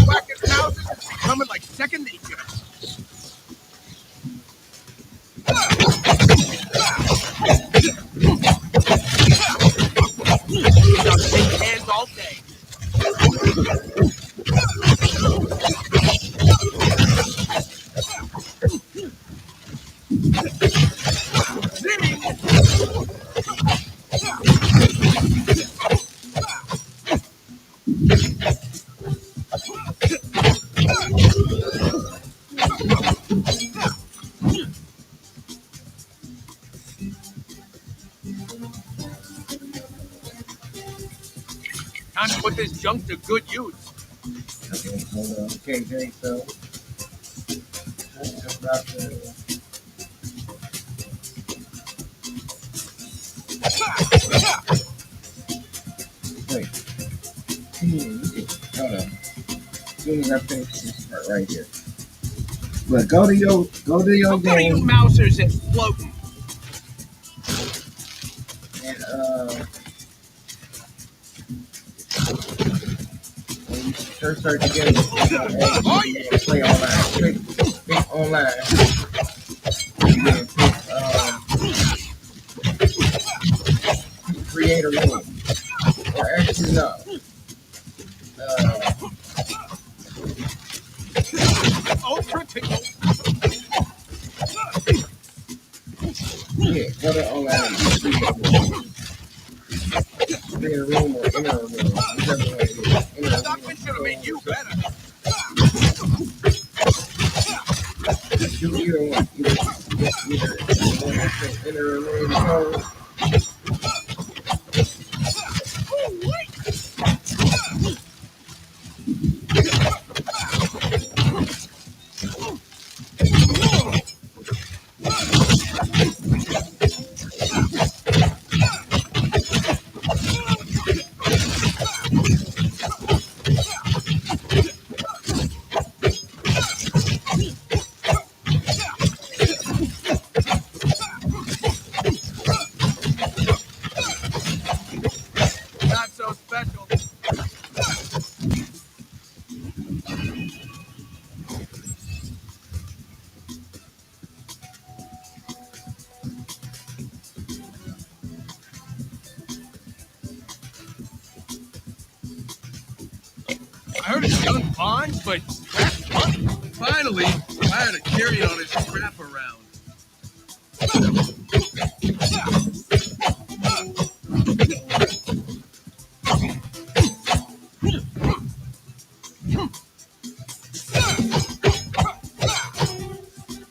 Whacking houses is becoming like second nature. I'll shake hands all day. Time to put this junk to good use. Okay, hold on. Okay, Jay, so I'm about to. Wait. Hold on. As soon as I finish this part right here. But go to your Go to you game. mousers that's floating. And when you first start the game, Oh yeah! play online. Pick online. And then pick create a room. Or actually Yeah, go to online. Stay in a room or enter a room, whichever way it is. Enter a room. Stockman should have made you better. Do either one. Either enter a room code. Not so special. I heard it's young Bond, but that's money. Finally, I had to carry all this crap around.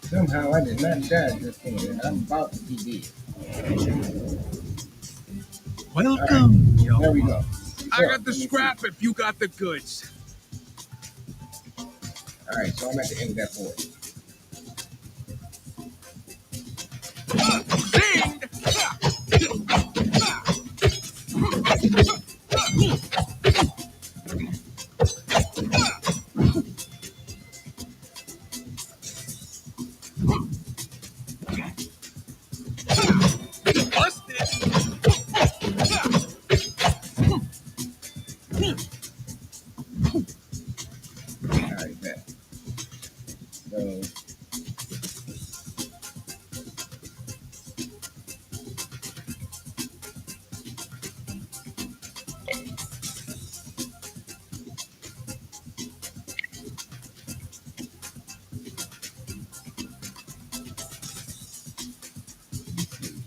Somehow I did not die just then, and I'm about to be dead. Welcome. Right, there we go. I got the scrap if you got the goods. All right, so I'm at the end of that board. All right, bet. So.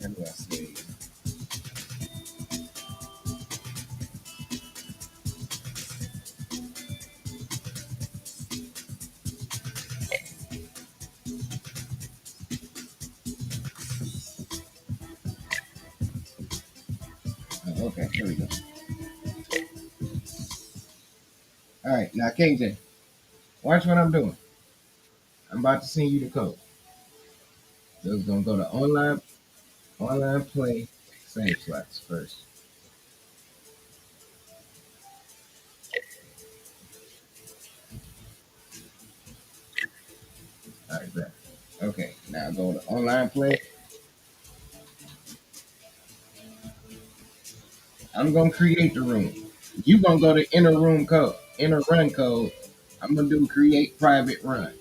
How do I say? Oh, okay, here we go. All right, now KJ, watch what I'm doing. I'm about to send you the code. So it's gonna go to online play save slots first. All right, bet. Okay, now go to online play. I'm gonna create the room. You gonna go to enter room code, enter run code. I'm gonna do create private run.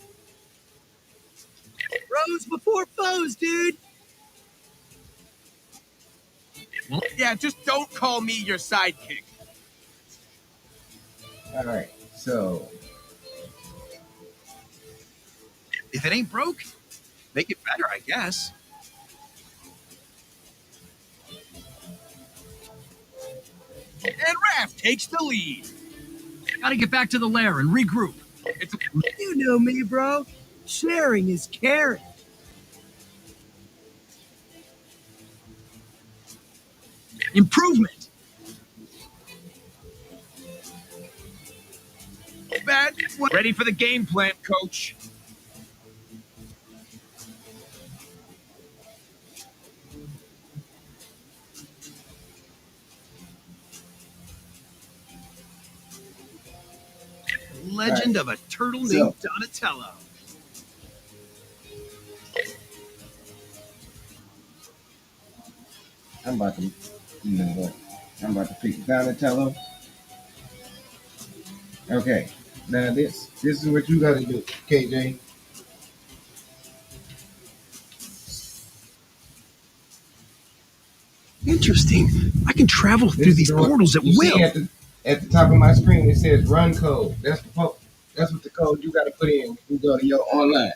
Bros before foes, dude. Yeah, just don't call me your sidekick. All right, so If it ain't broke, make it better, I guess. And Raph takes the lead. Gotta get back to the lair and regroup. You know me, bro. Sharing is caring. Improvement. Bad. Ready for the game plan, coach. Legend of a turtle named Donatello. I'm about to, I'm about to pick Donatello. Okay, now this is what you got to do, KJ. Interesting. I can travel through these portals at will. At the top of my screen, it says run code. That's That's what the code you got to put in when you go to your online.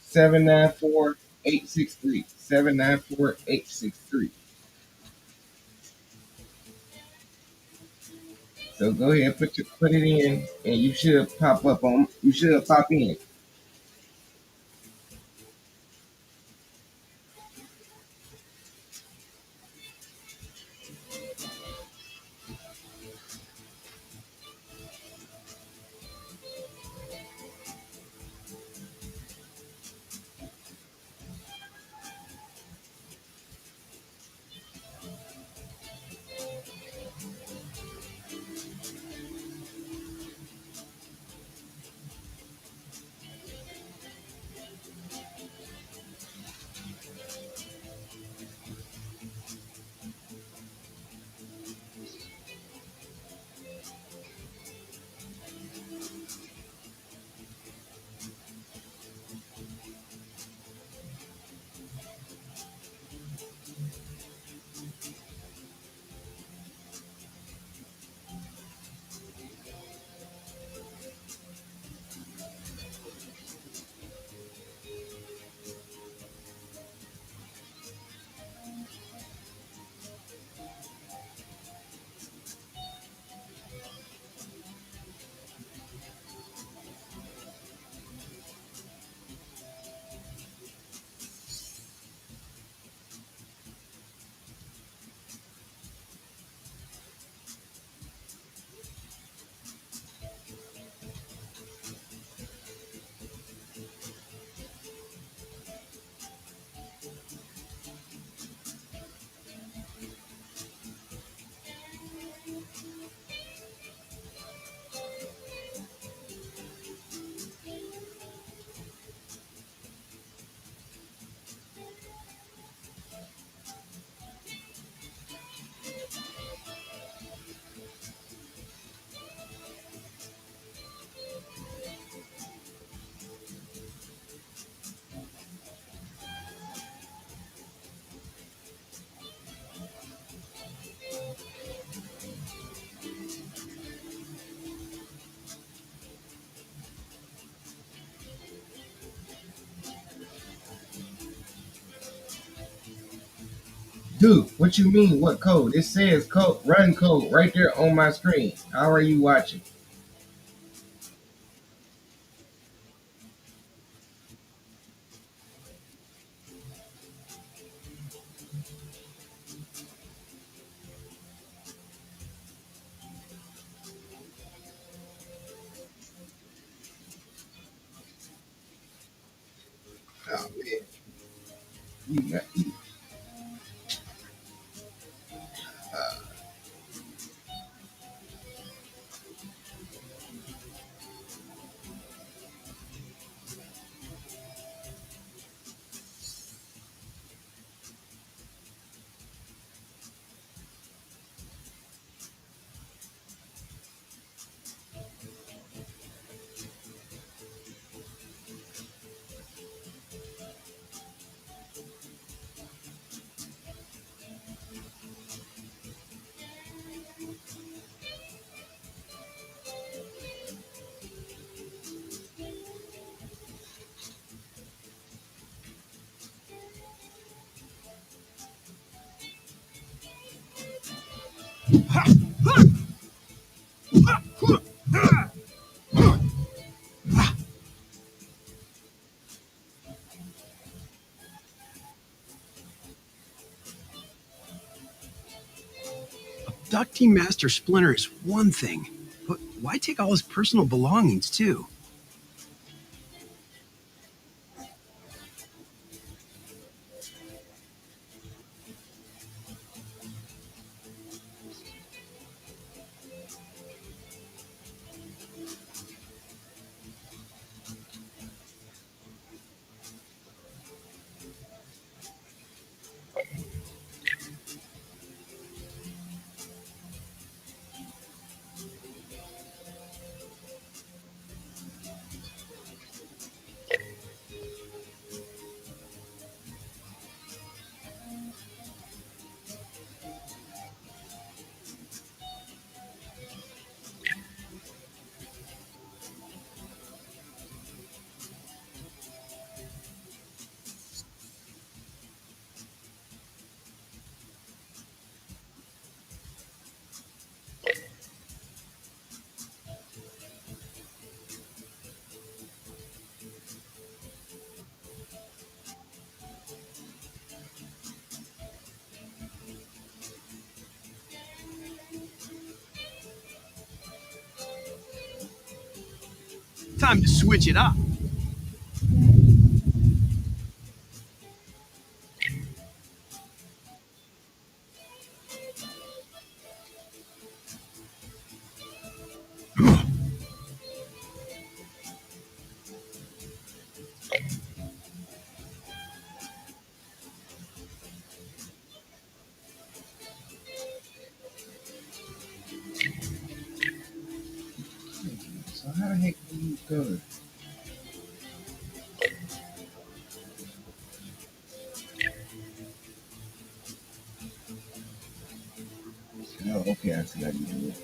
794-863. 794-863. So go ahead, put it in, and you should pop up on. You should pop in. Dude, what you mean? What code? It says code, run code right there on my screen. How are you watching? Oh man, you got you. Abducting Master Splinter is one thing, but why take all his personal belongings, too? time to switch it up. So how the heck do you go? Oh, okay, I see how you do it.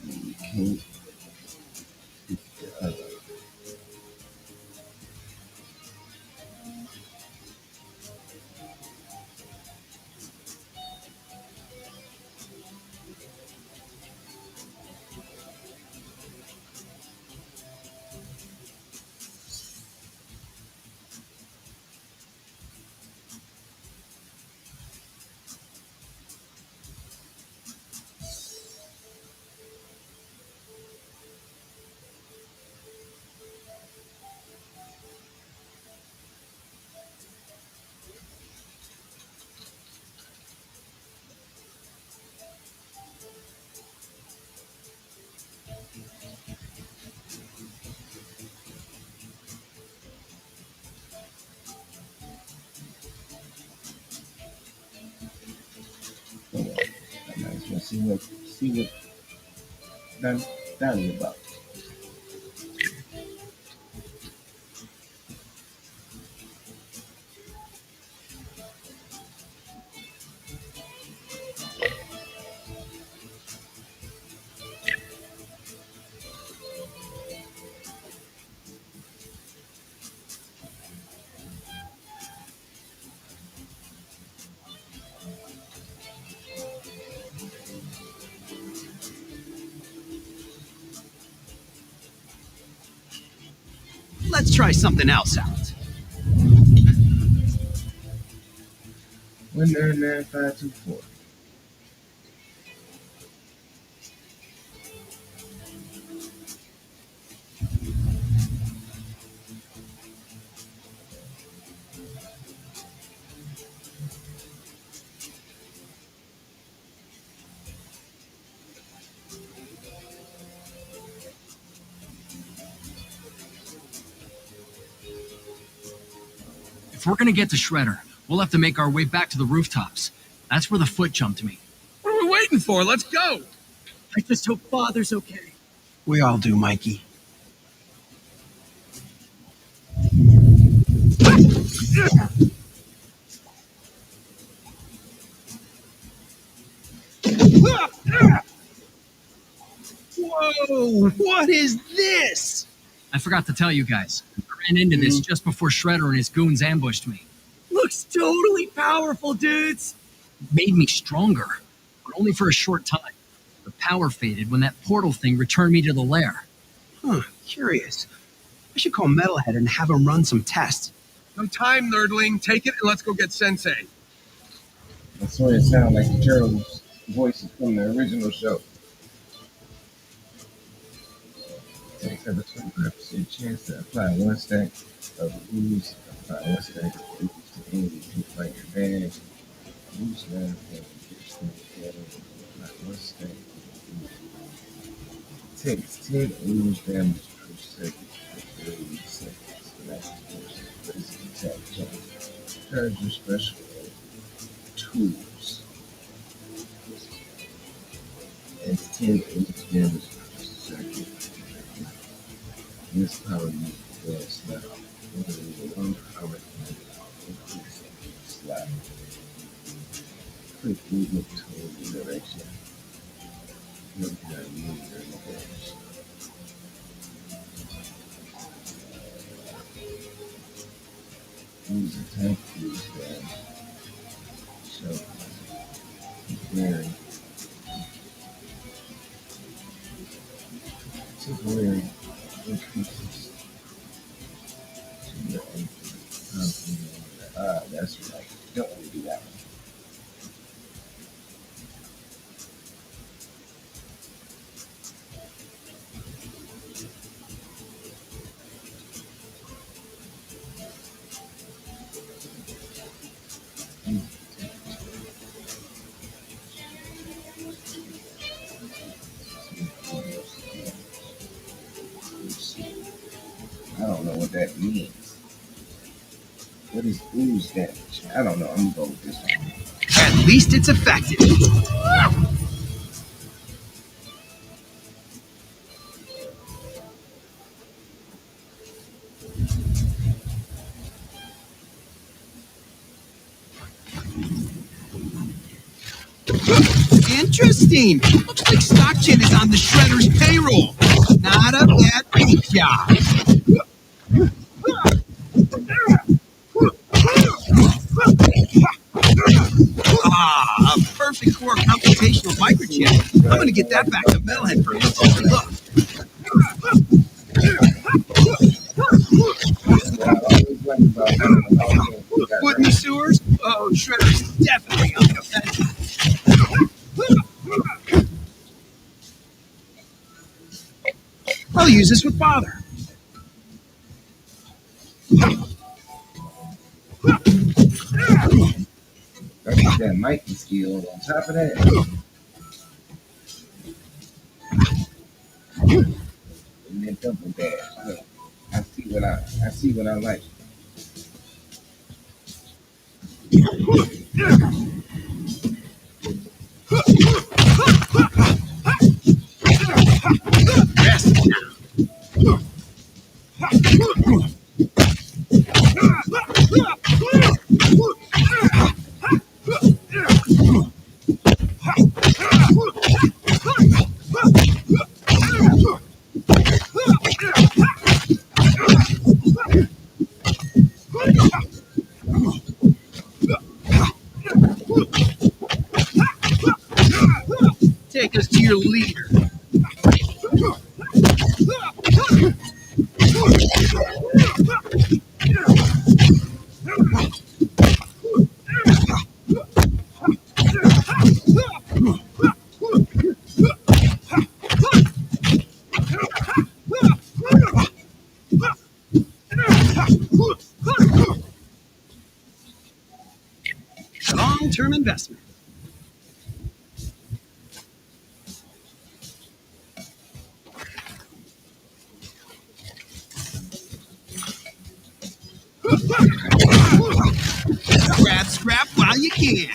You can't pick the other. Come on. I might as well see what done about. Let's try something else out. 199524. If we're gonna get to Shredder, we'll have to make our way back to the rooftops. That's where the foot jumped me. What are we waiting for? Let's go. I just hope Father's okay. We all do, Mikey. Whoa! What is this? I forgot to tell you guys. I ran into this just before Shredder and his goons ambushed me. Looks totally powerful, dudes. It made me stronger, but only for a short time. The power faded when that portal thing returned me to the lair. Huh, curious. I should call Metalhead and have him run some tests. No time, nerdling. Take it and let's go get Sensei. That's why it sounds like the Turtles' voices from the original show. Takes have a 25% chance to apply one stack of ooze. Apply one stack of ooze to any hit by your bag. Ooze now and get them together. Apply one stack of ooze. Takes 10 ooze damage per second for 30 seconds. That's the basic attack jump. Charge your special tools. And 10 ooze damage per second. This power move was now one power increase slide. Quick movement toward the direction. Look at move during the dash. Use attack, use dash. So, very pieces. That's right. Don't want to do that one. I don't know what that means. What is ooze damage? I don't know. I'm gonna go with this one. At least it's effective. Interesting. Looks like Stockton is on the Shredder's payroll. Not a bad paint job. Ah, a perfect core computational microchip. I'm gonna get that back to Melhead for a closer look. Foot in the sewers? Oh, Shredder's definitely on the offensive. I'll use this with Father. That's that Mikey skill on top of that. And then double dash. Look, I see what I like. Take us to your leader. Long-term investment. Grab scrap while you can.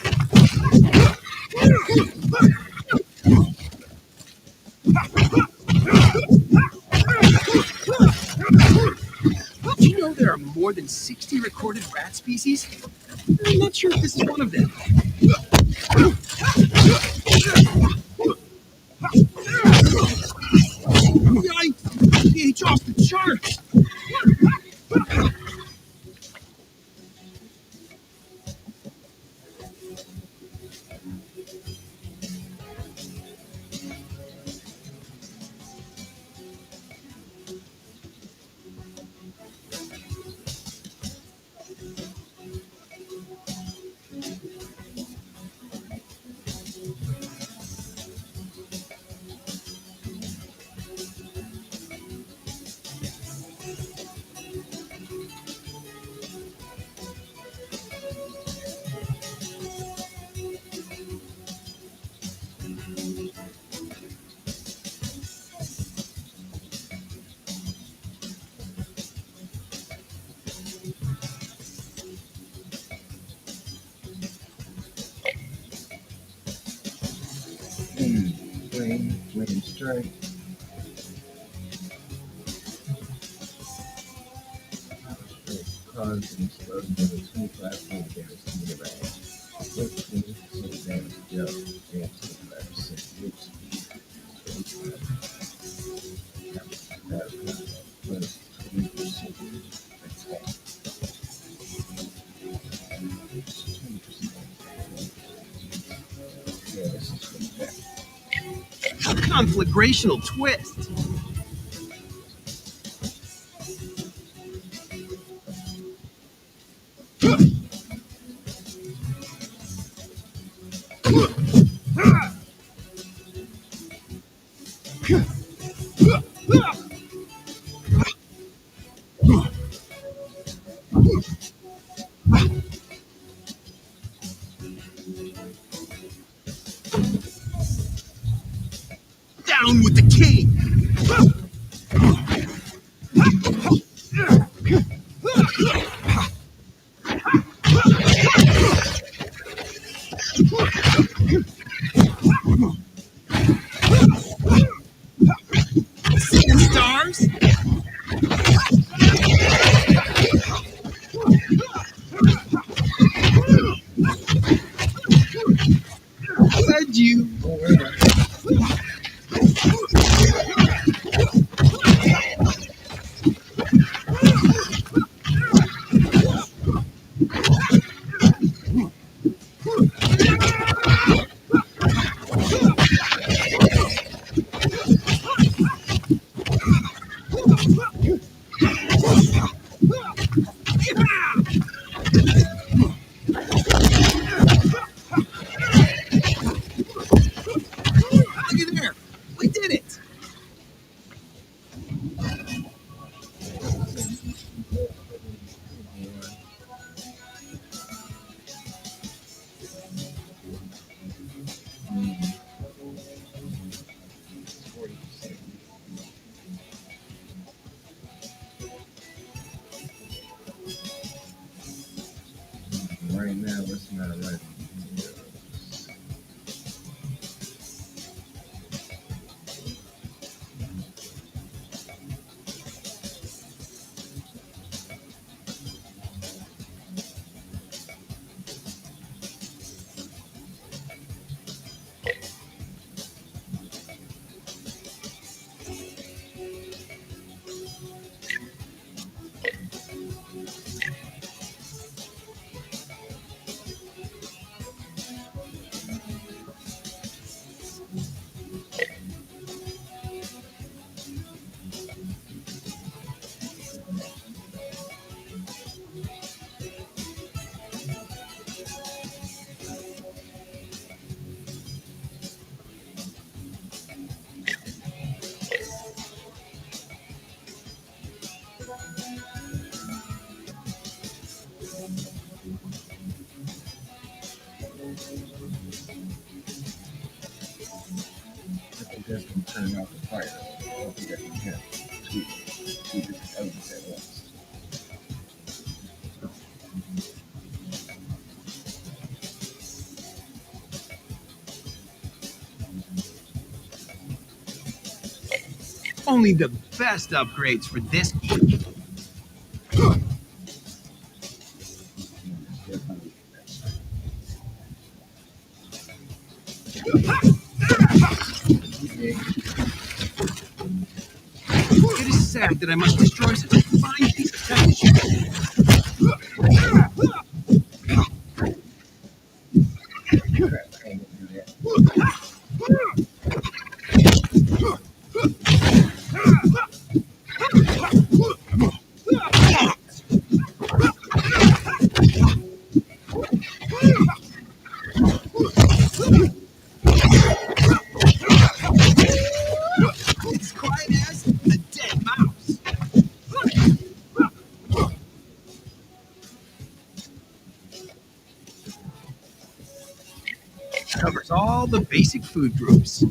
Do you know there are more than 60 recorded rat species? I'm not sure if this is one of them. Yikes! pH off the charts! Flame strike. Cause and explode more than 25 flame damage to the range. 15% damage to dealt and 25% move speed. 25 plus 20% attack. 20%. Yeah, this is pretty bad. A conflagrational twist. Seeing stars? Said you. Looky there. We did it. Right now, it's not right. I think that's gonna turn off the fire. I don't think I can have two different elements at once. Only the best upgrades for this geek. It is sad that I must destroy such a fine piece of technology. Crap, I ain't gonna do that. It's quiet as a dead mouse. Covers all the basic food groups.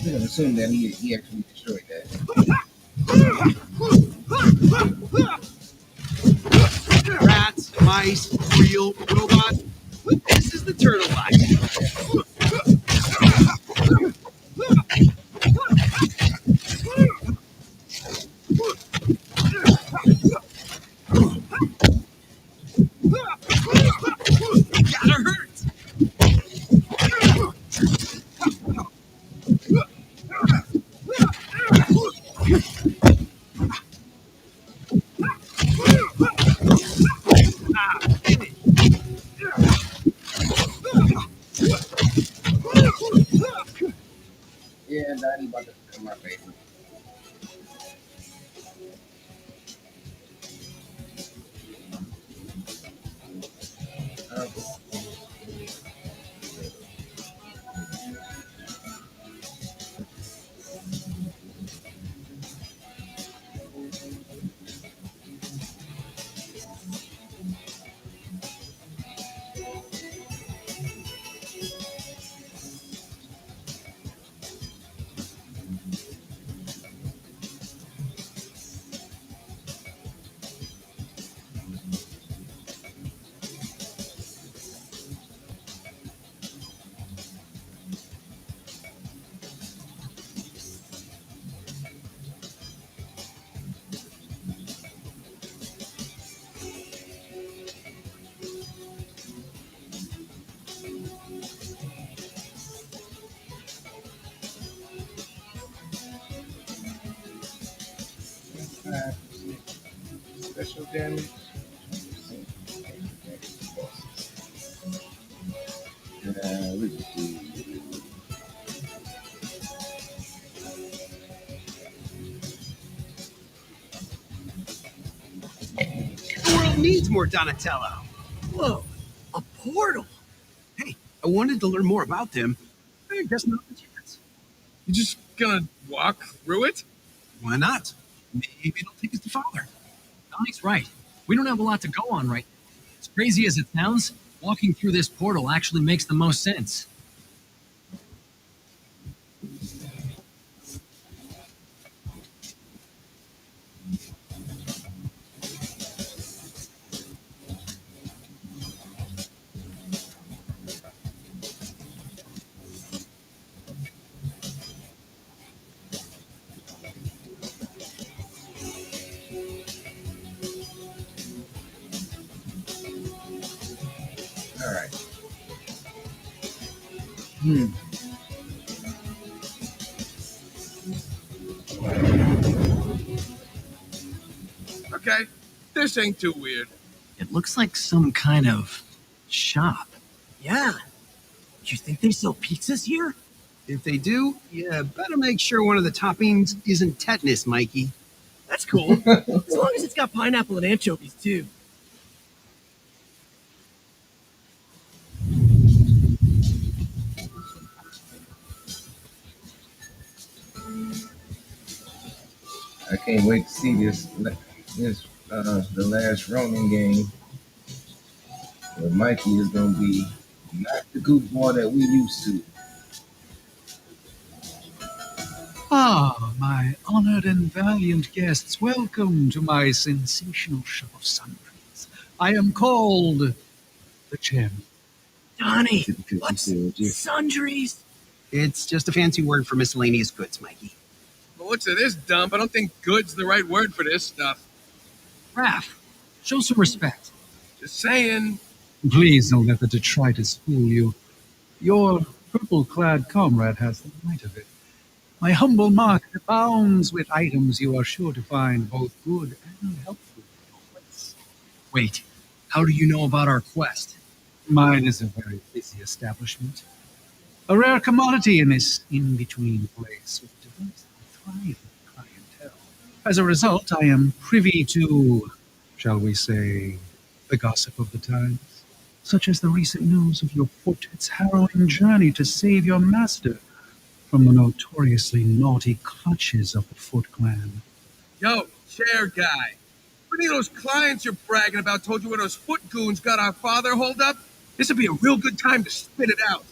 I'm gonna assume that he actually destroyed that. Rats, mice, real, robot. This is the turtle life. Gotta hurt. Ah, finish. Yeah, Donnie about to come my face. Special damage. Let's see. The world needs more Donatello. Whoa, a portal. Hey, I wanted to learn more about them. I guess not the chance. You just gonna walk through it? Why not? Maybe it'll take us to Father. Donnie's right. We don't have a lot to go on right now. As crazy as it sounds, walking through this portal actually makes the most sense. All right. Okay, this ain't too weird. It looks like some kind of shop. Yeah. Do you think they sell pizzas here? If they do, you better make sure one of the toppings isn't tetanus, Mikey. That's cool. As long as it's got pineapple and anchovies, too. I can't wait to see this the last Ronin game where Mikey is gonna be not the goofball that we used to. Ah, my honored and valiant guests, welcome to my sensational show of sundries. I am called the Chairman. Donnie, what's sundries? It's just a fancy word for miscellaneous goods, Mikey. Well, looks at this dump. I don't think good's the right word for this stuff. Raph, show some respect. Just saying. Please don't let the detritus fool you. Your purple-clad comrade has the might of it. My humble market abounds with items you are sure to find both good and helpful in your place. Wait, how do you know about our quest? Mine is a very busy establishment. A rare commodity in this in-between place with diverse and thriving clientele. As a result, I am privy to, shall we say, the gossip of the times, such as the recent news of your portrait's harrowing journey to save your master from the notoriously naughty clutches of the Foot Clan. Yo, chair guy. If any of those clients you're bragging about told you where those foot goons got our father holed up, this would be a real good time to spit it out.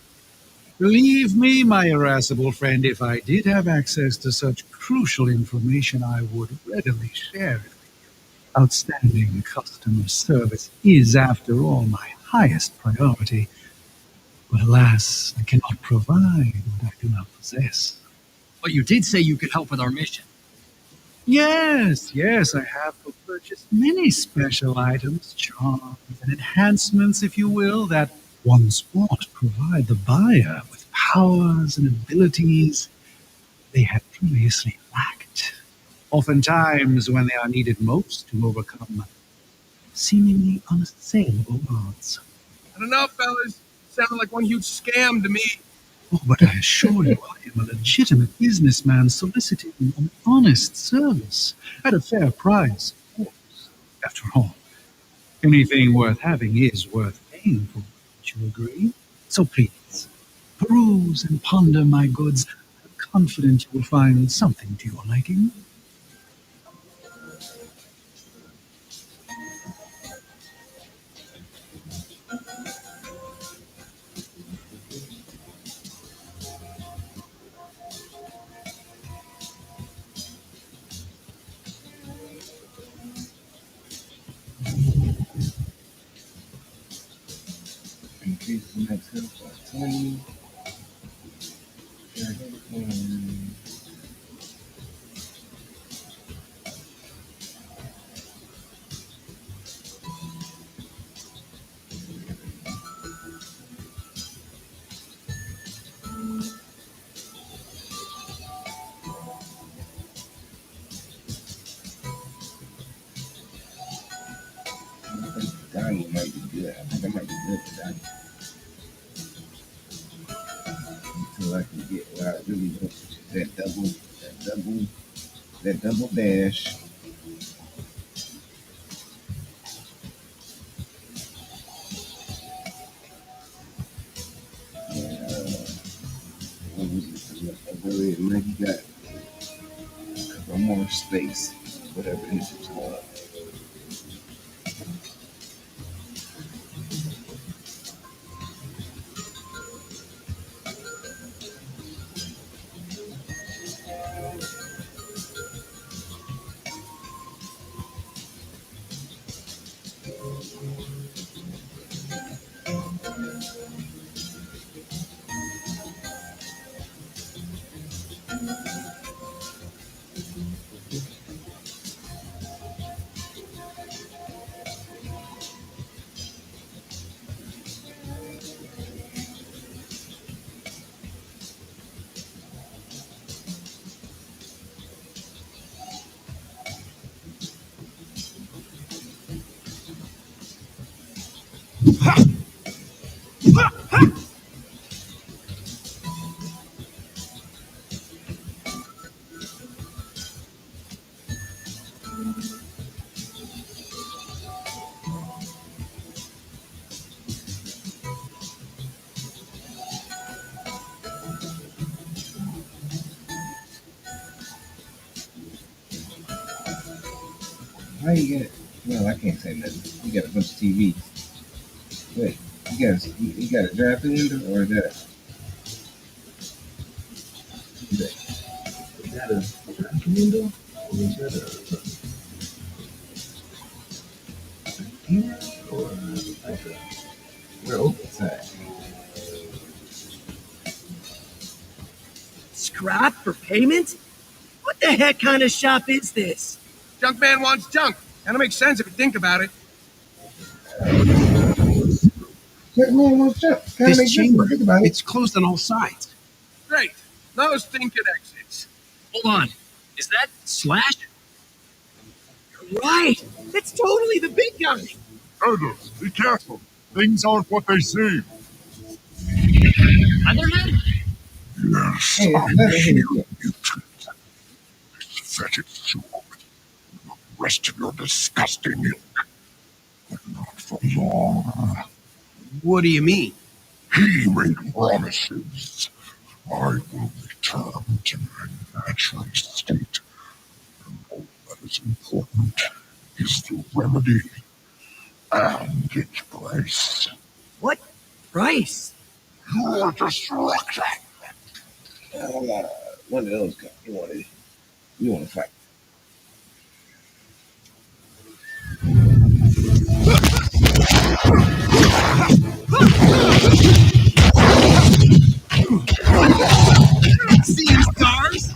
Believe me, my irascible friend, if I did have access to such crucial information, I would readily share it with you. Outstanding customer service is, after all, my highest priority. But alas, I cannot provide what I do not possess. But you did say you could help with our mission. Yes, I have purchased many special items, charms, and enhancements, if you will, that once bought provide the buyer with powers and abilities they had previously lacked. Oftentimes, when they are needed most to overcome seemingly unassailable odds. I don't know, fellas. Sounded like one huge scam to me. Oh, but I assure you, I am a legitimate businessman soliciting an honest service at a fair price, of course. After all, anything worth having is worth paying painful. Would you agree? So please, peruse and ponder my goods. I'm confident you will find something to your liking. Increase the max health by 20. I think Donnie might be good. I think I might be good for Donnie. Until I can get what I really want, which is that double dash. And, what was it? I really like you got one more space, whatever this is called. How you get? Well, I can't say nothing. You got a bunch of TVs. Wait, you got a drive-through window, or is that a drive-through window? Or is that a here, or like a we're open side? Scrap for payment? What the heck kind of shop is this? Junk man wants junk. Kind of makes sense if you think about it. Junk man wants junk. This chamber, it's closed on all sides. Great. No stinking exits. Hold on. Is that Slash? Right. That's totally the big guy. Elders, be careful. Things aren't what they seem. Otherman? Yes, Hey, I'm let me hear here, you. mutant. Pathetic sword. The rest of your disgusting ilk. But not for long. What do you mean? He made promises. I will return to my natural state. And all that is important is the remedy and its price. What price? Your destruction. One of those guys. You want to fight? Seeing stars?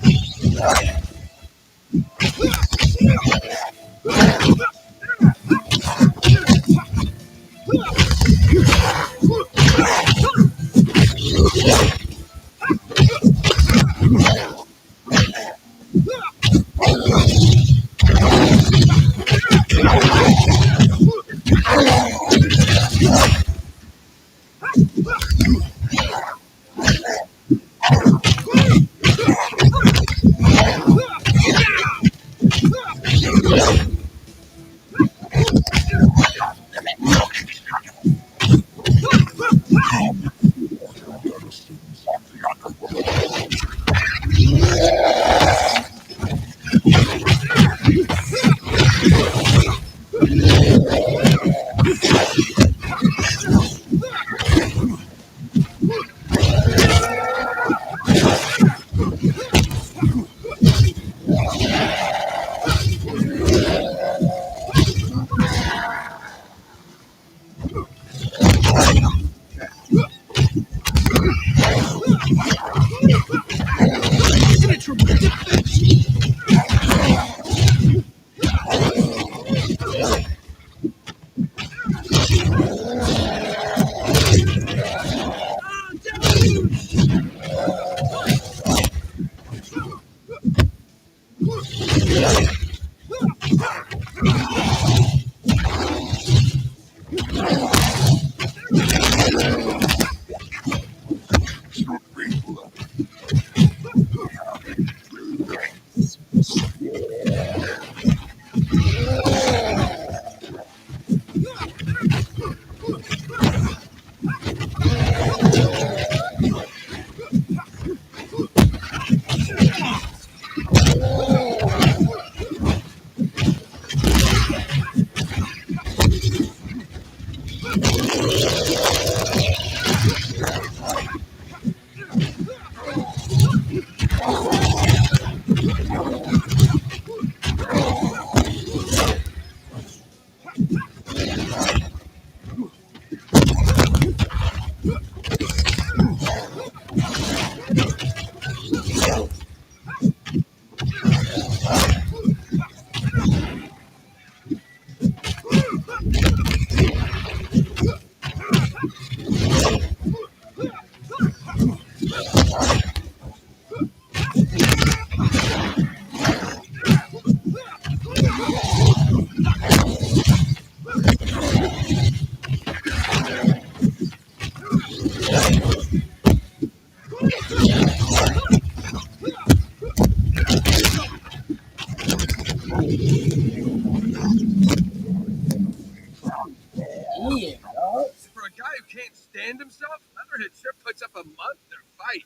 Yeah, dog. For a guy who can't stand himself, Leatherhead sure puts up a monster fight.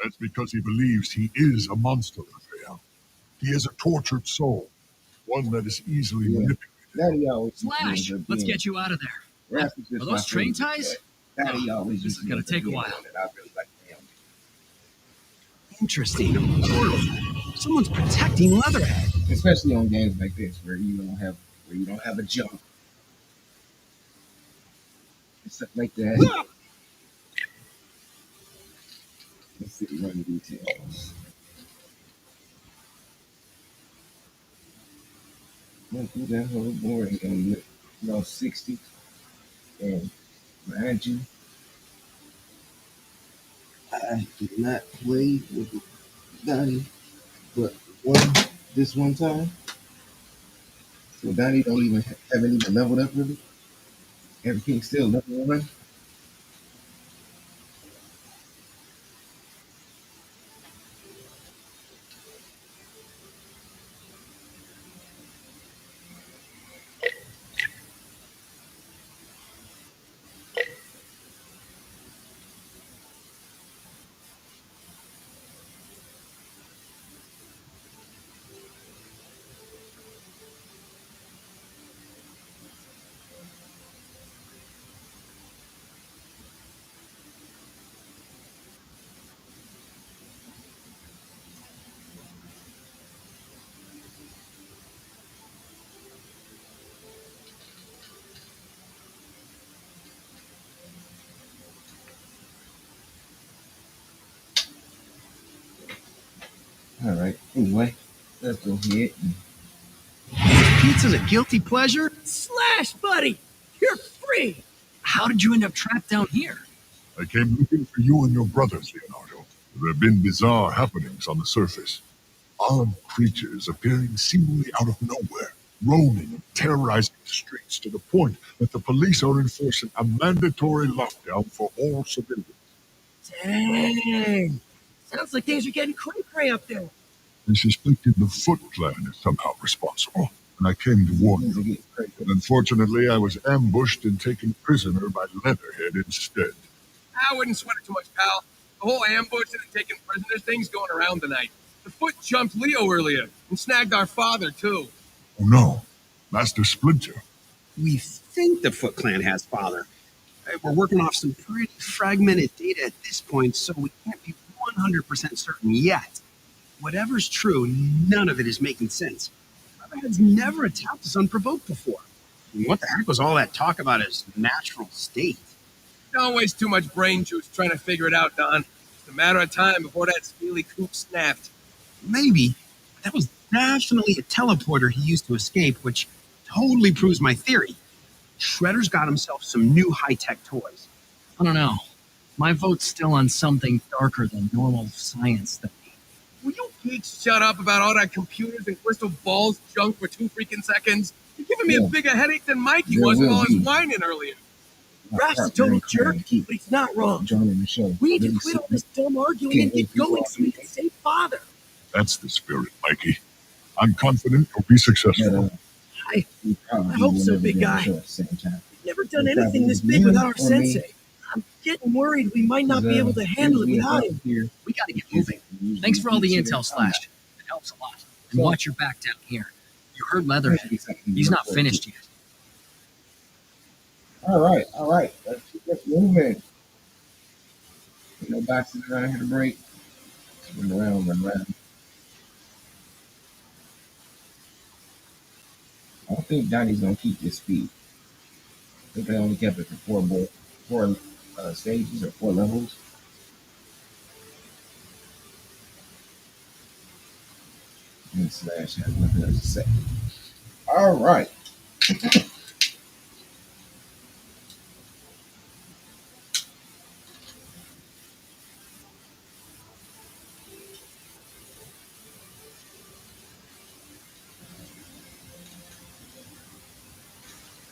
That's because he believes he is a monster, Raphael. He is a tortured soul, one that is easily manipulated. Daddy always Flash, let's get you out of there. Are those train ties? Daddy always This is going to take a while. I really like him. Interesting. A portal. Someone's protecting Leatherhead. Especially on games like this where you don't have a jump. Stuff like that. Let's see run details. Went through that whole board and 60. And mind you, I did not play with Donnie but this one time. So Donnie don't even haven't even leveled up really. Everything's still level 1. All right. Anyway, let's go ahead. Pizza's a guilty pleasure? Slash, buddy! You're free! How did you end up trapped down here? I came looking for you and your brothers, Leonardo. There have been bizarre happenings on the surface. Odd creatures appearing seemingly out of nowhere, roaming and terrorizing the streets to the point that the police are enforcing a mandatory lockdown for all civilians. Dang! Sounds like things are getting cray-cray up there. They suspected the Foot Clan is somehow responsible, and I came to warn you. But unfortunately, I was ambushed and taken prisoner by Leatherhead instead. I wouldn't sweat it too much, pal. The whole ambushing and taking prisoners thing's going around tonight. The Foot jumped Leo earlier and snagged our father, too. Oh no, Master Splinter. We think the Foot Clan has father. We're working off some pretty fragmented data at this point, so we can't be 100% certain yet. Whatever's true, none of it is making sense. Leatherhead's never attacked us unprovoked before. What the heck was all that talk about his natural state? Don't waste too much brain juice trying to figure it out, Don. It's a matter of time before that steely coop snapped. Maybe. But that was definitely a teleporter he used to escape, which totally proves my theory. Shredder's got himself some new high-tech toys. I don't know. My vote's still on something darker than normal science thinking. Will you geeks shut up about all that computers and crystal balls junk for 2 freaking seconds? You're giving me a bigger headache than Mikey was with all his whining earlier. Raph's a total jerk, but he's not wrong. We need to quit all this dumb arguing and get going so we can save Father. That's the spirit, Mikey. I'm confident you'll be successful. I hope so, big guy. We've never done anything this big without our sensei. I'm getting worried we might not be able to handle it without him. We gotta get moving. Thanks for all the intel, Slash. It helps a lot. And watch your back down here. You heard Leatherhead. He's not finished yet. All right. Let's keep this moving. No boxes around here to break. Run around, run around. I don't think Donnie's gonna keep this speed. I think they only kept it for four stages or 4 levels. And Slash has nothing else to say. All right.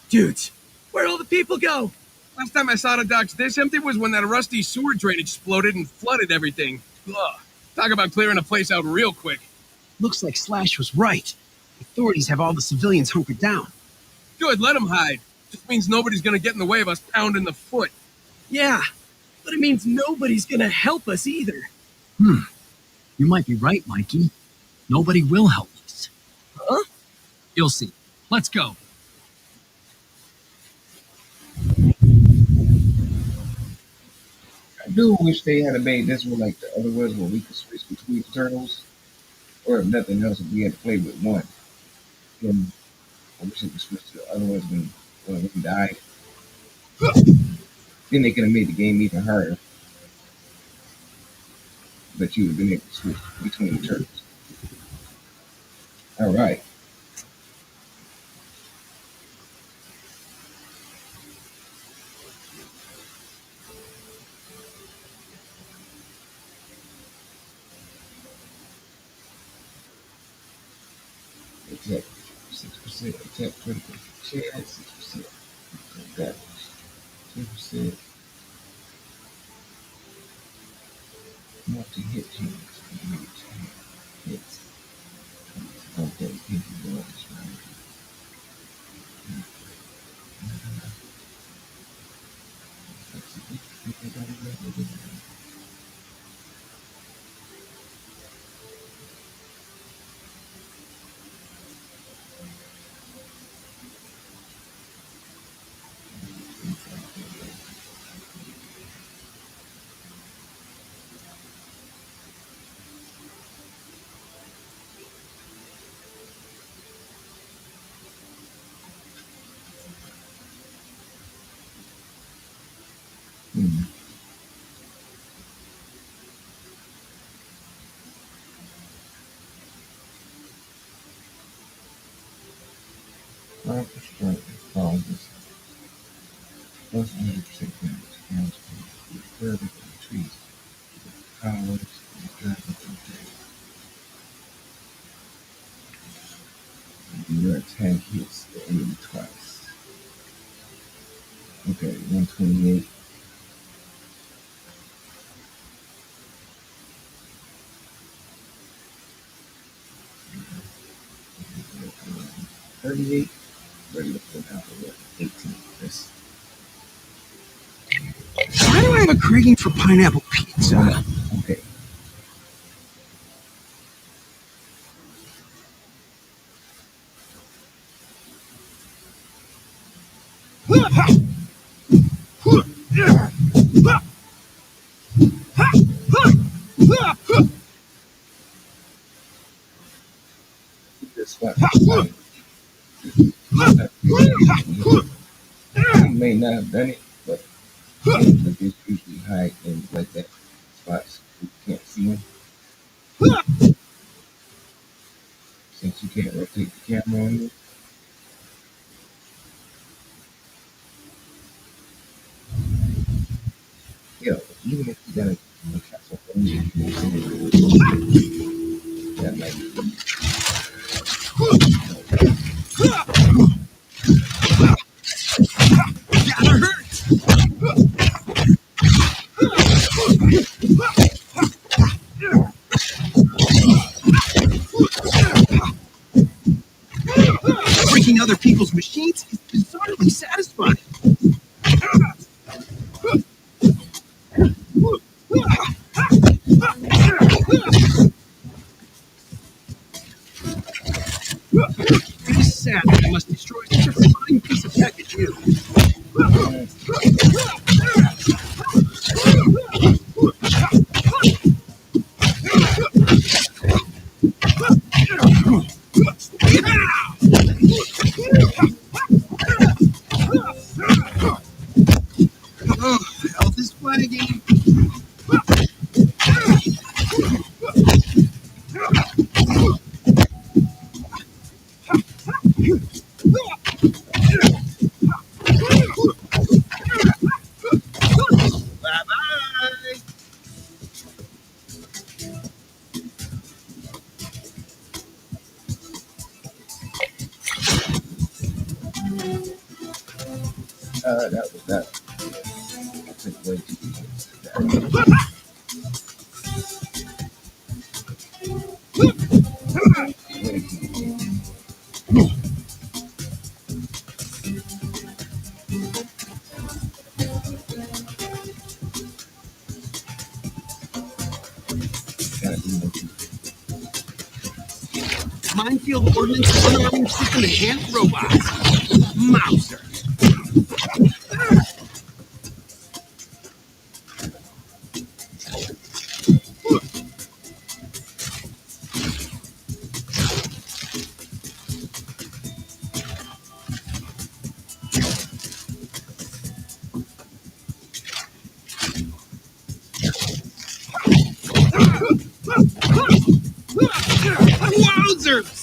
Dudes, where'd all the people go? Last time I saw the docks this empty was when that rusty sewer drain exploded and flooded everything. Ugh. Talk about clearing a place out real quick. Looks like Slash was right. Authorities have all the civilians hunkered down. Good, let them hide. Just means nobody's gonna get in the way of us pounding the foot. Yeah, but it means nobody's gonna help us either. You might be right, Mikey. Nobody will help us. Huh? You'll see. Let's go. I do wish they had made this one like the other ones where we could switch between the turtles. Or if nothing else, if we had to play with one. Then I wish they could switch to the other ones when one of them died. Then they could have made the game even harder. But you would have been able to switch between the turtles. All right. Attack 6%, attack critical chance, 6% damage, 2% multi hit chance, hits. Okay, hit you once, right? Powerful strike causes plus 100% damage. Counts further increase powers and dragon and your attack hits the enemy twice. Okay, 128. 38. Ready to put out the 18. This. Why do I have a craving for pineapple pizza? Okay. This spot. You may not have done it, but it's usually hide in like that spots you can't see them. Since you can't rotate the camera on you. Yeah, even if you gotta look at something, that might be. Gotta hurt! Breaking other people's machines is bizarrely satisfying. It is sad that I must destroy such a fine piece of tech as you. Oh, health is flagging. Bye-bye. That was that. I took way too Minefield ordnance unarming system enhanced robots. Mouser. Wowzers!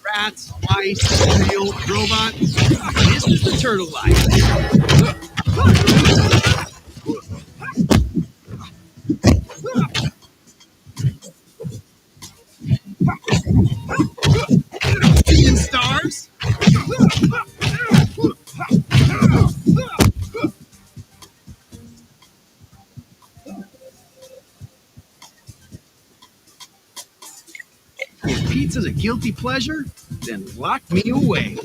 Rats, mice, real robot. This is the turtle life. Seeing stars? If pizza's a guilty pleasure, then lock me away.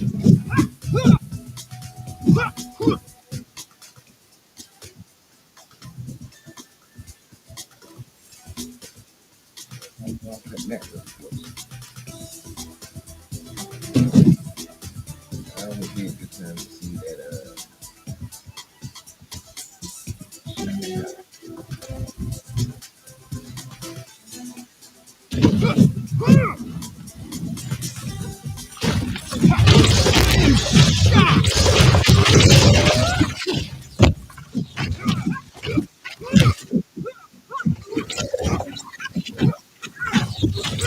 That would be a good time to see that.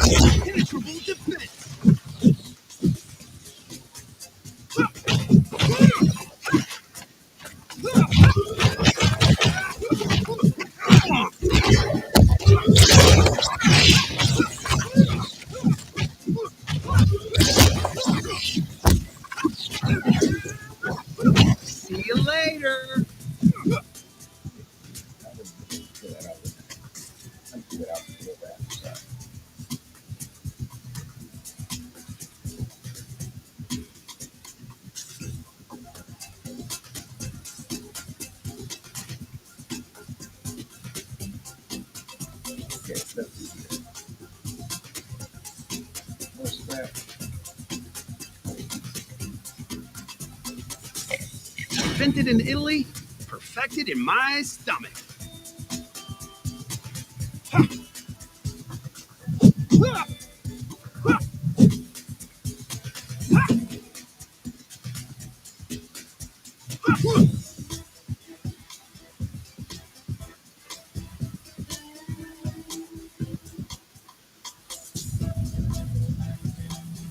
Impenetrable defense. See you later. Okay, let's see here. What's that? Invented in Italy, perfected in my stomach.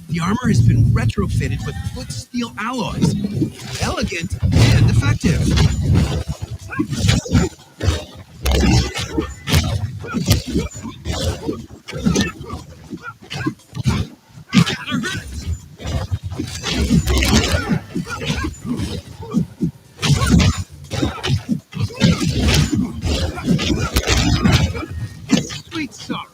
The armor has been retrofitted with foot steel alloys. Elegant and effective. quite sorry.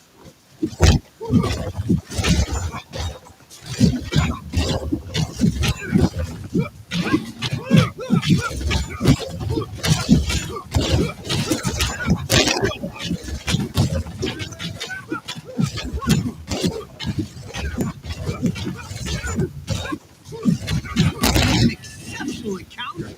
Exceptional encounter.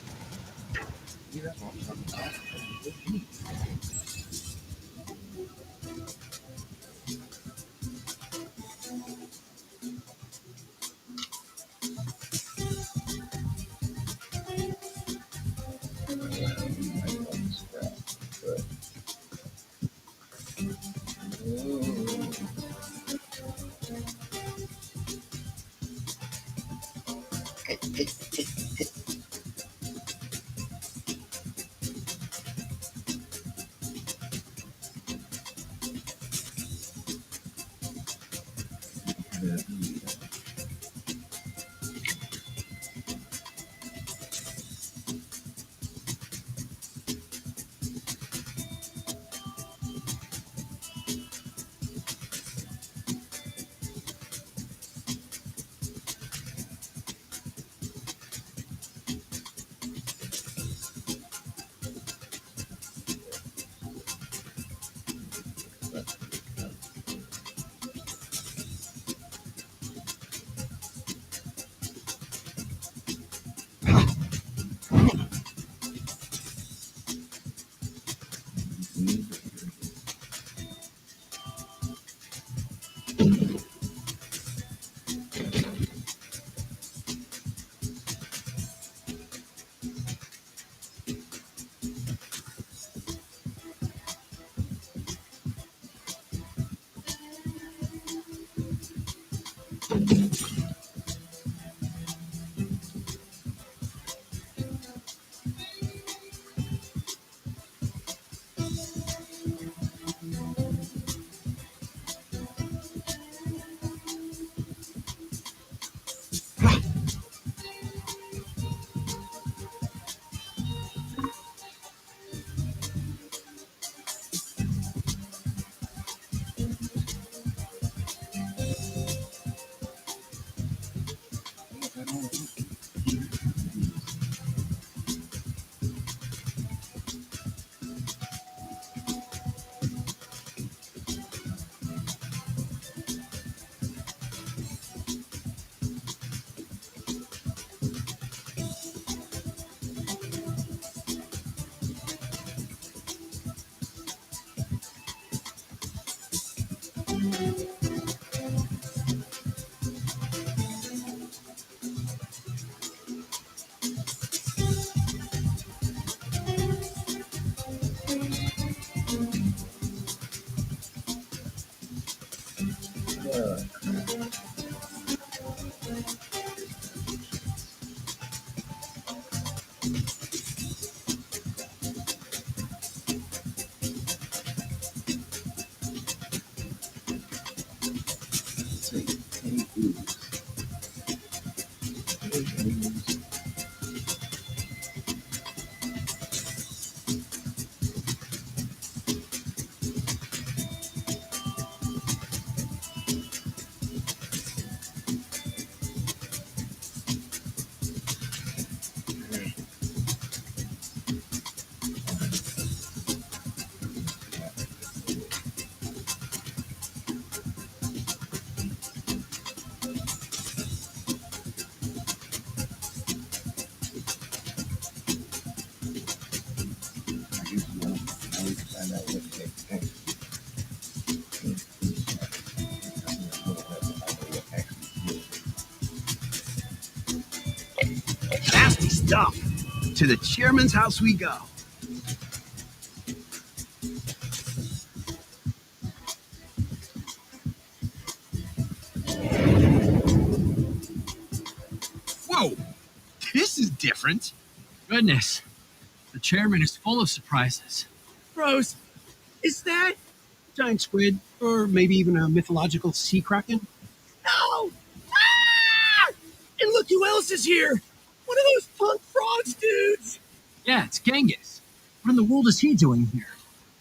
Nasty stuff. To the chairman's house we go. Whoa! This is different. Goodness, the chairman is full of surprises. Bros, is that giant squid? Or maybe even a mythological sea kraken? No! Ah! And look who else is here! One of those punk frogs dudes! Yeah, it's Genghis. What in the world is he doing here?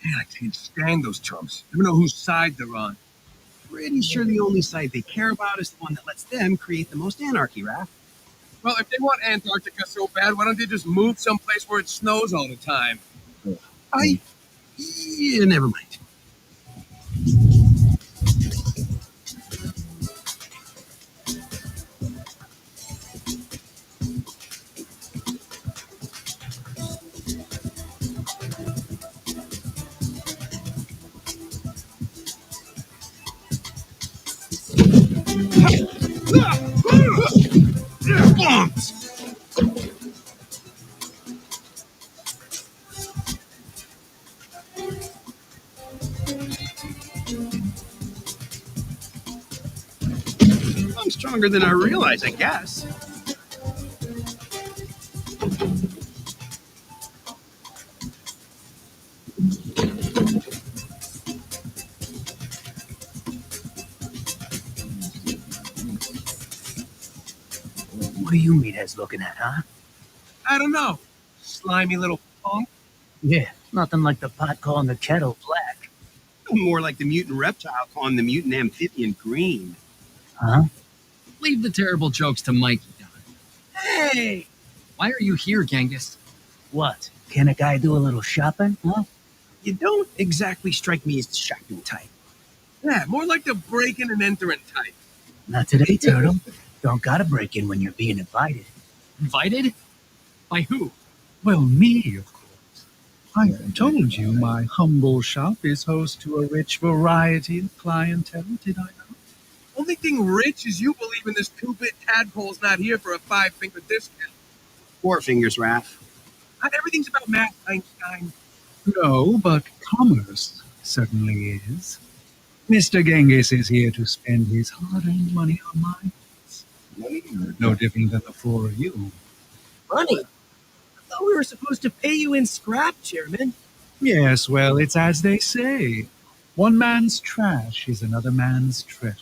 Man, I can't stand those chumps. Never know whose side they're on. Pretty sure the only side they care about is the one that lets them create the most anarchy, Raph. Well, if they want Antarctica so bad, why don't they just move someplace where it snows all the time? Yeah, never mind. I'm stronger than I realize, I guess. What are you meatheads looking at, huh? I don't know. Slimy little punk. Yeah, nothing like the pot calling the kettle black. More like the mutant reptile calling the mutant amphibian green. Huh? Leave the terrible jokes to Mikey, Don. Hey! Why are you here, Genghis? What? Can a guy do a little shopping, huh? You don't exactly strike me as the shopping type. Yeah, more like the break-in and entering type. Not today, Turtle. Don't gotta break in when you're being invited. Invited? By who? Well, me, of course. I told you my humble shop is host to a rich variety of clientele, did I not? Only thing rich is you believing this 2-bit tadpole's not here for a 5-finger discount. 4 fingers, Raph. Not everything's about math, Einstein. No, but commerce certainly is. Mr. Genghis is here to spend his hard-earned money on mine. No different than the 4 of you. Money? I thought we were supposed to pay you in scrap, Chairman. Yes, well, it's as they say. One man's trash is another man's treasure.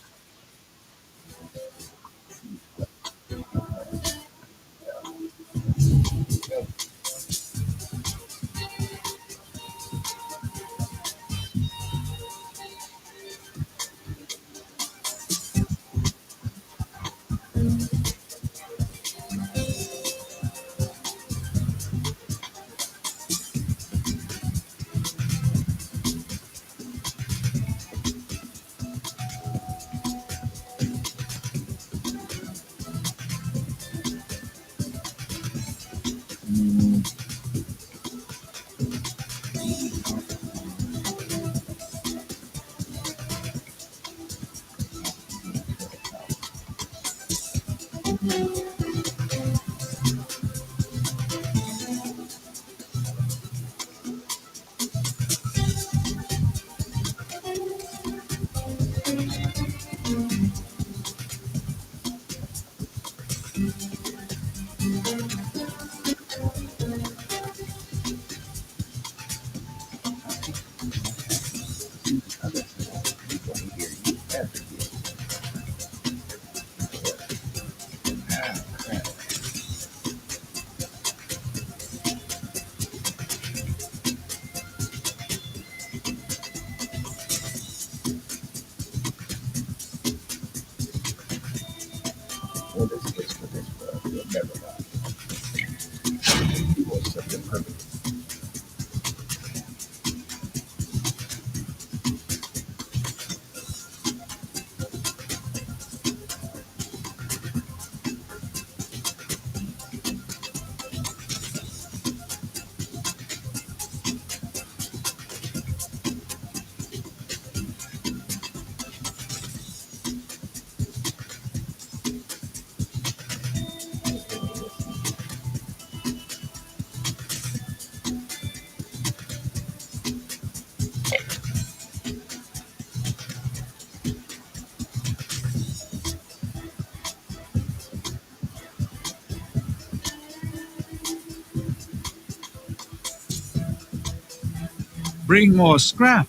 Bring more scrap.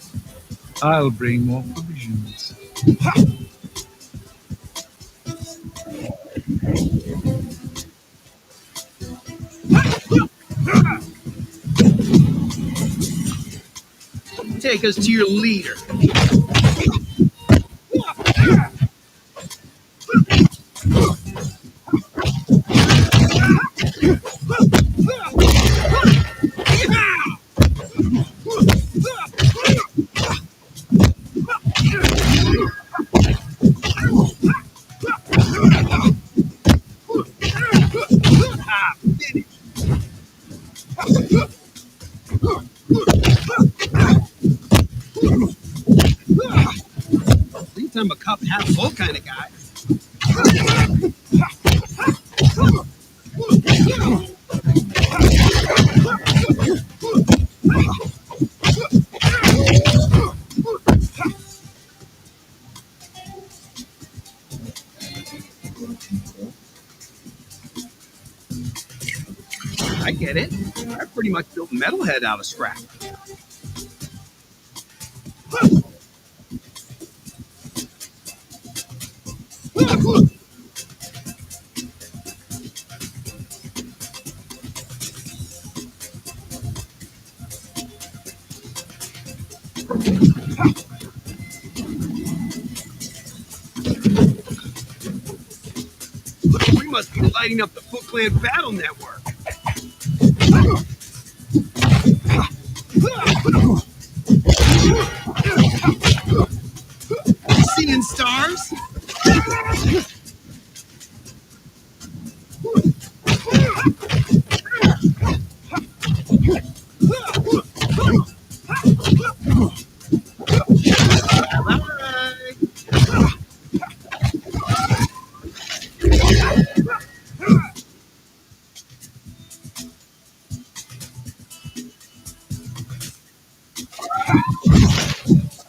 I'll bring more provisions. take us to your leader. Ah, finish. I think I'm a cup half full kind of guy. I get it. I pretty much built Metalhead out of scrap. We must be lighting up the Foot Clan battle network. Seeing stars?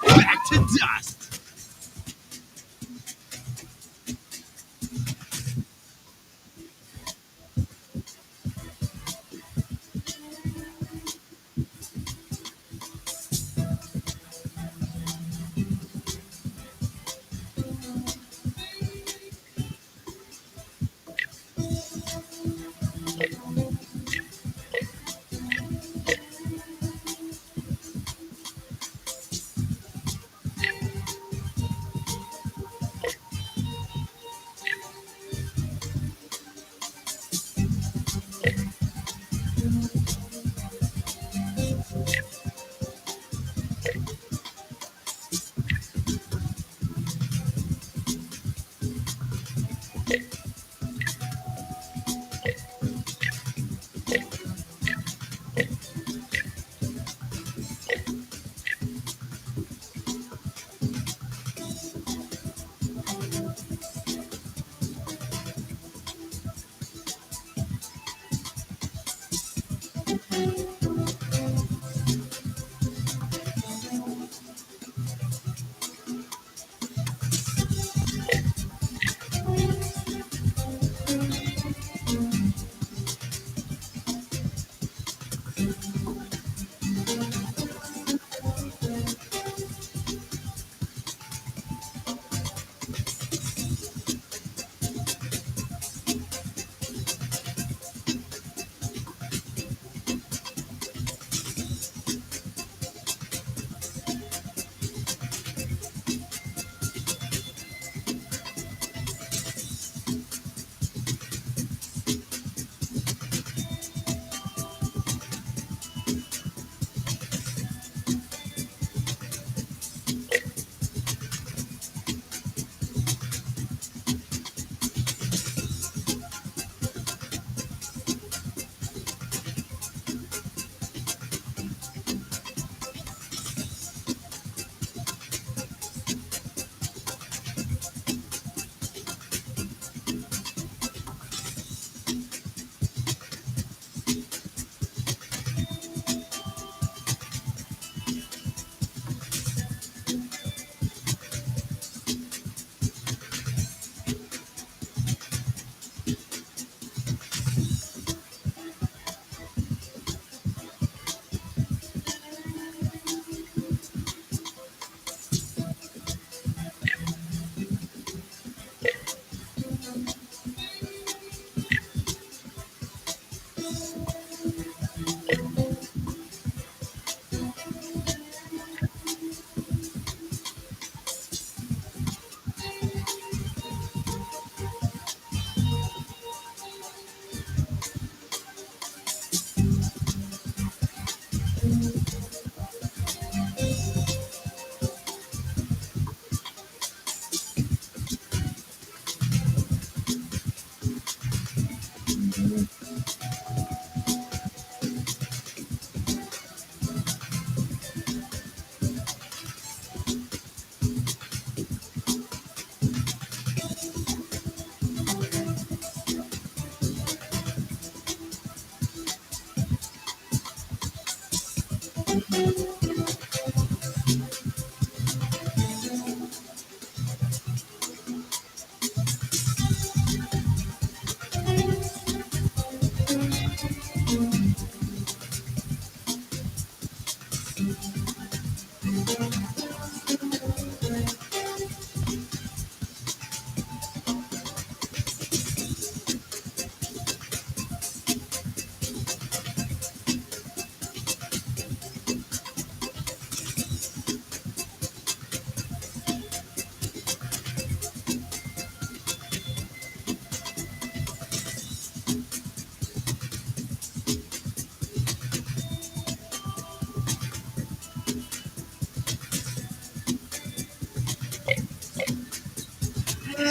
Back to dust.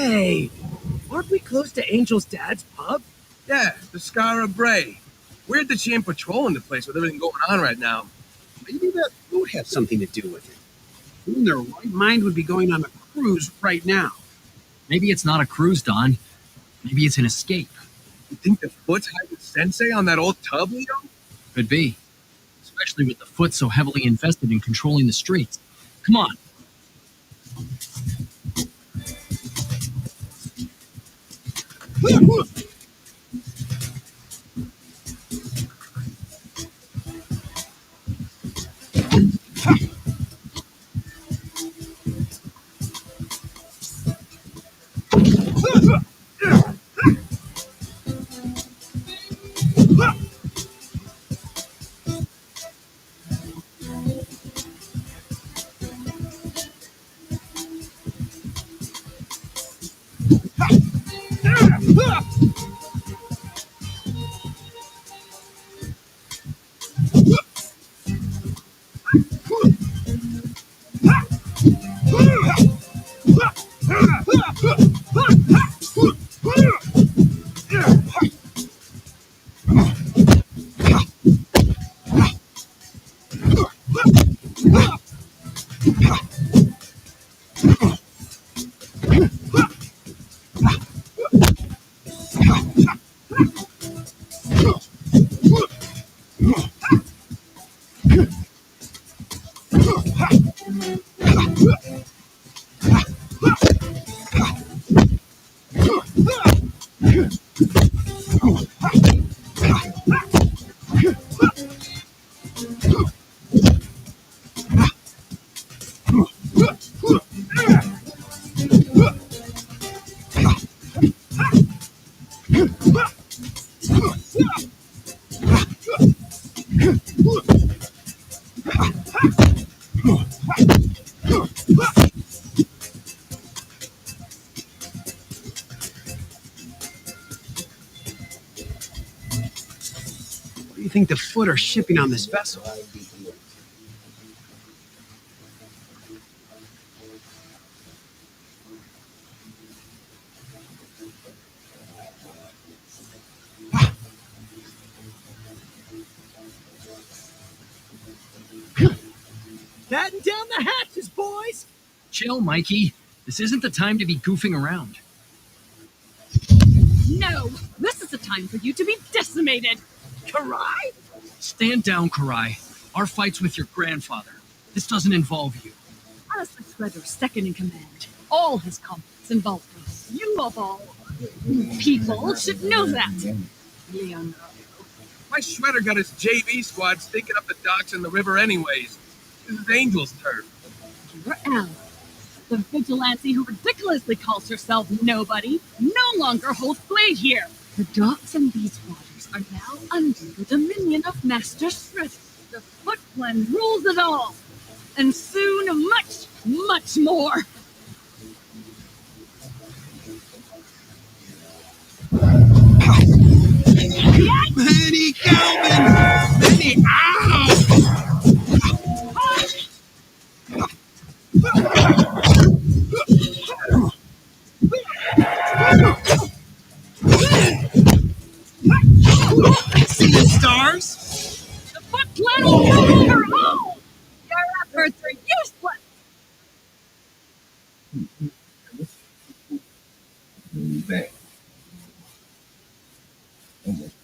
Hey, aren't we close to Angel's dad's pub? Yeah, the Scara Bray. Weird that she ain't patrolling the place with everything going on right now. Maybe that boat had something to do with it. Who in their right mind would be going on a cruise right now? Maybe it's not a cruise, Don. Maybe it's an escape. You think the Foot's hiding Sensei on that old tub, Leo? Could be. Especially with the Foot so heavily invested in controlling the streets. Come on. What do you think the Foot are shipping on this vessel? Batten down the hatches, boys! Chill, Mikey. This isn't the time to be goofing around. No, this is the time for you to be decimated. Karai? Stand down, Karai. Our fight's with your grandfather. This doesn't involve you. Alistair Shredder's second in command. All his conflicts involve me. You of all people should know that. Leonardo. My Shredder got his JV squad stinking up the docks in the river anyways. This is Angel's turf. Your ally, the vigilante who ridiculously calls herself nobody, no longer holds sway here. The docks in these waters are now under the dominion of Master Shredder. The Foot Clan rules it all, and soon much, much more. Manny Calvin! Manny, Seeing stars? The Foot Clan will rule her all. Your efforts are useless. Back. Almost.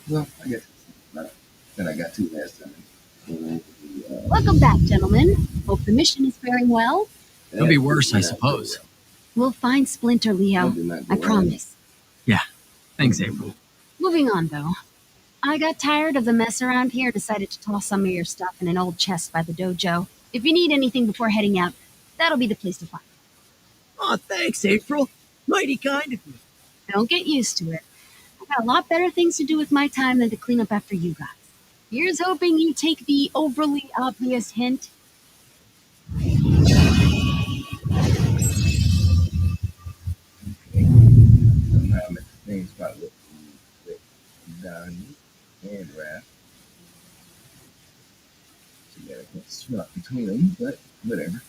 Well, I guess not that I got to last time. Welcome back, gentlemen. Hope the mission is faring well. Could be worse, I suppose. We'll find Splinter, Leo. I promise. Yeah. Thanks, April. Moving on, though. I got tired of the mess around here, decided to toss some of your stuff in an old chest by the dojo. If you need anything before heading out, that'll be the place to find it. Aw, thanks, April. Mighty kind of you. Don't get used to it. I got a lot better things to do with my time than to clean up after you guys. Here's hoping you take the overly obvious hint. Somehow I'm at the same spot with Donnie and Raph. So yeah, I can't swap between them, but whatever.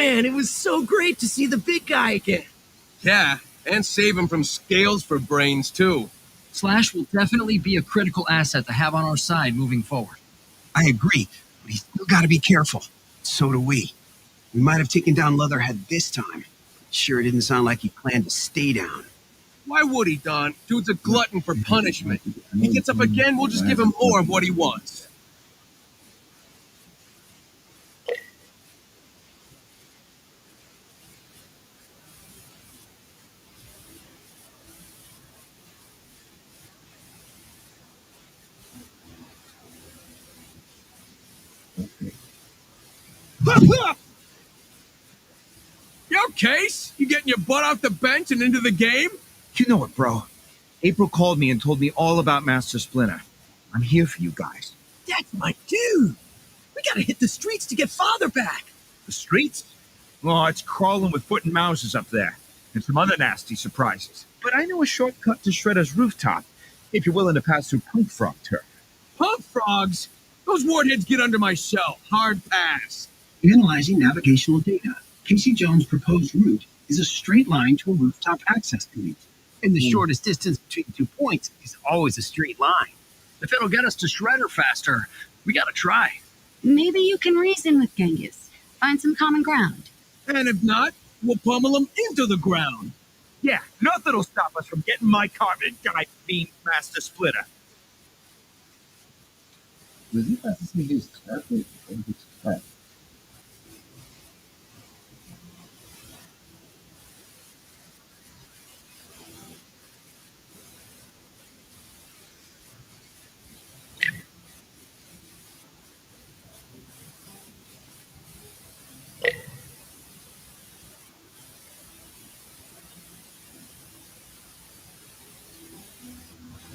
Man, it was so great to see the big guy again. Yeah, and save him from scales for brains, too. Slash will definitely be a critical asset to have on our side moving forward. I agree, but he's still got to be careful. So do we. We might have taken down Leatherhead this time. Sure didn't sound like he planned to stay down. Why would he, Don? Dude's a glutton for punishment. He gets up again, we'll just give him more of what he wants. Yo, Case? You getting your butt off the bench and into the game? You know it, bro. April called me and told me all about Master Splinter. I'm here for you guys. That's my dude. We gotta hit the streets to get Father back. The streets? Oh, it's crawling with foot and mouses up there. And some other nasty surprises. But I know a shortcut to Shredder's rooftop, if you're willing to pass through Punk Frog turf. Pump frogs? Those wartheads get under my shell. Hard pass. Analyzing navigational data, Casey Jones' proposed route is a straight line to a rooftop access point. And the shortest distance between 2 points is always a straight line. If it'll get us to Shredder faster, we gotta try. Maybe you can reason with Genghis. Find some common ground. And if not, we'll pummel him into the ground. Yeah, nothing'll stop us from getting my carpet guy being Master Splitter. Was he about to say his carpet or his carpet?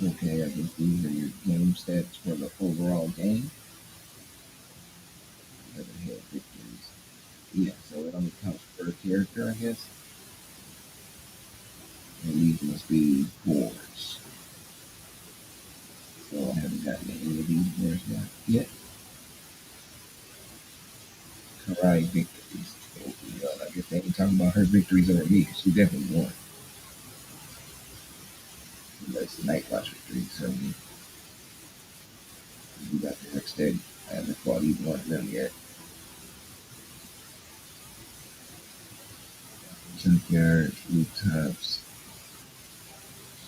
Okay, I guess these are your game stats for the overall game. Leatherhead victories. Yeah, so it only counts per character, I guess. And these must be boards. So I haven't gotten any of these boards yet. Karai victories. Oh, well, I guess they ain't talking about her victories over me. She definitely won. That's the Night Watch victory, so we got the next day. I haven't fought either one of them yet. Junkyard, rooftops,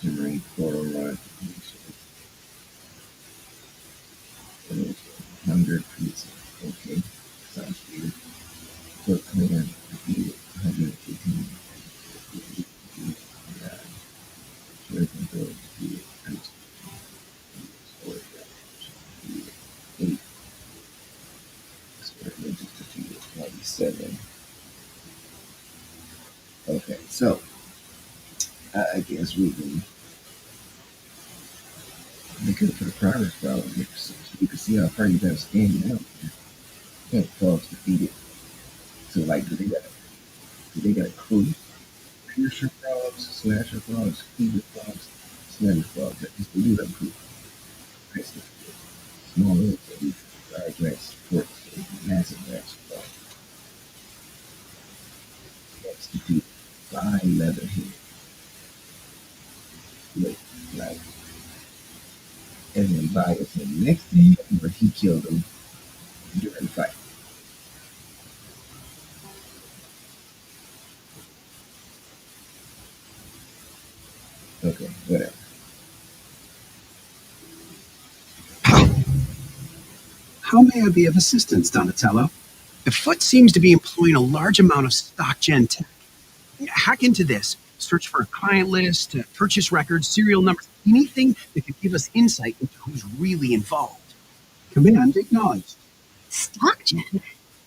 shimmering portal run, 100 pizza. Okay, sounds good. Foot cleaner, defeated, 115. Shuriken Bill, defeated, pizza. Sword defeated, 8. Sword ninjas defeated, 97. Okay, so I guess we can make it for the progress bar here so you can see how far you got to stand out. And frogs defeated. So like do they got a crew? Piercer frogs, slasher frogs, feeder frogs, slammer frogs. They do have a crew. That's the small little large grass support, massive grass frogs. That's defeated by Leatherhead. Look, like and then Bias him next to him, but he killed him during the fight. Okay, whatever. How may I be of assistance, Donatello? The Foot seems to be employing a large amount of stock gen tech. Hack into this. Search for a client list, purchase records, serial numbers, anything that could give us insight into who's really involved. Command acknowledged. Stockgen?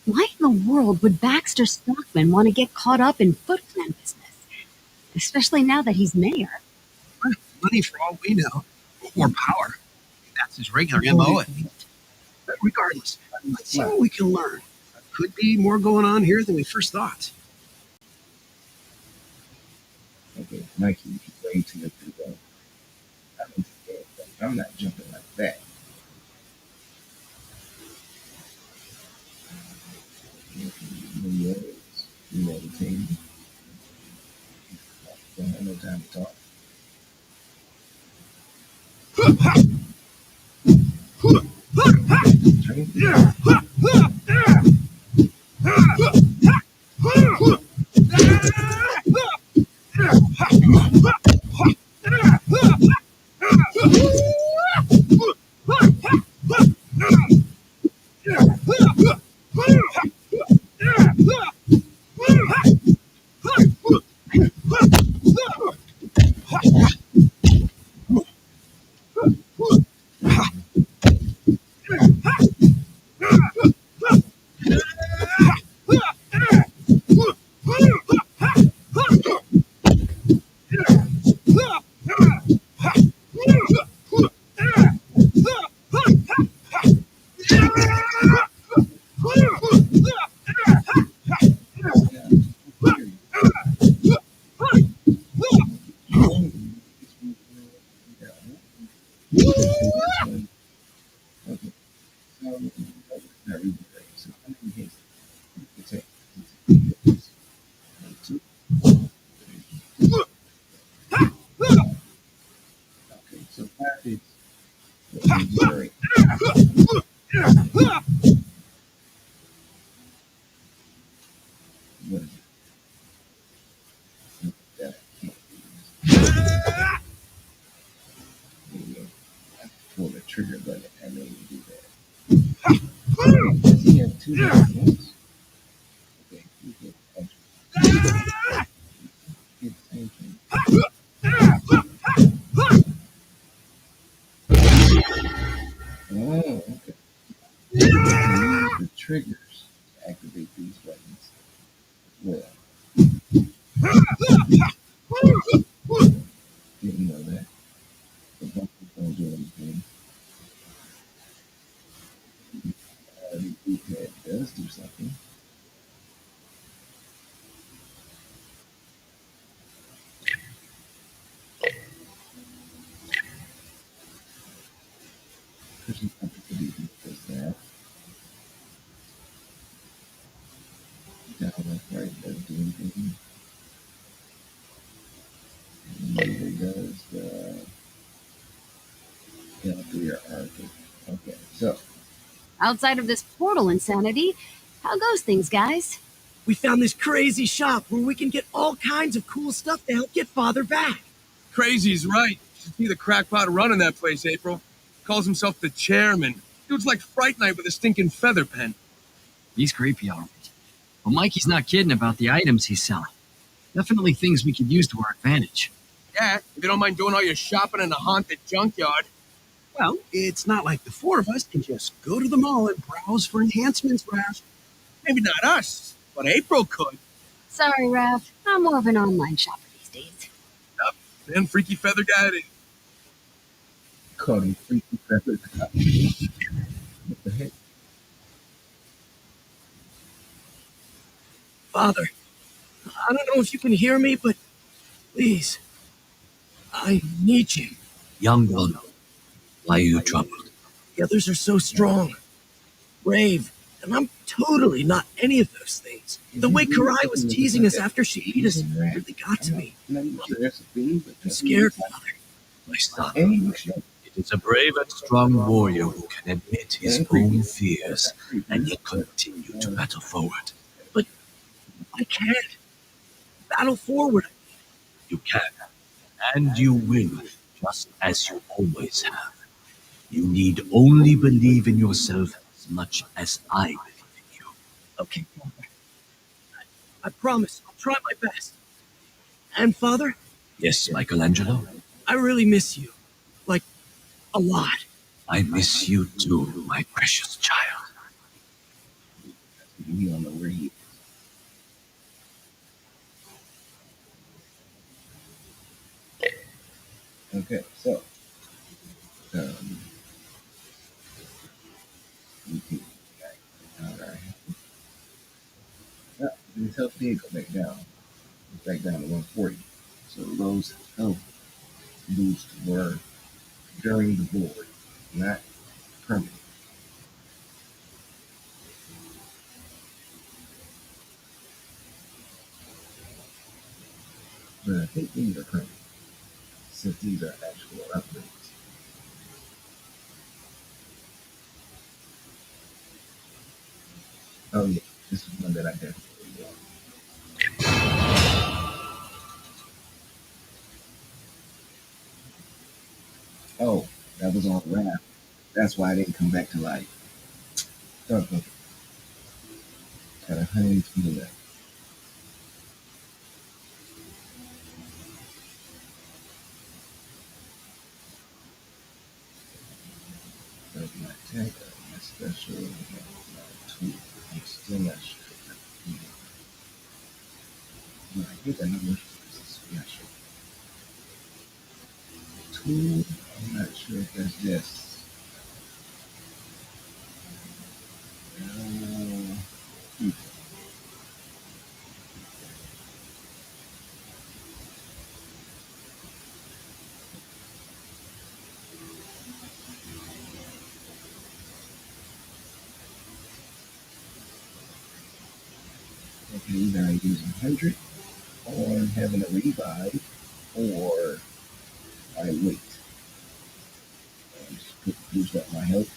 Why in the world would Baxter Stockman want to get caught up in Foot Clan business? Especially now that he's mayor. Money for all we know. Or power. That's his regular MO. But regardless, let's see what we can learn. Could be more going on here than we first thought. Okay, Mikey, you way too much to go. I'm not jumping like that. continue. Don't have no time to talk. So package very what is it? That pull the trigger button and then you do that. Does he have two different ones? Okay, you get extra. Get the same thing. Oh, okay. You can use the triggers to activate these buttons. Well, didn't know that. The button don't do anything. The D-pad does do something. Pushing up to the does that. Down left right doesn't do anything. Neither does the L3 or R3. Okay, so Outside of this portal insanity, how goes things, guys? We found this crazy shop where we can get all kinds of cool stuff to help get Father back. Crazy's right. You should see the crackpot running that place, April. Calls himself the chairman. Dude's like Fright Night with a stinking feather pen. He's creepy, all right. But Mikey's not kidding about the items he's selling. Definitely things we could use to our advantage. Yeah, if you don't mind doing all your shopping in a haunted junkyard. Well, it's not like the four of us can just go to the mall and browse for enhancements, Raph. Maybe not us, but April could. Sorry, Raph. I'm more of an online shopper these days. Yep, then Freaky Feather Guy it is. called him Freaky Feather Guy. What the heck? Father, I don't know if you can hear me, but please, I need you. Young one, why are you troubled? The others are so strong, brave, and I'm totally not any of those things. The way Karai was teasing us after she beat us really got to me. I'm scared, Father. My son, it is a brave and strong warrior who can admit his own fears and yet continue to battle forward. But I can't. Battle forward. You can, and you will, just as you always have. You need only believe in yourself as much as I believe in you. Okay, Father. I promise I'll try my best. And Father? Yes, Michelangelo? I really miss you. Like, a lot. I miss you too, my precious child. We don't know where he is. Okay, so we can all right. His health did go back down. It's back down to 140. So those health boosts were during the board, not permanent. but I think these are permanent since these are actual upgrades. Oh yeah, this is one that I definitely want. Oh, that was on Raft. That's why I didn't come back to life. Okay. Got 100 feet left. But my attack, my special, my tool. I'm still not sure. When I get that number, it's a special tool. I'm not sure if that's this. Hmm. Okay, either I use 100 or having a revive, or I wait. Just boost up my health.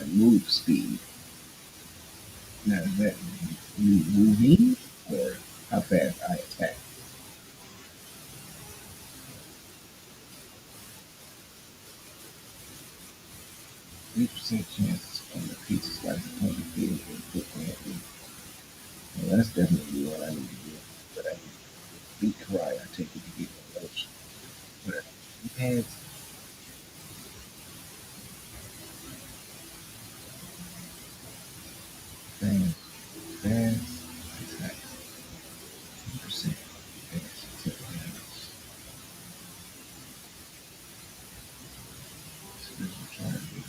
I move speed. Now is that me moving or how fast I attack? 3% chance on the pizza slice upon the field and put me. Well, that's definitely what I need to do. But I beat Karai, I take it to get my notes. But he has fast, attack, 10% fast, tip damage, special charges.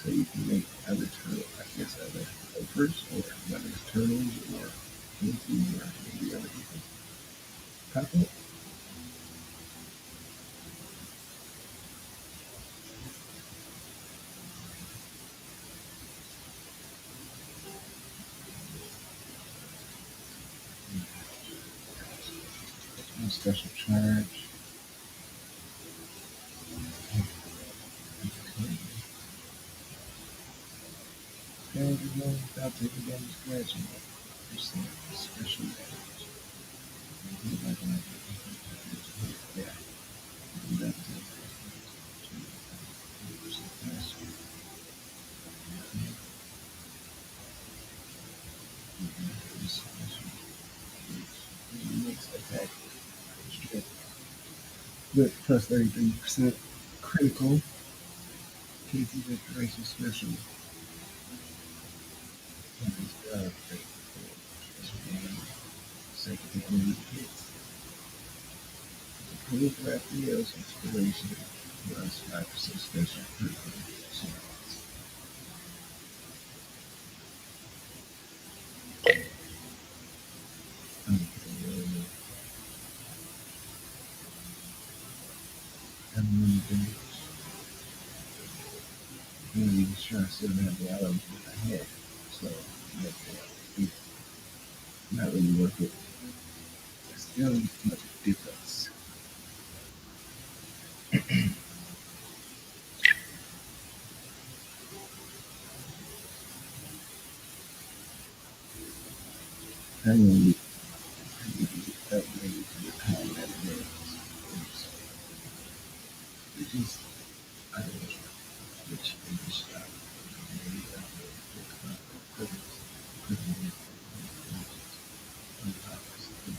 So you can make other turtle, I guess other helpers or whether it's turtles or anything or maybe other people. Pop it. No special charge. Damage roll without taking damage scratching. Percent special damage. Yeah. That's it. Next attack. With plus 33% critical. KT Decoration Special. Second enemy hits. Approved Raphael's inspiration plus 5% special critical. How many damage? Really sure I still have the items that I had. So it's not really worth it. Still much difference. I need to upgrade to the combat rails. Which is I don't know which English style.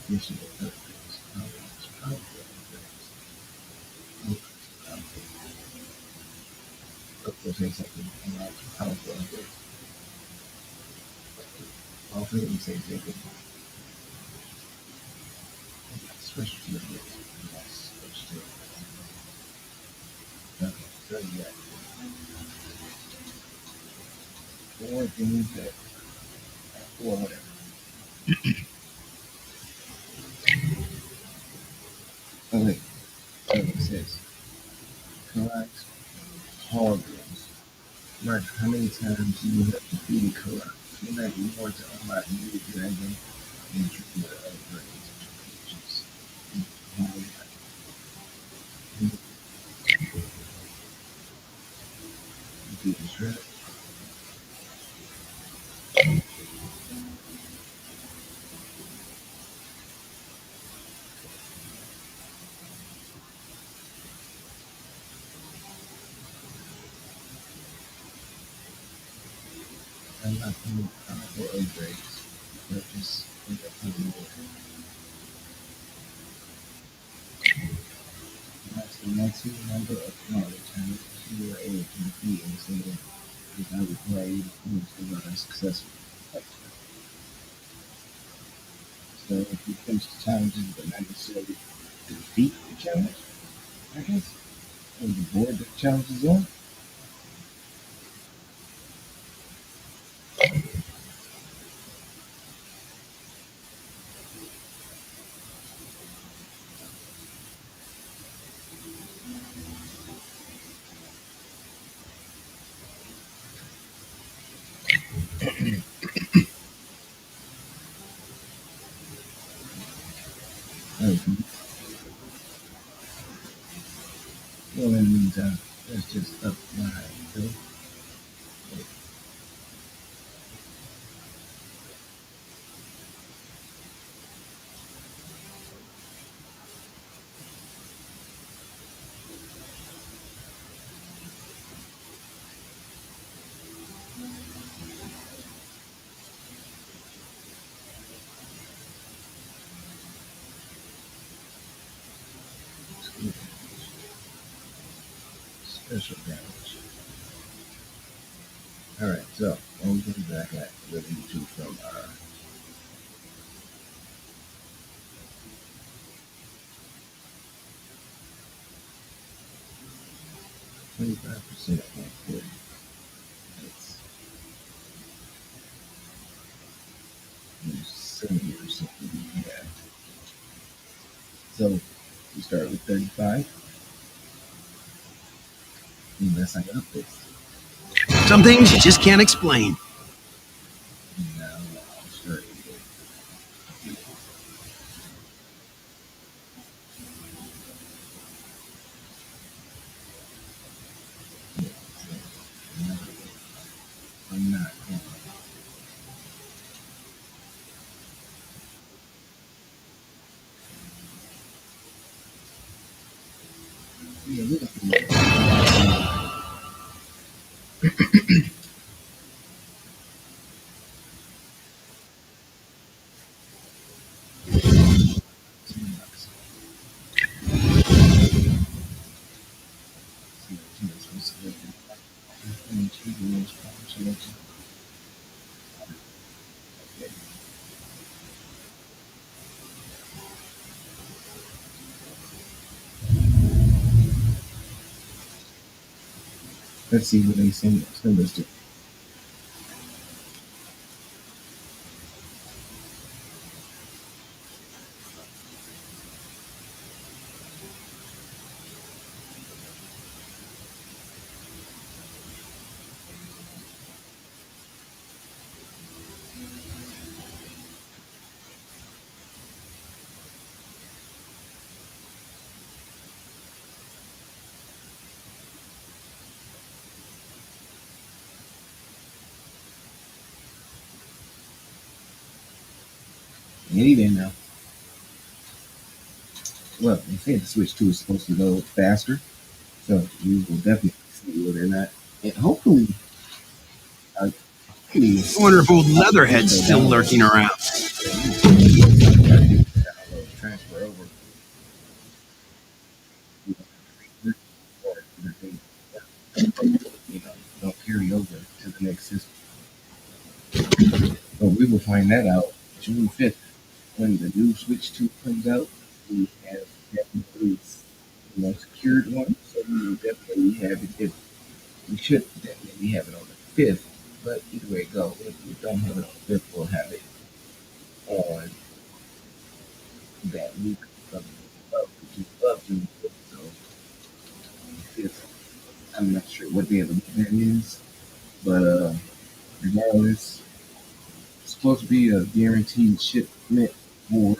Additional upgrades. Powerful upgrades. Of course, say something powerful upgrades. All three of them say something. Special upgrades. Yes, special. Okay, so yeah. Four things that, or whatever. Okay, so it says, Karai's Hogwarts. Mark, how many times do you have defeated Karai? You might be more to unlock new dragon and dream of upgrades. Just defeat the shred. Unlock new powerful upgrades. Purchase and upgrade more. That's the maximum number of knowledge and you are able to defeat in a single without requiring you to finish the run successfully. So if you finish the challenges but not necessarily defeat the challenge, I guess, or the board that the challenge is on. Okay. Well, in the meantime, let's just up my bill. Special damage. Alright, so only thing back at with YouTube from 25% on 40. That's 70% that we have. So we start with 35. Unless I up this. Some things you just can't explain. Now I'll start with I'm not going. Yeah, we got the Let's see what they send us to. Any day now. Well, they said the Switch 2 is supposed to go faster, so we will definitely see whether or not. And hopefully, I wonder if old Leatherhead's still lurking around. Transfer over. Don't carry over to the next system. But we will find that out June 5th when the new Switch 2 comes out. We have definitely secured one, so we will definitely have it. We should definitely have it on the 5th, but either way it goes, if we don't have it on the 5th, we'll have it on that week of love June 5th, so I'm not sure what day of the week that is, but regardless, it's supposed to be a guaranteed shipment for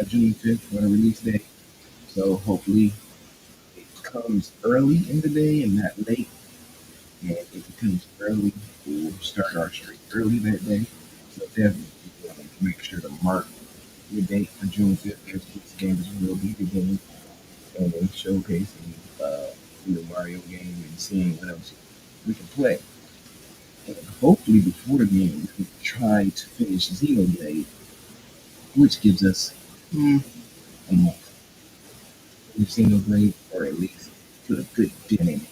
June 5th for the release date. So hopefully it comes early in the day and not late. And if it comes early, we'll start our streak early that day. So definitely make sure to mark the date for June 5th as this game will be beginning and then showcasing the Mario game and seeing what else we can play. And hopefully before the game, we can try to finish Xenoblade, which gives us a month. We've Xenoblade, or at least put a good dent in it.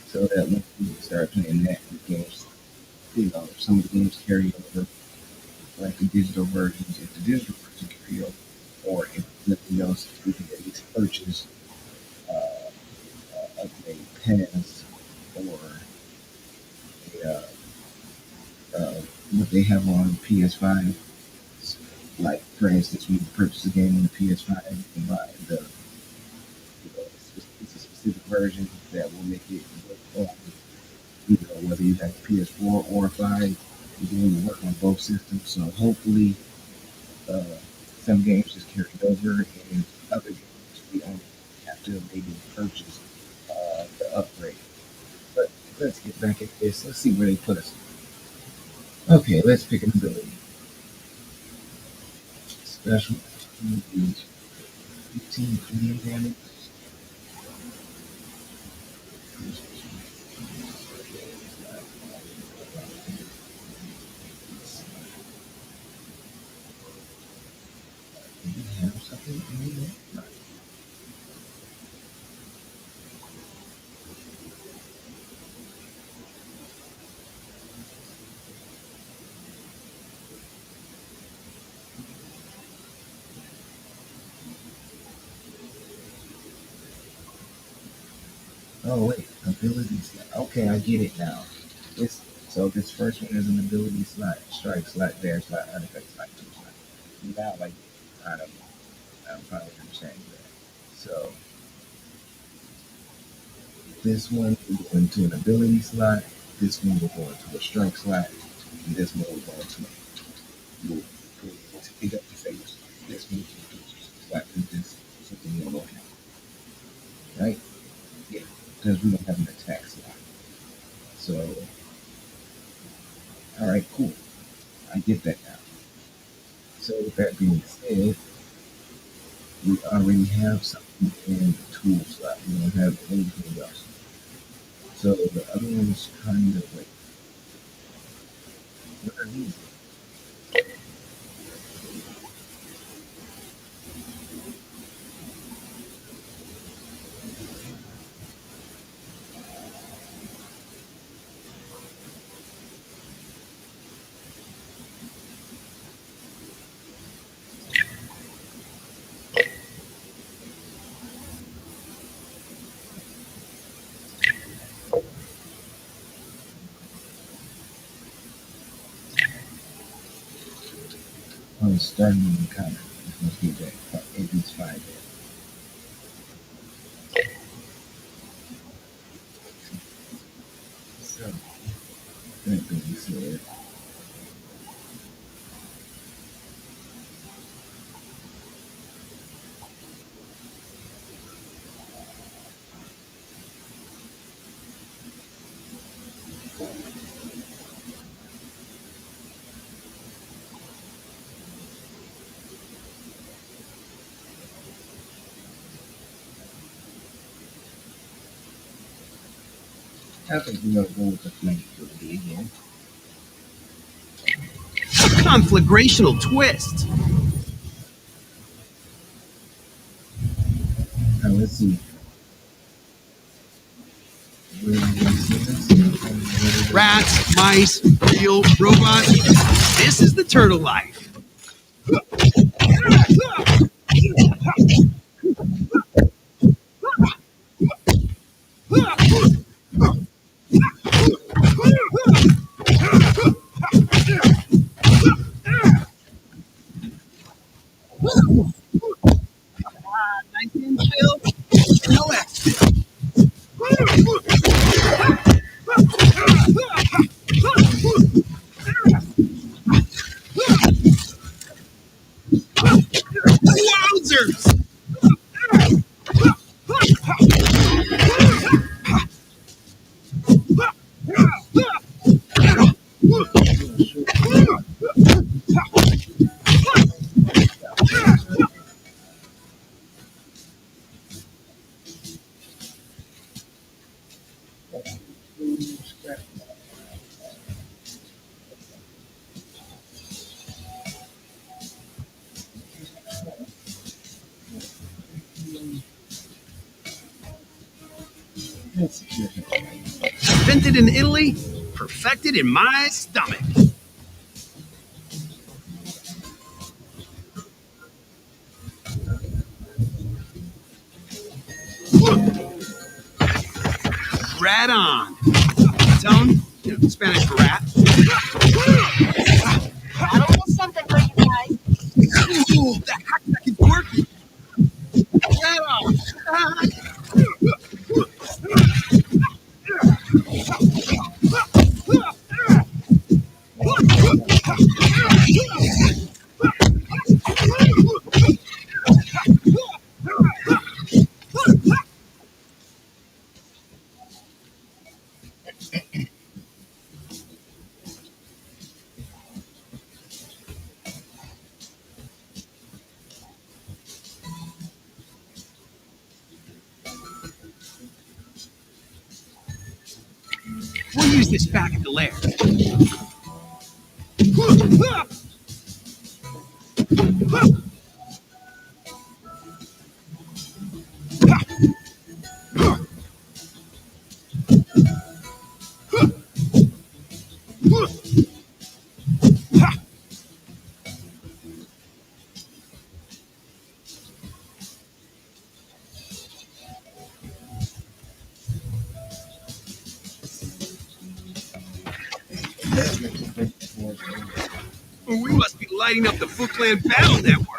So that once we start playing that, the games, some of the games carry over, like the digital versions. If the digital version carry over, or if nothing else, we can at least purchase upgrade pass or a, what they have on PS5. Like, for instance, when you purchase a game on the PS5, you can buy it's a specific version that will make it work on, whether you have PS4 or 5, the game will work on both systems. So hopefully, uh, some games just carry over, and other games we only have to maybe purchase the upgrade. But let's get back at this. Let's see where they put us. Okay, let's pick an ability. Special 15 clean damage. Do we have something in there? No. Oh wait, abilities. Okay, I get it now. This first one is an ability slot, strike slot, dare slot, artifact slot, two slot. Now I get it. I'm finally understanding that. So this one will go into an ability slot. This one will go into a strike slot, and this one will go into we'll take up the favors. This one will go into a slot with this something we don't have. Right? Yeah, because we don't have an attack slot. So, all right, cool. I get that now. So with that being said, we already have something in the tool slot. We don't have anything else. So the other one's kind of like, what are these? Oh, it's starting in the counter. Let's get that. It needs 5 there. So, that being said, I think we're going to go with the flank ability again. Conflagrational twist. Now let's see. Rats, mice, real robots. This is the turtle life. Invented in Italy, perfected in my stomach. Rat on. Tone, Spanish for rat. Got a little something for you guys. Ooh, that hack is working. Rat on. We'll use this back at the lair. We must be lighting up the Foot Clan Battle Network.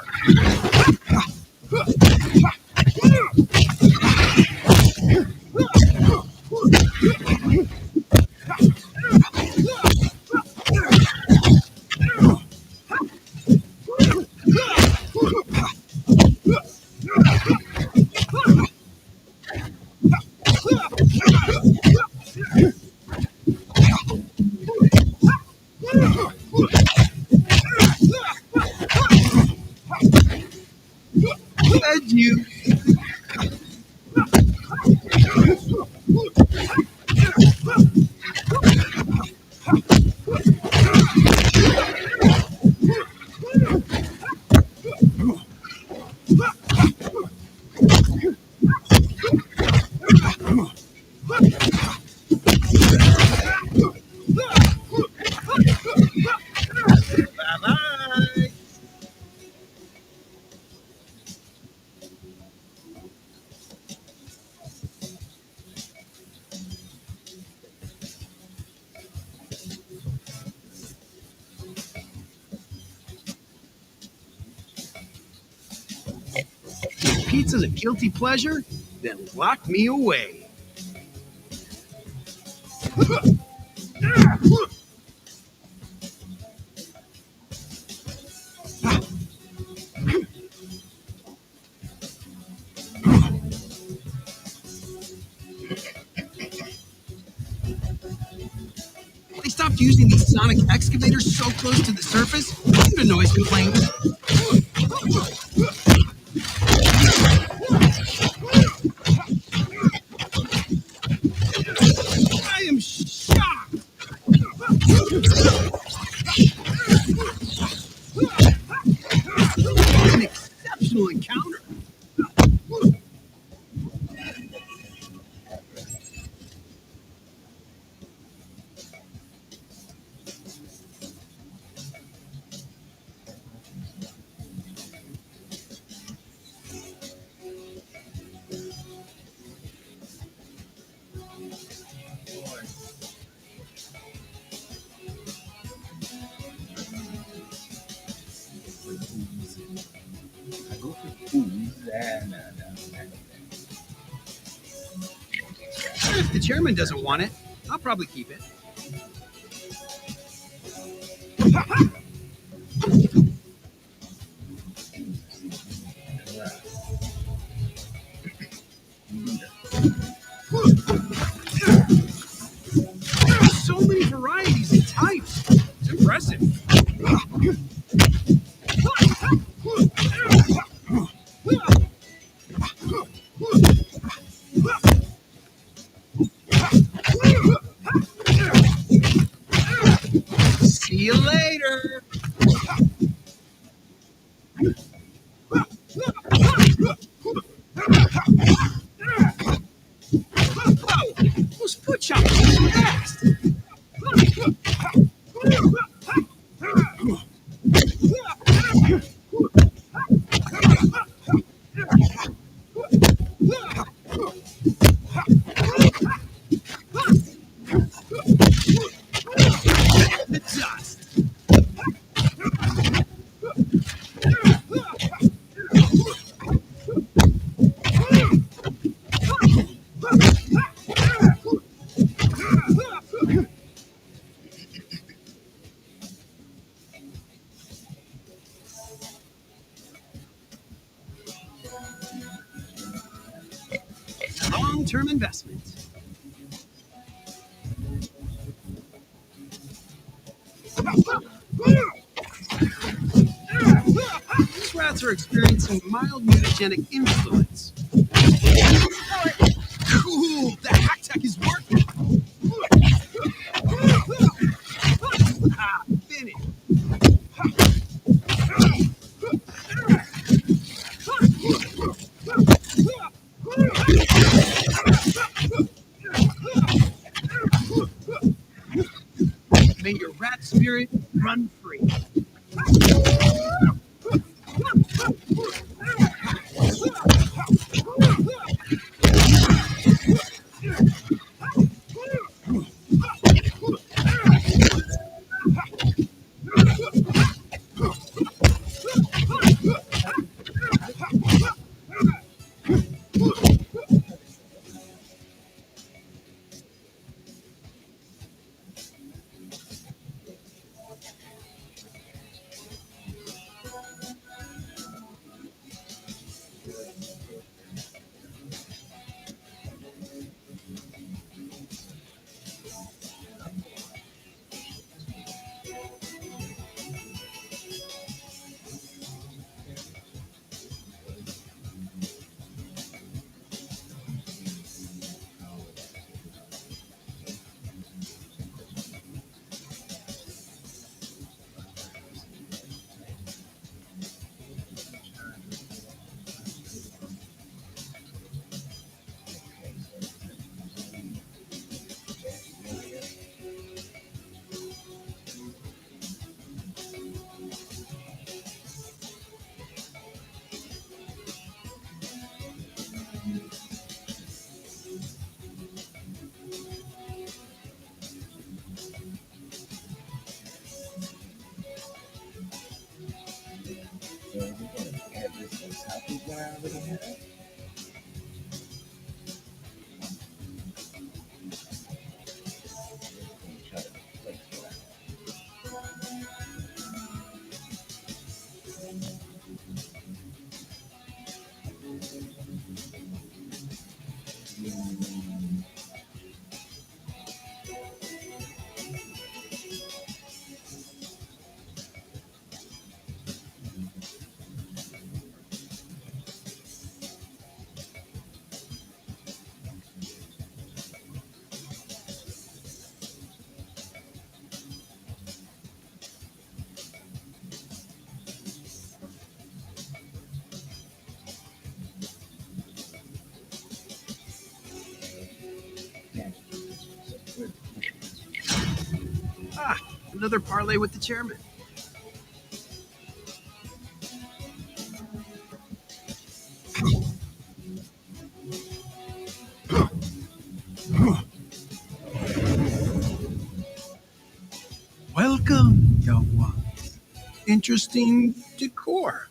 Fed you. Bye-bye. If pizza's a guilty pleasure, then lock me away. They stopped using these sonic excavators so close to the surface due to noise complaints. I am shocked. An exceptional encounter. If the chairman doesn't want it, I'll probably keep it. So many varieties and types. It's impressive. Good job. Fast. The dust. Long-term investment. These rats are experiencing mild mutagenic influence. Cool, the hack tech is working. Ah, finished. May your rat spirit run free. So we're gonna add this on top of what I already have. And try to replace what Ah, another parlay with the chairman. Welcome, young one. Interesting decor.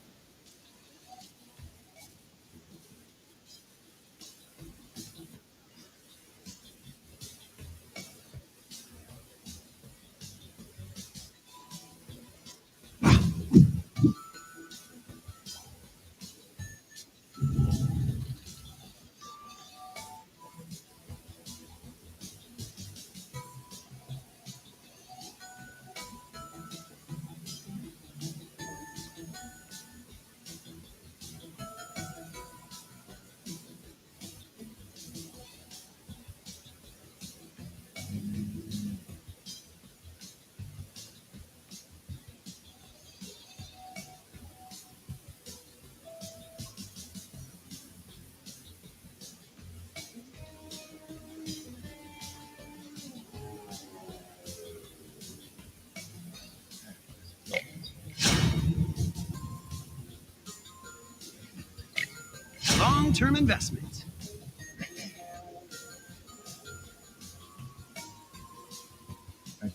long-term investment.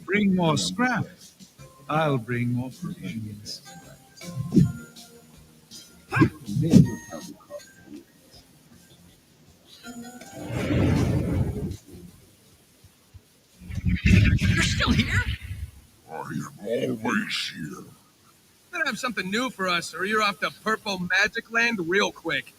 Bring more scrap. I'll bring more brains. You're still here? I am always here. You better have something new for us, or you're off to Purple Magic Land real quick.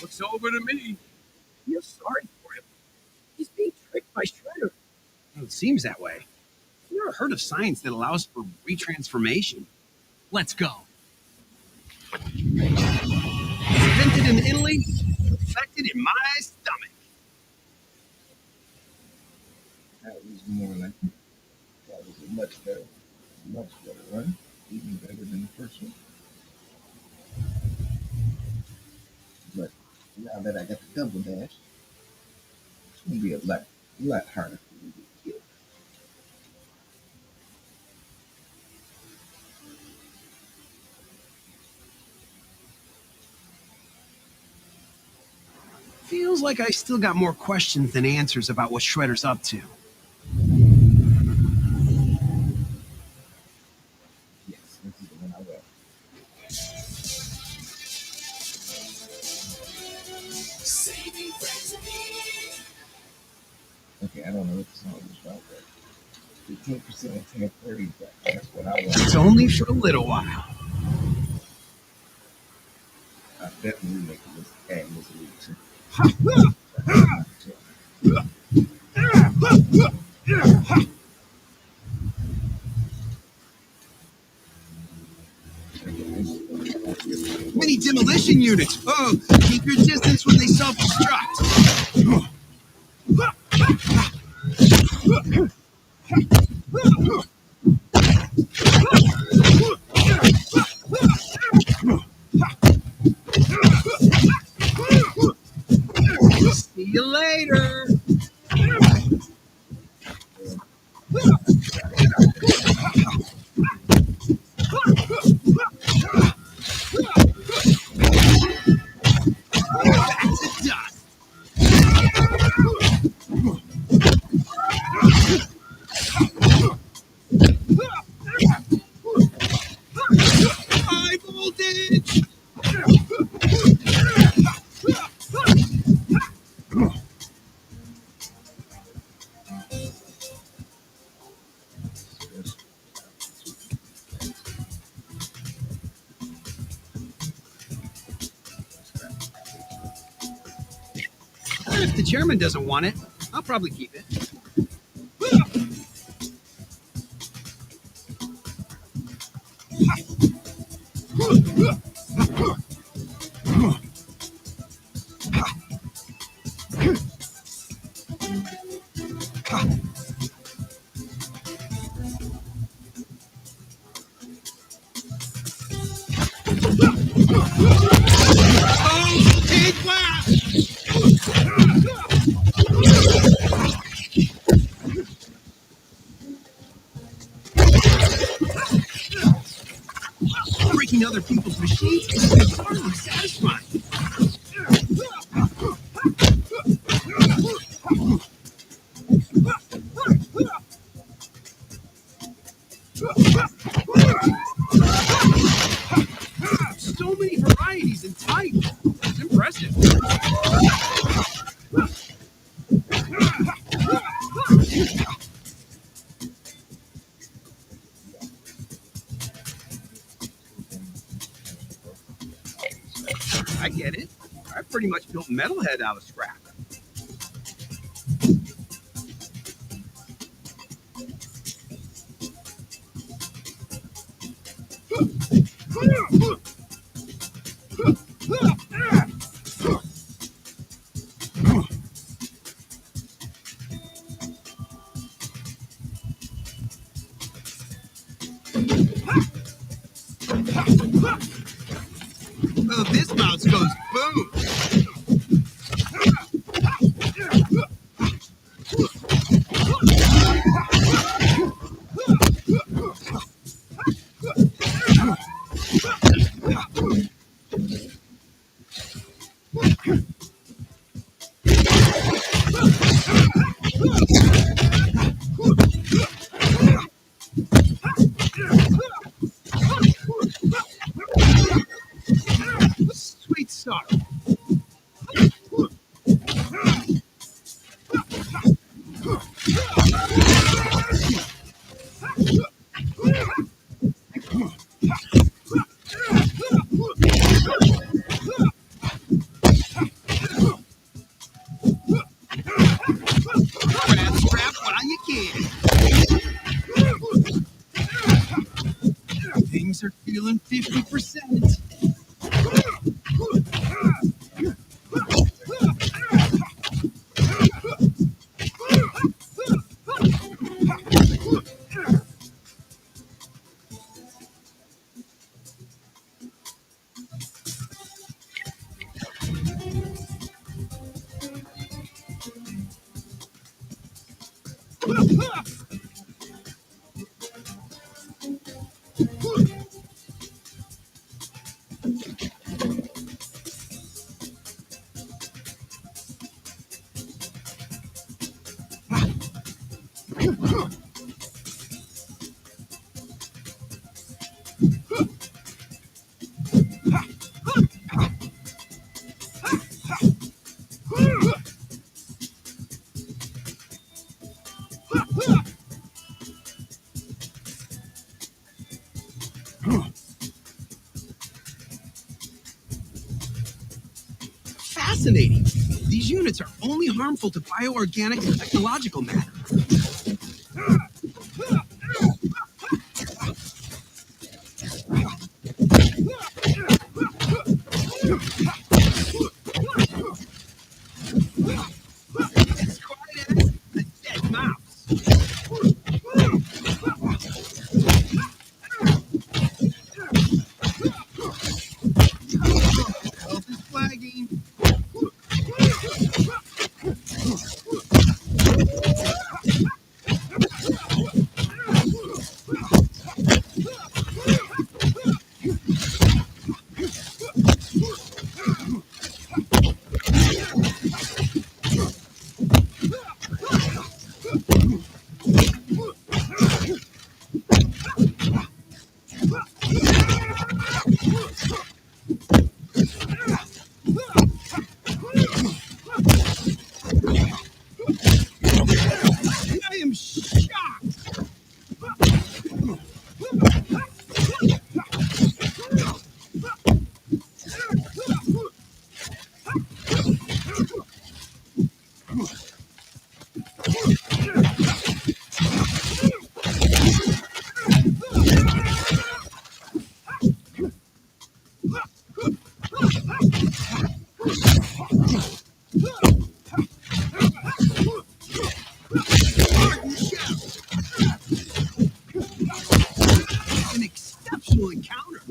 Looks over to me. You're sorry for him. He's being tricked by Shredder. Well, it seems that way. I've never heard of science that allows for retransformation. Let's go. Invented in Italy, perfected in my stomach. That was more like that was a much better run, even better than the first one. But now that I got the double dash, it's gonna be a lot harder for me to kill. Feels like I still got more questions than answers about what Shredder's up to. Yes, this is the one I will. Okay, I don't know what the song is about, but 15% and 1030, that's what I want. It's only for a little while. I definitely make this add this lead. Mini demolition units. Oh, keep your distance when they self-destruct. See you later. Back to dust. High voltage. If the chairman doesn't want it, I'll probably keep it. Oh, big blast! Breaking other people's machines is hardly satisfying. So many varieties and types. It's impressive. I get it. I pretty much built Metalhead out of scrap. Oh, this mouse goes boom. Sweet start. Scrap while you can. Things are feeling 50%. Fascinating. These units are only harmful to bioorganic and technological matter. As quiet as a dead mouse. Health is flagging. I am shocked. An exceptional encounter.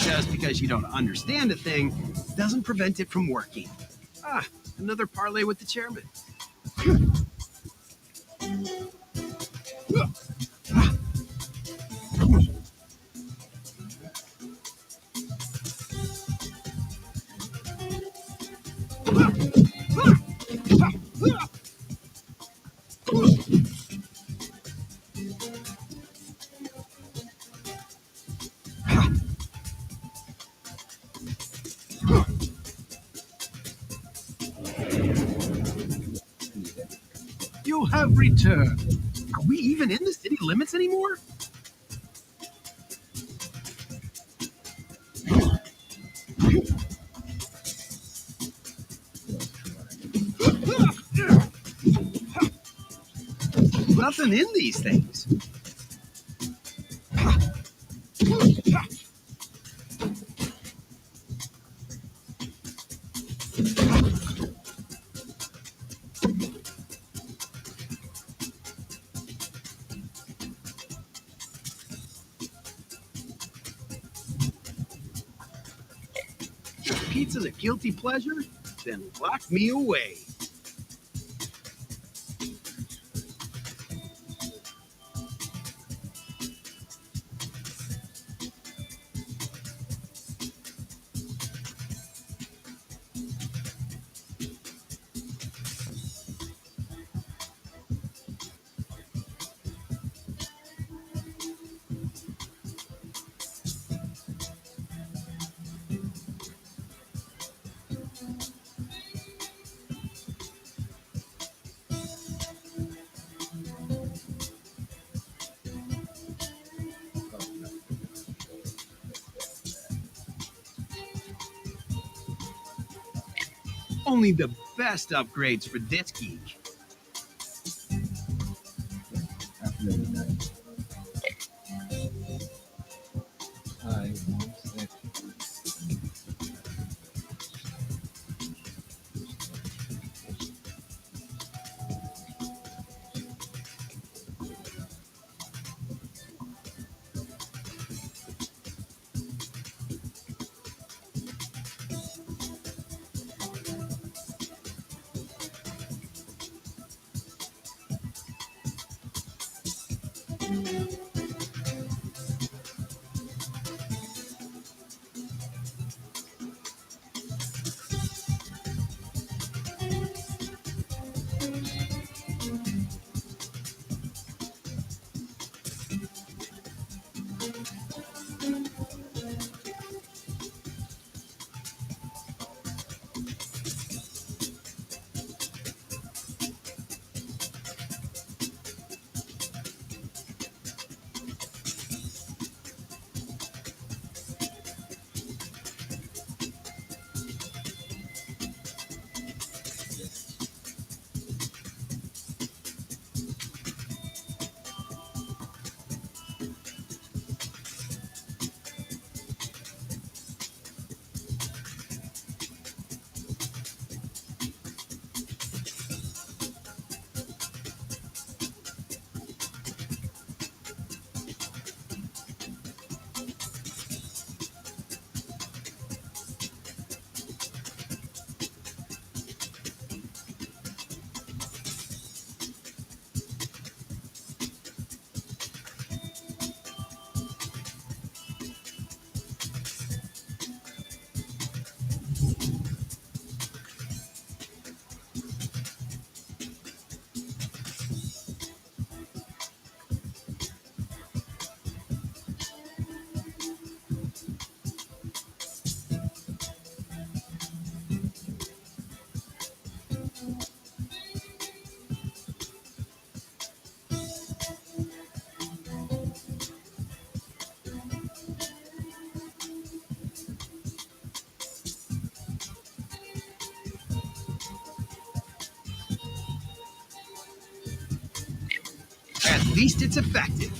Just because you don't understand a thing doesn't prevent it from working. Ah, another parlay with the chairman. You have returned. Are we even in the city limits anymore? Nothing in these things. If pizza's a guilty pleasure, then lock me away. Only the best upgrades for this geek. At least it's effective.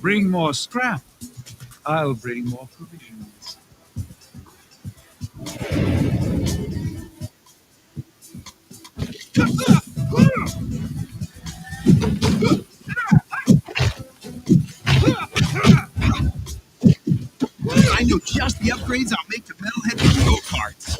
Bring more scrap. I'll bring more provisions. I know just the upgrades I'll make to Metalhead go-karts.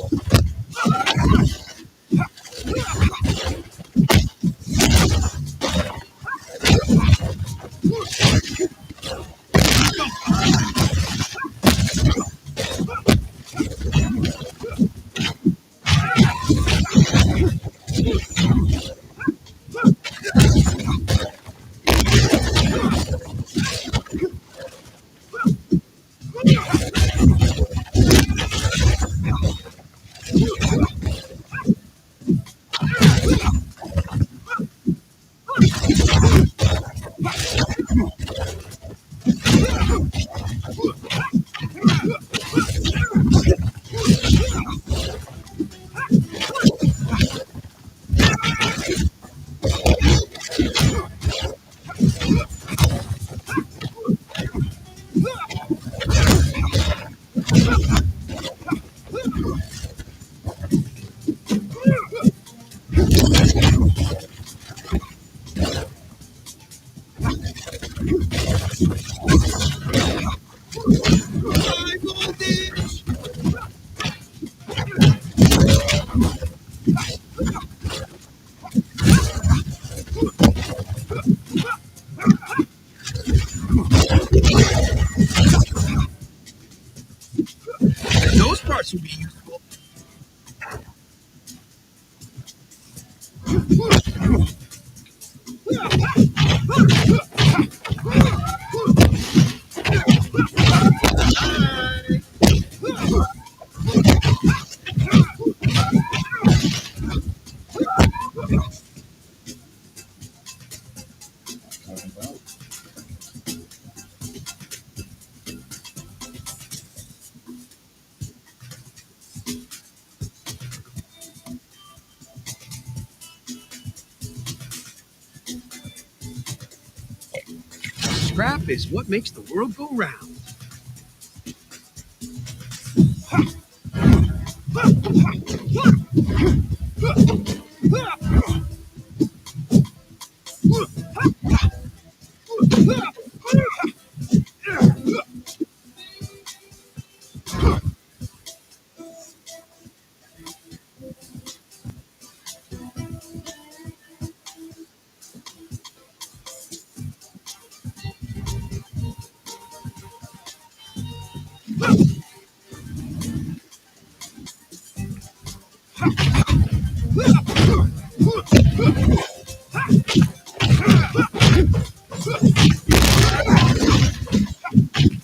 Those parts will be useful. Scrap is what makes the world go round.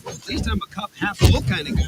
At least I'm a cup half full kind of guy.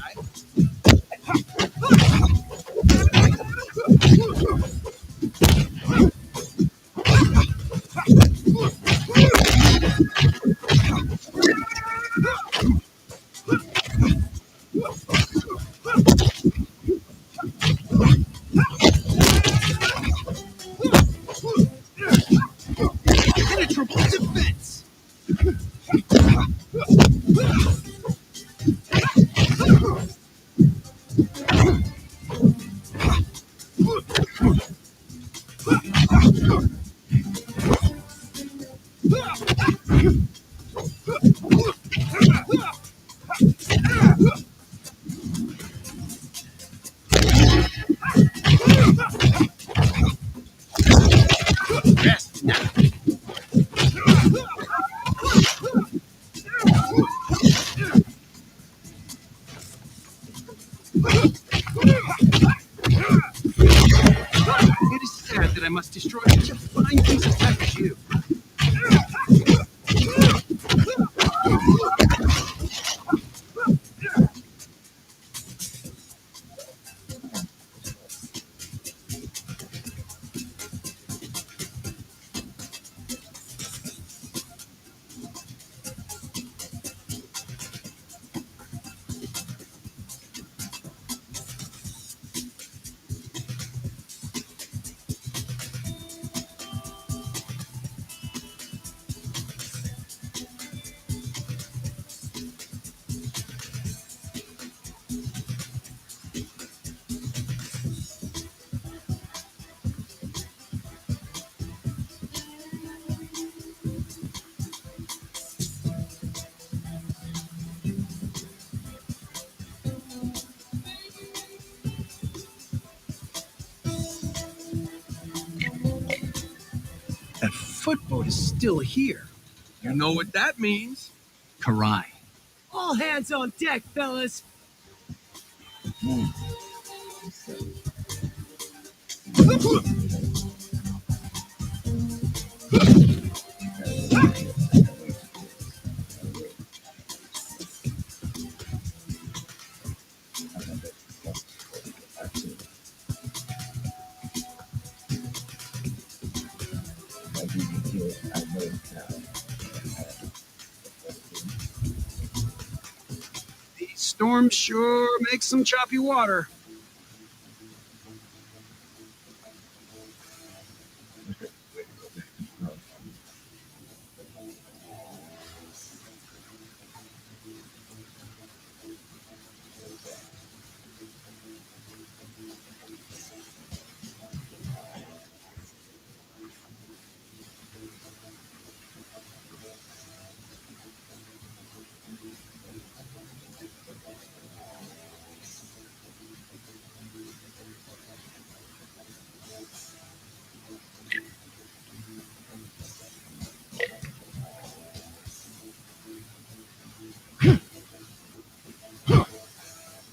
It is sad that I must destroy such a fine piece of tech as you. That footboat is still here. You know what that means. Karai. All hands on deck, fellas. These storms sure make some choppy water.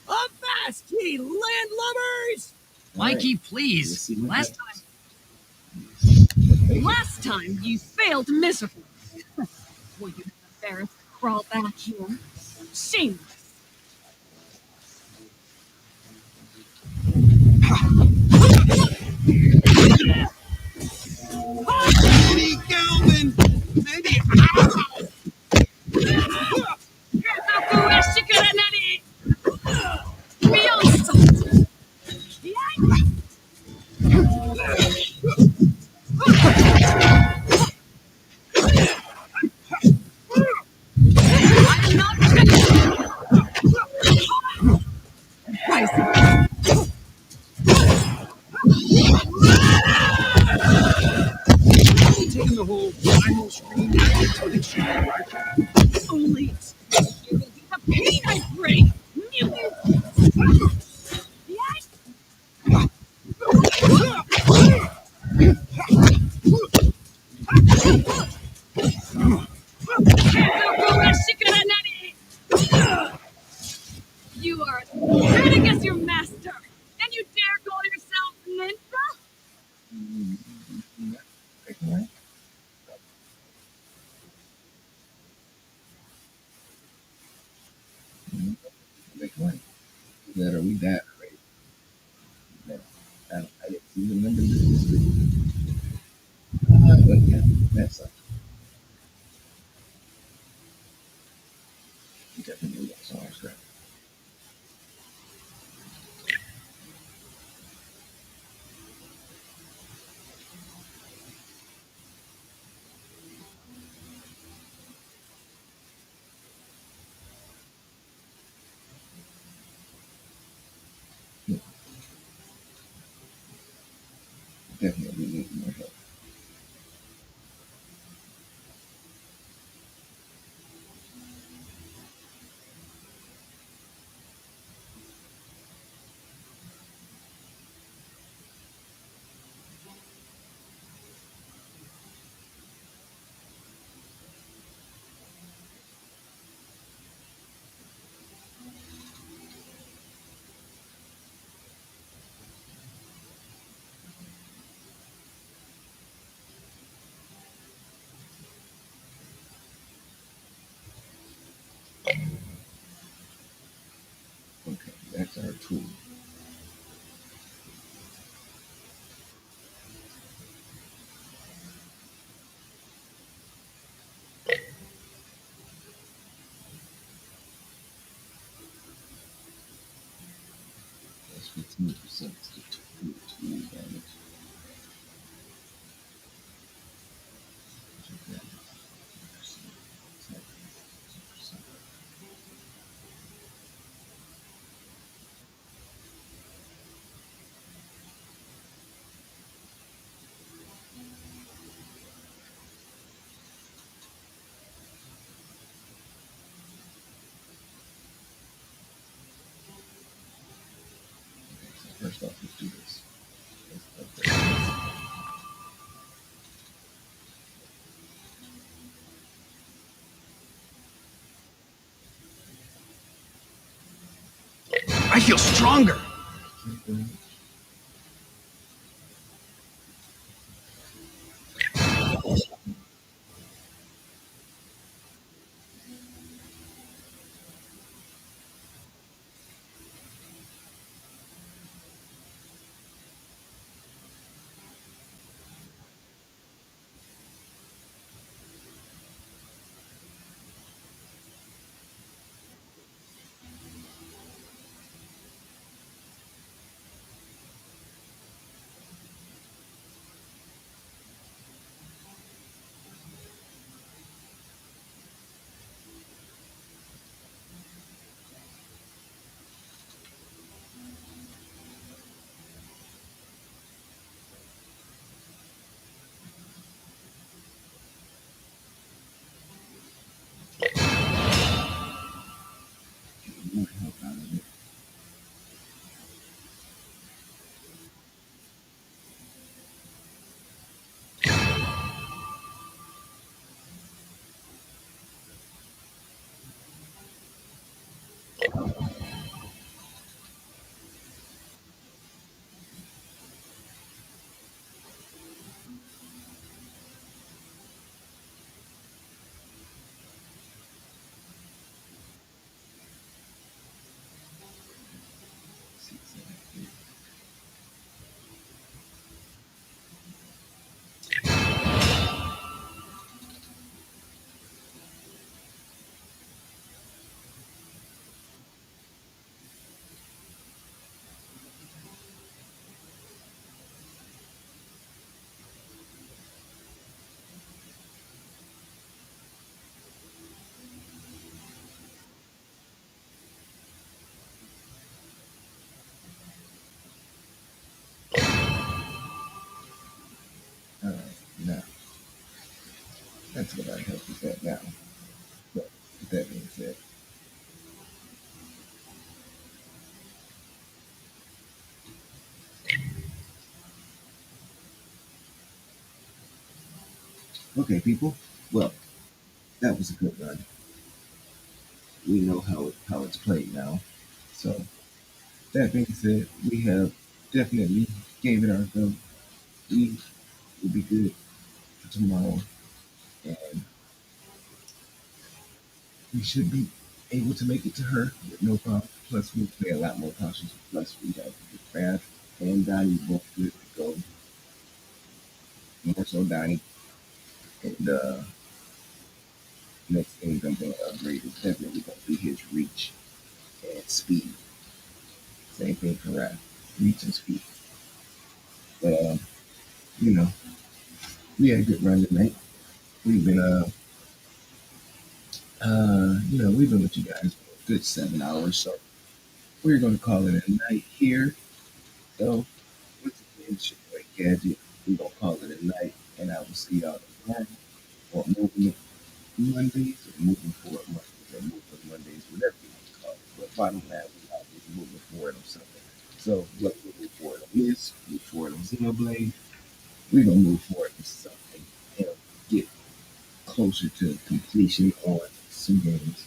Up fast, ye landlubbers! Mikey, please. Last time you failed miserably. Were you embarrassed to crawl back here? Shameless. Lee Galvin! Maybe. Taking the whole primal screen to the extreme, aren't you? Only you will be the pain I bring. Mutant. You are as pathetic as your master, and you dare call yourself ninja? That are we died already? I didn't even remember this. But yeah, that's definitely a song scrap. Definitely need more help. Cool. That's 15% to damage. First off, let's do this. I feel stronger. More help out of it. All right, now that's what I help with that now. But with that being said, okay, people. Well, that was a good run. We know how it's played now. So that being said, we have definitely gave it our go. We will be good for tomorrow, and we should be able to make it to her with no problem. Plus, we'll play a lot more cautious. Plus, we have the Craft and Donnie both good to go. More so Donnie. And next thing I'm going to upgrade is definitely going to be his reach and speed. Same thing for Raph. Reach and speed. But, you know, we had a good run tonight. We've been, we've been with you guys for a good 7 hours. So we're going to call it a night here. So, once again, it's your boy Gadget. We're going to call it a night. And I will see y'all tomorrow or moving Mondays or moving forward Mondays or moving Mondays, whatever you want to call it. But bottom line, we are moving forward on something. So let's move forward on this, move forward on Xenoblade. We're gonna move forward on something and get closer to completion on some games.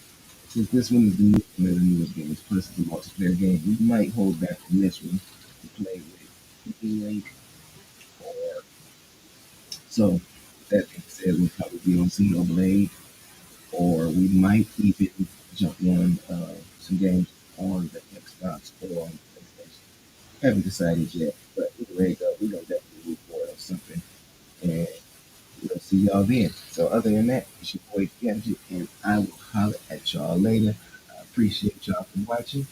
Since this one is the one of the newest games, plus it's a multiplayer game, we might hold back from this one to play with Link or so. That being said, we'll probably be on Xenoblade or we might even jump on some games on the Xbox or on Haven't decided yet, but anyway, though, we're gonna definitely move forward on something, and we'll see y'all then. So other than that, it's your boy Gadget, and I will holler at y'all later. I appreciate y'all for watching.